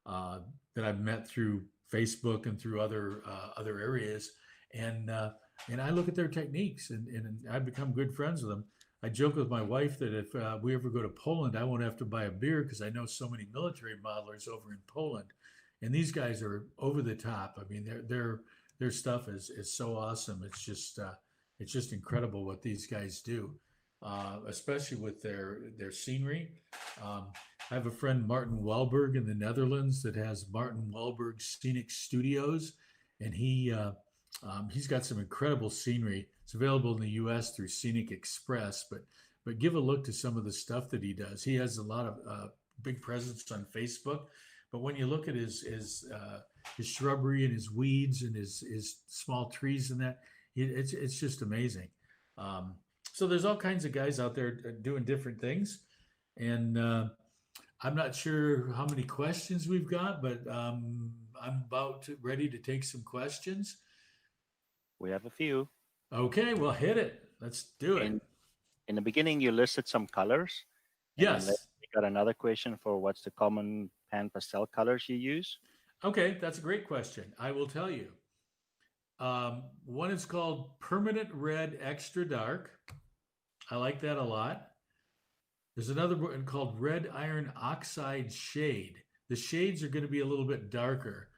Speaker 11: I've met through Facebook and through other areas, and I look at their techniques, and I've become good friends with them. I joke with my wife that if we ever go to Poland, I won't have to buy a beer because I know so many military modelers over in Poland, and these guys are over the top. I mean, their stuff is so awesome. It's just incredible what these guys do, especially with their scenery. I have a friend, Martin Welberg, in the Netherlands that has Martin Welberg Scenic Studios, and he's got some incredible scenery. It's available in the U.S. through Scenic Express, but give a look to some of the stuff that he does. He has a lot of big presence on Facebook, but when you look at his shrubbery and his weeds and his small trees and that, it's just amazing. So there's all kinds of guys out there doing different things, and I'm not sure how many questions we've got, but I'm about ready to take some questions.
Speaker 10: We have a few.
Speaker 11: Okay, well, hit it. Let's do it.
Speaker 10: In the beginning, you listed some colors.
Speaker 11: Yes.
Speaker 10: We got another question for what's the common pan pastel colors you use?
Speaker 11: Okay, that's a great question. I will tell you. One is called Permanent Red Extra Dark. I like that a lot. There's another one called Red Iron Oxide Shade. The shades are going to be a little bit darker.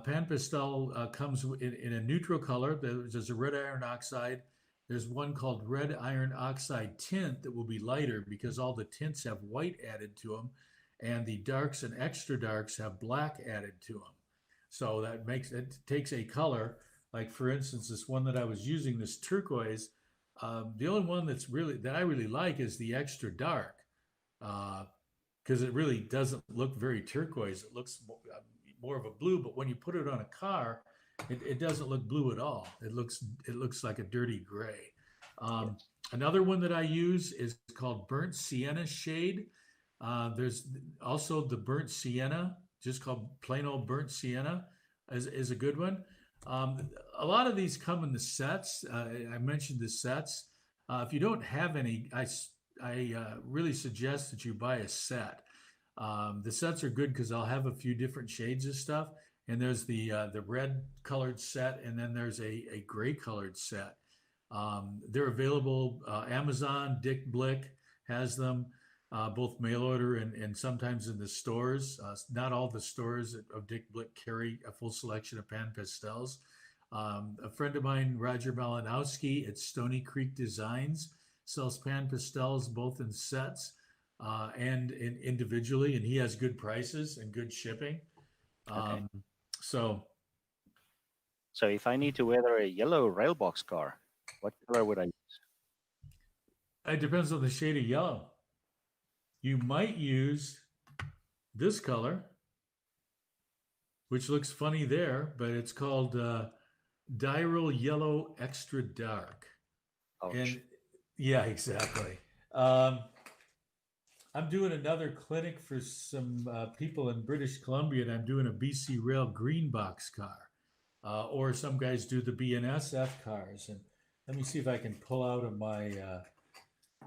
Speaker 11: Pan pastel comes in a neutral color. There's a red iron oxide. There's one called red iron oxide tint that will be lighter because all the tints have white added to them, and the darks and extra darks have black added to them. So it takes a color, like for instance, this one that I was using, this turquoise. The only one that I really like is the extra dark, because it really doesn't look very turquoise. It looks more of a blue, but when you put it on a car, it doesn't look blue at all. It looks like a dirty gray. Another one that I use is called Burnt Sienna Shade. There's also the Burnt Sienna, just called plain old Burnt Sienna, is a good one. A lot of these come in the sets. I mentioned the sets. If you don't have any, I really suggest that you buy a set. The sets are good because I'll have a few different shades of stuff. And there's the red colored set, and then there's a gray colored set. They're available. Amazon, Dick Blick has them, both mail order and sometimes in the stores. Not all the stores of Dick Blick carry a full selection of pan pastels. A friend of mine, Roger Malinowski at Stony Creek Designs, sells pan pastels both in sets and individually, and he has good prices and good shipping.
Speaker 10: Okay.
Speaker 11: So
Speaker 10: if I need to weather a yellow rail box car, what color would I use?
Speaker 11: it depends on the shade of yellow. You might use this color, which looks funny there, but it's called Diral Yellow Extra Dark.
Speaker 10: Ouch.
Speaker 11: And yeah, exactly. I'm doing another clinic for some people in British Columbia, and I'm doing a BC Rail green box car. Or some guys do the BNSF cars. And let me see if I can pull out of my,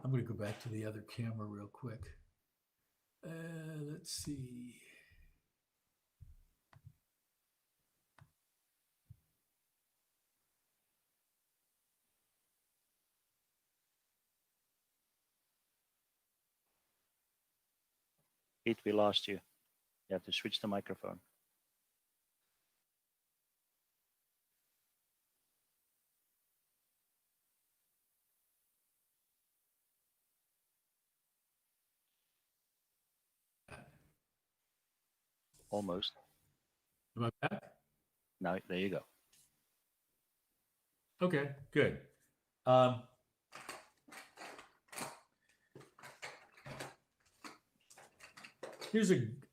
Speaker 11: I'm going to go back to the other camera real quick. Let's see.
Speaker 10: Pete, we lost you. You have to switch the microphone. Almost.
Speaker 11: Am I back?
Speaker 10: Now, there you go.
Speaker 11: Okay, good.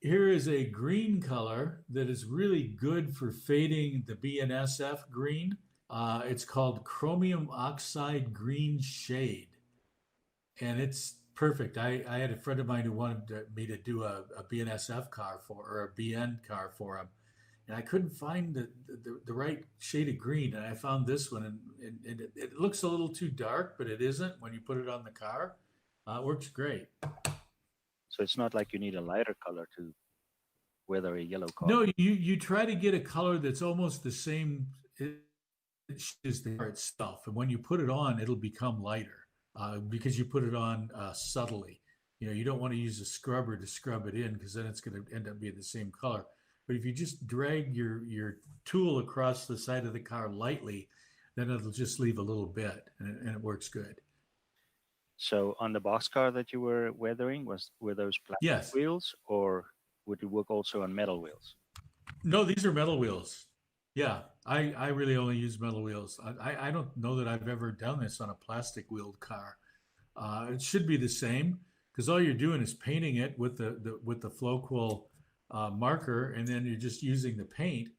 Speaker 11: Here is a green color that is really good for fading the BNSF green. It's called chromium oxide green shade, and it's perfect. I had a friend of mine who wanted me to do a BNSF car or a BN car for him, and I couldn't find the right shade of green, and I found this one, and it looks a little too dark, but it isn't when you put it on the car. It works great.
Speaker 10: So it's not like you need a lighter color to weather a yellow car.
Speaker 11: No, you try to get a color that's almost the same as the car itself, and when you put it on, it'll become lighter because you put it on subtly. You don't want to use a scrubber to scrub it in because then it's going to end up being the same color. But if you just drag your tool across the side of the car lightly, then it'll just leave a little bit, and it works good.
Speaker 10: So on the boxcar that you were weathering, were those plastic wheels, or would it work also on metal wheels?
Speaker 11: No, these are metal wheels. Yeah, I really only use metal wheels. I don't know that I've ever done this on a plastic wheeled car. It should be the same because all you're doing is painting it with the Flowquil marker, and then you're just using the paint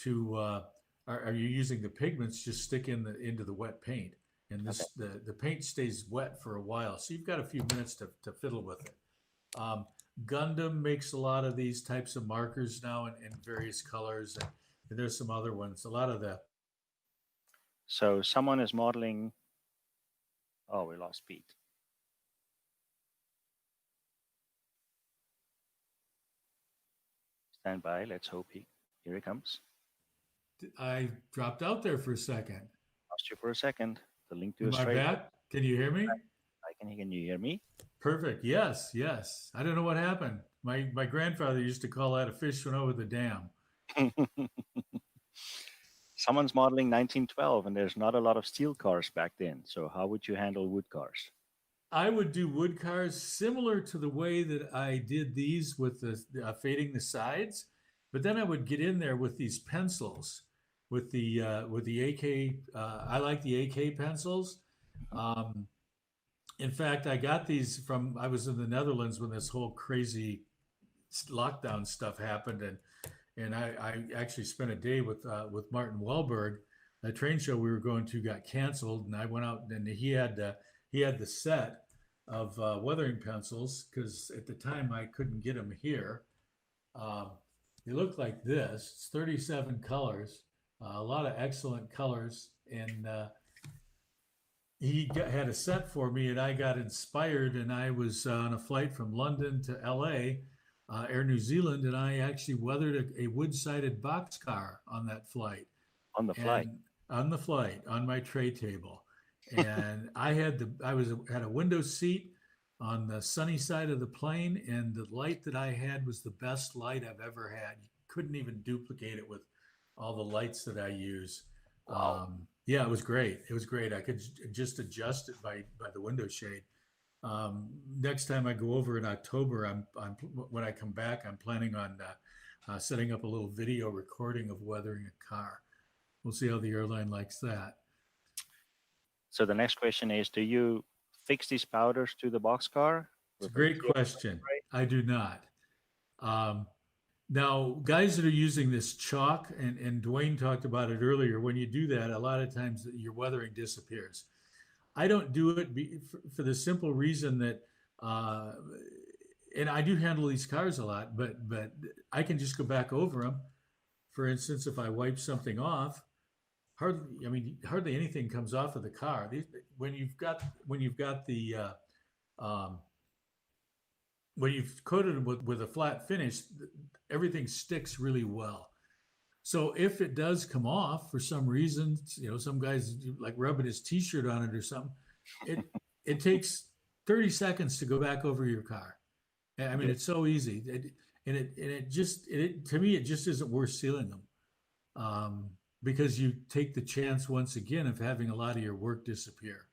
Speaker 11: to, are you using the pigments? Just stick into the wet paint. And this the paint stays wet for a while, so you've got a few minutes to fiddle with it. Gundam makes a lot of these types of markers now in various colors, and there's some other ones. A lot of the.
Speaker 10: So someone is modeling. Oh, we lost Pete. Stand by. Let's hope here he comes.
Speaker 11: I dropped out there for a second.
Speaker 10: Lost you for a second. The link to
Speaker 11: Am I back? Can you hear me?
Speaker 10: I can. Can you hear me?
Speaker 11: Perfect. Yes. I don't know what happened. My grandfather used to call that a fish went over the dam.
Speaker 10: Someone's modeling 1912, and there's not a lot of steel cars back then. So how would you handle wood cars?
Speaker 11: I would do wood cars similar to the way that I did these with the fading the sides, but then I would get in there with these pencils. With the AK, I like the AK pencils. In fact, I got these I was in the Netherlands when this whole crazy lockdown stuff happened, and I actually spent a day with Martin Wahlberg. A train show we were going to got canceled, and I went out and he had the set of weathering pencils because at the time I couldn't get them here. They look like this. It's 37 colors. a lot of excellent colors, and had a set for me, and I got inspired, and I was on a flight from London to LA, Air New Zealand, and I actually weathered a wood-sided boxcar on that flight.
Speaker 10: On the flight.
Speaker 11: And on the flight, on my tray table. And I had a window seat on the sunny side of the plane, and the light that I had was the best light I've ever had. You couldn't even duplicate it with all the lights that I use.
Speaker 10: Wow.
Speaker 11: Yeah, it was great. It was great. I could just adjust it by the window shade. Next time I go over in October, when I come back, I'm planning on setting up a little video recording of weathering a car. We'll see how the airline likes that.
Speaker 10: So the next question is, do you fix these powders to the boxcar?
Speaker 11: It's a great question. I do not. Now, guys that are using this chalk, and Dwayne talked about it earlier, when you do that, a lot of times your weathering disappears. I don't do it for the simple reason that, and I do handle these cars a lot, but I can just go back over them. For instance, if I wipe something off, hardly anything comes off of the car. When you've coated it with a flat finish, everything sticks really well. So if it does come off for some reason, some guys like rubbing his T-shirt on it or something, it takes 30 seconds to go back over your car. I mean, it's so easy, to me, it just isn't worth sealing them, because you take the chance once again of having a lot of your work disappear.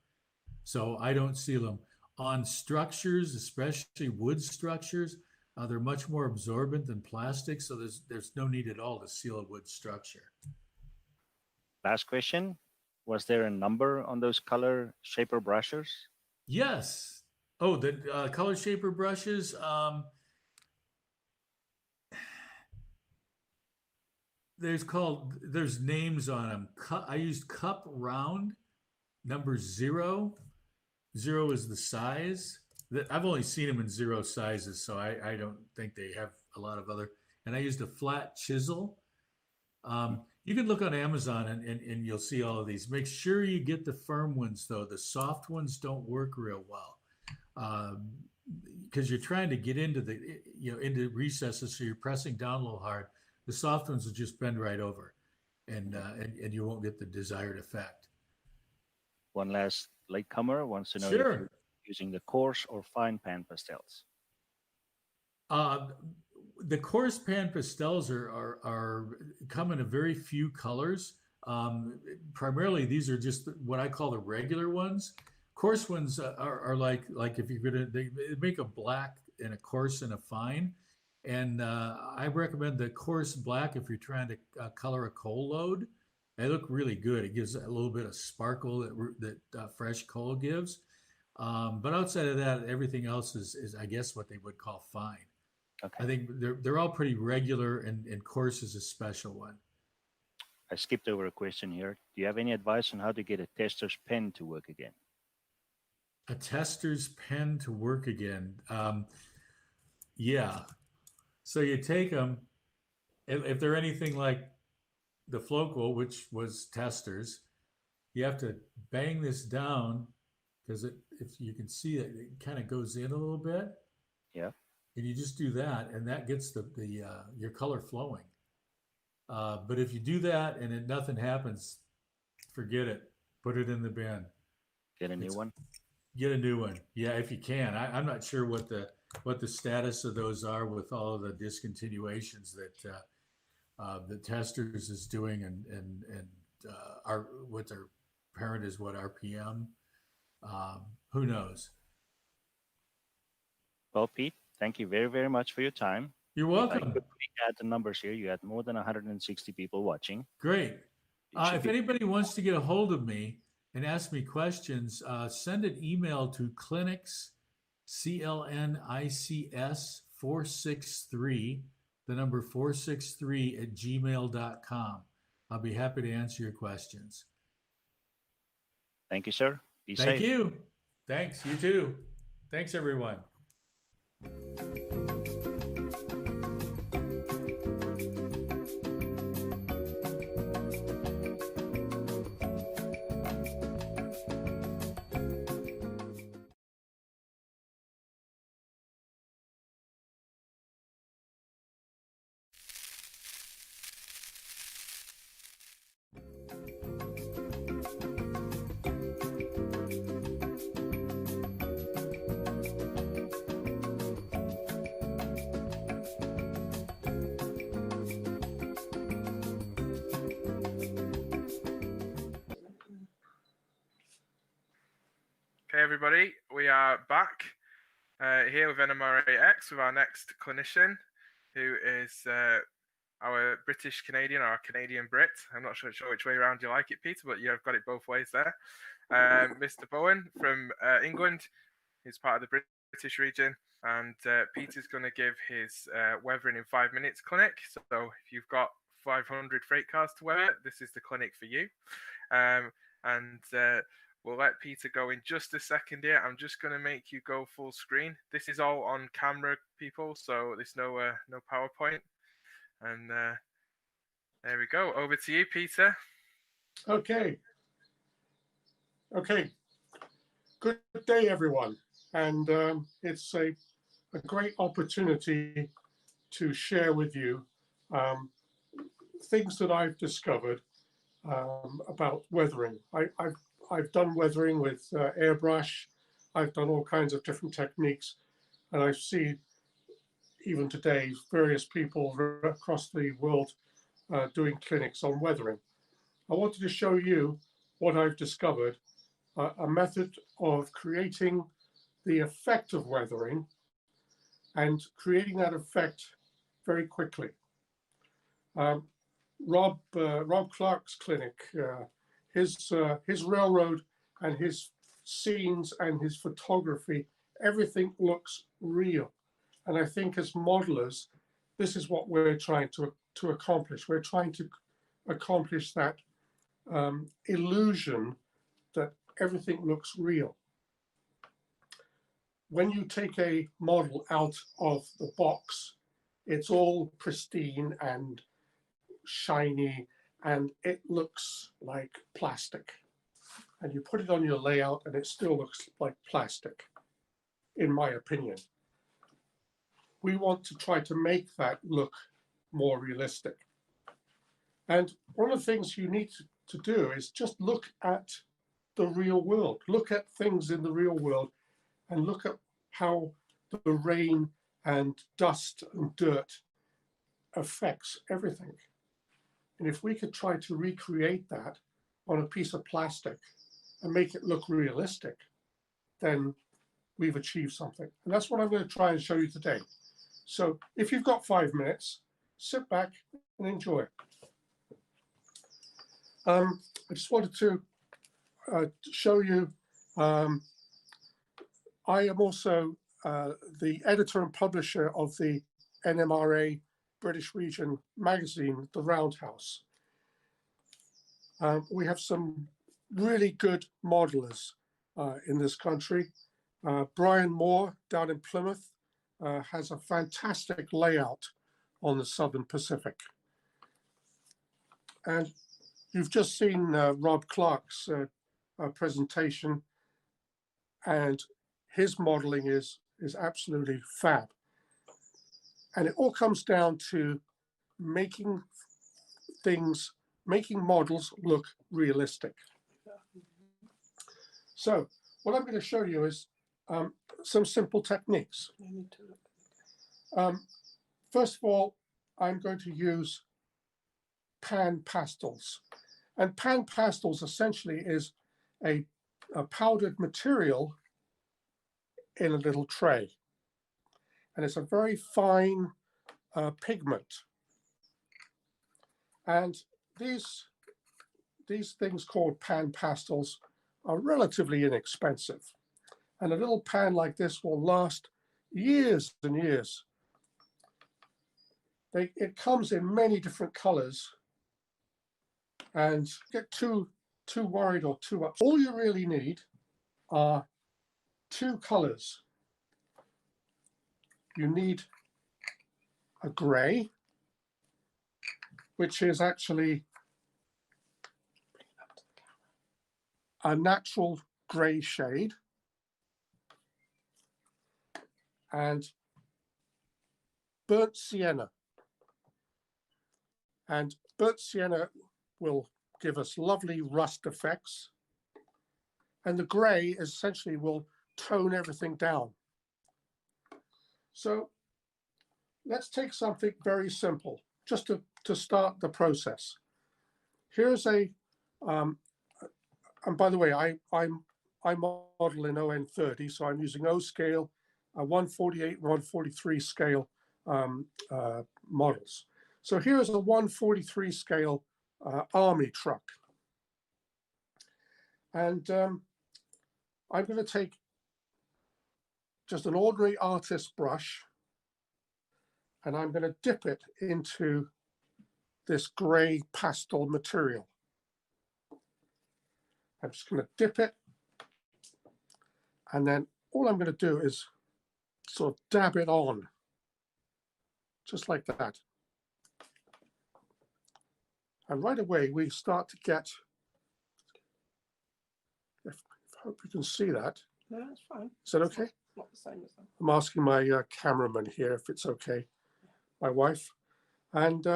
Speaker 11: So I don't seal them. On structures, especially wood structures, they're much more absorbent than plastic, so there's no need at all to seal a wood structure.
Speaker 10: Last question. Was there a number on those color shaper brushes?
Speaker 11: Yes. Oh, the color shaper brushes. There's names on them. I used cup round, number 0. 0 is the size. I've only seen them in 0 sizes, so I don't think they have a lot of other. And I used a flat chisel. You can look on Amazon and you'll see all of these. Make sure you get the firm ones, though. The soft ones don't work real well, because you're trying to get into into recesses, so you're pressing down a little hard. The soft ones will just bend right over, and you won't get the desired effect.
Speaker 10: One last latecomer wants to know
Speaker 11: Sure.
Speaker 10: if you're using the coarse or fine pan pastels.
Speaker 11: The coarse pan pastels are come in a very few colors. Primarily, these are just what I call the regular ones. Coarse ones are like if you're they make a black and a coarse and a fine. And I recommend the coarse black if you're trying to color a coal load. They look really good. It gives a little bit of sparkle that fresh coal gives. But outside of that, everything else is I guess what they would call fine.
Speaker 10: Okay.
Speaker 11: I think they're all pretty regular, and coarse is a special one.
Speaker 10: I skipped over a question here. Do you have any advice on how to get a tester's pen to work again?
Speaker 11: A tester's pen to work again. Yeah. So you take them, if they're anything like the Flocal, which was testers, you have to bang this down, because if you can see it kind of goes in a little bit.
Speaker 10: Yeah.
Speaker 11: And you just do that, and that gets your color flowing. But if you do that and nothing happens, forget it. Put it in the bin.
Speaker 10: Get a new one.
Speaker 11: Get a new one. Yeah, if you can. I'm not sure what the status of those are with all of the discontinuations that the testers is doing, and what their parent is, what RPM. Who knows?
Speaker 10: Well, Pete, thank you very, very much for your time.
Speaker 11: You're welcome.
Speaker 10: I quickly add the numbers here. You had more than 160 people watching.
Speaker 11: Great. If anybody wants to get a hold of me and ask me questions, send an email to clinics, CLNICS 463, the number 463 at gmail.com. I'll be happy to answer your questions.
Speaker 10: Thank you, sir. Be safe.
Speaker 11: Thank you. Thanks. You too. Thanks, everyone.
Speaker 6: Okay, everybody, we are back here with NMRAX with our next clinician, who is our British Canadian or our Canadian Brit. I'm not sure which way around you like it, Peter, but you've got it both ways there. Mr. Bowen from England, who's part of the British region, and Peter's going to give his weathering in 5 minutes clinic. So if you've got 500 freight cars to weather, this is the clinic for you. We'll let Peter go in just a second here. I'm just going to make you go full screen. This is all on camera, people, so there's no PowerPoint. And there we go. Over to you, Peter.
Speaker 12: Okay. Good day, everyone. And it's a great opportunity to share with you things that I've discovered about weathering. I've done weathering with airbrush. I've done all kinds of different techniques, and I see even today various people across the world doing clinics on weathering. I wanted to show you what I've discovered, a method of creating the effect of weathering and creating that effect very quickly. Rob Clark's clinic, his railroad and his scenes and his photography, everything looks real. And I think as modelers, this is what we're trying to accomplish. We're trying to accomplish that illusion that everything looks real. When you take a model out of the box, it's all pristine and shiny, and it looks like plastic. And you put it on your layout and it still looks like plastic, in my opinion. We want to try to make that look more realistic. And one of the things you need to do is just look at the real world. Look at things in the real world and look at how the rain and dust and dirt affects everything. And if we could try to recreate that on a piece of plastic and make it look realistic, then we've achieved something. And that's what I'm going to try and show you today. So if you've got 5 minutes, sit back and enjoy. I just wanted to show you, I am also the editor and publisher of the NMRA British Region magazine, The Roundhouse. We have some really good modelers in this country. Brian Moore down in Plymouth has a fantastic layout on the Southern Pacific. And you've just seen Rob Clark's presentation, and his modeling is absolutely fab. And it all comes down to making models look realistic. So what I'm going to show you is some simple techniques. First of all, I'm going to use pan pastels. And pan pastels essentially is a powdered material in a little tray. And it's a very fine pigment. And these things called pan pastels are relatively inexpensive. And a little pan like this will last years and years. It comes in many different colors, and get too worried or too upset. All you really need are 2 colors. You need a gray, which is actually a natural gray shade, and burnt sienna. And burnt sienna will give us lovely rust effects. And the gray essentially will tone everything down. So let's take something very simple, just to start the process. Here's a, and by the way, I model in ON30, so I'm using O scale, 148, 143 scale models. So here's a 143 scale army truck. And I'm going to take just an ordinary artist brush, and I'm going to dip it into this gray pastel material. I'm just going to dip it, and then all I'm going to do is sort of dab it on, just like that. And right away, we start to get, I hope you can see that.
Speaker 13: No, that's fine.
Speaker 12: Is that okay?
Speaker 13: Not the same as that.
Speaker 12: I'm asking my cameraman here if it's okay, my wife. And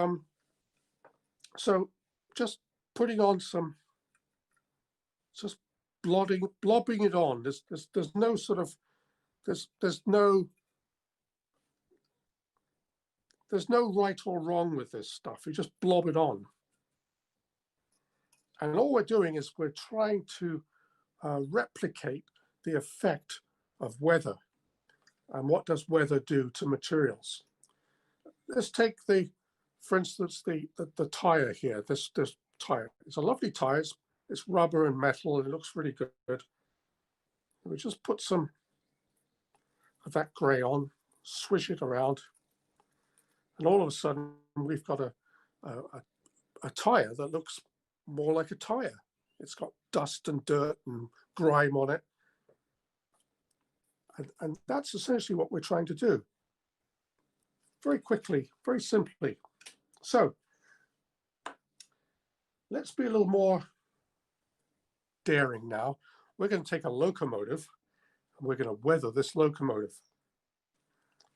Speaker 12: so just putting on some, just blobbing it on. There's no sort of, there's no right or wrong with this stuff. You just blob it on. And all we're doing is we're trying to replicate the effect of weather. And what does weather do to materials? Let's take for instance, the tire here. This tire. It's a lovely tire. It's rubber and metal, and it looks really good. We just put some of that grey on, swish it around, and all of a sudden we've got a tire that looks more like a tire. It's got dust and dirt and grime on it. And that's essentially what we're trying to do. Very quickly, very simply. So let's be a little more daring now. We're going to take a locomotive and we're going to weather this locomotive.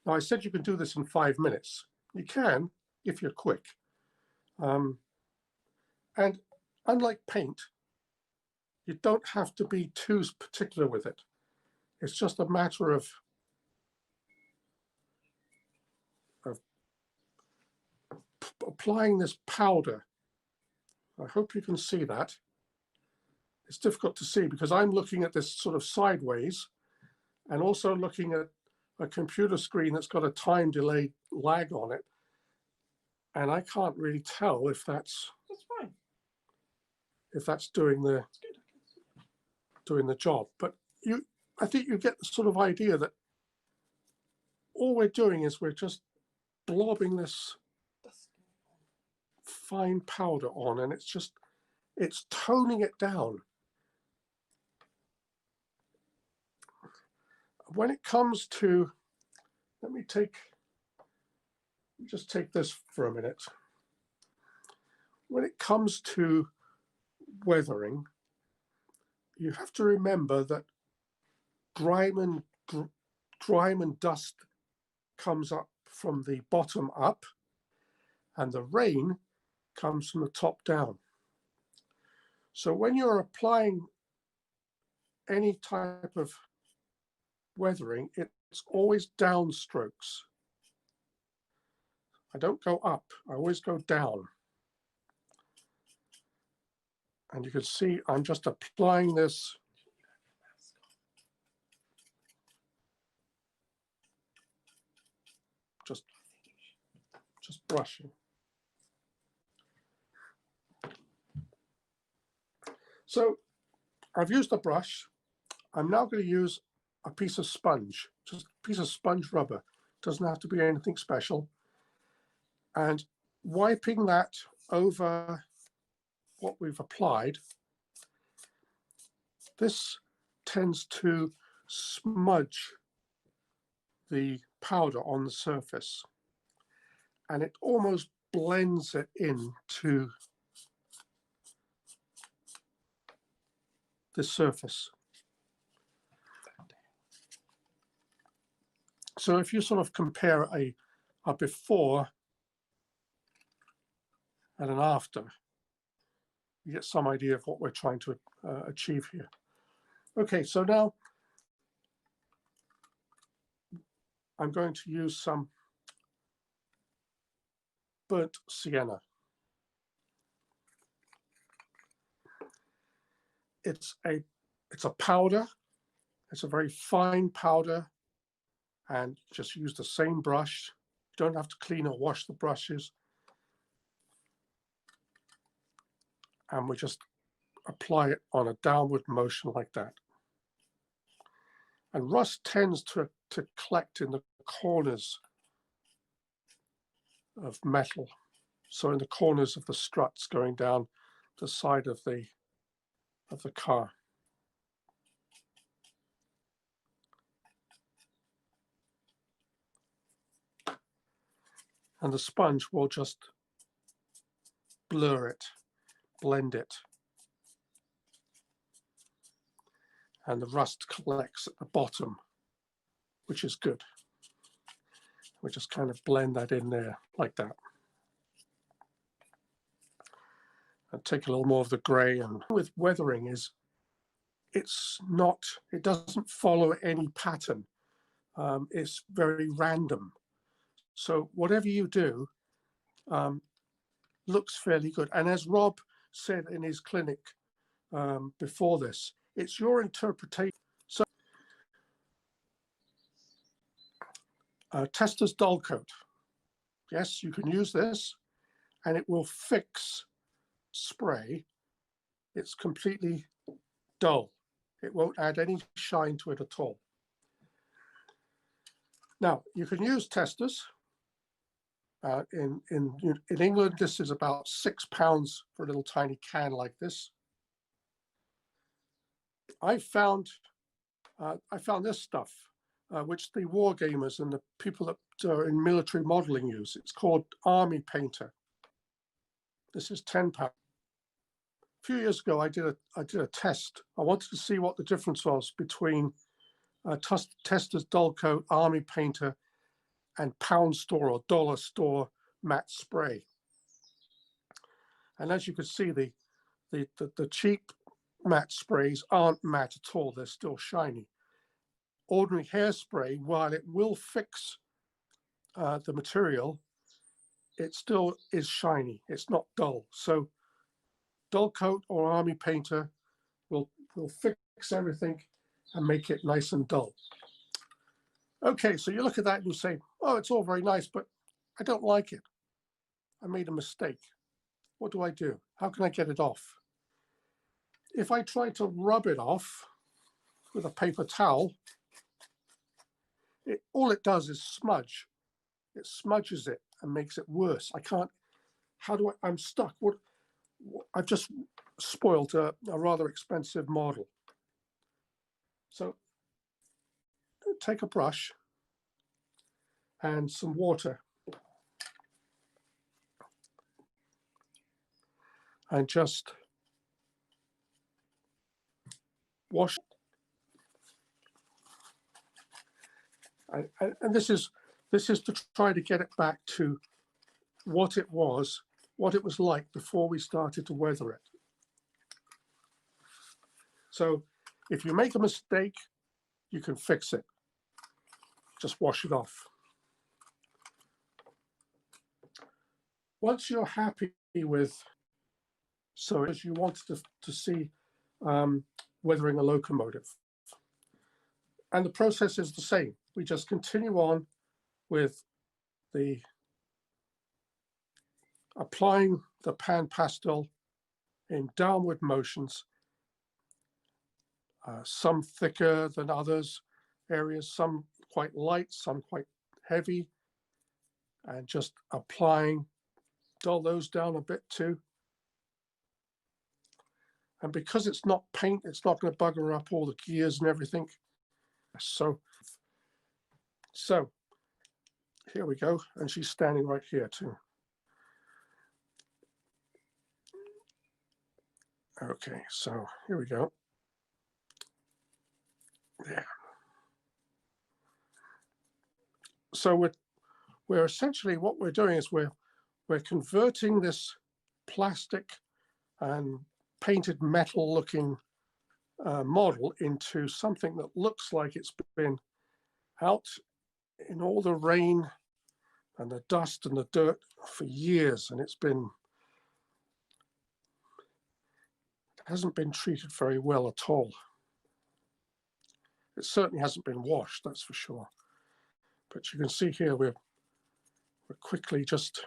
Speaker 12: Now, I said you can do this in 5 minutes. You can if you're quick. And unlike paint, you don't have to be too particular with it. It's just a matter of applying this powder. I hope you can see that. It's difficult to see because I'm looking at this sort of sideways and also looking at a computer screen that's got a time delay lag on it. And I can't really tell if that's
Speaker 13: fine.
Speaker 12: If that's doing the job. But I think you get the sort of idea that all we're doing is we're just blobbing this fine powder on, and it's toning it down. When it comes to, let me just take this for a minute. When it comes to weathering, you have to remember that grime and dust comes up from the bottom up, and the rain comes from the top down. So when you're applying any type of weathering, it's always downstrokes. I don't go up, I always go down. And you can see I'm just applying this just brushing. So I've used a brush. I'm now going to use a piece of sponge, just a piece of sponge rubber. Doesn't have to be anything special. And wiping that over what we've applied, this tends to smudge the powder on the surface, and it almost blends it into the surface. So if you sort of compare a before and an after, you get some idea of what we're trying to achieve here. Okay, so now I'm going to use some burnt sienna. It's it's a powder. It's a very fine powder, and just use the same brush. You don't have to clean or wash the brushes. And we just apply it on a downward motion like that. And rust tends to collect in the corners of metal. So in the corners of the struts going down the side of the car. And the sponge will just blur it, blend it. And the rust collects at the bottom, which is good. We just kind of blend that in there like that. And take a little more of the gray. And with weathering is, it doesn't follow any pattern. It's very random. So whatever you do looks fairly good. And as Rob said in his clinic before this, it's your interpretation. So Tester's dull coat. Yes, you can use this and it will fix spray. It's completely dull. It won't add any shine to it at all. Now, you can use Testers. In England, this is about £6 for a little tiny can like this. I found this stuff, which the war gamers and the people that are in military modeling use. It's called Army Painter. This is £10. A few years ago, I did a test. I wanted to see what the difference was between Tester's dull coat, Army Painter, and pound store or dollar store matte spray. And as you can see, the cheap matte sprays aren't matte at all. They're still shiny. Ordinary hairspray, while it will fix the material, it still is shiny. It's not dull. So dull coat or Army Painter will fix everything and make it nice and dull. Okay, so you look at that and you say, oh, it's all very nice, but I don't like it. I made a mistake. What do? How can I get it off? If I try to rub it off with a paper towel, all it does is smudge. It smudges it and makes it worse. I can't, I'm stuck. I've just spoiled a rather expensive model. So take a brush and some water and just wash. And this is to try to get it back to what it was like before we started to weather it. So if you make a mistake, you can fix it. Just wash it off. Once you're happy with, so as you want to see weathering a locomotive. And the process is the same. We just continue on with the applying the pan pastel in downward motions, some thicker than others areas, some quite light, some quite heavy, and just applying, dull those down a bit too. And because it's not paint, it's not going to bugger up all the gears and everything. So here we go. And she's standing right here too. Okay, so here we go. There. So we're essentially, what we're doing is we're converting this plastic and painted metal looking model into something that looks like it's been out in all the rain and the dust and the dirt for years, and it hasn't been treated very well at all. It certainly hasn't been washed, that's for sure. But you can see here we're quickly just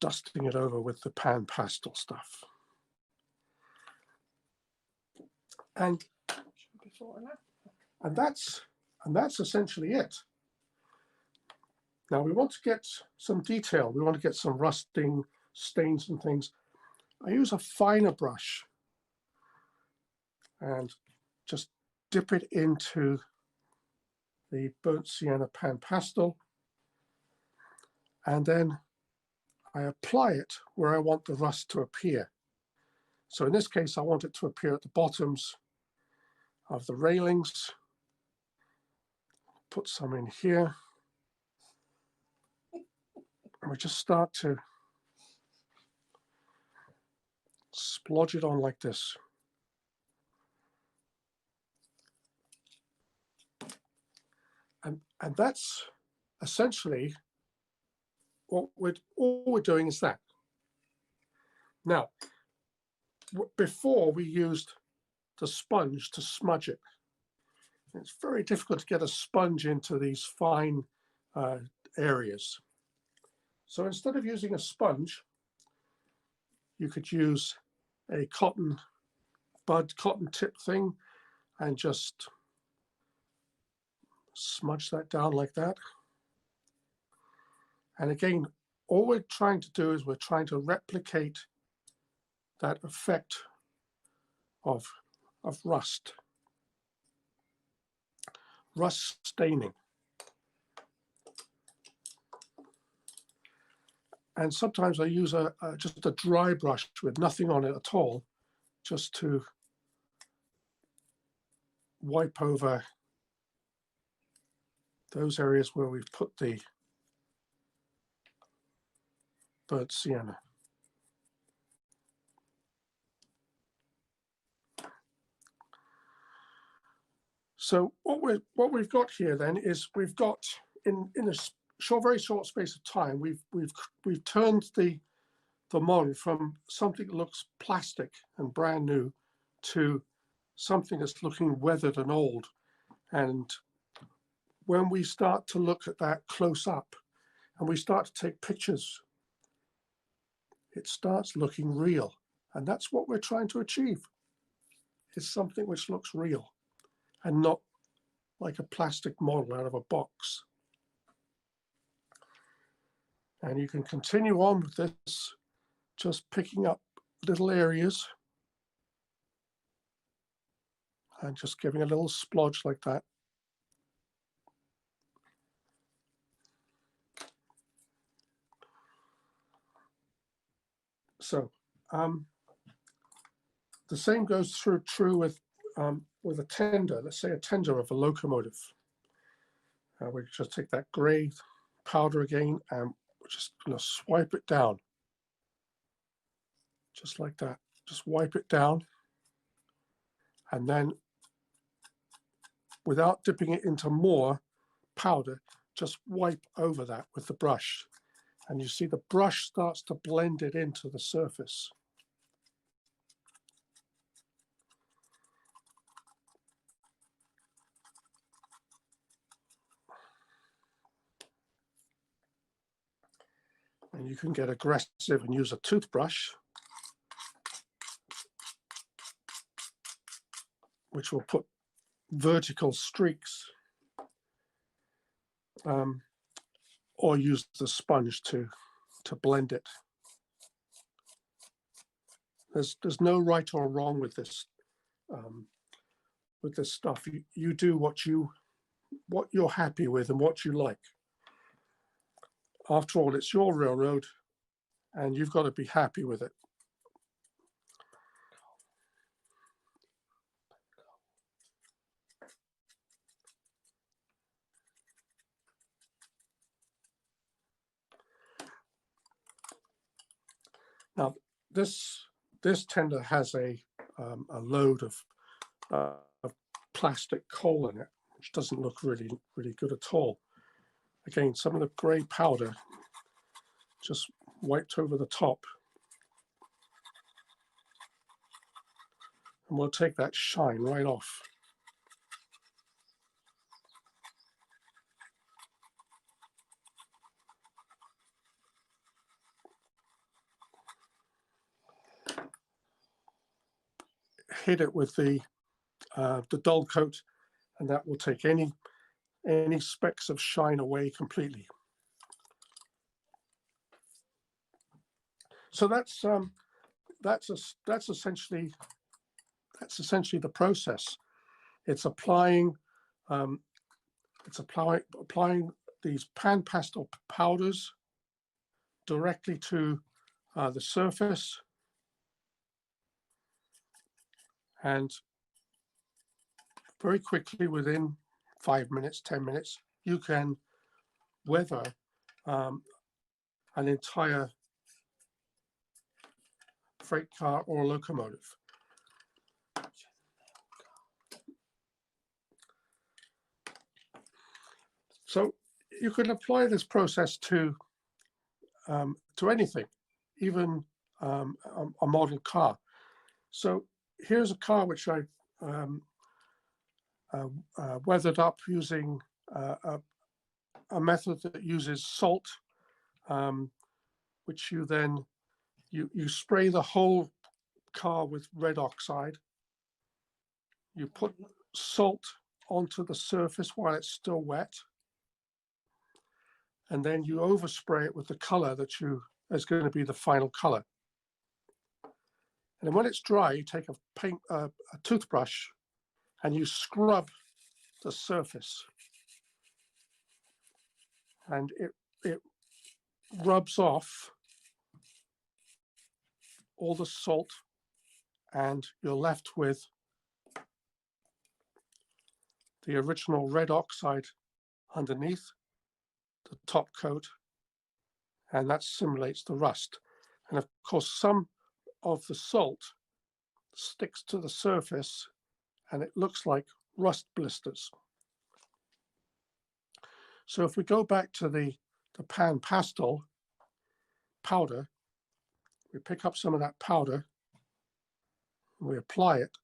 Speaker 12: dusting it over with the pan pastel stuff. And that's essentially it. Now we want to get some detail. We want to get some rusting, stains and things. I use a finer brush and just dip it into the burnt sienna pan pastel. And then I apply it where I want the rust to appear. So in this case, I want it to appear at the bottoms of the railings. Put some in here. And we just start to splodge it on like this. And that's essentially all we're doing is that. Now, before we used the sponge to smudge it. It's very difficult to get a sponge into these fine areas. So instead of using a sponge, you could use a cotton tip thing and just smudge that down like that. And again, all we're trying to do is we're trying to replicate that effect of rust staining. And sometimes I use just a dry brush with nothing on it at all, just to wipe over those areas where we've put the burnt sienna. So what we've got here then is we've got in a very short space of time we've turned the model from something that looks plastic and brand new to something that's looking weathered and old. And when we start to look at that close up and we start to take pictures, it starts looking real. And that's what we're trying to achieve. It's something which looks real and not like a plastic model out of a box. And you can continue on with this, just picking up little areas and just giving a little splodge like that. So the same goes true with a tender. Let's say a tender of a locomotive. We just take that gray powder again and we're just going to swipe it down, just like that. Just wipe it down, and then without dipping it into more powder, just wipe over that with the brush. And you see the brush starts to blend it into the surface. And you can get aggressive and use a toothbrush, which will put vertical streaks, or use the sponge to blend it. There's no right or wrong with this stuff. You do what you're happy with and what you like. After all, it's your railroad, and you've got to be happy with it. Now, this tender has a load of plastic coal in it, which doesn't look really good at all. Again, some of the grey powder, just wiped over the top. And we'll take that shine right off. Hit it with the dull coat, and that will take any specks of shine away completely. So that's essentially the process. It's applying these pan pastel powders directly to the surface, and very quickly, within 5 minutes, 10 minutes, you can weather an entire freight car or locomotive. So you can apply this process to anything, even a model car. So here's a car which I weathered up using a method that uses salt, which you then you spray the whole car with red oxide. You put salt onto the surface while it's still wet, and then you overspray it with the color that is going to be the final color. And then when it's dry, you take a toothbrush and you scrub the surface, and it rubs off all the salt, and you're left with the original red oxide underneath the top coat, and that simulates the rust. And of course, some of the salt sticks to the surface and it looks like rust blisters. So if we go back to the pan pastel powder, we pick up some of that powder and we apply it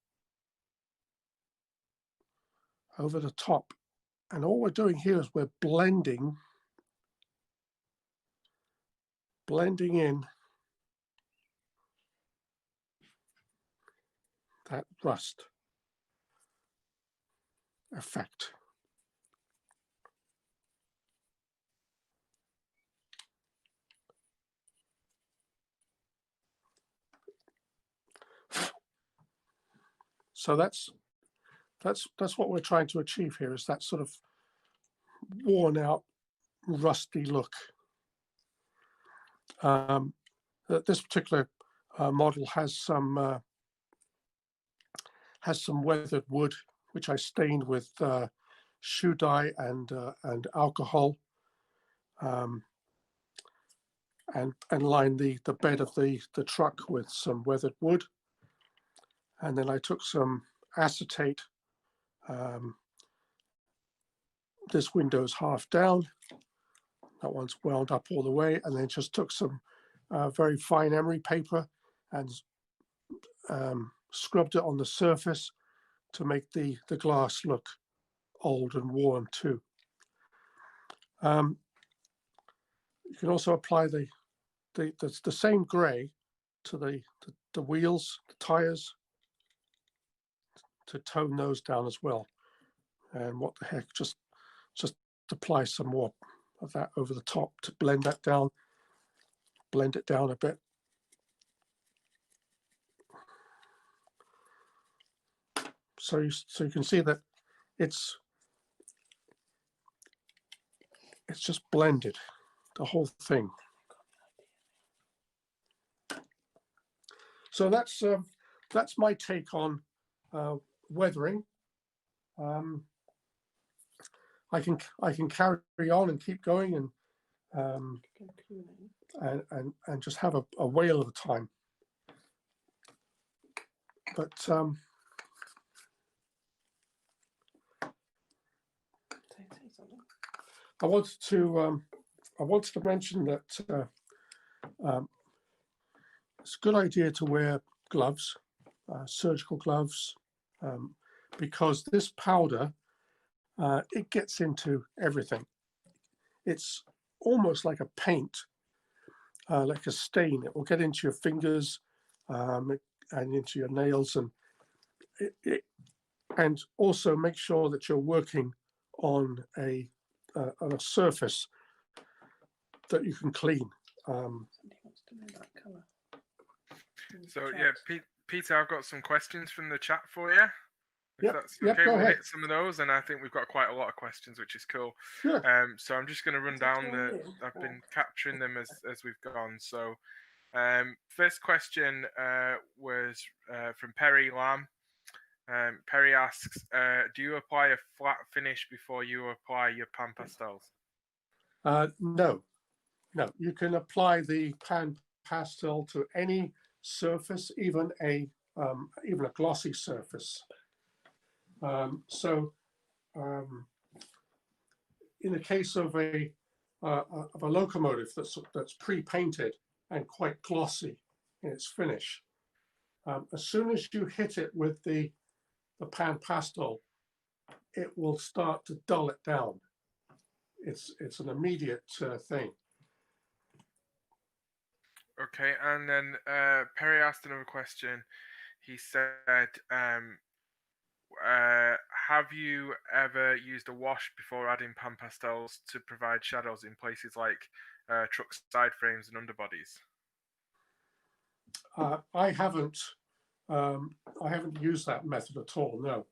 Speaker 12: over the top. And all we're doing here is we're blending in that rust effect. So that's what we're trying to achieve here, is that sort of worn out, rusty look. This particular model has some weathered wood, which I stained with shoe dye and alcohol, and lined the bed of the truck with some weathered wood. And then I took some acetate. This window's half down. That one's wound up all the way, and then just took some very fine emery paper and scrubbed it on the surface to make the glass look old and worn too. You can also apply the same grey to the wheels, the tires, to tone those down as well. And what the heck, just apply some more of that over the top to blend that down, blend it down a bit. So you can see that it's just blended, the whole thing. So that's my take on weathering. I can carry on and keep going and just have a whale of a time. But I wanted to mention that it's a good idea to wear gloves, surgical gloves, because this powder, it gets into everything. It's almost like a paint, like a stain. It will get into your fingers and into your nails, and and also make sure that you're working on a surface that you can clean.
Speaker 6: So yeah, Peter, I've got some questions from the chat for you. If
Speaker 12: Yep,
Speaker 6: that's
Speaker 12: yep,
Speaker 6: okay,
Speaker 12: go
Speaker 6: we'll
Speaker 12: ahead.
Speaker 6: hit some of those, and I think we've got quite a lot of questions, which is cool.
Speaker 12: Sure.
Speaker 6: So I'm just going to run down I've been capturing them as we've gone. So first question was from Perry Lamb. Perry asks, do you apply a flat finish before you apply your pan pastels?
Speaker 12: No, you can apply the pan pastel to any surface, even a glossy surface. In the case of a locomotive that's pre-painted and quite glossy in its finish, as soon as you hit it with the pan pastel, it will start to dull it down. It's an immediate thing.
Speaker 6: Okay, and then Perry asked another question. He said, have you ever used a wash before adding pan pastels to provide shadows in places like truck side frames and underbodies?
Speaker 12: I haven't used that method at all, no.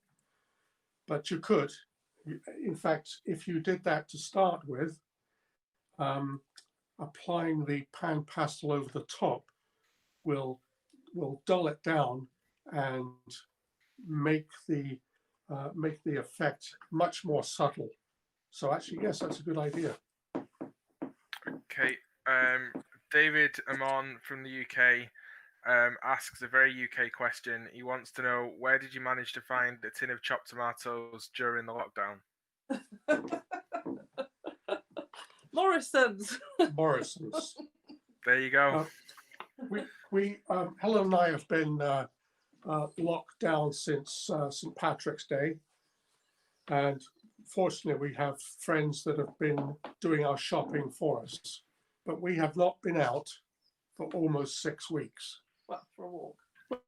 Speaker 12: But you could. In fact, if you did that to start with, applying the pan pastel over the top will dull it down and make the effect much more subtle. So actually, yes, that's a good idea.
Speaker 6: Okay, David Amon from the UK asks a very UK question. He wants to know, where did you manage to find a tin of chopped tomatoes during the lockdown?
Speaker 13: Morrison's.
Speaker 12: Morrison's.
Speaker 6: There you go.
Speaker 12: We Helen and I have been locked down since St. Patrick's Day, and fortunately we have friends that have been doing our shopping for us, but we have not been out for almost 6 weeks.
Speaker 13: Well, for a walk.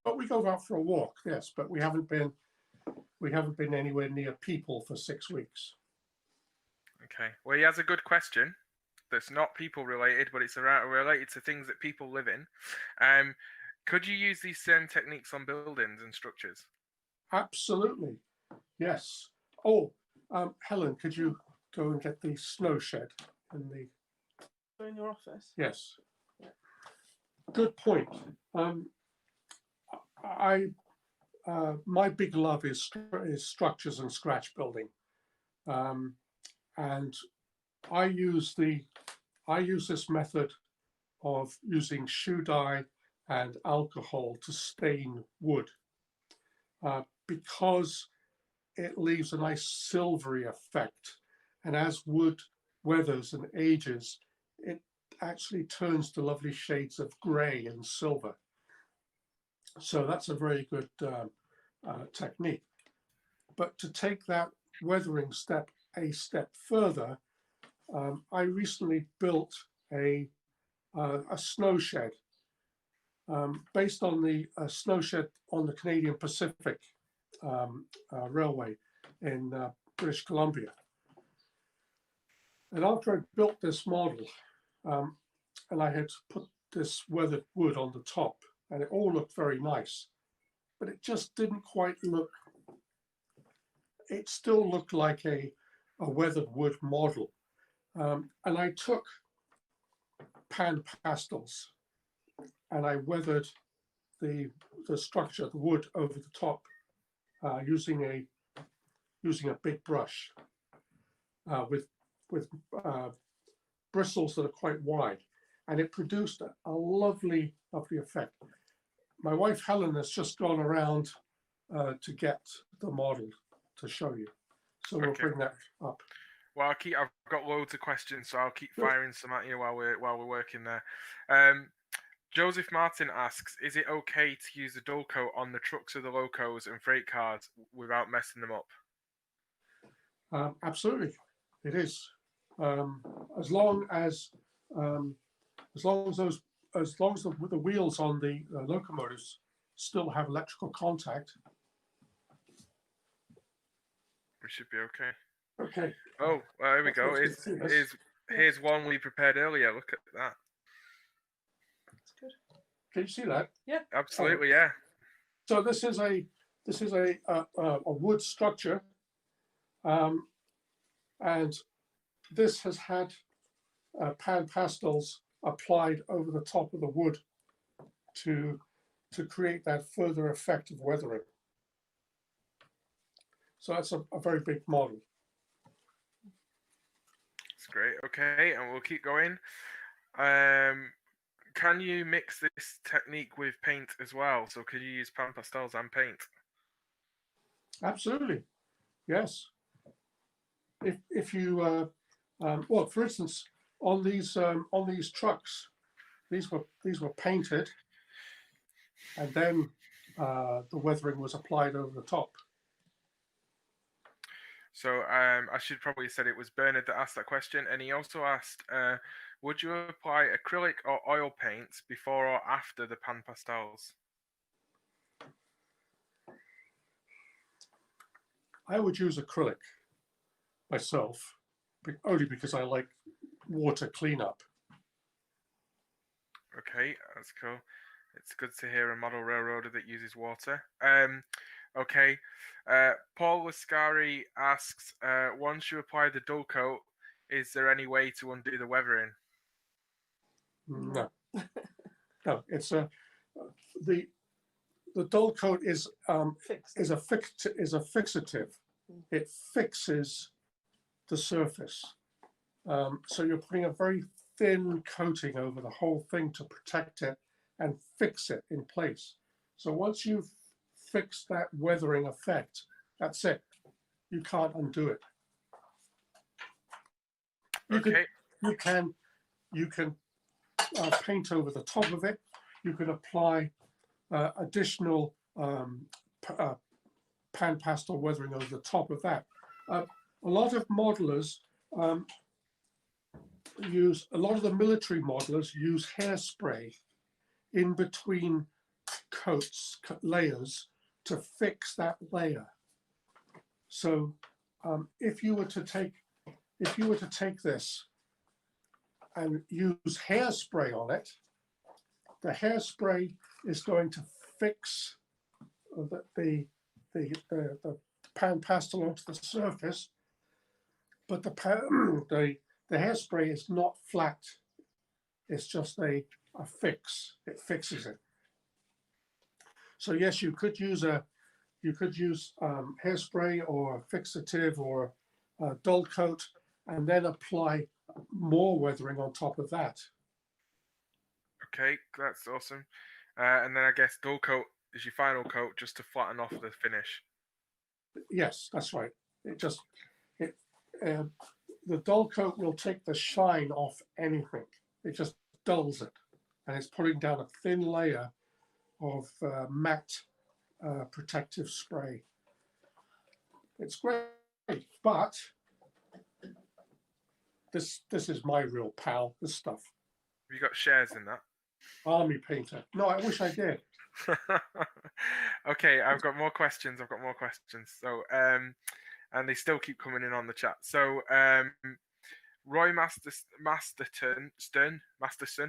Speaker 12: But we go out for a walk, yes, but we haven't been anywhere near people for 6 weeks.
Speaker 6: Okay, well, he has a good question that's not people related, but it's related to things that people live in. Could you use these same techniques on buildings and structures?
Speaker 12: Absolutely, yes. Oh, Helen, could you go and get the snow shed
Speaker 13: in your office?
Speaker 12: Yes. Good point. My big love is structures and scratch building, and I use this method of using shoe dye and alcohol to stain wood, because it leaves a nice silvery effect, and as wood weathers and ages, it actually turns to lovely shades of grey and silver. So that's a very good technique. But to take that weathering step a step further, I recently built a snow shed based on the snow shed on the Canadian Pacific Railway in British Columbia. And after I built this model, and I had put this weathered wood on the top, and it all looked very nice, but it just didn't quite look, it still looked like a weathered wood model. And I took pan pastels and I weathered the structure, the wood over the top, using a big brush with bristles that are quite wide, and it produced a lovely effect. My wife Helen has just gone around to get the model to show you, so we'll bring that up.
Speaker 6: Well, I've got loads of questions, so I'll keep firing some at you while we're working there. Joseph Martin asks, is it okay to use the dull coat on the trucks of the locos and freight cars without messing them up?
Speaker 12: Absolutely, it is. As long as the wheels on the locomotives still have electrical contact,
Speaker 6: we should be okay.
Speaker 12: Okay.
Speaker 6: Oh, well, here we go. Here's one we prepared earlier. Look at that.
Speaker 13: That's good.
Speaker 12: Can you see that?
Speaker 13: Yeah.
Speaker 6: Absolutely, yeah.
Speaker 12: So this is a wood structure, and this has had pan pastels applied over the top of the wood to create that further effect of weathering. So that's a very big model.
Speaker 6: That's great. Okay, and we'll keep going. Can you mix this technique with paint as well? So could you use pan pastels and paint?
Speaker 12: Absolutely, yes. If you well, for instance, on these trucks, these were painted, and then the weathering was applied over the top.
Speaker 6: So I should probably have said it was Bernard that asked that question, and he also asked, would you apply acrylic or oil paints before or after the pan pastels?
Speaker 12: I would use acrylic myself, only because I like water cleanup.
Speaker 6: Okay, that's cool. It's good to hear a model railroader that uses water. Okay, Paul Lascari asks, once you apply the dull coat, is there any way to undo the weathering?
Speaker 12: No, no. It's the dull coat is a fixative. It fixes the surface. So you're putting a very thin coating over the whole thing to protect it and fix it in place. So once you've fixed that weathering effect, that's it. You can't undo it. You can paint over the top of it. You can apply additional pan pastel weathering over the top of that. A lot of modelers a lot of the military modelers use hairspray in between layers to fix that layer. So if you were to take this and use hairspray on it, the hairspray is going to fix the pan pastel onto the surface, but the hairspray is not flat. It's just a fix. It fixes it. So yes, you could use hairspray or fixative or dull coat, and then apply more weathering on top of that.
Speaker 6: Okay, that's awesome. And then I guess dull coat is your final coat, just to flatten off the finish.
Speaker 12: Yes, that's right. The dull coat will take the shine off anything. It just dulls it, and it's putting down a thin layer of matte protective spray. It's great, but this is my real pal, this stuff.
Speaker 6: Have you got shares in that?
Speaker 12: Army painter. No, I wish I did.
Speaker 6: Okay, I've got more questions. So, and they still keep coming in on the chat. So, Roy Masterson.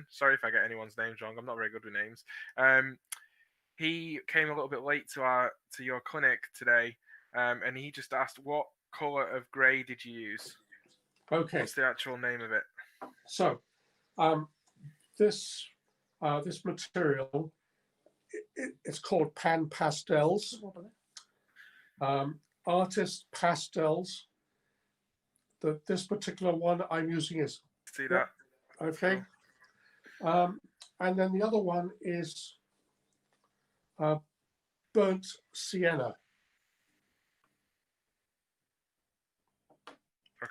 Speaker 6: Sorry if I get anyone's names wrong. I'm not very good with names. He came a little bit late to your clinic today, and he just asked, what color of grey did you use?
Speaker 12: Okay.
Speaker 6: What's the actual name of it?
Speaker 12: So, this material, it's called pan pastels. Artist pastels. This particular one I'm using is.
Speaker 6: See that?
Speaker 12: Okay. And then the other one is burnt sienna.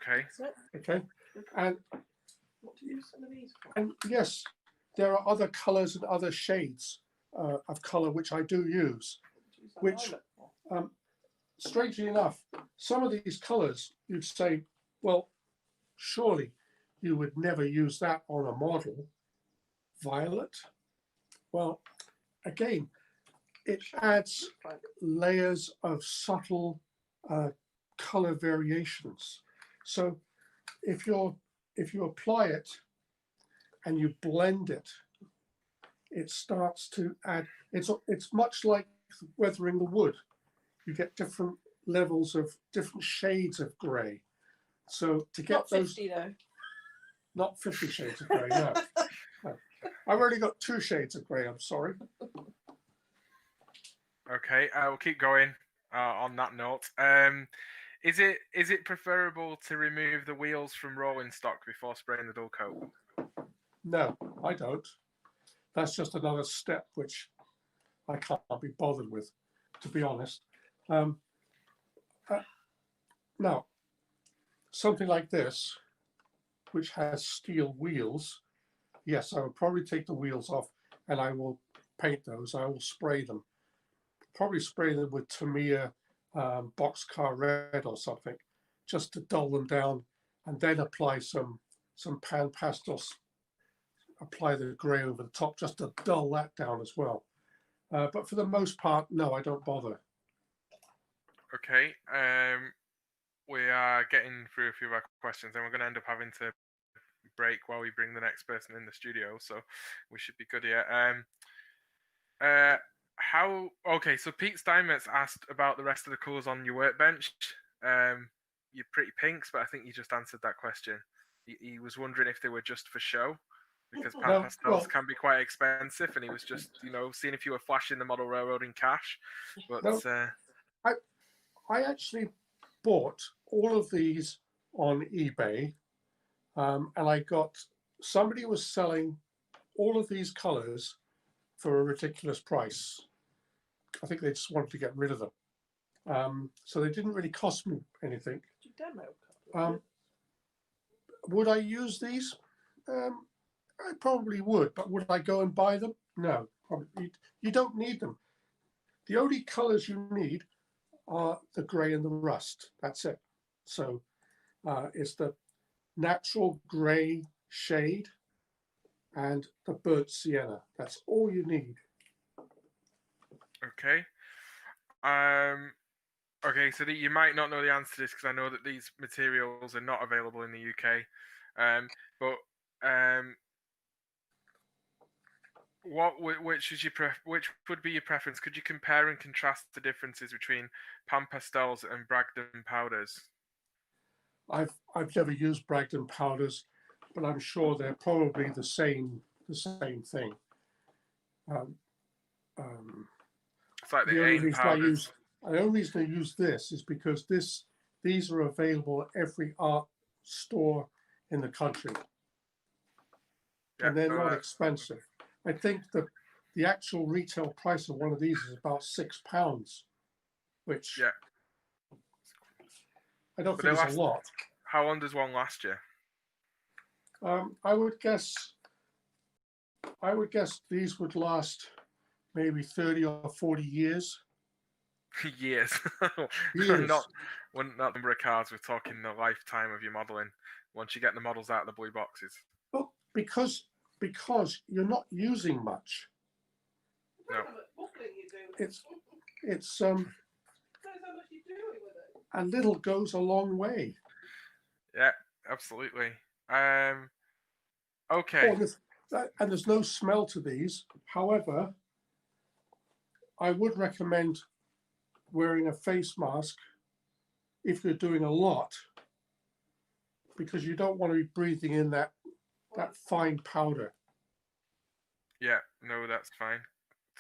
Speaker 6: Okay.
Speaker 12: Okay, and
Speaker 13: What do you use some of these for?
Speaker 12: and yes, there are other colours and other shades of colour which I do use.
Speaker 13: What do you use that
Speaker 12: Which,
Speaker 13: violet for?
Speaker 12: strangely enough, some of these colours you'd say, well, surely you would never use that on a model. Violet. Well, again, it adds layers of subtle color variations. So if you apply it and you blend it, it starts to add. It's much like weathering the wood. You get different levels of different shades of grey. So to get
Speaker 13: Not
Speaker 12: those,
Speaker 13: 50 though.
Speaker 12: not 50 shades of grey. No. No. I've already got 2 shades of grey. I'm sorry.
Speaker 6: Okay, we'll keep going on that note. Is it preferable to remove the wheels from rolling stock before spraying the dull coat?
Speaker 12: No, I don't. That's just another step which I can't be bothered with, to be honest. Now, something like this, which has steel wheels, yes, I would probably take the wheels off and I will paint those. I will spray them. Probably spray them with Tamiya boxcar red or something, just to dull them down, and then apply some pan pastels. Apply the grey over the top just to dull that down as well. But for the most part, no, I don't bother.
Speaker 6: Okay. We are getting through a few of our questions, and we're going to end up having to break while we bring the next person in the studio. So we should be good here. Okay, so Pete Steinmetz asked about the rest of the colours on your workbench. Your pretty pinks, but I think you just answered that question. He was wondering if they were just for show, because pan pastels can be quite expensive, and he was just, seeing if you were flashing the model railroad in cash. But
Speaker 12: no, I actually bought all of these on eBay, and I got, somebody was selling all of these colours for a ridiculous price. I think they just wanted to get rid of them. So they didn't really cost me anything. Would I use these? I probably would, but would I go and buy them? No, probably. You don't need them. The only colours you need are the grey and the rust. That's it. So it's the natural grey shade and the burnt sienna. That's all you need.
Speaker 6: Okay. Okay, so you might not know the answer to this, because I know that these materials are not available in the UK. Which would be your preference? Could you compare and contrast the differences between pan pastels and Bragdon powders?
Speaker 12: I've never used Bragdon powders, but I'm sure they're probably the same thing.
Speaker 6: It's like the AIM powders.
Speaker 12: The only reason I use this is because these are available at every art store in the country, and they're not expensive. I think the actual retail price of one of these is about £6, which I don't think is a lot.
Speaker 6: How long does one last you?
Speaker 12: I would guess these would last maybe 30 or 40 years.
Speaker 6: Years.
Speaker 12: Years.
Speaker 6: not number of cars. We're talking the lifetime of your modelling. Once you get the models out of the blue boxes.
Speaker 12: Well, because you're not using much.
Speaker 6: No.
Speaker 12: It's a little goes a long way.
Speaker 6: Yeah, absolutely. Okay.
Speaker 12: And there's no smell to these. However, I would recommend wearing a face mask if you're doing a lot, because you don't want to be breathing in that fine powder.
Speaker 6: Yeah, no, that's fine.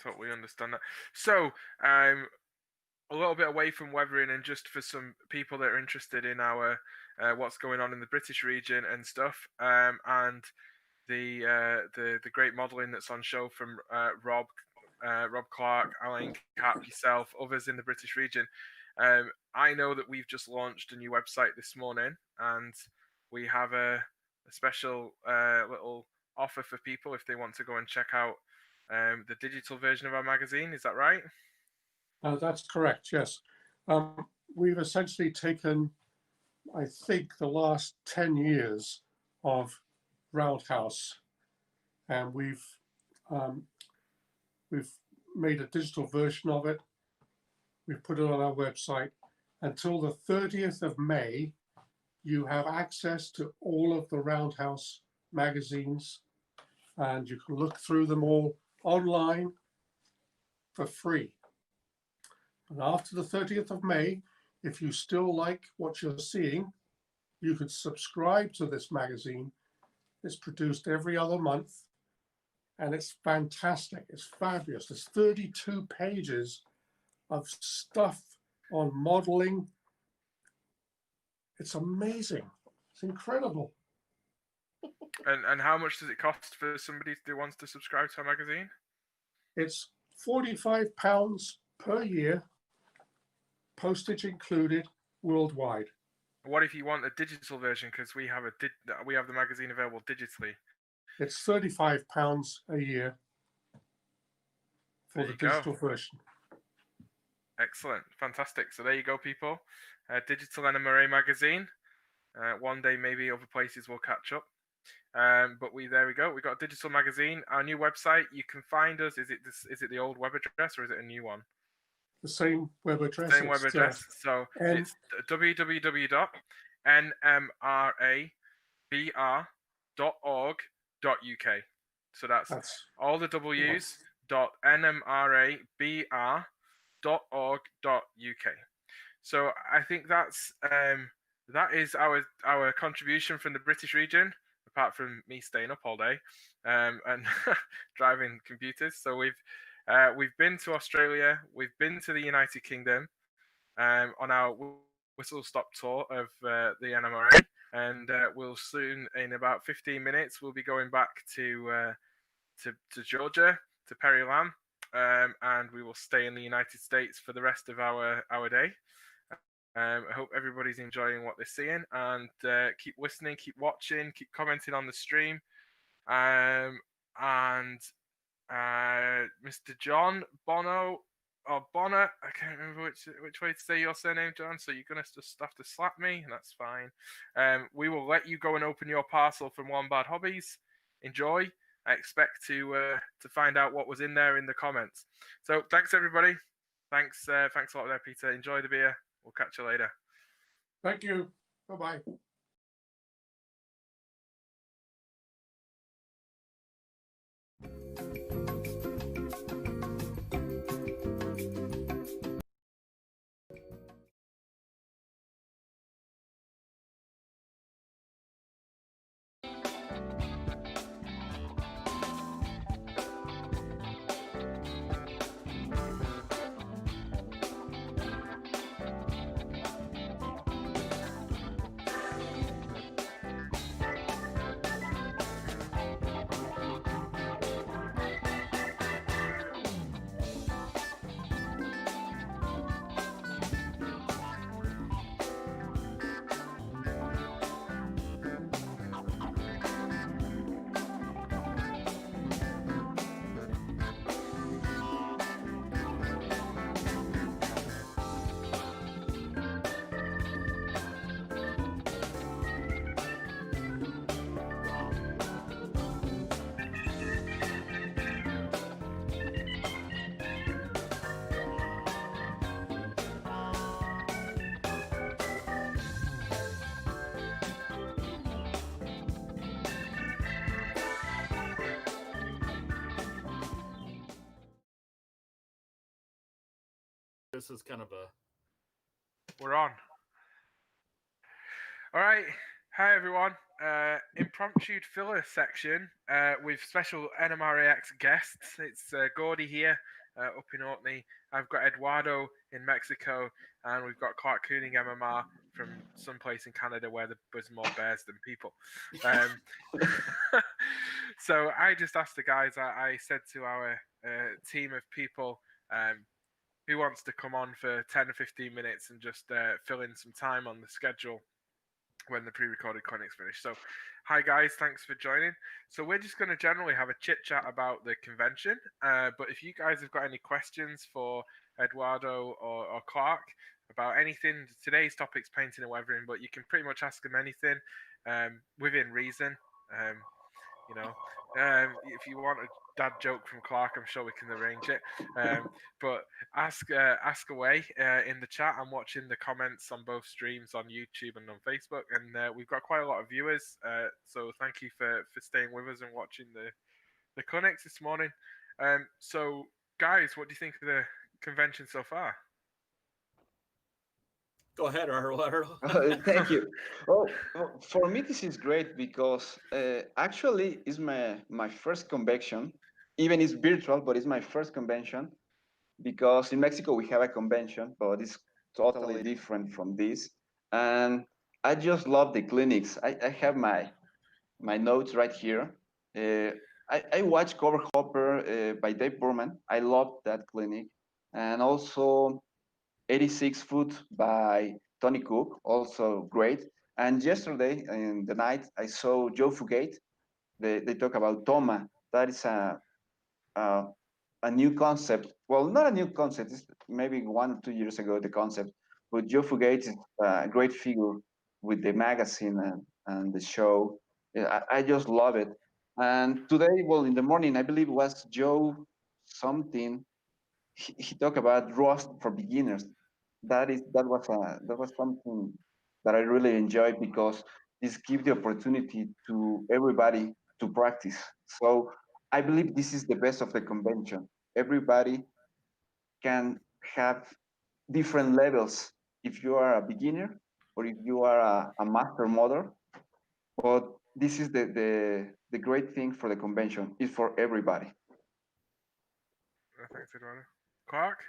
Speaker 6: Totally understand that. So, a little bit away from weathering, and just for some people that are interested in our what's going on in the British region and stuff, and the great modelling that's on show from Rob Clark, Alan Cap, yourself, others in the British region. I know that we've just launched a new website this morning, and we have a special little offer for people if they want to go and check out the digital version of our magazine. Is that right?
Speaker 12: That's correct, yes. We've essentially taken, I think, the last 10 years of Roundhouse, and we've made a digital version of it. We've put it on our website. Until the 30th of May, you have access to all of the Roundhouse magazines, and you can look through them all online for free. And after the 30th of May, if you still like what you're seeing, you could subscribe to this magazine. It's produced every other month, and it's fantastic. It's fabulous. There's 32 pages of stuff on modeling. It's amazing. It's incredible.
Speaker 6: And how much does it cost for somebody who wants to subscribe to our magazine?
Speaker 12: It's £45 per year, postage included, worldwide.
Speaker 6: What if you want a digital version? Because we have the magazine available digitally.
Speaker 12: It's £35 a year for the digital version.
Speaker 6: Excellent, fantastic. So there you go, people. Digital NMRA magazine. One day maybe other places will catch up. But there we go. We got a digital magazine. Our new website. You can find us. Is it the old web address or is it a new one?
Speaker 12: The same web address.
Speaker 6: Same web address. So it's www.nmrabr.org.uk. So that's all the W's. .nmrabr.org.uk. So I think that is our contribution from the British region, apart from me staying up all day and driving computers. So we've been to Australia, we've been to the United Kingdom on our whistle stop tour of the NMRA, and we'll soon, in about 15 minutes, we'll be going back to Georgia, to Perry Lamb, and we will stay in the United States for the rest of our day. I hope everybody's enjoying what they're seeing, and keep listening, keep watching, keep commenting on the stream. And Mr. John Bono or Bonner, I can't remember which way to say your surname, John. So you're gonna just have to slap me, and that's fine. We will let you go and open your parcel from Lombard Hobbies. Enjoy. I expect to find out what was in there in the comments. So thanks everybody. Thanks a lot there, Peter. Enjoy the beer. We'll catch you later.
Speaker 12: Thank you. Bye-bye.
Speaker 11: This is kind of a...
Speaker 6: We're on. All right. Hi, everyone. Impromptu filler section with special NMRAX guests. It's Gordy here up in Orkney. I've got Eduardo in Mexico, and we've got Clark Cooning MMR from someplace in Canada where there's more bears than people. So I just asked the guys, I said to our team of people, who wants to come on for 10 or 15 minutes and just fill in some time on the schedule when the pre-recorded clinic's finished. So, hi guys, thanks for joining. So we're just going to generally have a chit chat about the convention. But if you guys have got any questions for Eduardo or Clark about anything, today's topic's painting and weathering, but you can pretty much ask them anything within reason. You know, if you want a dad joke from Clark, I'm sure we can arrange it. But ask away in the chat. I'm watching the comments on both streams on YouTube and on Facebook, and we've got quite a lot of viewers. So thank you for staying with us and watching the clinics this morning. So guys, what do you think of the convention so far?
Speaker 14: Go ahead, Eduardo.
Speaker 15: Thank you. Oh, for me, this is great because actually it's my first convention. Even it's virtual, but it's my first convention because in Mexico we have a convention, but it's totally different from this. And I just love the clinics. I have my notes right here. I watched Cover Hopper by Dave Burman. I love that clinic. And also 86 Foot by Tony Cook, also great. And yesterday in the night, I saw Joe Fugate. They talk about Toma. That is a new concept. Well, not a new concept. It's maybe 1 or 2 years ago, the concept. But Joe Fugate is a great figure with the magazine and the show. Yeah, I just love it. And today, well, in the morning, I believe it was Joe something. He talked about Rust for beginners. That was something that I really enjoyed because this gives the opportunity to everybody to practice. So I believe this is the best of the convention. Everybody can have different levels if you are a beginner or if you are a master model. But this is the great thing for the convention. It's for everybody.
Speaker 6: Thanks, Eduardo. Clark?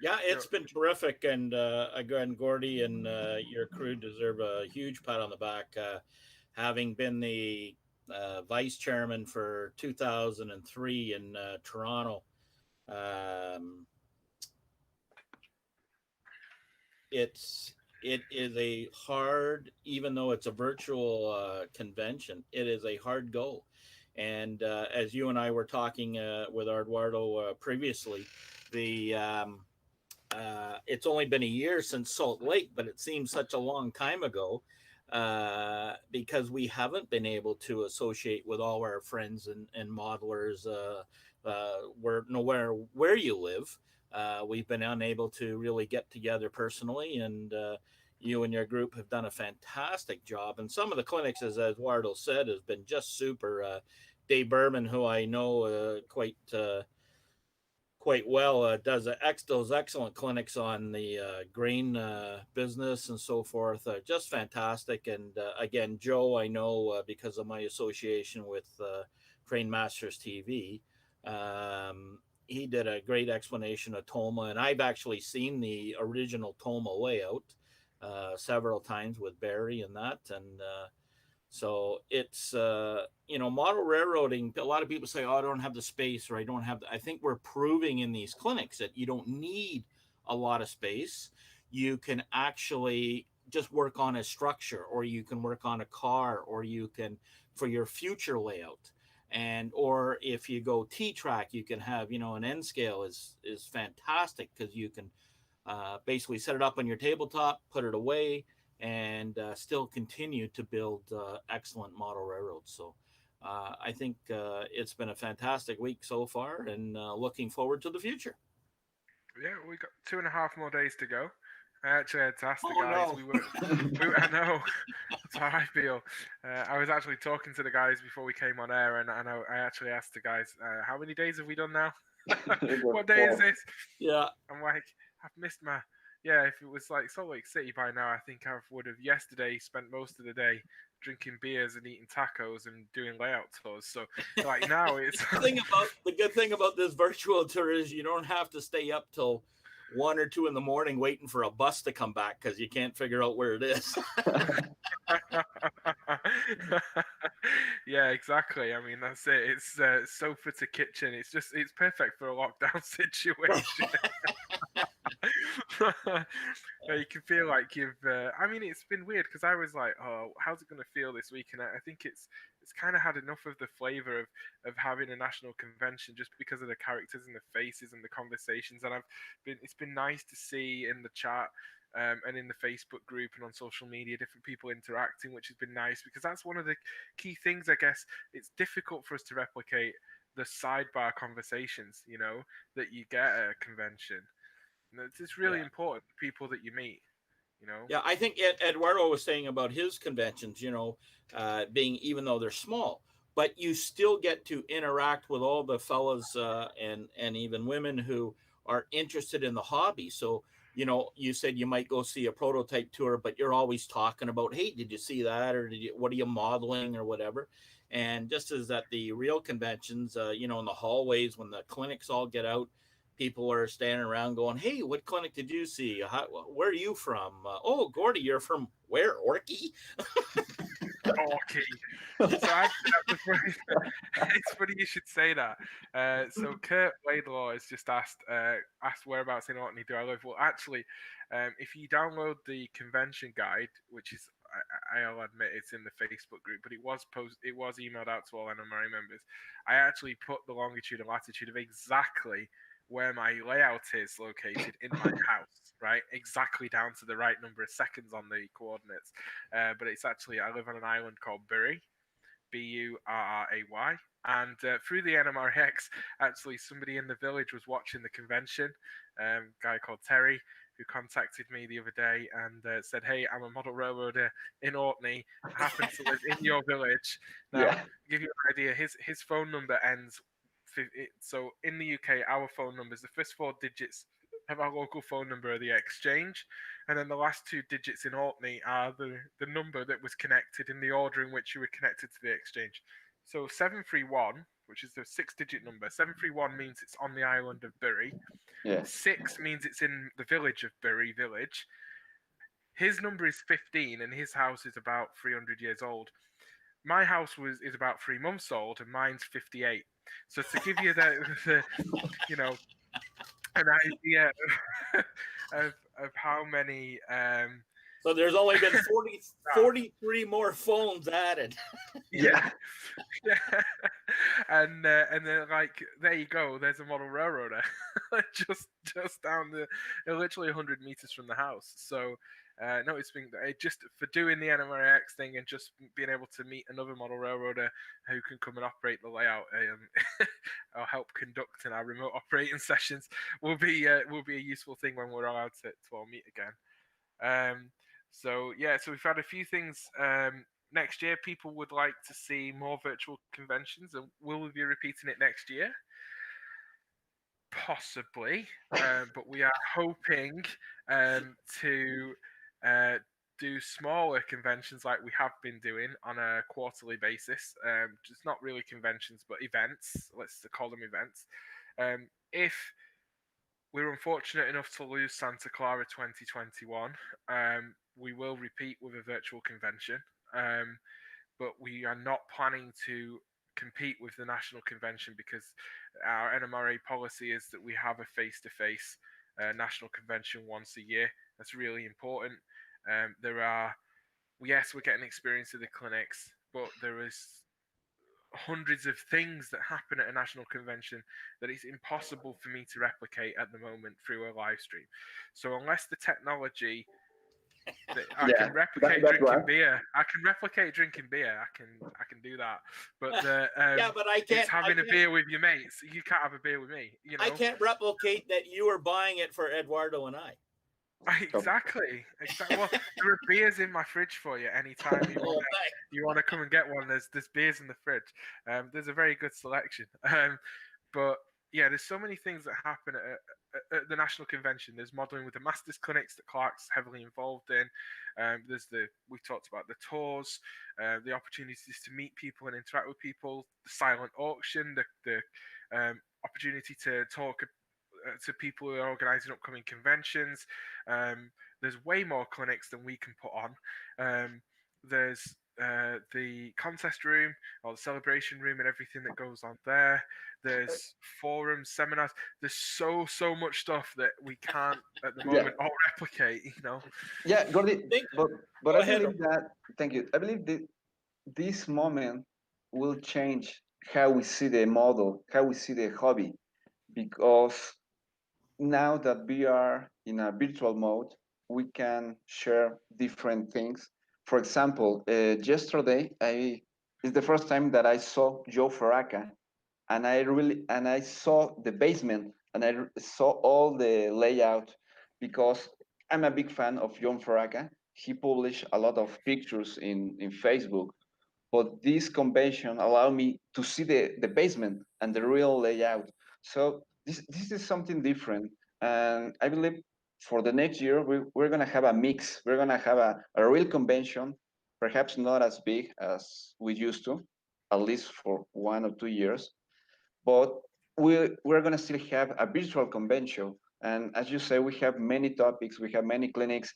Speaker 14: Yeah, it's been terrific, and again, Gordy and your crew deserve a huge pat on the back. Having been the vice chairman for 2003 in Toronto, it is a hard, even though it's a virtual convention, it is a hard go. And as you and I were talking with Eduardo previously, it's only been a year since Salt Lake, but it seems such a long time ago because we haven't been able to associate with all our friends and modelers where you live. We've been unable to really get together personally, and you and your group have done a fantastic job. And some of the clinics, as Eduardo said, has been just super. Dave Berman, who I know quite well, does those excellent clinics on the grain business and so forth. Just fantastic. And again, Joe, I know because of my association with Crane Masters TV. He did a great explanation of Toma, and I've actually seen the original Toma layout several times with Barry and that. And so it's, model railroading. A lot of people say, oh, I don't have the space, or I don't have, I think we're proving in these clinics that you don't need a lot of space. You can actually just work on a structure, or you can work on a car, or you can, for your future layout. And, or if you go T-track, you can have, an N scale is fantastic because you can basically set it up on your tabletop, put it away, and still continue to build excellent model railroads. So I think it's been a fantastic week so far, and looking forward to the future.
Speaker 6: Yeah, we got 2.5 more days to go. I actually had to ask the guys.
Speaker 14: No.
Speaker 6: I know. That's how I feel. I was actually talking to the guys before we came on air, and I actually asked the guys, how many days have we done now? What day is this?
Speaker 14: Yeah.
Speaker 6: I'm like, I've missed my... Yeah, if it was like Salt Lake City by now, I think I would have yesterday spent most of the day drinking beers and eating tacos and doing layout tours. So like now it's...
Speaker 14: The good thing about this virtual tour is you don't have to stay up till 1 or 2 in the morning waiting for a bus to come back because you can't figure out where it is.
Speaker 6: Yeah, exactly. I mean, that's it. It's sofa to kitchen. It's perfect for a lockdown situation. You can feel like you've. I mean, it's been weird because I was like, "Oh, how's it going to feel this week?" And I think it's kind of had enough of the flavor of having a national convention just because of the characters and the faces and the conversations. And it's been nice to see in the chat. And in the Facebook group and on social media, different people interacting, which has been nice because that's one of the key things. I guess it's difficult for us to replicate the sidebar conversations, that you get at a convention. And it's really
Speaker 14: Yeah.
Speaker 6: important, the people that you meet,
Speaker 14: Yeah, I think Eduardo was saying about his conventions, being, even though they're small, but you still get to interact with all the fellas and even women who are interested in the hobby. So, you said you might go see a prototype tour, but you're always talking about, hey, did you see that? Or what are you modeling or whatever? And just as at the real conventions, in the hallways, when the clinics all get out, people are standing around going, hey, what clinic did you see? Where are you from? Oh, Gordy, you're from where? Orkey?
Speaker 6: Orkey. So it's funny you should say that. So Kurt Laidlaw has just asked whereabouts in Orkney do I live. Well, actually, if you download the convention guide, which is I'll admit it's in the Facebook group, but it was emailed out to all NMRA members. I actually put the longitude and latitude of exactly where my layout is located in my house, right? Exactly down to the right number of seconds on the coordinates. But it's actually, I live on an island called Bury, Burray. And through the NMRX, actually, somebody in the village was watching the convention, a guy called Terry, who contacted me the other day and said, hey, I'm a model railroader in Orkney. I happen to live in your village. Now, to give you an idea, his phone number ends. So in the UK, our phone numbers, the first 4 digits of our local phone number are the exchange, and then the last 2 digits in Orkney are the number that was connected in the order in which you were connected to the exchange. So 731, which is the 6-digit number, 731 means it's on the island of Bury.
Speaker 15: Yeah.
Speaker 6: 6 means it's in the village of Bury Village. His number is 15, and his house is about 300 years old. My house is about 3 months old, and mine's 58. So to give you the an idea of how many.
Speaker 14: So there's only been 43 more phones added.
Speaker 6: Yeah. Yeah. And then there you go. There's a model railroader just down literally 100 meters from the house. So no, it's been just for doing the NMRX thing and just being able to meet another model railroader who can come and operate the layout or help conduct in our remote operating sessions will be a useful thing when we're allowed to all meet again. So we've had a few things. Next year, people would like to see more virtual conventions, and will we be repeating it next year? Possibly, but we are hoping to do smaller conventions like we have been doing on a quarterly basis. Just not really conventions, but events. Let's call them events. If we're unfortunate enough to lose Santa Clara 2021, we will repeat with a virtual convention. But we are not planning to compete with the national convention because our NMRA policy is that we have a face-to-face national convention once a year. That's really important. We're getting experience of the clinics, but there is hundreds of things that happen at a national convention that it's impossible for me to replicate at the moment through a live stream. So unless the technology I can replicate drinking beer. I can replicate drinking beer. I can do that. But
Speaker 14: but I can't.
Speaker 6: It's having a beer with your mates. You can't have a beer with me.
Speaker 14: I can't replicate that you are buying it for Eduardo and I.
Speaker 6: Exactly. Well, there are beers in my fridge for you anytime you want to come and get one. There's beers in the fridge. There's a very good selection. But yeah, there's so many things that happen at the national convention. There's modeling with the masters clinics that Clark's heavily involved in. We talked about the tours, the opportunities to meet people and interact with people, the silent auction, the opportunity to talk to people who are organizing upcoming conventions. There's way more clinics than we can put on. There's the contest room or the celebration room and everything that goes on there. There's forums, seminars. There's so much stuff that we can't at the
Speaker 15: Yeah.
Speaker 6: moment all replicate.
Speaker 15: Yeah, Gordy, but
Speaker 14: Go
Speaker 15: I
Speaker 14: ahead.
Speaker 15: believe that. Thank you. I believe that this moment will change how we see the model, how we see the hobby, because now that we are in a virtual mode, we can share different things. For example, yesterday it's the first time that I saw Joe Faraca, and I saw the basement, and saw all the layout, because I'm a big fan of John Faraca. He published a lot of pictures in Facebook, but this convention allowed me to see the basement and the real layout. So this is something different, and I believe for the next year we're gonna have a mix. We're gonna have a real convention, perhaps not as big as we used to, at least for 1 or 2 years, but we're gonna still have a virtual convention. And as you say, we have many topics, we have many clinics.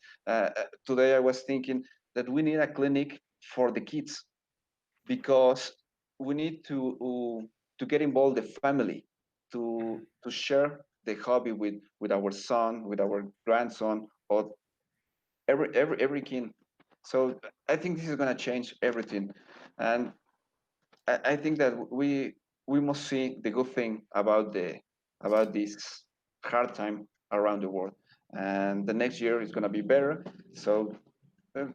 Speaker 15: Today I was thinking that we need a clinic for the kids, because we need to get involved the family, to share the hobby with our son, with our grandson, or every kid. So I think this is going to change everything, and I think that we must see the good thing about this hard time around the world, and the next year is going to be better. So uh,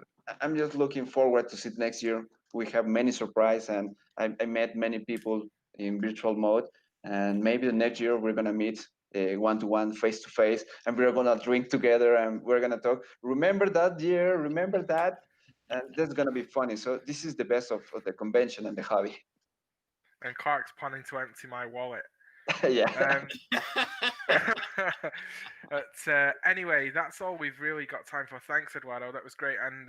Speaker 15: I'm just looking forward to see next year. We have many surprise, and I met many people in virtual mode, and maybe the next year we're gonna meet one to one, face to face, and we're gonna drink together, and we're gonna talk. Remember that year? Remember that? And that's gonna be funny. So this is the best of the convention and the hobby.
Speaker 6: And Clark's planning to empty my wallet.
Speaker 15: Yeah.
Speaker 6: But anyway, that's all we've really got time for. Thanks, Eduardo. That was great. And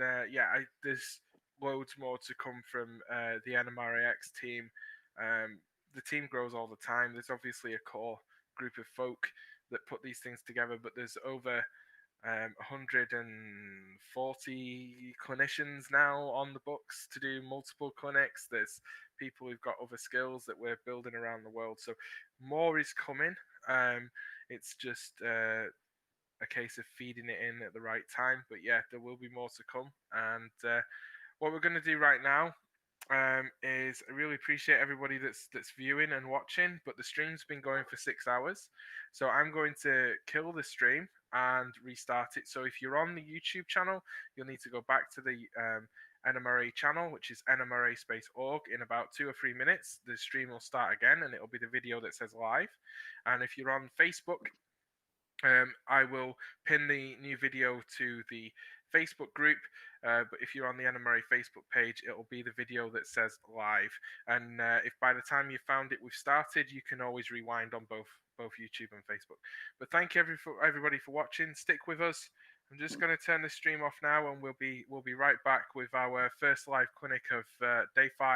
Speaker 6: there's loads more to come from the NMRAX team. The team grows all the time. There's obviously a core group of folk that put these things together, but there's over 140 clinicians now on the books to do multiple clinics. There's people who've got other skills that we're building around the world. So more is coming. It's just a case of feeding it in at the right time. But yeah, there will be more to come. And what we're going to do right now is I really appreciate everybody that's viewing and watching. But the stream's been going for 6 hours, so I'm going to kill the stream and restart it. So if you're on the YouTube channel, you'll need to go back to the NMRA channel, which is NMRA.org. In about 2 or 3 minutes, the stream will start again, and it'll be the video that says live. And if you're on Facebook, I will pin the new video to the Facebook group, but if you're on the NMRA Facebook page, it'll be the video that says live. And if by the time you found it we've started, you can always rewind on both YouTube and Facebook. But thank you everybody for watching. Stick with us. I'm just going to turn the stream off now, and we'll be right back with our first live clinic of day 5.